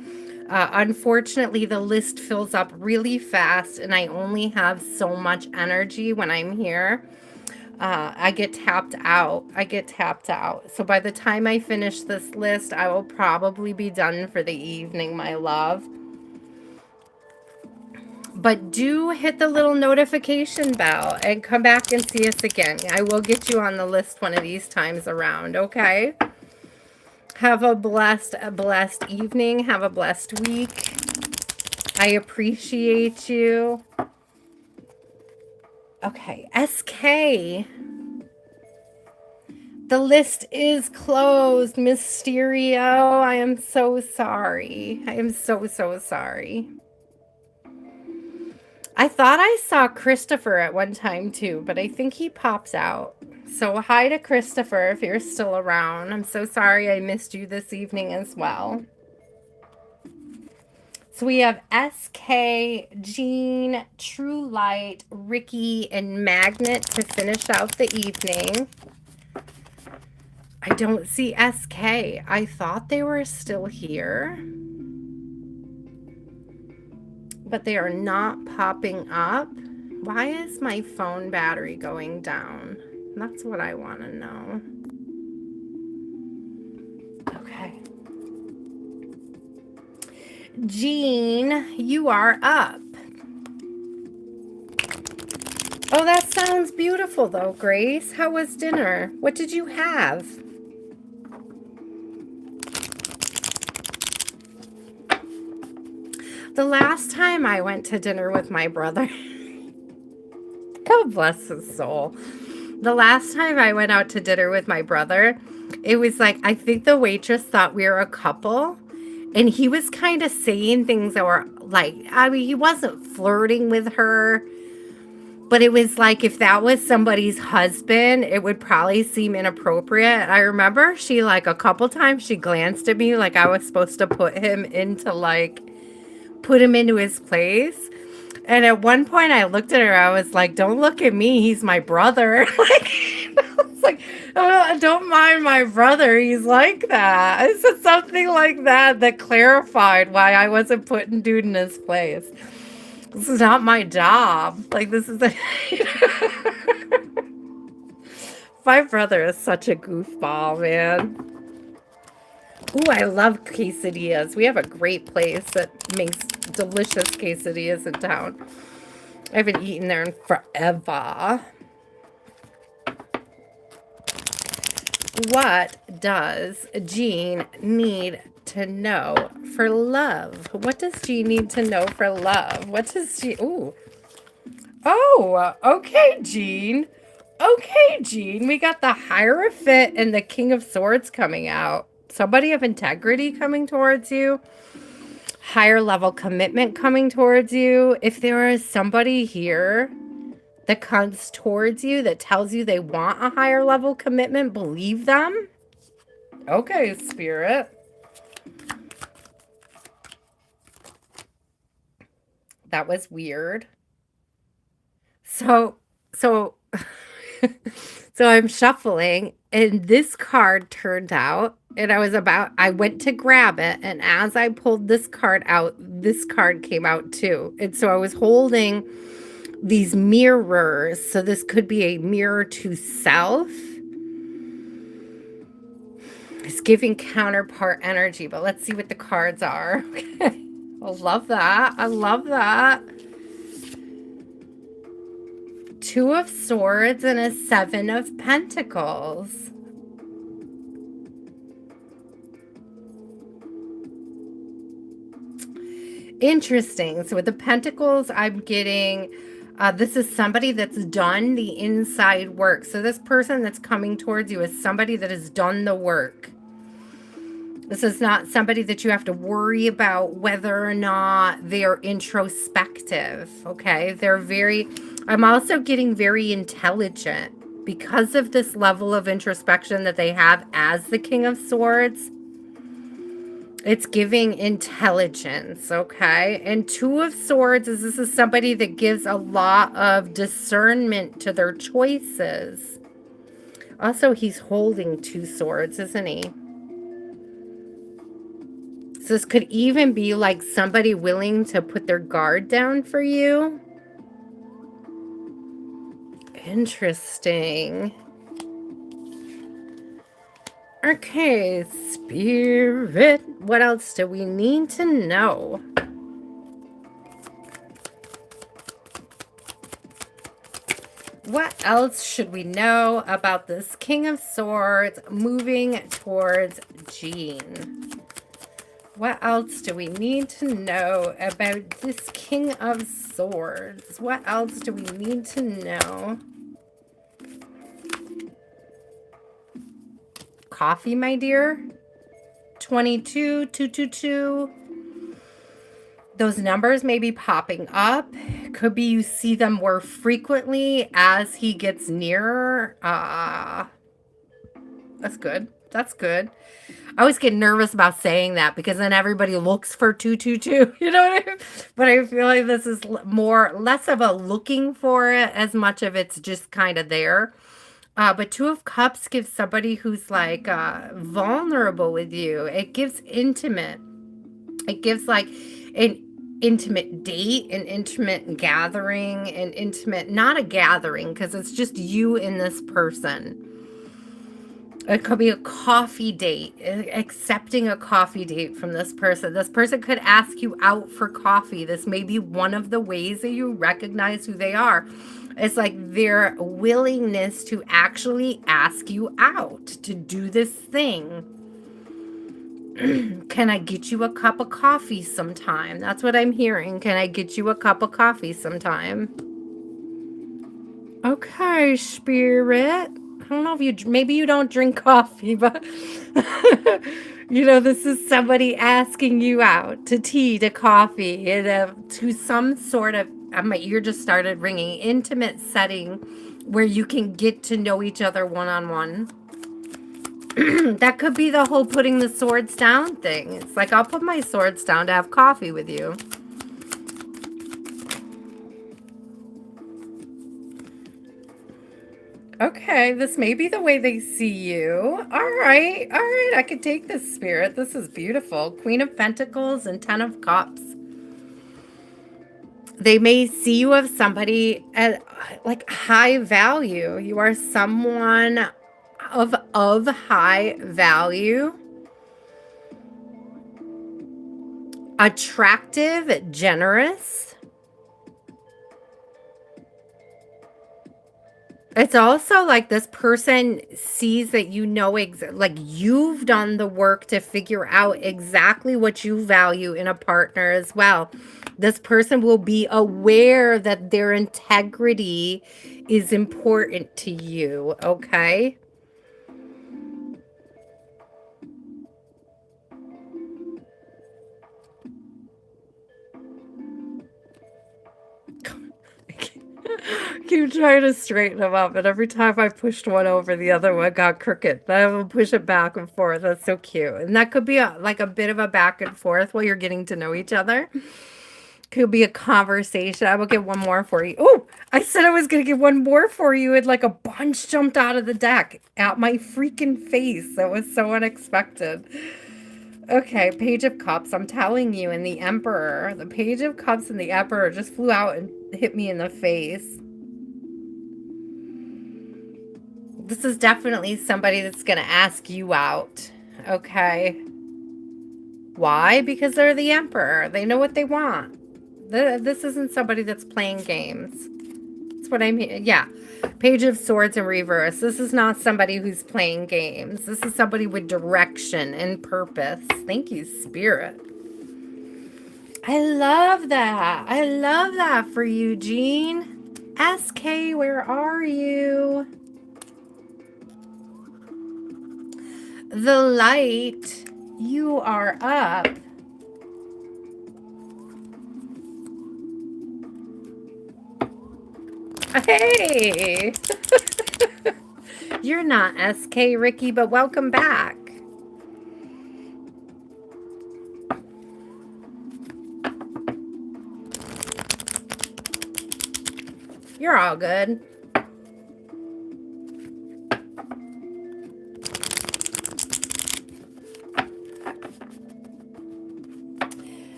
Unfortunately, the list fills up really fast, and I only have so much energy when I'm here. I get tapped out. So by the time I finish this list, I will probably be done for the evening, my love. But do hit the little notification bell and come back and see us again. I will get you on the list one of these times around, okay? Have a blessed evening. Have a blessed week. I appreciate you. Okay, SK. The list is closed, Mysterio. I am so sorry. I am so, so sorry. I thought I saw Christopher at one time too, but I think he pops out. So hi to Christopher if you're still around. I'm so sorry I missed you this evening as well. So we have SK, Jean, True Light, Ricky, and Magnet to finish out the evening. I don't see SK. I thought they were still here, but they are not popping up. Why is my phone battery going down? That's what I want to know. Okay. Jean, you are up. Oh, that sounds beautiful though, Grace. How was dinner? What did you have? The last time I went to dinner with my brother, God bless his soul. The last time I went out to dinner with my brother, it was like, I think the waitress thought we were a couple. And he was kind of saying things that were like, I mean, he wasn't flirting with her. But it was like, if that was somebody's husband, it would probably seem inappropriate. I remember she, like, a couple times she glanced at me like I was supposed to put him into his place. And at one point I looked at her, I was like, don't look at me, he's my brother. It's like, oh, don't mind my brother, he's like that. I said something like that clarified why I wasn't putting dude in his place. This is not my job. Like, this is my brother is such a goofball, man. Ooh, I love quesadillas. We have a great place that makes delicious quesadillas in town. I haven't eaten there in forever. What does Jean need to know for love? What does Jean need to know for love? What does she... Ooh. Oh, okay, Jean. Okay, Jean. We got the Hierophant and the King of Swords coming out. Somebody of integrity coming towards you. Higher level commitment coming towards you. If there is somebody here that comes towards you that tells you they want a higher level commitment, believe them. Okay, Spirit. That was weird. So I'm shuffling and this card turned out and I went to grab it. And as I pulled this card out, this card came out too. And so I was holding these mirrors. So this could be a mirror to self. It's giving counterpart energy, but let's see what the cards are. Okay. I love that. I love that. Two of Swords and a Seven of Pentacles. Interesting. So with the Pentacles, I'm getting, this is somebody that's done the inside work. So this person that's coming towards you is somebody that has done the work. This is not somebody that you have to worry about whether or not they're introspective, okay? I'm also getting very intelligent because of this level of introspection that they have as the King of Swords. It's giving intelligence, okay? And Two of Swords this is somebody that gives a lot of discernment to their choices. Also, he's holding two swords, isn't he? So this could even be like somebody willing to put their guard down for you. Interesting. Okay, Spirit. What else do we need to know? What else should we know about this King of Swords moving towards Jean? What else do we need to know about this King of Swords? What else do we need to know? Coffee, my dear. 22, 222. Those numbers may be popping up. Could be you see them more frequently as he gets nearer. That's good. That's good. I always get nervous about saying that because then everybody looks for 222. You know what I mean? But I feel like this is less of a looking for it as much of it's just kind of there. But Two of Cups gives somebody who's like vulnerable with you. It gives intimate. It gives like an intimate date, an intimate gathering, an intimate, not a gathering because it's just you and this person. It could be a coffee date, accepting a coffee date from this person. This person could ask you out for coffee. This may be one of the ways that you recognize who they are. It's like their willingness to actually ask you out to do this thing. Can I get you a cup of coffee sometime? That's what I'm hearing. Can I get you a cup of coffee sometime? Okay, Spirit. I don't know if you, maybe you don't drink coffee, but you know, this is somebody asking you out to tea, to coffee, to some sort of, my ear just started ringing, intimate setting where you can get to know each other one-on-one. That could be the whole putting the swords down thing. It's like, I'll put my swords down to have coffee with you. Okay, this may be the way they see you. All right, I can take this, Spirit. This is beautiful. Queen of Pentacles and Ten of Cups. They may see you as somebody at like high value. You are someone of high value. Attractive, generous. It's also like this person sees that you know, like you've done the work to figure out exactly what you value in a partner as well. This person will be aware that their integrity is important to you, okay? Keep trying to straighten them up, and every time I pushed one over, the other one got crooked. Then I will push it back and forth. That's so cute. And that could be like a bit of a back and forth while you're getting to know each other. Could be a conversation. I will get one more for you. Oh, I said I was going to get one more for you, and like a bunch jumped out of the deck at my freaking face. That was so unexpected. Okay, Page of Cups. I'm telling you, and the Emperor. The Page of Cups and the Emperor just flew out and hit me in the face. This is definitely somebody that's going to ask you out. Okay. Why? Because they're the Emperor. They know what they want. This isn't somebody that's playing games. That's what I'm hearing. Yeah. Page of Swords in reverse. This is not somebody who's playing games. This is somebody with direction and purpose. Thank you, Spirit. I love that. I love that for you, Jean. SK, where are you? The Light, you are up. Hey! You're not SK, Ricky, but welcome back. You're all good.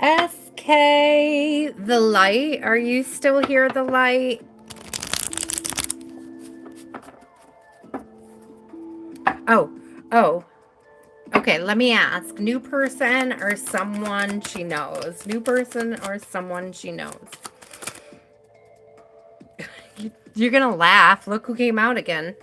SK, the Light, are you still here, the Light? Oh. Okay, let me ask. New person or someone she knows? New person or someone she knows? You're gonna laugh. Look who came out again.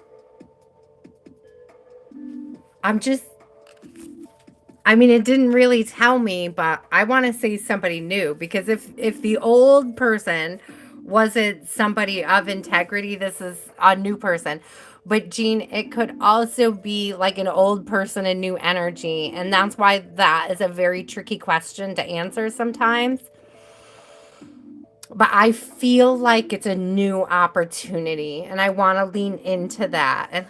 I mean, it didn't really tell me, but I want to say somebody new because if the old person wasn't somebody of integrity, this is a new person. But Jean, it could also be like an old person and new energy, and that's why that is a very tricky question to answer sometimes. But I feel like it's a new opportunity, and I want to lean into that.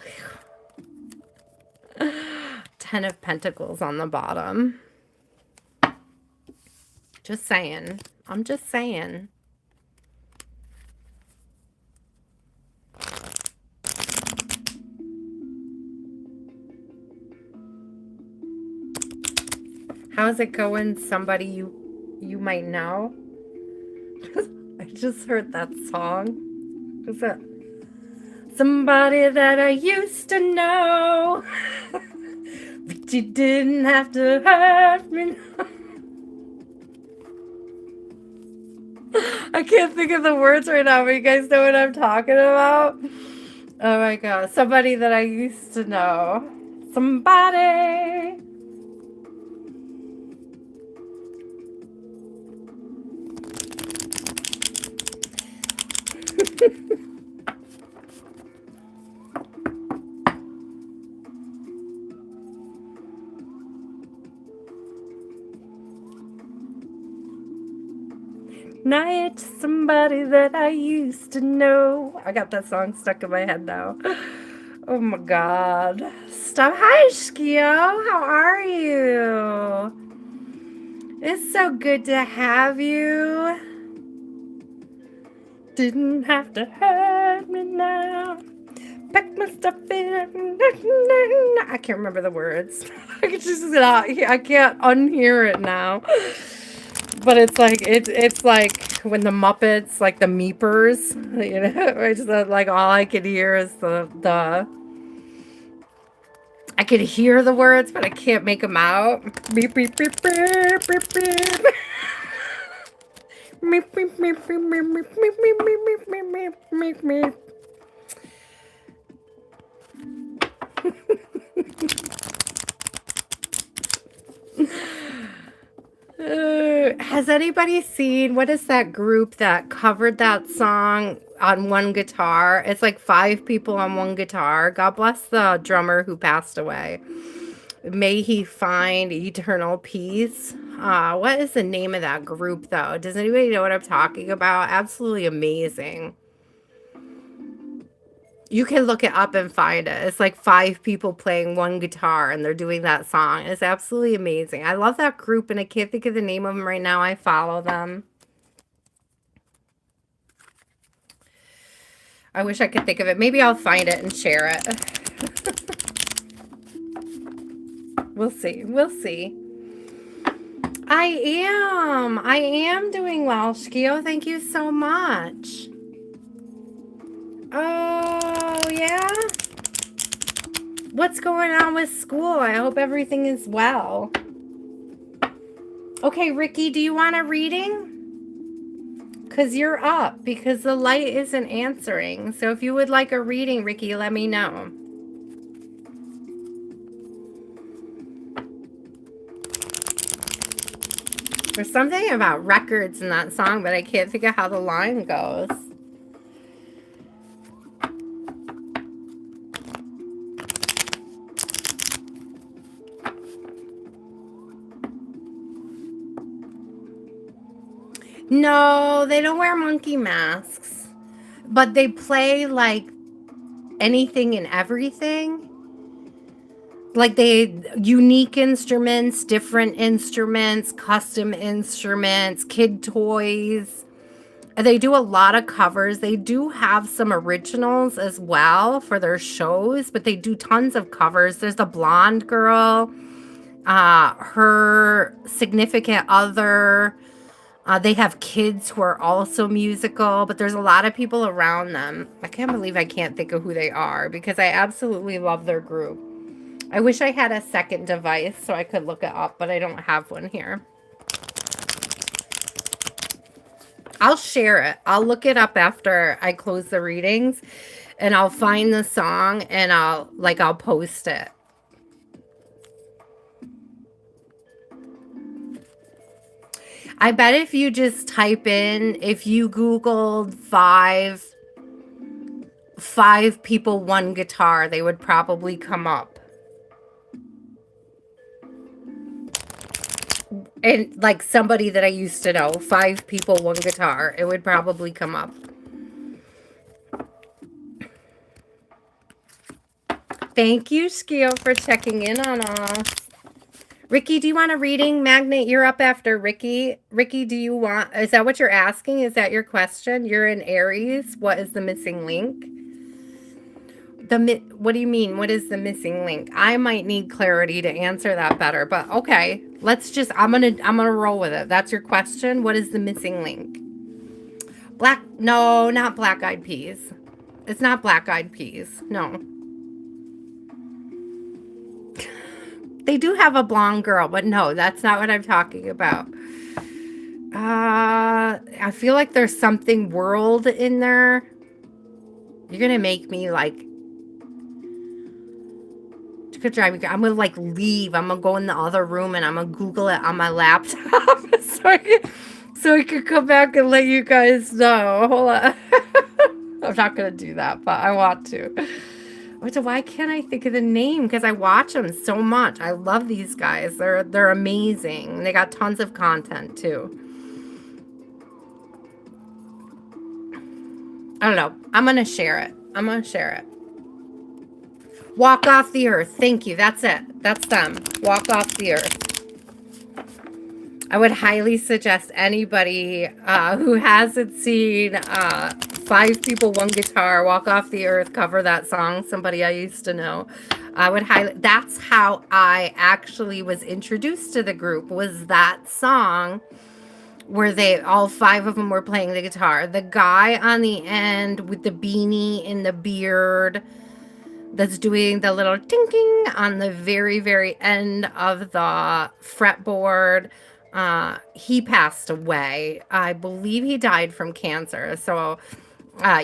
And 10 of Pentacles on the bottom. Just saying. I'm just saying. How's it going? Somebody you might know? I just heard that song. What's that? Somebody that I used to know. But you didn't have to hurt me. I can't think of the words right now, but you guys know what I'm talking about? Oh my god. Somebody that I used to know. Somebody. Night to somebody that I used to know. I got that song stuck in my head now. Oh my god. Stop. Hi, Shkio. How are you? It's so good to have you. Didn't have to hurt me now. Pack my stuff in. I can't remember the words. I can't unhear it now. But it's like when the Muppets, like the Meepers, you know, it's like all I could hear is the I could hear the words, but I can't make them out. Beep beep beep beep beep beep. Meep meep meep meep meep meep meep meep meep meep meep. Has anybody seen what is that group that covered that song on one guitar? It's like 5 people on one guitar. God bless the drummer who passed away. May he find eternal peace. What is the name of that group though? Does anybody know what I'm talking about? Absolutely amazing. You can look it up and find it. It's like 5 people playing one guitar and they're doing that song. It's absolutely amazing. I love that group and I can't think of the name of them right now. I follow them. I wish I could think of it. Maybe I'll find it and share it. We'll see. We'll see. I am doing well, Shkio. Thank you so much. Oh, yeah? What's going on with school? I hope everything is well. Okay, Ricky, do you want a reading? Because you're up, because the light isn't answering. So if you would like a reading, Ricky, let me know. There's something about records in that song, but I can't think of how the line goes. No, they don't wear monkey masks, but they play like anything and everything. Like they unique instruments, different instruments, custom instruments, kid toys. They do a lot of covers. They do have some originals as well for their shows, but they do tons of covers. There's the blonde girl, her significant other. They have kids who are also musical, but there's a lot of people around them. I can't believe I can't think of who they are because I absolutely love their group. I wish I had a second device so I could look it up, but I don't have one here. I'll share it. I'll look it up after I close the readings and I'll find the song and I'll post it. I bet if you just type in, if you Googled five people, one guitar, they would probably come up. And like somebody that I used to know, 5 people, one guitar, it would probably come up. Thank you, Skio, for checking in on us. Ricky, do you want a reading? Magnet, you're up after Ricky. Ricky, do you want, is that what you're asking? Is that your question? You're in Aries. What is the missing link? What do you mean? What is the missing link? I might need clarity to answer that better, but okay. Let's just, I'm gonna roll with it. That's your question. What is the missing link? No, not Black Eyed Peas. It's not Black Eyed Peas. No. They do have a blonde girl, but no, that's not what I'm talking about. I feel like there's something world in there. You're gonna make me like, could drive me. I'm gonna like leave. I'm gonna go in the other room and I'm gonna Google it on my laptop so I can come back and let you guys know. Hold on. I'm not gonna do that, but I want to. Why can't I think of the name? Because I watch them so much. I love these guys. They're amazing. They got tons of content too. I don't know. I'm gonna share it. Walk Off the Earth. Thank you. That's it. That's them. Walk Off the Earth. I would highly suggest anybody who hasn't seen 5 People, One Guitar, Walk Off the Earth, cover that song. Somebody I used to know. I would highly. That's how I actually was introduced to the group. Was that song where all 5 of them were playing the guitar. The guy on the end with the beanie and the beard, that's doing the little tinking on the very, very end of the fretboard. He passed away. I believe he died from cancer. So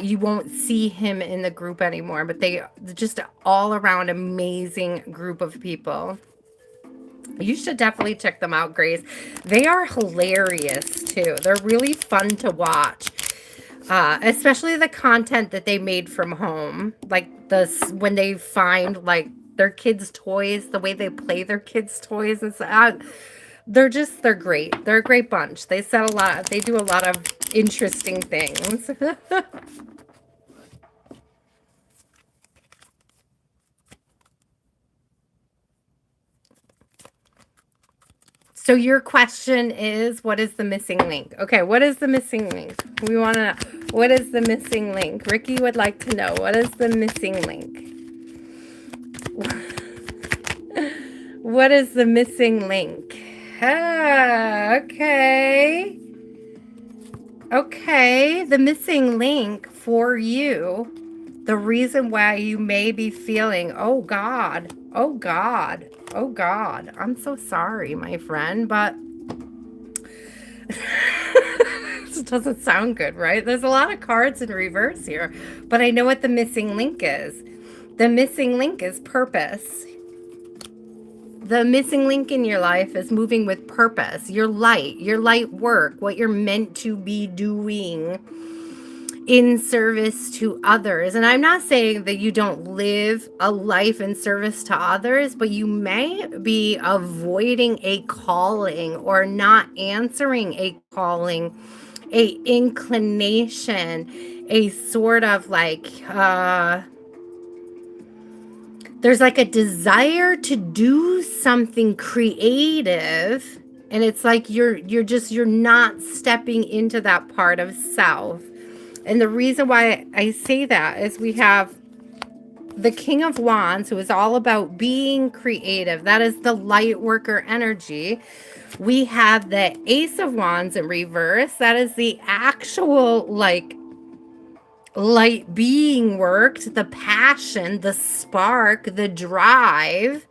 you won't see him in the group anymore. But they're just all around amazing group of people. You should definitely check them out, Grace. They are hilarious too. They're really fun to watch. Especially the content that they made from home, like when they find like their kids' toys, the way they play their kids' toys and stuff. They're great. They're a great bunch. They do a lot of interesting things. So your question is, what is the missing link? Okay, what is the missing link? We want to know. What is the missing link? Ricky would like to know. What is the missing link? What is the missing link? Okay. Okay, the missing link for you. The reason why you may be feeling, oh God, oh God, oh God. I'm so sorry, my friend, but this doesn't sound good, right? There's a lot of cards in reverse here, but I know what the missing link is. The missing link is purpose. The missing link in your life is moving with purpose. Your light work, what you're meant to be doing in service to others. And I'm not saying that you don't live a life in service to others, but you may be avoiding a calling or not answering a calling, a inclination, a sort of like, there's like a desire to do something creative. And it's like you're not stepping into that part of self. And the reason why I say that is we have the King of Wands, who is all about being creative. That is the light worker energy. We have the Ace of Wands in reverse. That is the actual like light being worked, the passion, the spark, the drive.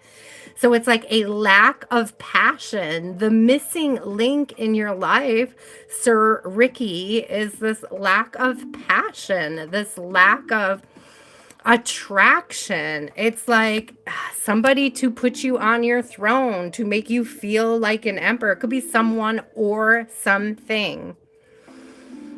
So it's like a lack of passion. The missing link in your life, Sir Ricky, is this lack of passion, this lack of attraction. It's like somebody to put you on your throne, to make you feel like an emperor. It could be someone or something.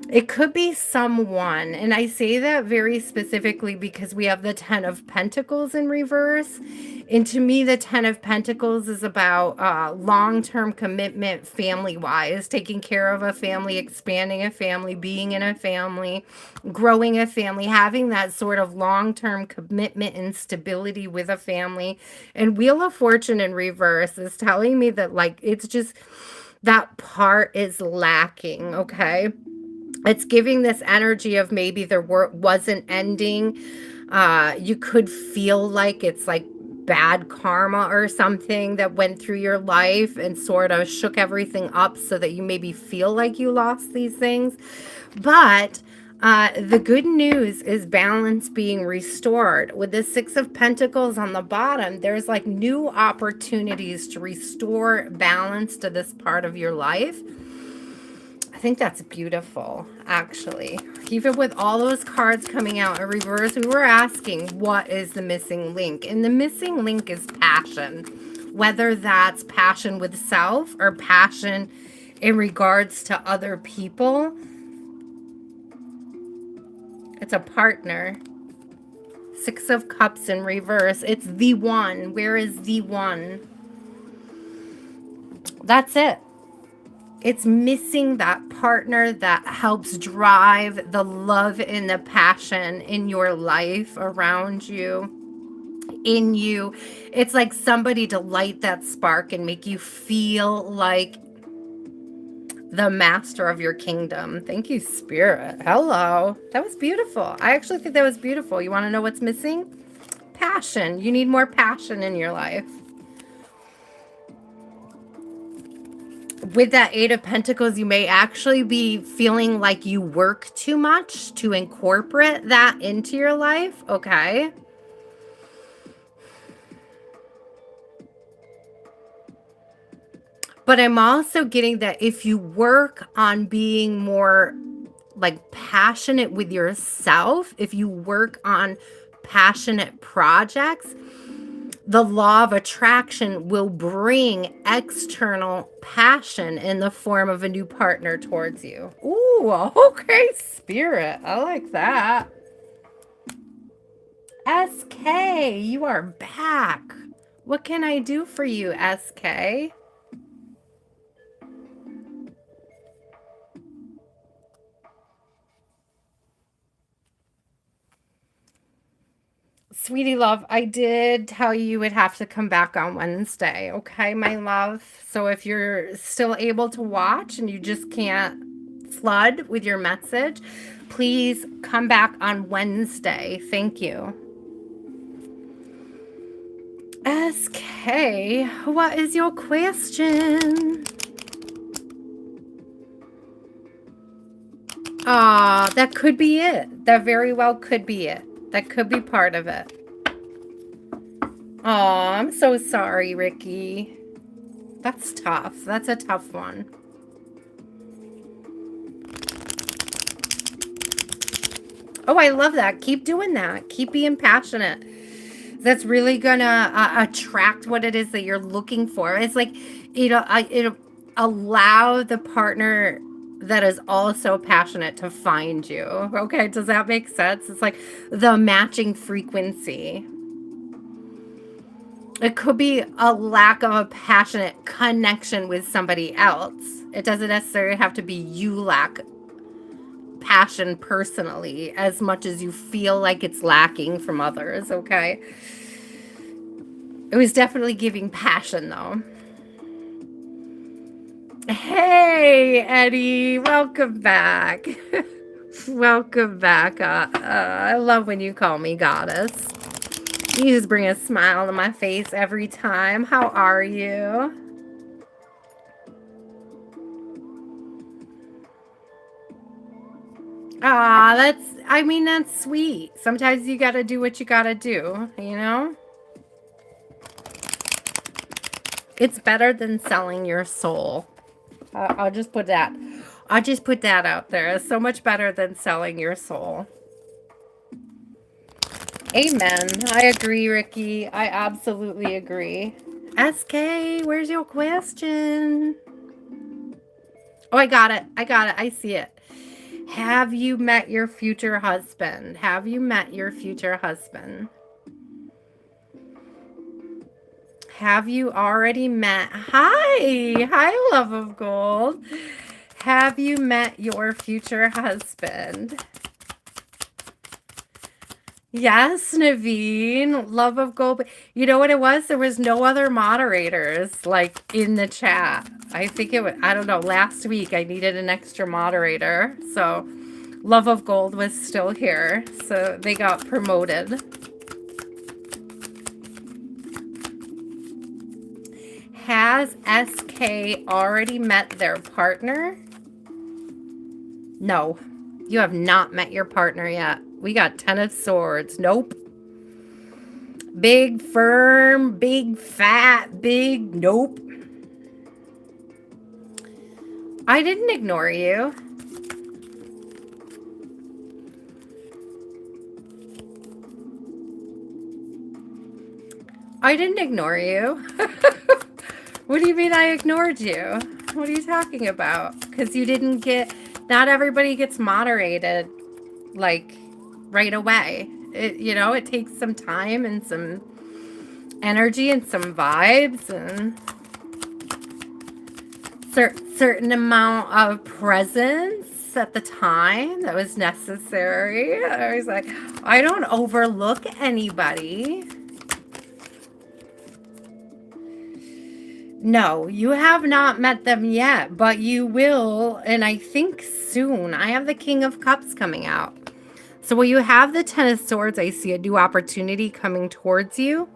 It could be someone, and I say that very specifically because we have the Ten of Pentacles in reverse. And to me, the Ten of Pentacles is about long-term commitment, family-wise, taking care of a family, expanding a family, being in a family, growing a family, having that sort of long-term commitment and stability with a family. And Wheel of Fortune in reverse is telling me that, like, it's just that part is lacking, okay? It's giving this energy of maybe there wasn't ending. You could feel like it's like bad karma or something that went through your life and sort of shook everything up so that you maybe feel like you lost these things. But the good news is balance being restored. With the Six of Pentacles on the bottom, there's like new opportunities to restore balance to this part of your life. I think that's beautiful, actually. Even with all those cards coming out in reverse, we were asking, what is the missing link? And the missing link is passion. Whether that's passion with self or passion in regards to other people. It's a partner. Six of Cups in reverse. It's the one. Where is the one? That's it. It's missing that partner that helps drive the love and the passion in your life, around you, in you. It's like somebody to light that spark and make you feel like the master of your kingdom. Thank you, Spirit. Hello. That was beautiful. I actually think that was beautiful. You want to know what's missing? Passion. You need more passion in your life. With that Eight of Pentacles, you may actually be feeling like you work too much to incorporate that into your life, okay? But I'm also getting that if you work on being more like passionate with yourself, if you work on passionate projects, the law of attraction will bring external passion in the form of a new partner towards you. Ooh, okay, Spirit. I like that. SK, you are back. What can I do for you, SK? Sweetie love, I did tell you would have to come back on Wednesday, okay, my love? So if you're still able to watch and you just can't flood with your message, please come back on Wednesday. Thank you. SK, what is your question? Ah, that could be it. That very well could be it. That could be part of it. Oh, I'm so sorry, Ricky. That's tough. That's a tough one. Oh, I love that. Keep doing that. Keep being passionate. That's really gonna attract what it is that you're looking for. It's like, it'll allow the partner that is also passionate to find you. Okay, does that make sense? It's like the matching frequency. It could be a lack of a passionate connection with somebody else. It doesn't necessarily have to be you lack passion personally as much as you feel like it's lacking from others, okay? It was definitely giving passion, though. Hey, Eddie, welcome back. Welcome back. I love when you call me goddess. You just bring a smile to my face every time. How are you? Ah, that's sweet. Sometimes you gotta do what you gotta do, you know? It's better than selling your soul. I'll just put that. I'll just put that out there. It's so much better than selling your soul. Amen. I agree, Ricky. I absolutely agree. SK, where's your question? Oh, I got it. I got it. I see it. Have you met your future husband? Have you met your future husband? Have you already met? Hi. Hi, love of gold. Have you met your future husband? Yes, Naveen, love of gold. You know what it was? There was no other moderators like in the chat. I think it was, I don't know, last week I needed an extra moderator. So Love of Gold was still here. So they got promoted. Has SK already met their partner? No, you have not met your partner yet. We got 10 of Swords. Nope. Big, firm, big, fat, big. Nope. I didn't ignore you. I didn't ignore you. What do you mean I ignored you? What are you talking about? Because you didn't get, not everybody gets moderated like right away. It takes some time and some energy and some vibes and certain amount of presence at the time that was necessary. I was like, I don't overlook anybody. No, you have not met them yet, but you will, and I think soon. I have the King of Cups coming out. So will you have the Ten of Swords? I see a new opportunity coming towards you.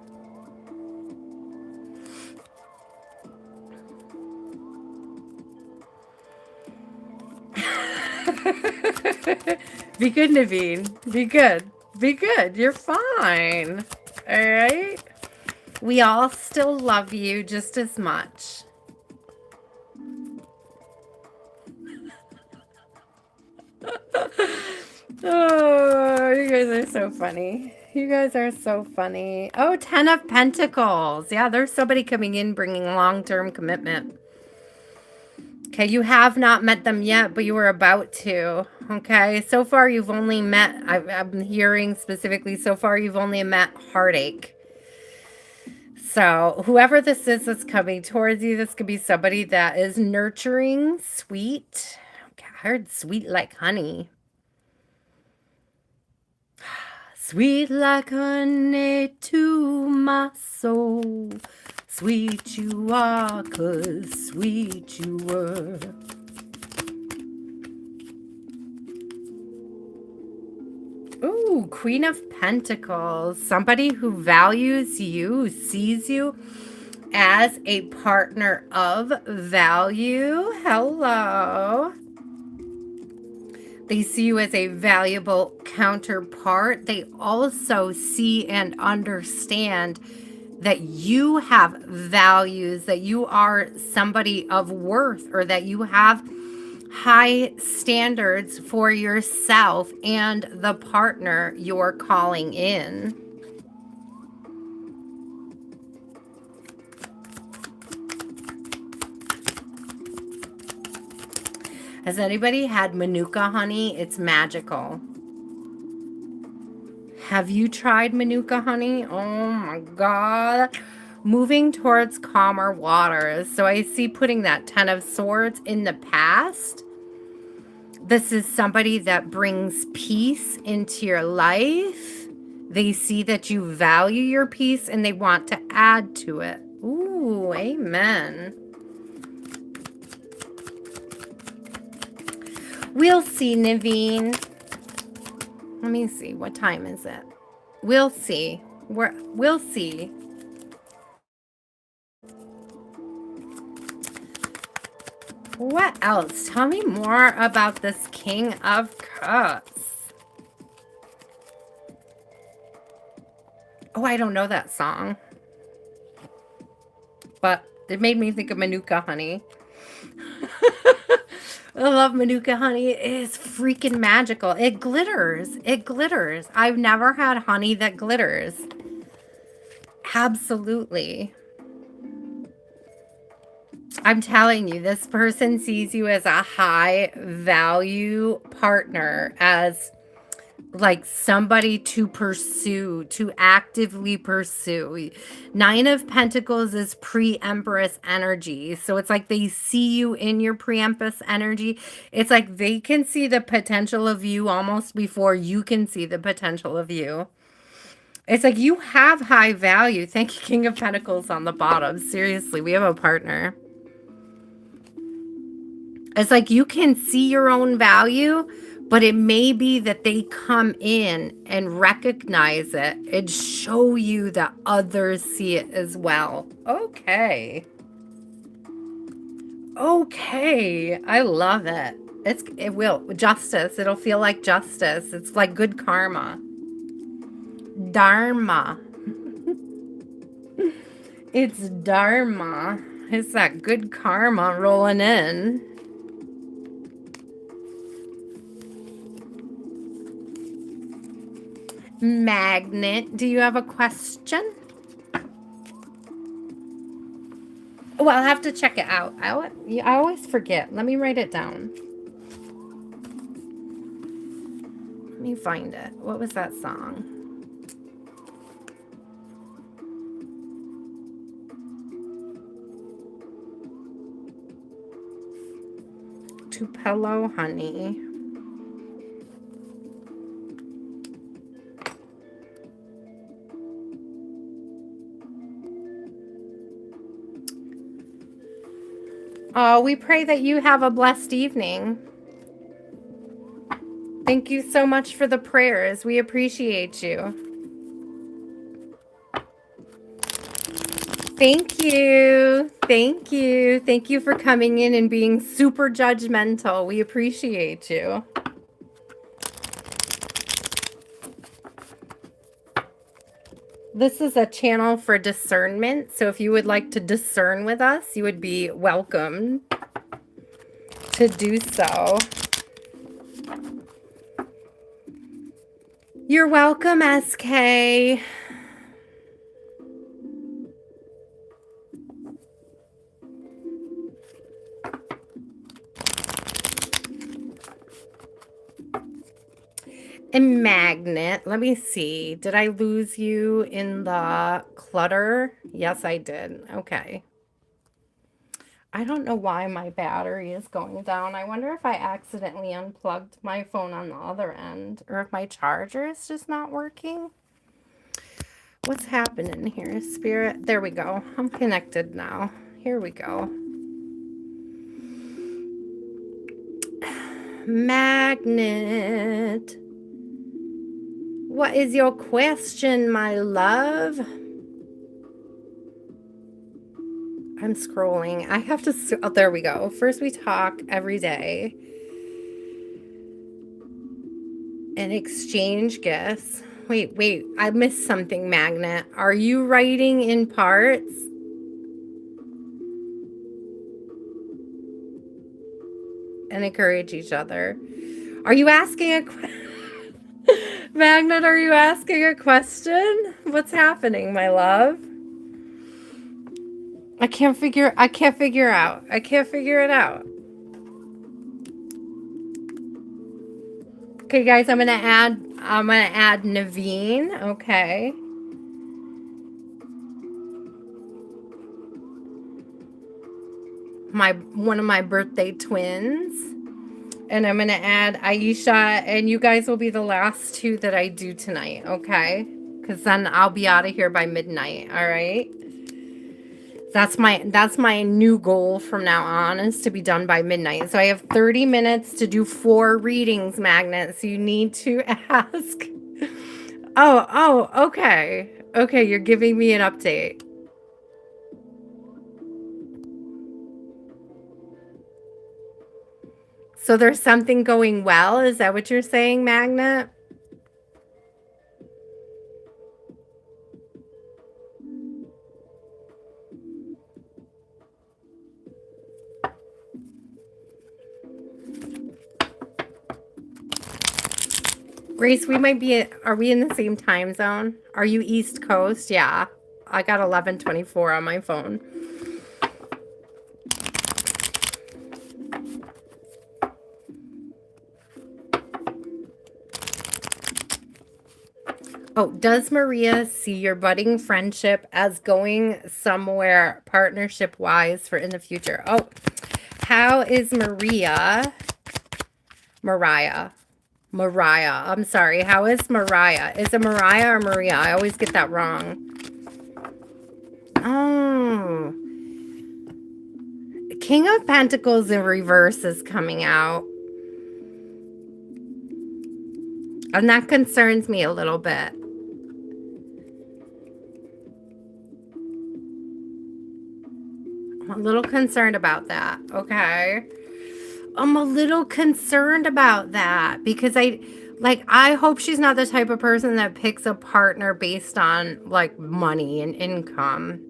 Be good, Naveen. Be good. Be good. You're fine. All right? We all still love you just as much. Oh, you guys are so funny. You guys are so funny. Oh, 10 of Pentacles. Yeah, there's somebody coming in bringing long-term commitment. Okay, you have not met them yet, but you were about to. Okay, so far you've only met, I'm hearing specifically, so far you've only met heartache. So whoever this is that's coming towards you, this could be somebody that is nurturing, sweet. Okay, I heard sweet like honey. Sweet like honey to my soul. Sweet you are, 'cause sweet you were. Ooh, Queen of Pentacles. Somebody who values you, sees you as a partner of value. Hello. They see you as a valuable counterpart. They also see and understand that you have values, that you are somebody of worth, or that you have high standards for yourself and the partner you're calling in. Has anybody had Manuka honey? It's magical. Have you tried Manuka honey? Oh my God. Moving towards calmer waters. So I see putting that 10 of Swords in the past. This is somebody that brings peace into your life. They see that you value your peace and they want to add to it. Ooh, amen. We'll see, Naveen. Let me see. What time is it? We'll see. We'll see. What else? Tell me more about this King of Cups. Oh, I don't know that song. But it made me think of Manuka honey. I love Manuka honey. It is freaking magical. It glitters. It glitters. I've never had honey that glitters. Absolutely. I'm telling you, this person sees you as a high value partner, as like somebody to pursue, to actively pursue. Nine of Pentacles is pre-Empress energy. So it's like they see you in your pre-Empress energy. It's like they can see the potential of you almost before you can see the potential of you. It's like you have high value. Thank you, King of Pentacles on the bottom. Seriously, we have a partner. It's like you can see your own value, but it may be that they come in and recognize it and show you that others see it as well. Okay. Okay. I love it. It will. Justice. It'll feel like justice. It's like good karma. Dharma. It's dharma. It's that good karma rolling in. Magnet, do you have a question? Oh, I'll have to check it out. I always forget. Let me write it down. Let me find it. What was that song? Tupelo honey. Oh, we pray that you have a blessed evening. Thank you so much for the prayers. We appreciate you. Thank you. Thank you. Thank you for coming in and being super judgmental. We appreciate you. This is a channel for discernment. So if you would like to discern with us, you would be welcome to do so. You're welcome, SK. A magnet. Let me see. Did I lose you in the clutter? Yes, I did. Okay. I don't know why my battery is going down. I wonder if I accidentally unplugged my phone on the other end, or if my charger is just not working. What's happening here, Spirit? There we go. I'm connected now. Here we go. Magnet. What is your question, my love? I'm scrolling. I have to... Oh, there we go. First we talk every day. And exchange gifts. Wait. I missed something, Magnet. Are you writing in parts? And encourage each other. Are you asking a question? Magnet, are you asking a question? What's happening, my love? I can't figure out. I can't figure it out. Okay, guys, I'm gonna add Naveen. Okay. One of my birthday twins. And I'm going to add Aisha, and you guys will be the last two that I do tonight, okay? Because then I'll be out of here by midnight, all right? That's my new goal from now on, is to be done by midnight. So I have 30 minutes to do 4 readings, Magnet, so you need to ask. Oh, okay. Okay, you're giving me an update. So there's something going well? Is that what you're saying, Magnet? Grace, we might be, are we in the same time zone? Are you East Coast? Yeah. I got 11:24 on my phone. Oh, does Maria see your budding friendship as going somewhere partnership-wise for in the future? Oh, how is Mariah? I'm sorry. How is Mariah? Is it Mariah or Maria? I always get that wrong. Oh. King of Pentacles in reverse is coming out. And that concerns me a little bit. I'm a little concerned about that. Okay. I'm a little concerned about that because I hope she's not the type of person that picks a partner based on like money and income.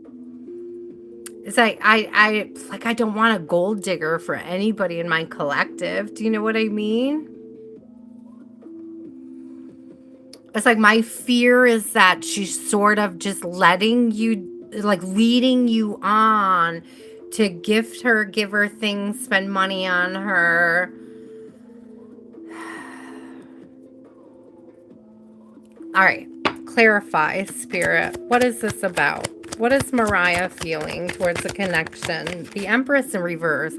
It's like I don't want a gold digger for anybody in my collective. Do you know what I mean? It's like my fear is that she's sort of just letting you, like leading you on to gift her, give her things, spend money on her. All right, clarify, Spirit. What is this about? What is Mariah feeling towards the connection? The Empress in reverse.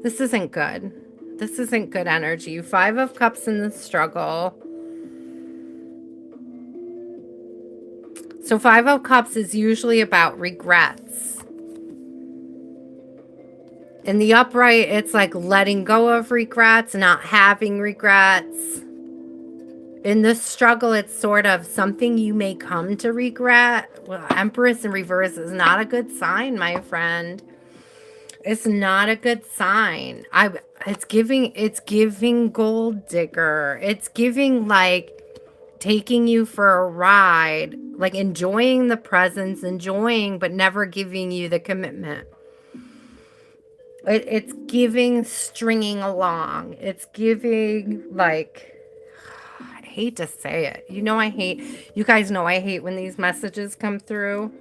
This isn't good. This isn't good energy. 5 of Cups in the struggle. So 5 of Cups is usually about regrets. In the upright, it's like letting go of regrets, not having regrets. In this struggle, it's sort of something you may come to regret. Well, Empress in reverse is not a good sign, my friend. It's not a good sign. It's giving gold digger. It's giving like taking you for a ride, like enjoying the presence, enjoying, but never giving you the commitment. It's giving stringing along. It's giving like, I hate to say it. You guys know I hate when these messages come through.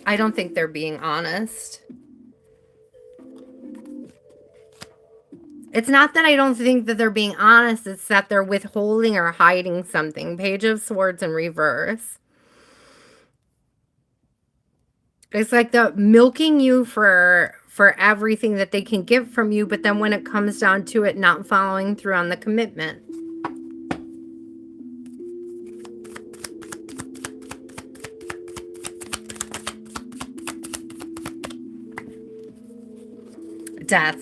I don't think they're being honest. It's not that I don't think that they're being honest. It's that they're withholding or hiding something. Page of Swords in reverse. It's like the milking you for everything that they can get from you, but then when it comes down to it, not following through on the commitment. Death.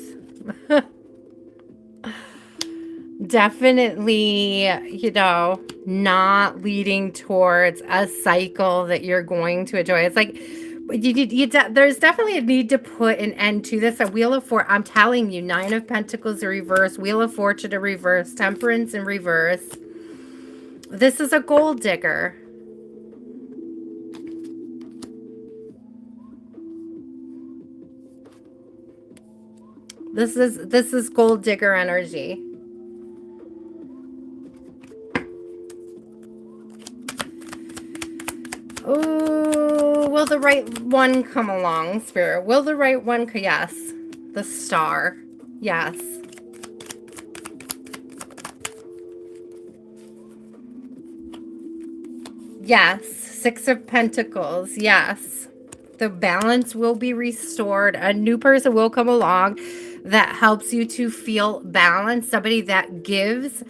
Definitely, not leading towards a cycle that you're going to enjoy. It's like there's definitely a need to put an end to this. A Wheel of Fortune, I'm telling you, 9 of Pentacles in reverse, Wheel of Fortune in reverse, Temperance in reverse. This is a gold digger. This is gold digger energy. Oh, will the right one come along, Spirit? Will the right one come? Yes. The Star. Yes. Yes. 6 of Pentacles. Yes. The balance will be restored. A new person will come along that helps you to feel balanced. Somebody that gives.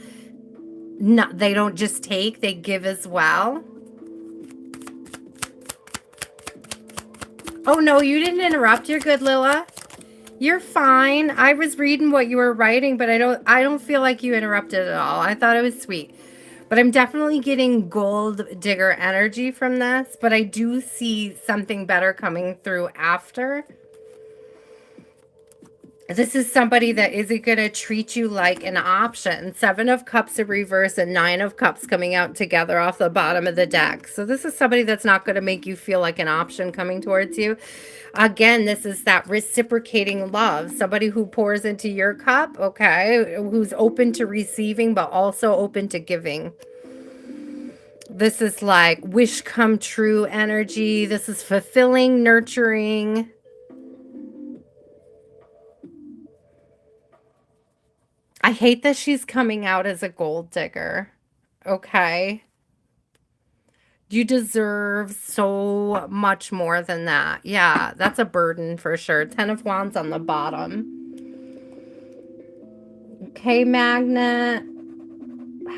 No, they don't just take, they give as well. Oh, no, you didn't interrupt. You're good, Lila. You're fine. I was reading what you were writing, but I don't feel like you interrupted at all. I thought it was sweet. But I'm definitely getting gold digger energy from this, but I do see something better coming through after. This is somebody that isn't going to treat you like an option. 7 of Cups in reverse and 9 of Cups coming out together off the bottom of the deck. So this is somebody that's not going to make you feel like an option coming towards you. Again, this is that reciprocating love. Somebody who pours into your cup, okay, who's open to receiving, but also open to giving. This is like wish come true energy. This is fulfilling, nurturing. I hate that she's coming out as a gold digger. Okay. You deserve so much more than that. Yeah, that's a burden for sure. 10 of Wands on the bottom. Okay, Magnet.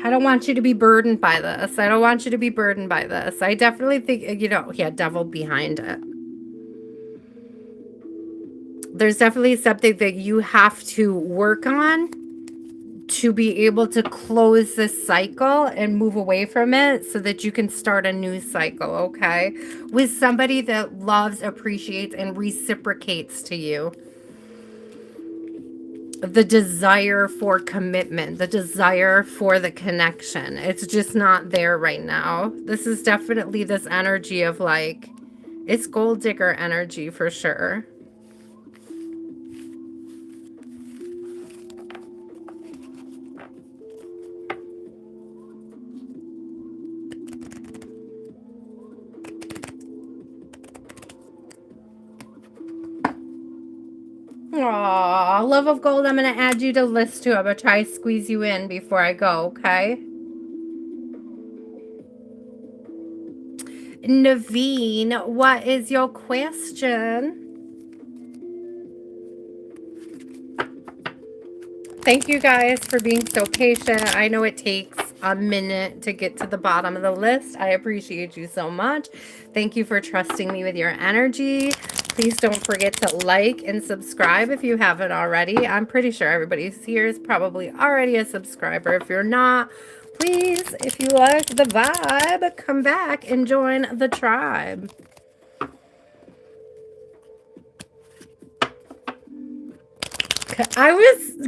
I don't want you to be burdened by this. I don't want you to be burdened by this. I definitely think, you know, yeah, devil behind it. There's definitely something that you have to work on to be able to close this cycle and move away from it so that you can start a new cycle, okay? With somebody that loves, appreciates, and reciprocates to you. The desire for commitment, the desire for the connection. It's just not there right now. This is definitely this energy of like, it's gold digger energy for sure. Aw, love of gold, I'm going to add you to list too. I'm going to try to squeeze you in before I go, okay? Naveen, what is your question? Thank you guys for being so patient. I know it takes a minute to get to the bottom of the list. I appreciate you so much. Thank you for trusting me with your energy. Please don't forget to like and subscribe if you haven't already. I'm pretty sure everybody here is probably already a subscriber. If you're not, please, if you like the vibe, come back and join the tribe.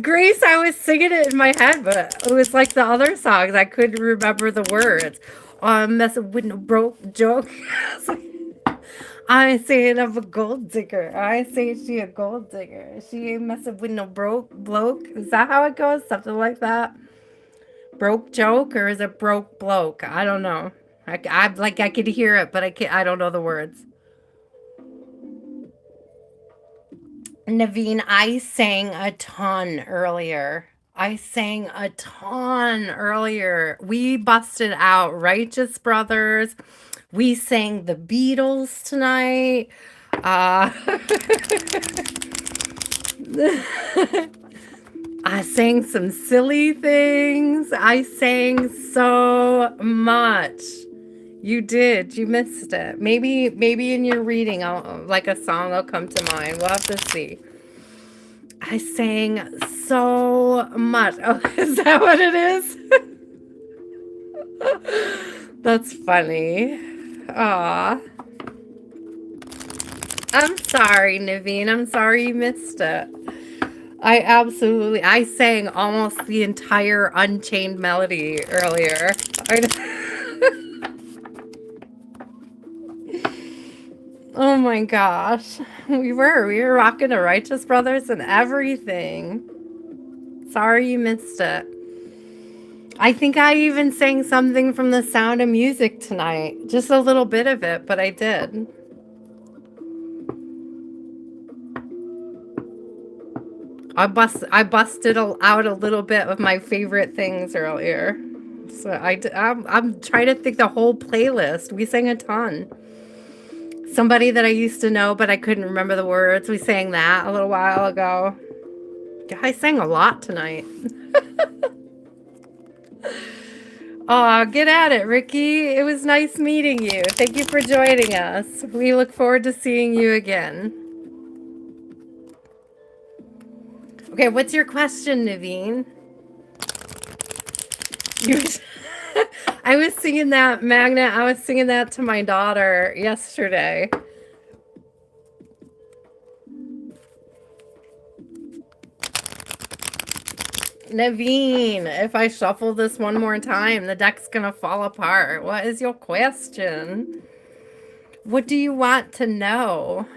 Grace, I was singing it in my head, but it was like the other songs. I couldn't remember the words. Oh, I'm messing with no broke joke. I ain't saying I'm a gold digger. I ain't saying she a gold digger. She ain't messing with no broke bloke. Is that how it goes? Something like that? Broke joke, or is it broke bloke? I don't know. I like I could hear it, but I don't know the words. Naveen, I sang a ton earlier. I sang a ton earlier. We busted out Righteous Brothers. We sang the Beatles tonight. I sang some silly things. I sang so much. You did. You missed it. Maybe in your reading, like a song will come to mind. We'll have to see. I sang so much. Oh, is that what it is? That's funny. Aw. I'm sorry, Naveen. I'm sorry you missed it. I sang almost the entire Unchained Melody earlier. Oh my gosh. We were rocking the Righteous Brothers and everything. Sorry you missed it. I think I even sang something from The Sound of Music tonight. Just a little bit of it, but I did. I busted out a little bit of my favorite things earlier. So I'm trying to think the whole playlist. We sang a ton. Somebody that I used to know, but I couldn't remember the words. We sang that a little while ago. I sang a lot tonight. Aw, get at it, Ricky. It was nice meeting you. Thank you for joining us. We look forward to seeing you again. Okay, what's your question, Naveen? I was singing that, Magnet. I was singing that to my daughter yesterday. Naveen, if I shuffle this one more time, the deck's gonna fall apart. What is your question? What do you want to know?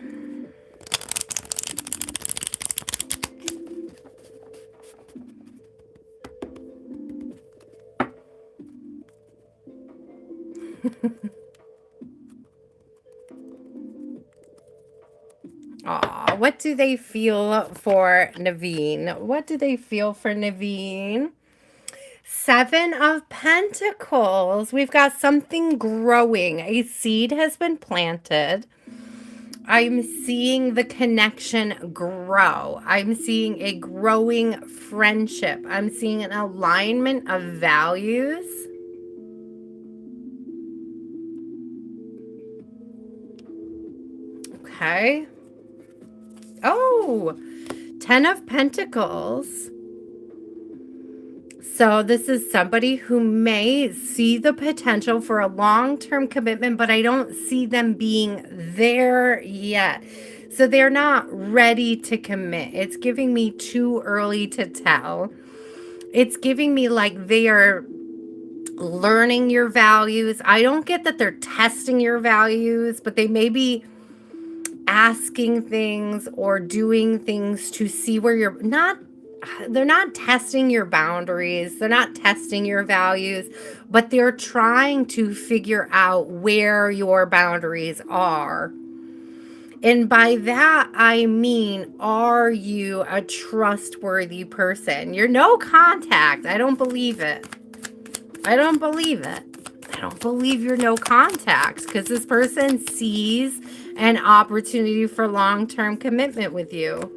Aw, what do they feel for Naveen? What do they feel for Naveen? Seven of Pentacles. We've got something growing. A seed has been planted. I'm seeing the connection grow. I'm seeing a growing friendship. I'm seeing an alignment of values. Okay. Oh, 10 of Pentacles. So this is somebody who may see the potential for a long-term commitment, but I don't see them being there yet. So they're not ready to commit. It's giving me too early to tell. It's giving me like they are learning your values. I don't get that they're testing your values, but they may be asking things or doing things to see where you're not. They're not testing your boundaries. They're not testing your values, but they're trying to figure out where your boundaries are. And by that, I mean, are you a trustworthy person? You're no contact. I don't believe it. I don't believe it. I don't believe you're no contact because this person sees an opportunity for long-term commitment with you.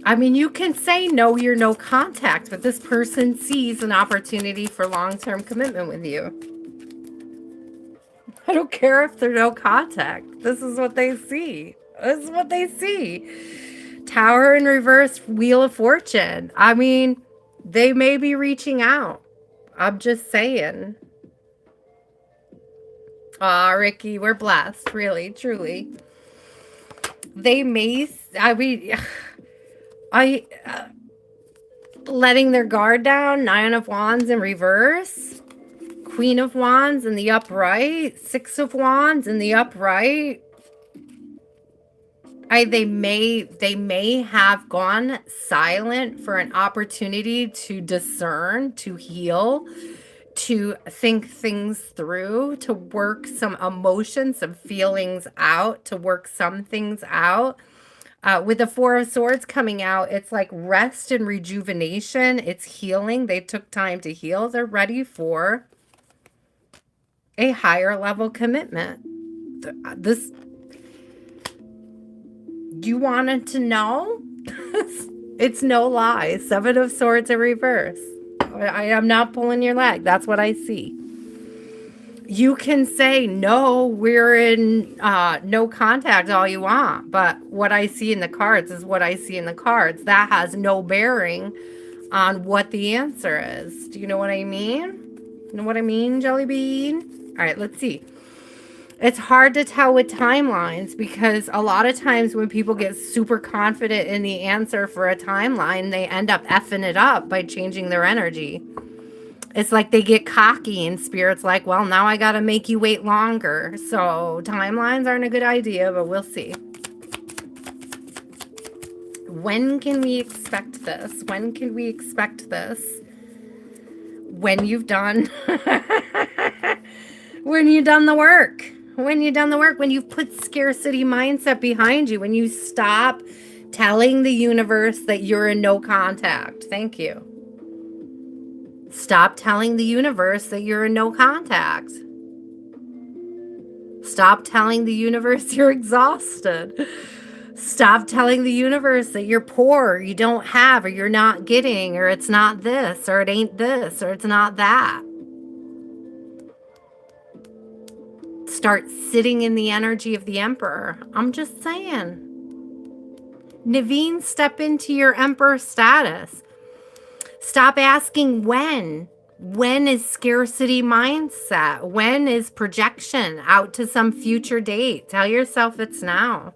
I mean, you can say no, you're no contact, but this person sees an opportunity for long-term commitment with you. I don't care if they're no contact. This is what they see. This is what they see. Tower in reverse, Wheel of Fortune. I mean, they may be reaching out. I'm just saying. Aw, Ricky, we're blessed. Really, truly. They may, I mean... letting their guard down. 9 of Wands in reverse, Queen of Wands in the upright, 6 of Wands in the upright. They may have gone silent for an opportunity to discern, to heal, to think things through, to work some emotions, some feelings out, to work some things out. With the 4 of Swords coming out, it's like rest and rejuvenation. It's healing. They took time to heal. They're ready for a higher level commitment. You wanted to know? It's no lie. 7 of Swords in reverse. I am not pulling your leg. That's what I see. You can say, no, we're in no contact all you want. But what I see in the cards is what I see in the cards. That has no bearing on what the answer is. Do you know what I mean? You know what I mean, Jelly Bean? All right, let's see. It's hard to tell with timelines because a lot of times when people get super confident in the answer for a timeline, they end up effing it up by changing their energy. It's like they get cocky and Spirit's like, well, now I got to make you wait longer. So timelines aren't a good idea, but we'll see. When can we expect this? When can we expect this? When you've done, when you've done the work. When you've done the work, when you've put scarcity mindset behind you, when you stop telling the universe that you're in no contact. Thank you. Stop telling the universe that you're in no contact. Stop telling the universe you're exhausted. Stop telling the universe that you're poor, or you don't have, or you're not getting, or it's not this, or it ain't this, or it's not that. Start sitting in the energy of the Emperor. I'm just saying. Naveen, step into your Emperor status. Stop asking when. When is scarcity mindset? When is projection out to some future date? Tell yourself it's now.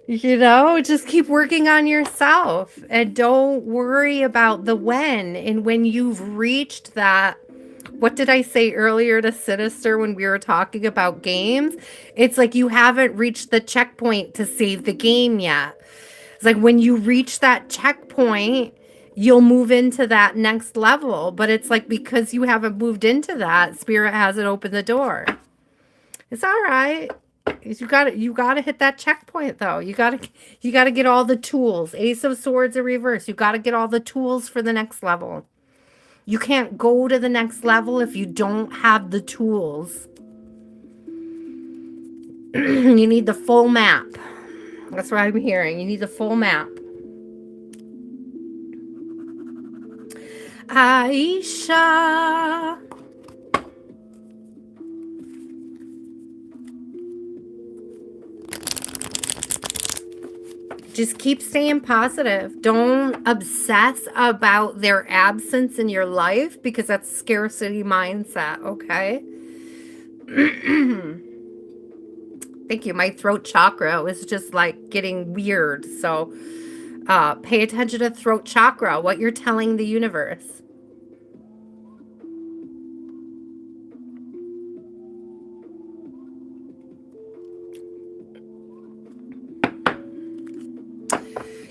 You know, just keep working on yourself and don't worry about the when. And when you've reached that, what did I say earlier to Sinister when we were talking about games? It's like you haven't reached the checkpoint to save the game yet. It's like when you reach that checkpoint, you'll move into that next level. But it's like because you haven't moved into that, Spirit hasn't opened the door. It's all right. You gotta hit that checkpoint though. You gotta get all the tools. Ace of Swords in reverse. You gotta get all the tools for the next level. You can't go to the next level if you don't have the tools. You need the full map. That's what I'm hearing. You need the full map. Aisha. Just keep staying positive. Don't obsess about their absence in your life because that's scarcity mindset, okay? Thank you. My throat chakra was just like getting weird. So pay attention to throat chakra, what you're telling the universe.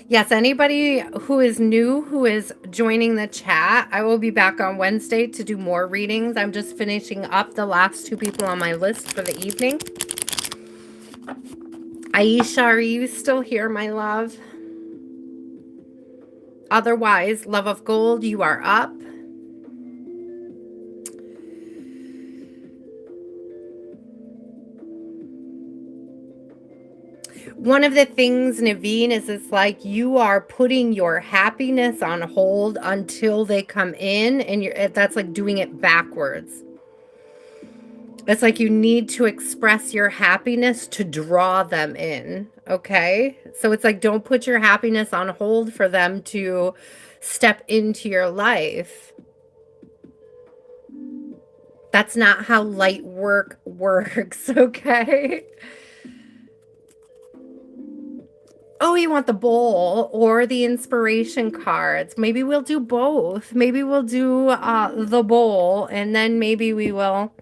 Yes, anybody who is new, who is joining the chat, I will be back on Wednesday to do more readings. I'm just finishing up the last 2 people on my list for the evening. Aisha, are you still here, my love? Otherwise, Love of Gold, you are up. One of the things, Naveen, is it's like you are putting your happiness on hold until they come in, and that's like doing it backwards. It's like you need to express your happiness to draw them in, okay? So it's like don't put your happiness on hold for them to step into your life. That's not how light work works, okay? Oh, you want the bowl or the inspiration cards? Maybe we'll do both. Maybe we'll do the bowl and then maybe we will.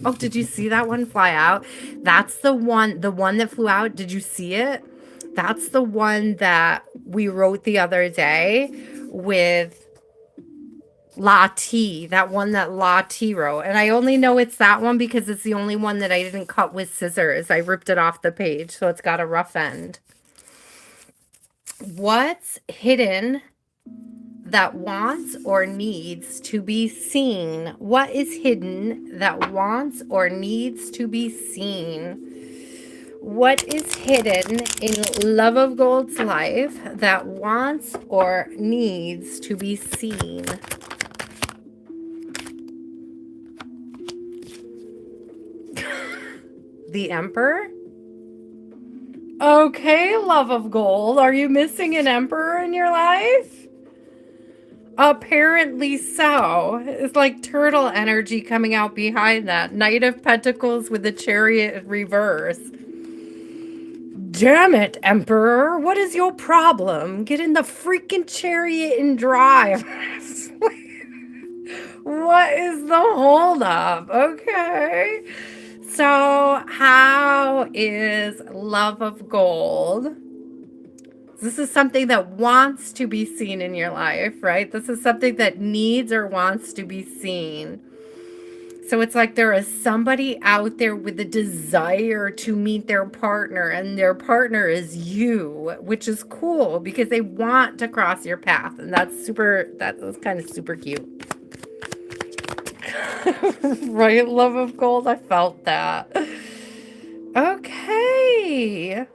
Oh, did you see that one fly out? That's the one that flew out. Did you see it? That's the one that we wrote the other day with La T, that one that La T wrote. And I only know it's that one because it's the only one that I didn't cut with scissors. I ripped it off the page, so it's got a rough end. What's hidden that wants or needs to be seen? What is hidden that wants or needs to be seen? What is hidden in Love of Gold's life that wants or needs to be seen? The Emperor? Okay, Love of Gold. Are you missing an Emperor in your life? Apparently so. It's like turtle energy coming out behind that. Knight of Pentacles with the Chariot in reverse. Damn it, Emperor. What is your problem? Get in the freaking chariot and drive. What is the holdup? Okay. So, how is Love of Gold? This is something that wants to be seen in your life, right? This is something that needs or wants to be seen. So it's like there is somebody out there with a desire to meet their partner, and their partner is you, which is cool because they want to cross your path. And that's kind of super cute. Right, Love of Gold? I felt that. Okay.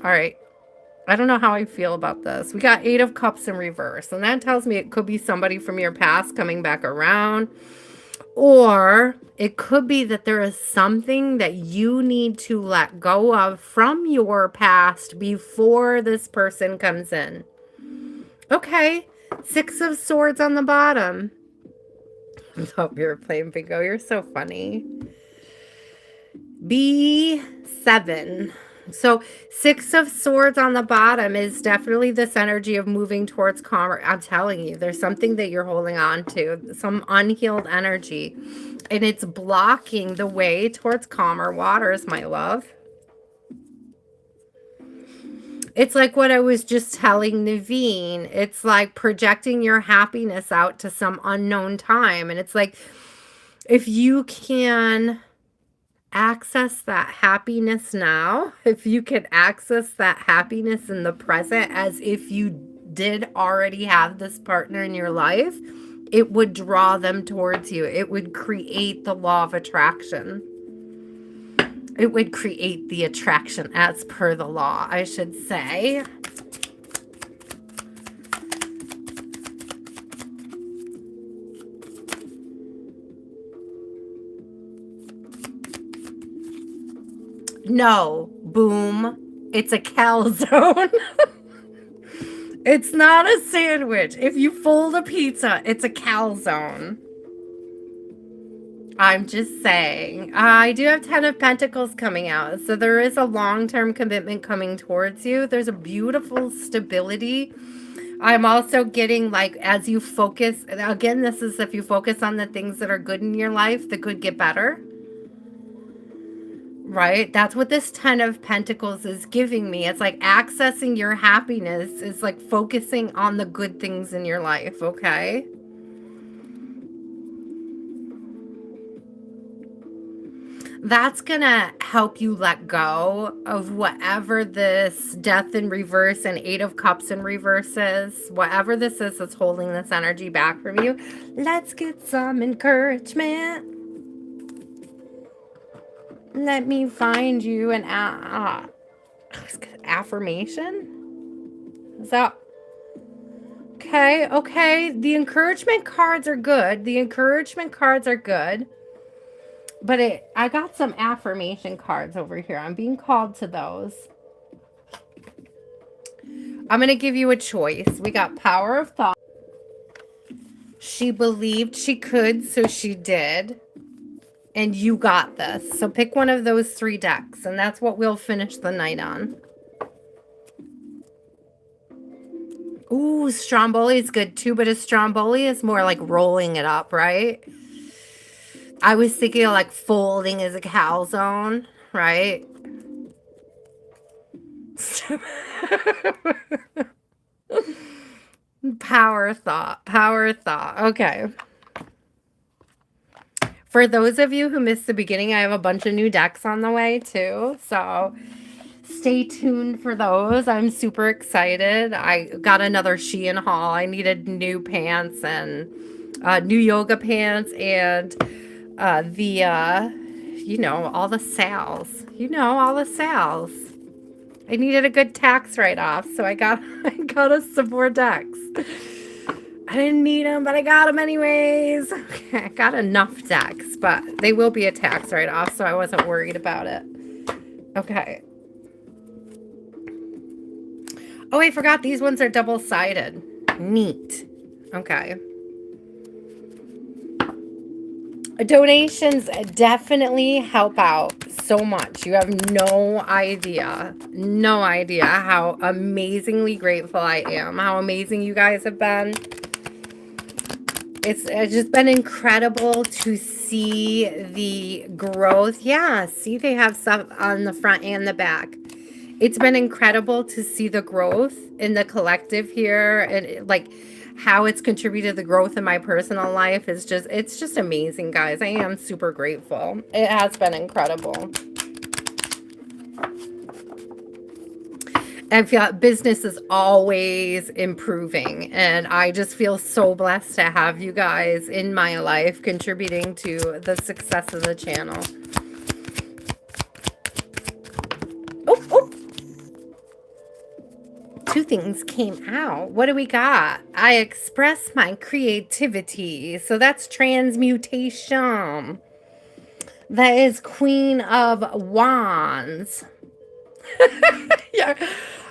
All right. I don't know how I feel about this. We got 8 of Cups in reverse, and that tells me it could be somebody from your past coming back around, or it could be that there is something that you need to let go of from your past before this person comes in. Okay. 6 of Swords on the bottom. I thought we were playing bingo. You're so funny. B7. So 6 of Swords on the bottom is definitely this energy of moving towards calmer. I'm telling you, there's something that you're holding on to, some unhealed energy, and it's blocking the way towards calmer waters, my love. It's like what I was just telling Naveen. It's like projecting your happiness out to some unknown time. And it's like, if you can access that happiness now, if you can access that happiness in the present as if you did already have this partner in your life, it would draw them towards you. It would create the law of attraction. It would create the attraction as per the law, I should say. No, boom. It's a calzone. It's not a sandwich. If you fold a pizza, it's a calzone. I'm just saying. I do have 10 of Pentacles coming out. So there is a long-term commitment coming towards you. There's a beautiful stability. I'm also getting, like, as you focus, again, this is if you focus on the things that are good in your life, the good get better. Right? That's what this 10 of Pentacles is giving me. It's like accessing your happiness is like focusing on the good things in your life, okay? That's gonna help you let go of whatever this Death in reverse and 8 of Cups in reverse is. Whatever this is that's holding this energy back from you. Let's get some encouragement. Let me find you an affirmation. Is that okay? Okay. The encouragement cards are good. The encouragement cards are good. But I got some affirmation cards over here. I'm being called to those. I'm going to give you a choice. We got Power of Thought. She believed she could, so she did. And you got this. So pick one of those 3 decks, and that's what we'll finish the night on. Ooh, Stromboli is good too, but a Stromboli is more like rolling it up, right? I was thinking of like folding as a calzone, right? Power thought. Power thought. Okay. For those of you who missed the beginning, I have a bunch of new decks on the way too. So stay tuned for those. I'm super excited. I got another Shein haul. I needed new pants and new yoga pants and you know, all the sales. You know, all the sales. I needed a good tax write-off, so I got us some more decks. I didn't need them, but I got them anyways. Okay, I got enough decks, but they will be a tax write-off, so I wasn't worried about it. Okay. Oh, I forgot these ones are double-sided. Neat. Okay. Donations definitely help out so much. You have no idea how amazingly grateful I am, how amazing you guys have been. It's just been incredible to see the growth. Yeah, see, they have stuff on the front and the back. It's been incredible to see the growth in the collective here, and like how it's contributed to the growth in my personal life is just, it's just amazing, guys. I am super grateful. It has been incredible. I feel like business is always improving, and I just feel so blessed to have you guys in my life contributing to the success of the channel. Oh. 2 things came out. What do we got? I express my creativity. So that's transmutation. That is Queen of Wands. Yeah.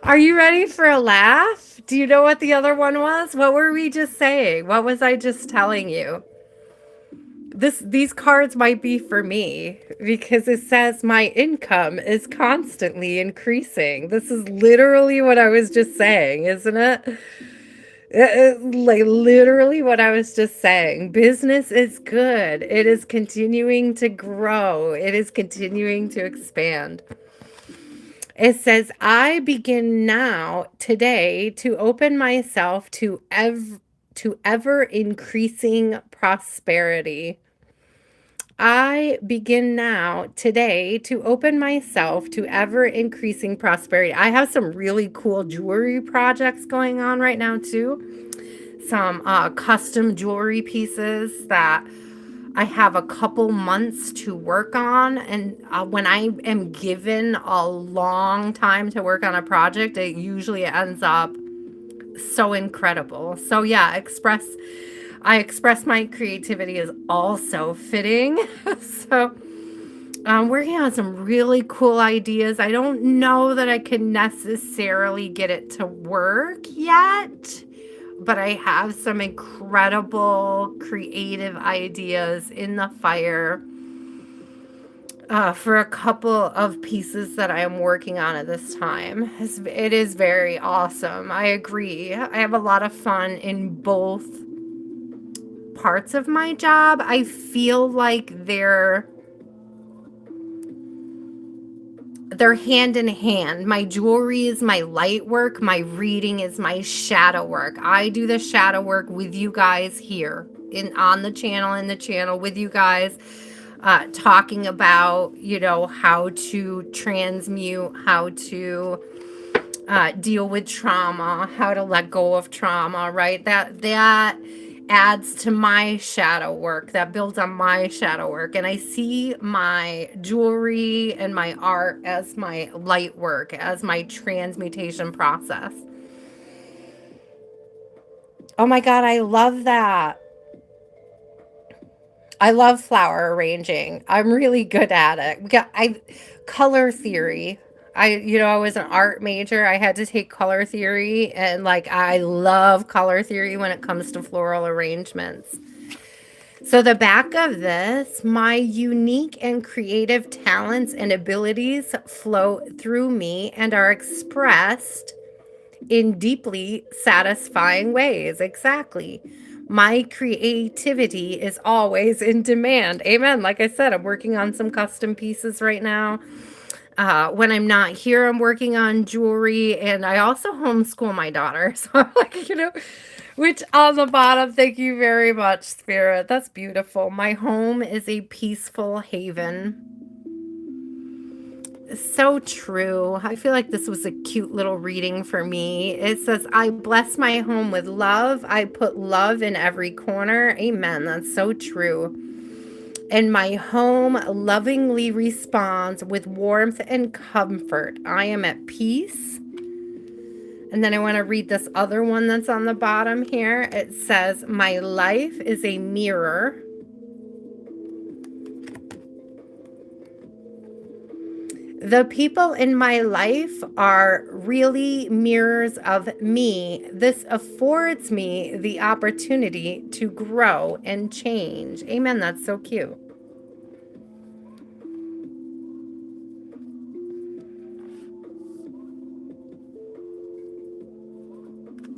Are you ready for a laugh? Do you know what the other one was? What were we just saying? What was I just telling you? These cards might be for me because it says my income is constantly increasing. This is literally what I was just saying, isn't it? Like literally what I was just saying. Business is good. It is continuing to grow. It is continuing to expand. It says, I begin now, today, to open myself to ever increasing prosperity. I begin now, today, to open myself to ever increasing prosperity. I have some really cool jewelry projects going on right now, too. Some custom jewelry pieces that I have a couple months to work on. And when I am given a long time to work on a project, it usually ends up so incredible. So yeah, I express my creativity is also fitting. So I'm working on some really cool ideas. I don't know that I can necessarily get it to work yet, but I have some incredible creative ideas in the fire for a couple of pieces that I am working on at this time. It is very awesome. I agree. I have a lot of fun in both parts of my job. I feel like they're hand in hand. My jewelry is my light work. My reading is my shadow work. I do the shadow work with you guys here on the channel with you guys, talking about, how to transmute, how to deal with trauma, how to let go of trauma, right? That adds to my shadow work, that builds on my shadow work. And I see my jewelry and my art as my light work, as my transmutation process. Oh my God, I love that. I love flower arranging. I'm really good at it. Color theory. I was an art major. I had to take color theory, and like I love color theory when it comes to floral arrangements. So the back of this, my unique and creative talents and abilities flow through me and are expressed in deeply satisfying ways. Exactly. My creativity is always in demand. Amen. Like I said, I'm working on some custom pieces right now. When I'm not here, I'm working on jewelry, and I also homeschool my daughter. So I'm like, which on the bottom, thank you very much, Spirit. That's beautiful. My home is a peaceful haven. So true. I feel like this was a cute little reading for me. It says, I bless my home with love. I put love in every corner. Amen. That's so true. And my home lovingly responds with warmth and comfort. I am at peace. And then I want to read this other one that's on the bottom here. It says, my life is a mirror. The people in my life are really mirrors of me. This affords me the opportunity to grow and change. Amen. That's so cute.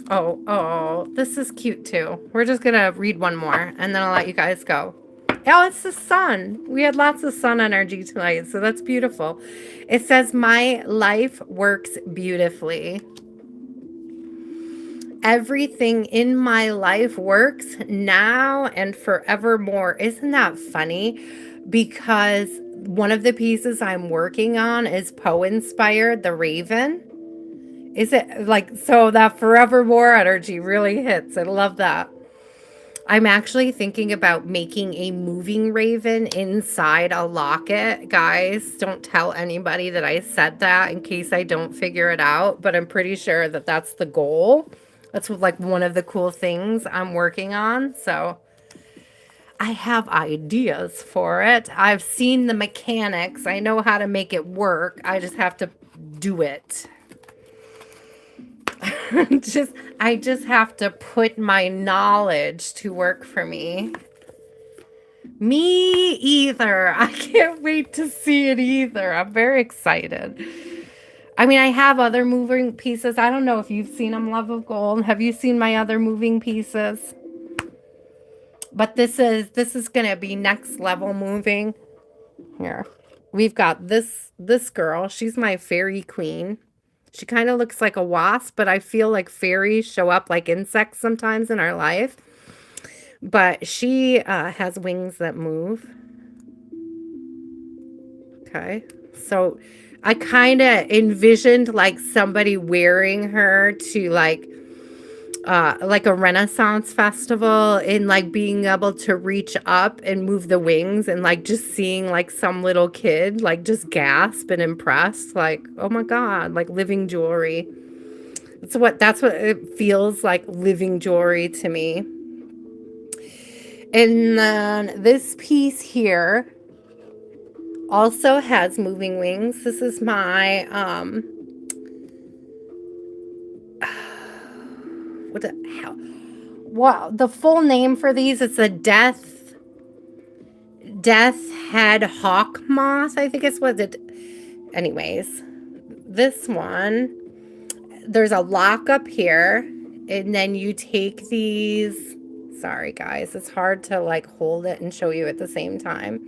Oh, this is cute too. We're just going to read one more and then I'll let you guys go. Oh, it's the sun. We had lots of sun energy tonight, so that's beautiful. It says, my life works beautifully. Everything in my life works now and forevermore. Isn't that funny? Because one of the pieces I'm working on is Poe inspired, The Raven. Is it like, so that forevermore energy really hits. I love that. I'm actually thinking about making a moving raven inside a locket. Guys, don't tell anybody that I said that in case I don't figure it out, but I'm pretty sure that that's the goal. That's like one of the cool things I'm working on. So I have ideas for it. I've seen the mechanics. I know how to make it work. I just have to do it. I just have to put my knowledge to work for me. Me either. I can't wait to see it either. I'm very excited. I mean, I have other moving pieces. I don't know if you've seen them, Love of Gold. Have you seen my other moving pieces? But this is gonna be next level moving. Here. We've got this girl. She's my fairy queen. She kind of looks like a wasp, but I feel like fairies show up like insects sometimes in our life. But she has wings that move. Okay. So I kind of envisioned like somebody wearing her to like a Renaissance festival and like being able to reach up and move the wings and like just seeing like some little kid like just gasp and impressed like, oh my God, like living jewelry. That's what it feels like, living jewelry to me. And then this piece here also has moving wings. This is my what the hell? Wow, the full name for these, it's a death head hawk moth, I think it's what it. Anyways, this one, there's a lock up here, and then you take these. Sorry guys, it's hard to like hold it and show you at the same time.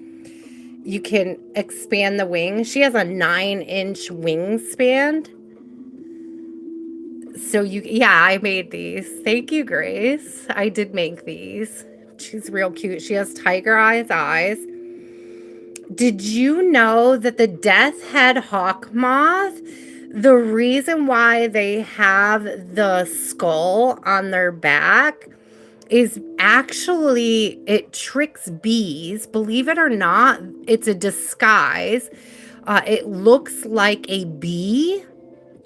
You can expand the wing. She has a 9-inch wingspan. So yeah, I made these. Thank you, Grace. I did make these. She's real cute. She has tiger eyes. Did you know that the death head hawk moth, the reason why they have the skull on their back is actually it tricks bees. Believe it or not, it's a disguise. It looks like a bee.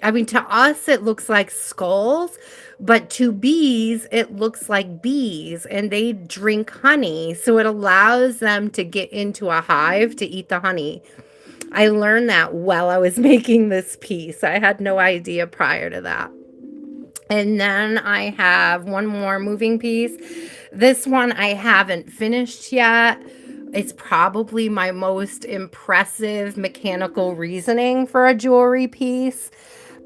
I mean, to us, it looks like skulls, but to bees, it looks like bees, and they drink honey. So it allows them to get into a hive to eat the honey. I learned that while I was making this piece. I had no idea prior to that. And then I have one more moving piece. This one I haven't finished yet. It's probably my most impressive mechanical reasoning for a jewelry piece.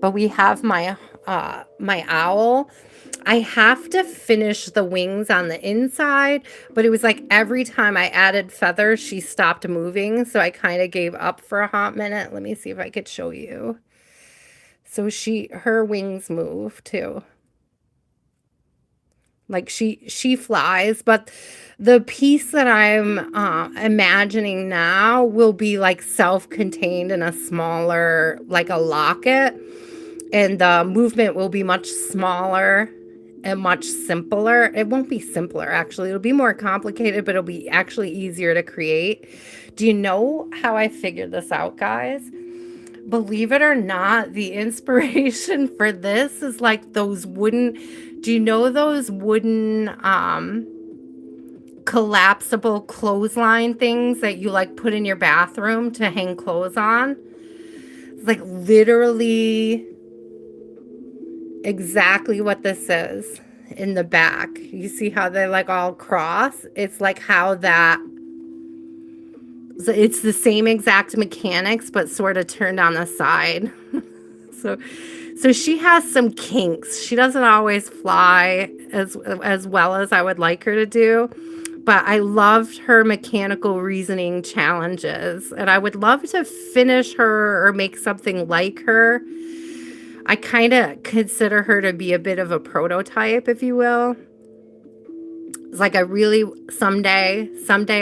But we have my my owl. I have to finish the wings on the inside, but it was like every time I added feathers, she stopped moving. So I kind of gave up for a hot minute. Let me see if I could show you. So her wings move too. Like she flies, but the piece that I'm imagining now will be like self-contained in a smaller, like a locket, and the movement will be much smaller and much simpler. It won't be simpler, actually. It'll be more complicated, but it'll be actually easier to create. Do you know how I figured this out, guys? Believe it or not, the inspiration for this is like those wooden, do you know those wooden collapsible clothesline things that you like put in your bathroom to hang clothes on? It's like literally exactly what this is in the back. You see how they like all cross? It's like how that, so it's the same exact mechanics, but sort of turned on the side. So she has some kinks. She doesn't always fly as well as I would like her to do, but I loved her mechanical reasoning challenges, and I would love to finish her or make something like her. I kind of consider her to be a bit of a prototype, if you will. It's like I really someday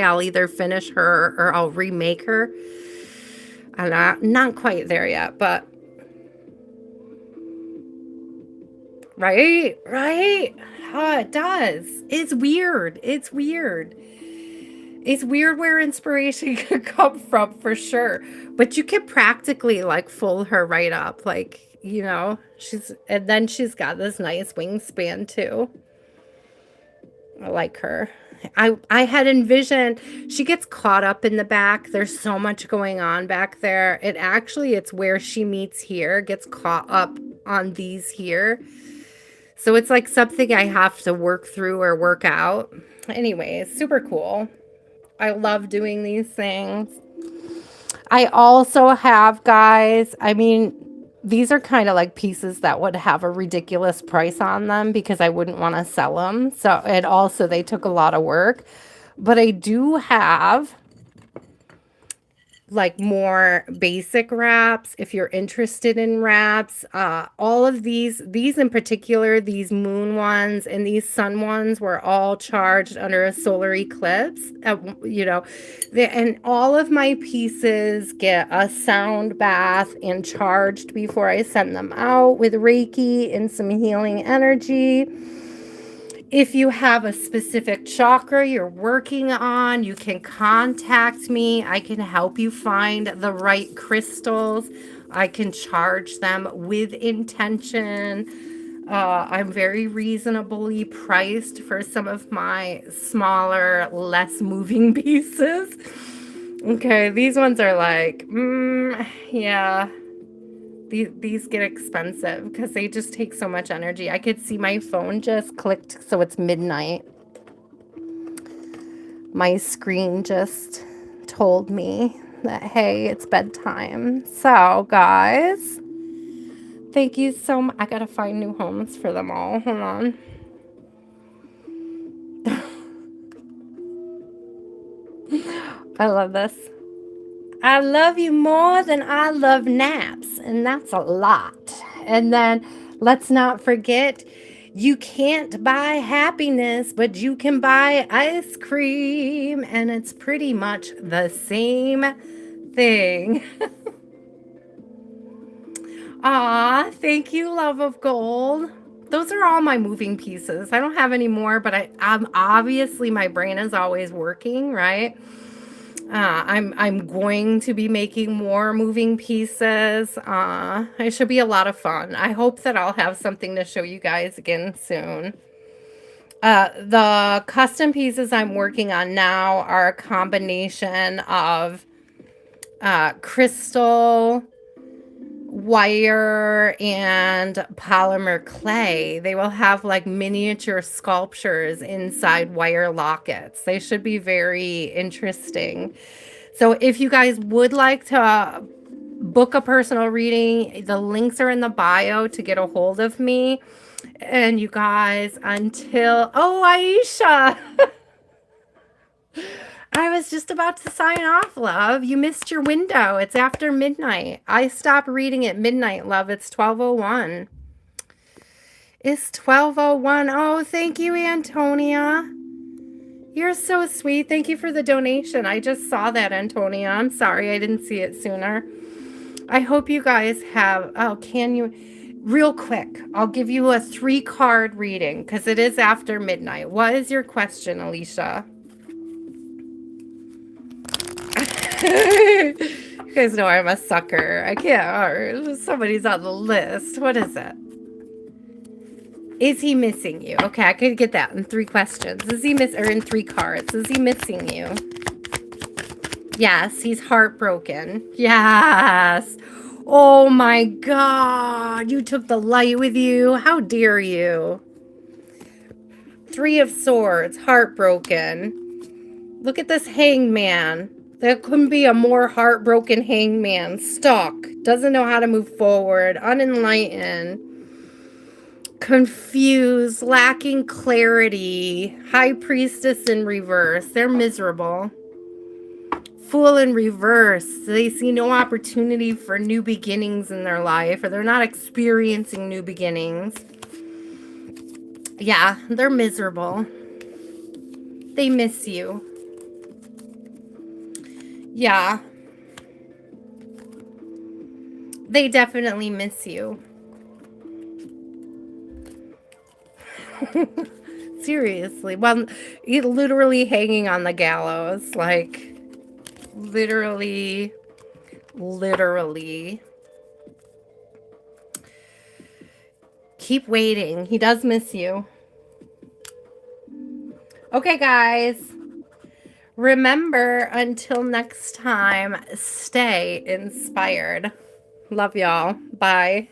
I'll either finish her or I'll remake her. I'm not quite there yet, but right? Oh, it does. It's weird. It's weird where inspiration could come from, for sure. But you can practically like fold her right up, like, and then she's got this nice wingspan too. I like her. I had envisioned she gets caught up in the back. There's so much going on back there. It's where she meets here, gets caught up on these here. So it's like something I have to work through or work out. Anyways, super cool. I love doing these things. I also have, guys, I mean, these are kind of like pieces that would have a ridiculous price on them because I wouldn't want to sell them. So, and also they took a lot of work. But I do have like more basic wraps if you're interested in wraps. All of these in particular, these moon ones and these sun ones were all charged under a solar eclipse. And all of my pieces get a sound bath and charged before I send them out with Reiki and some healing energy. If you have a specific chakra you're working on, you can contact me. I can help you find the right crystals. I can charge them with intention. I'm very reasonably priced for some of my smaller, less moving pieces. Okay, these ones are like, yeah. These get expensive because they just take so much energy. I could see my phone just clicked, so it's midnight. My screen just told me that, hey, it's bedtime. So, guys, thank you so much. I gotta find new homes for them all. Hold on. I love this. I love you more than I love naps, and that's a lot. And then let's not forget, you can't buy happiness, but you can buy ice cream, and it's pretty much the same thing. Aw, thank you, love of gold. Those are all my moving pieces. I don't have any more, but I'm obviously my brain is always working, right? I'm going to be making more moving pieces. It should be a lot of fun. I hope that I'll have something to show you guys again soon. The custom pieces I'm working on now are a combination of crystal, wire, and polymer clay. They will have like miniature sculptures inside wire lockets. They should be very interesting. So if you guys would like to book a personal reading, the links are in the bio to get a hold of me. And you guys, Aisha, I was just about to sign off, love. You missed your window. It's after midnight. I stop reading at midnight, love. It's 12:01. It's 12:01. Oh, thank you, Antonia. You're so sweet. Thank you for the donation. I just saw that, Antonia. I'm sorry I didn't see it sooner. I hope you guys have... Oh, can you... Real quick, I'll give you a 3-card reading because it is after midnight. What is your question, Alicia? You guys know I'm a sucker. I can't. Somebody's on the list. What is it? Is he missing you? Okay, I could get that in 3 questions. Is he in 3 cards? Is he missing you? Yes, he's heartbroken. Yes. Oh my God. You took the light with you. How dare you? 3 of Swords, heartbroken. Look at this hangman. There couldn't be a more heartbroken hangman. Stuck. Doesn't know how to move forward. Unenlightened. Confused. Lacking clarity. High Priestess in reverse. They're miserable. Fool in reverse. They see no opportunity for new beginnings in their life, or they're not experiencing new beginnings. Yeah, they're miserable. They miss you. Yeah. They definitely miss you. Seriously. Well, literally hanging on the gallows. Like, literally. Keep waiting. He does miss you. Okay, guys. Remember, until next time, stay inspired. Love y'all. Bye.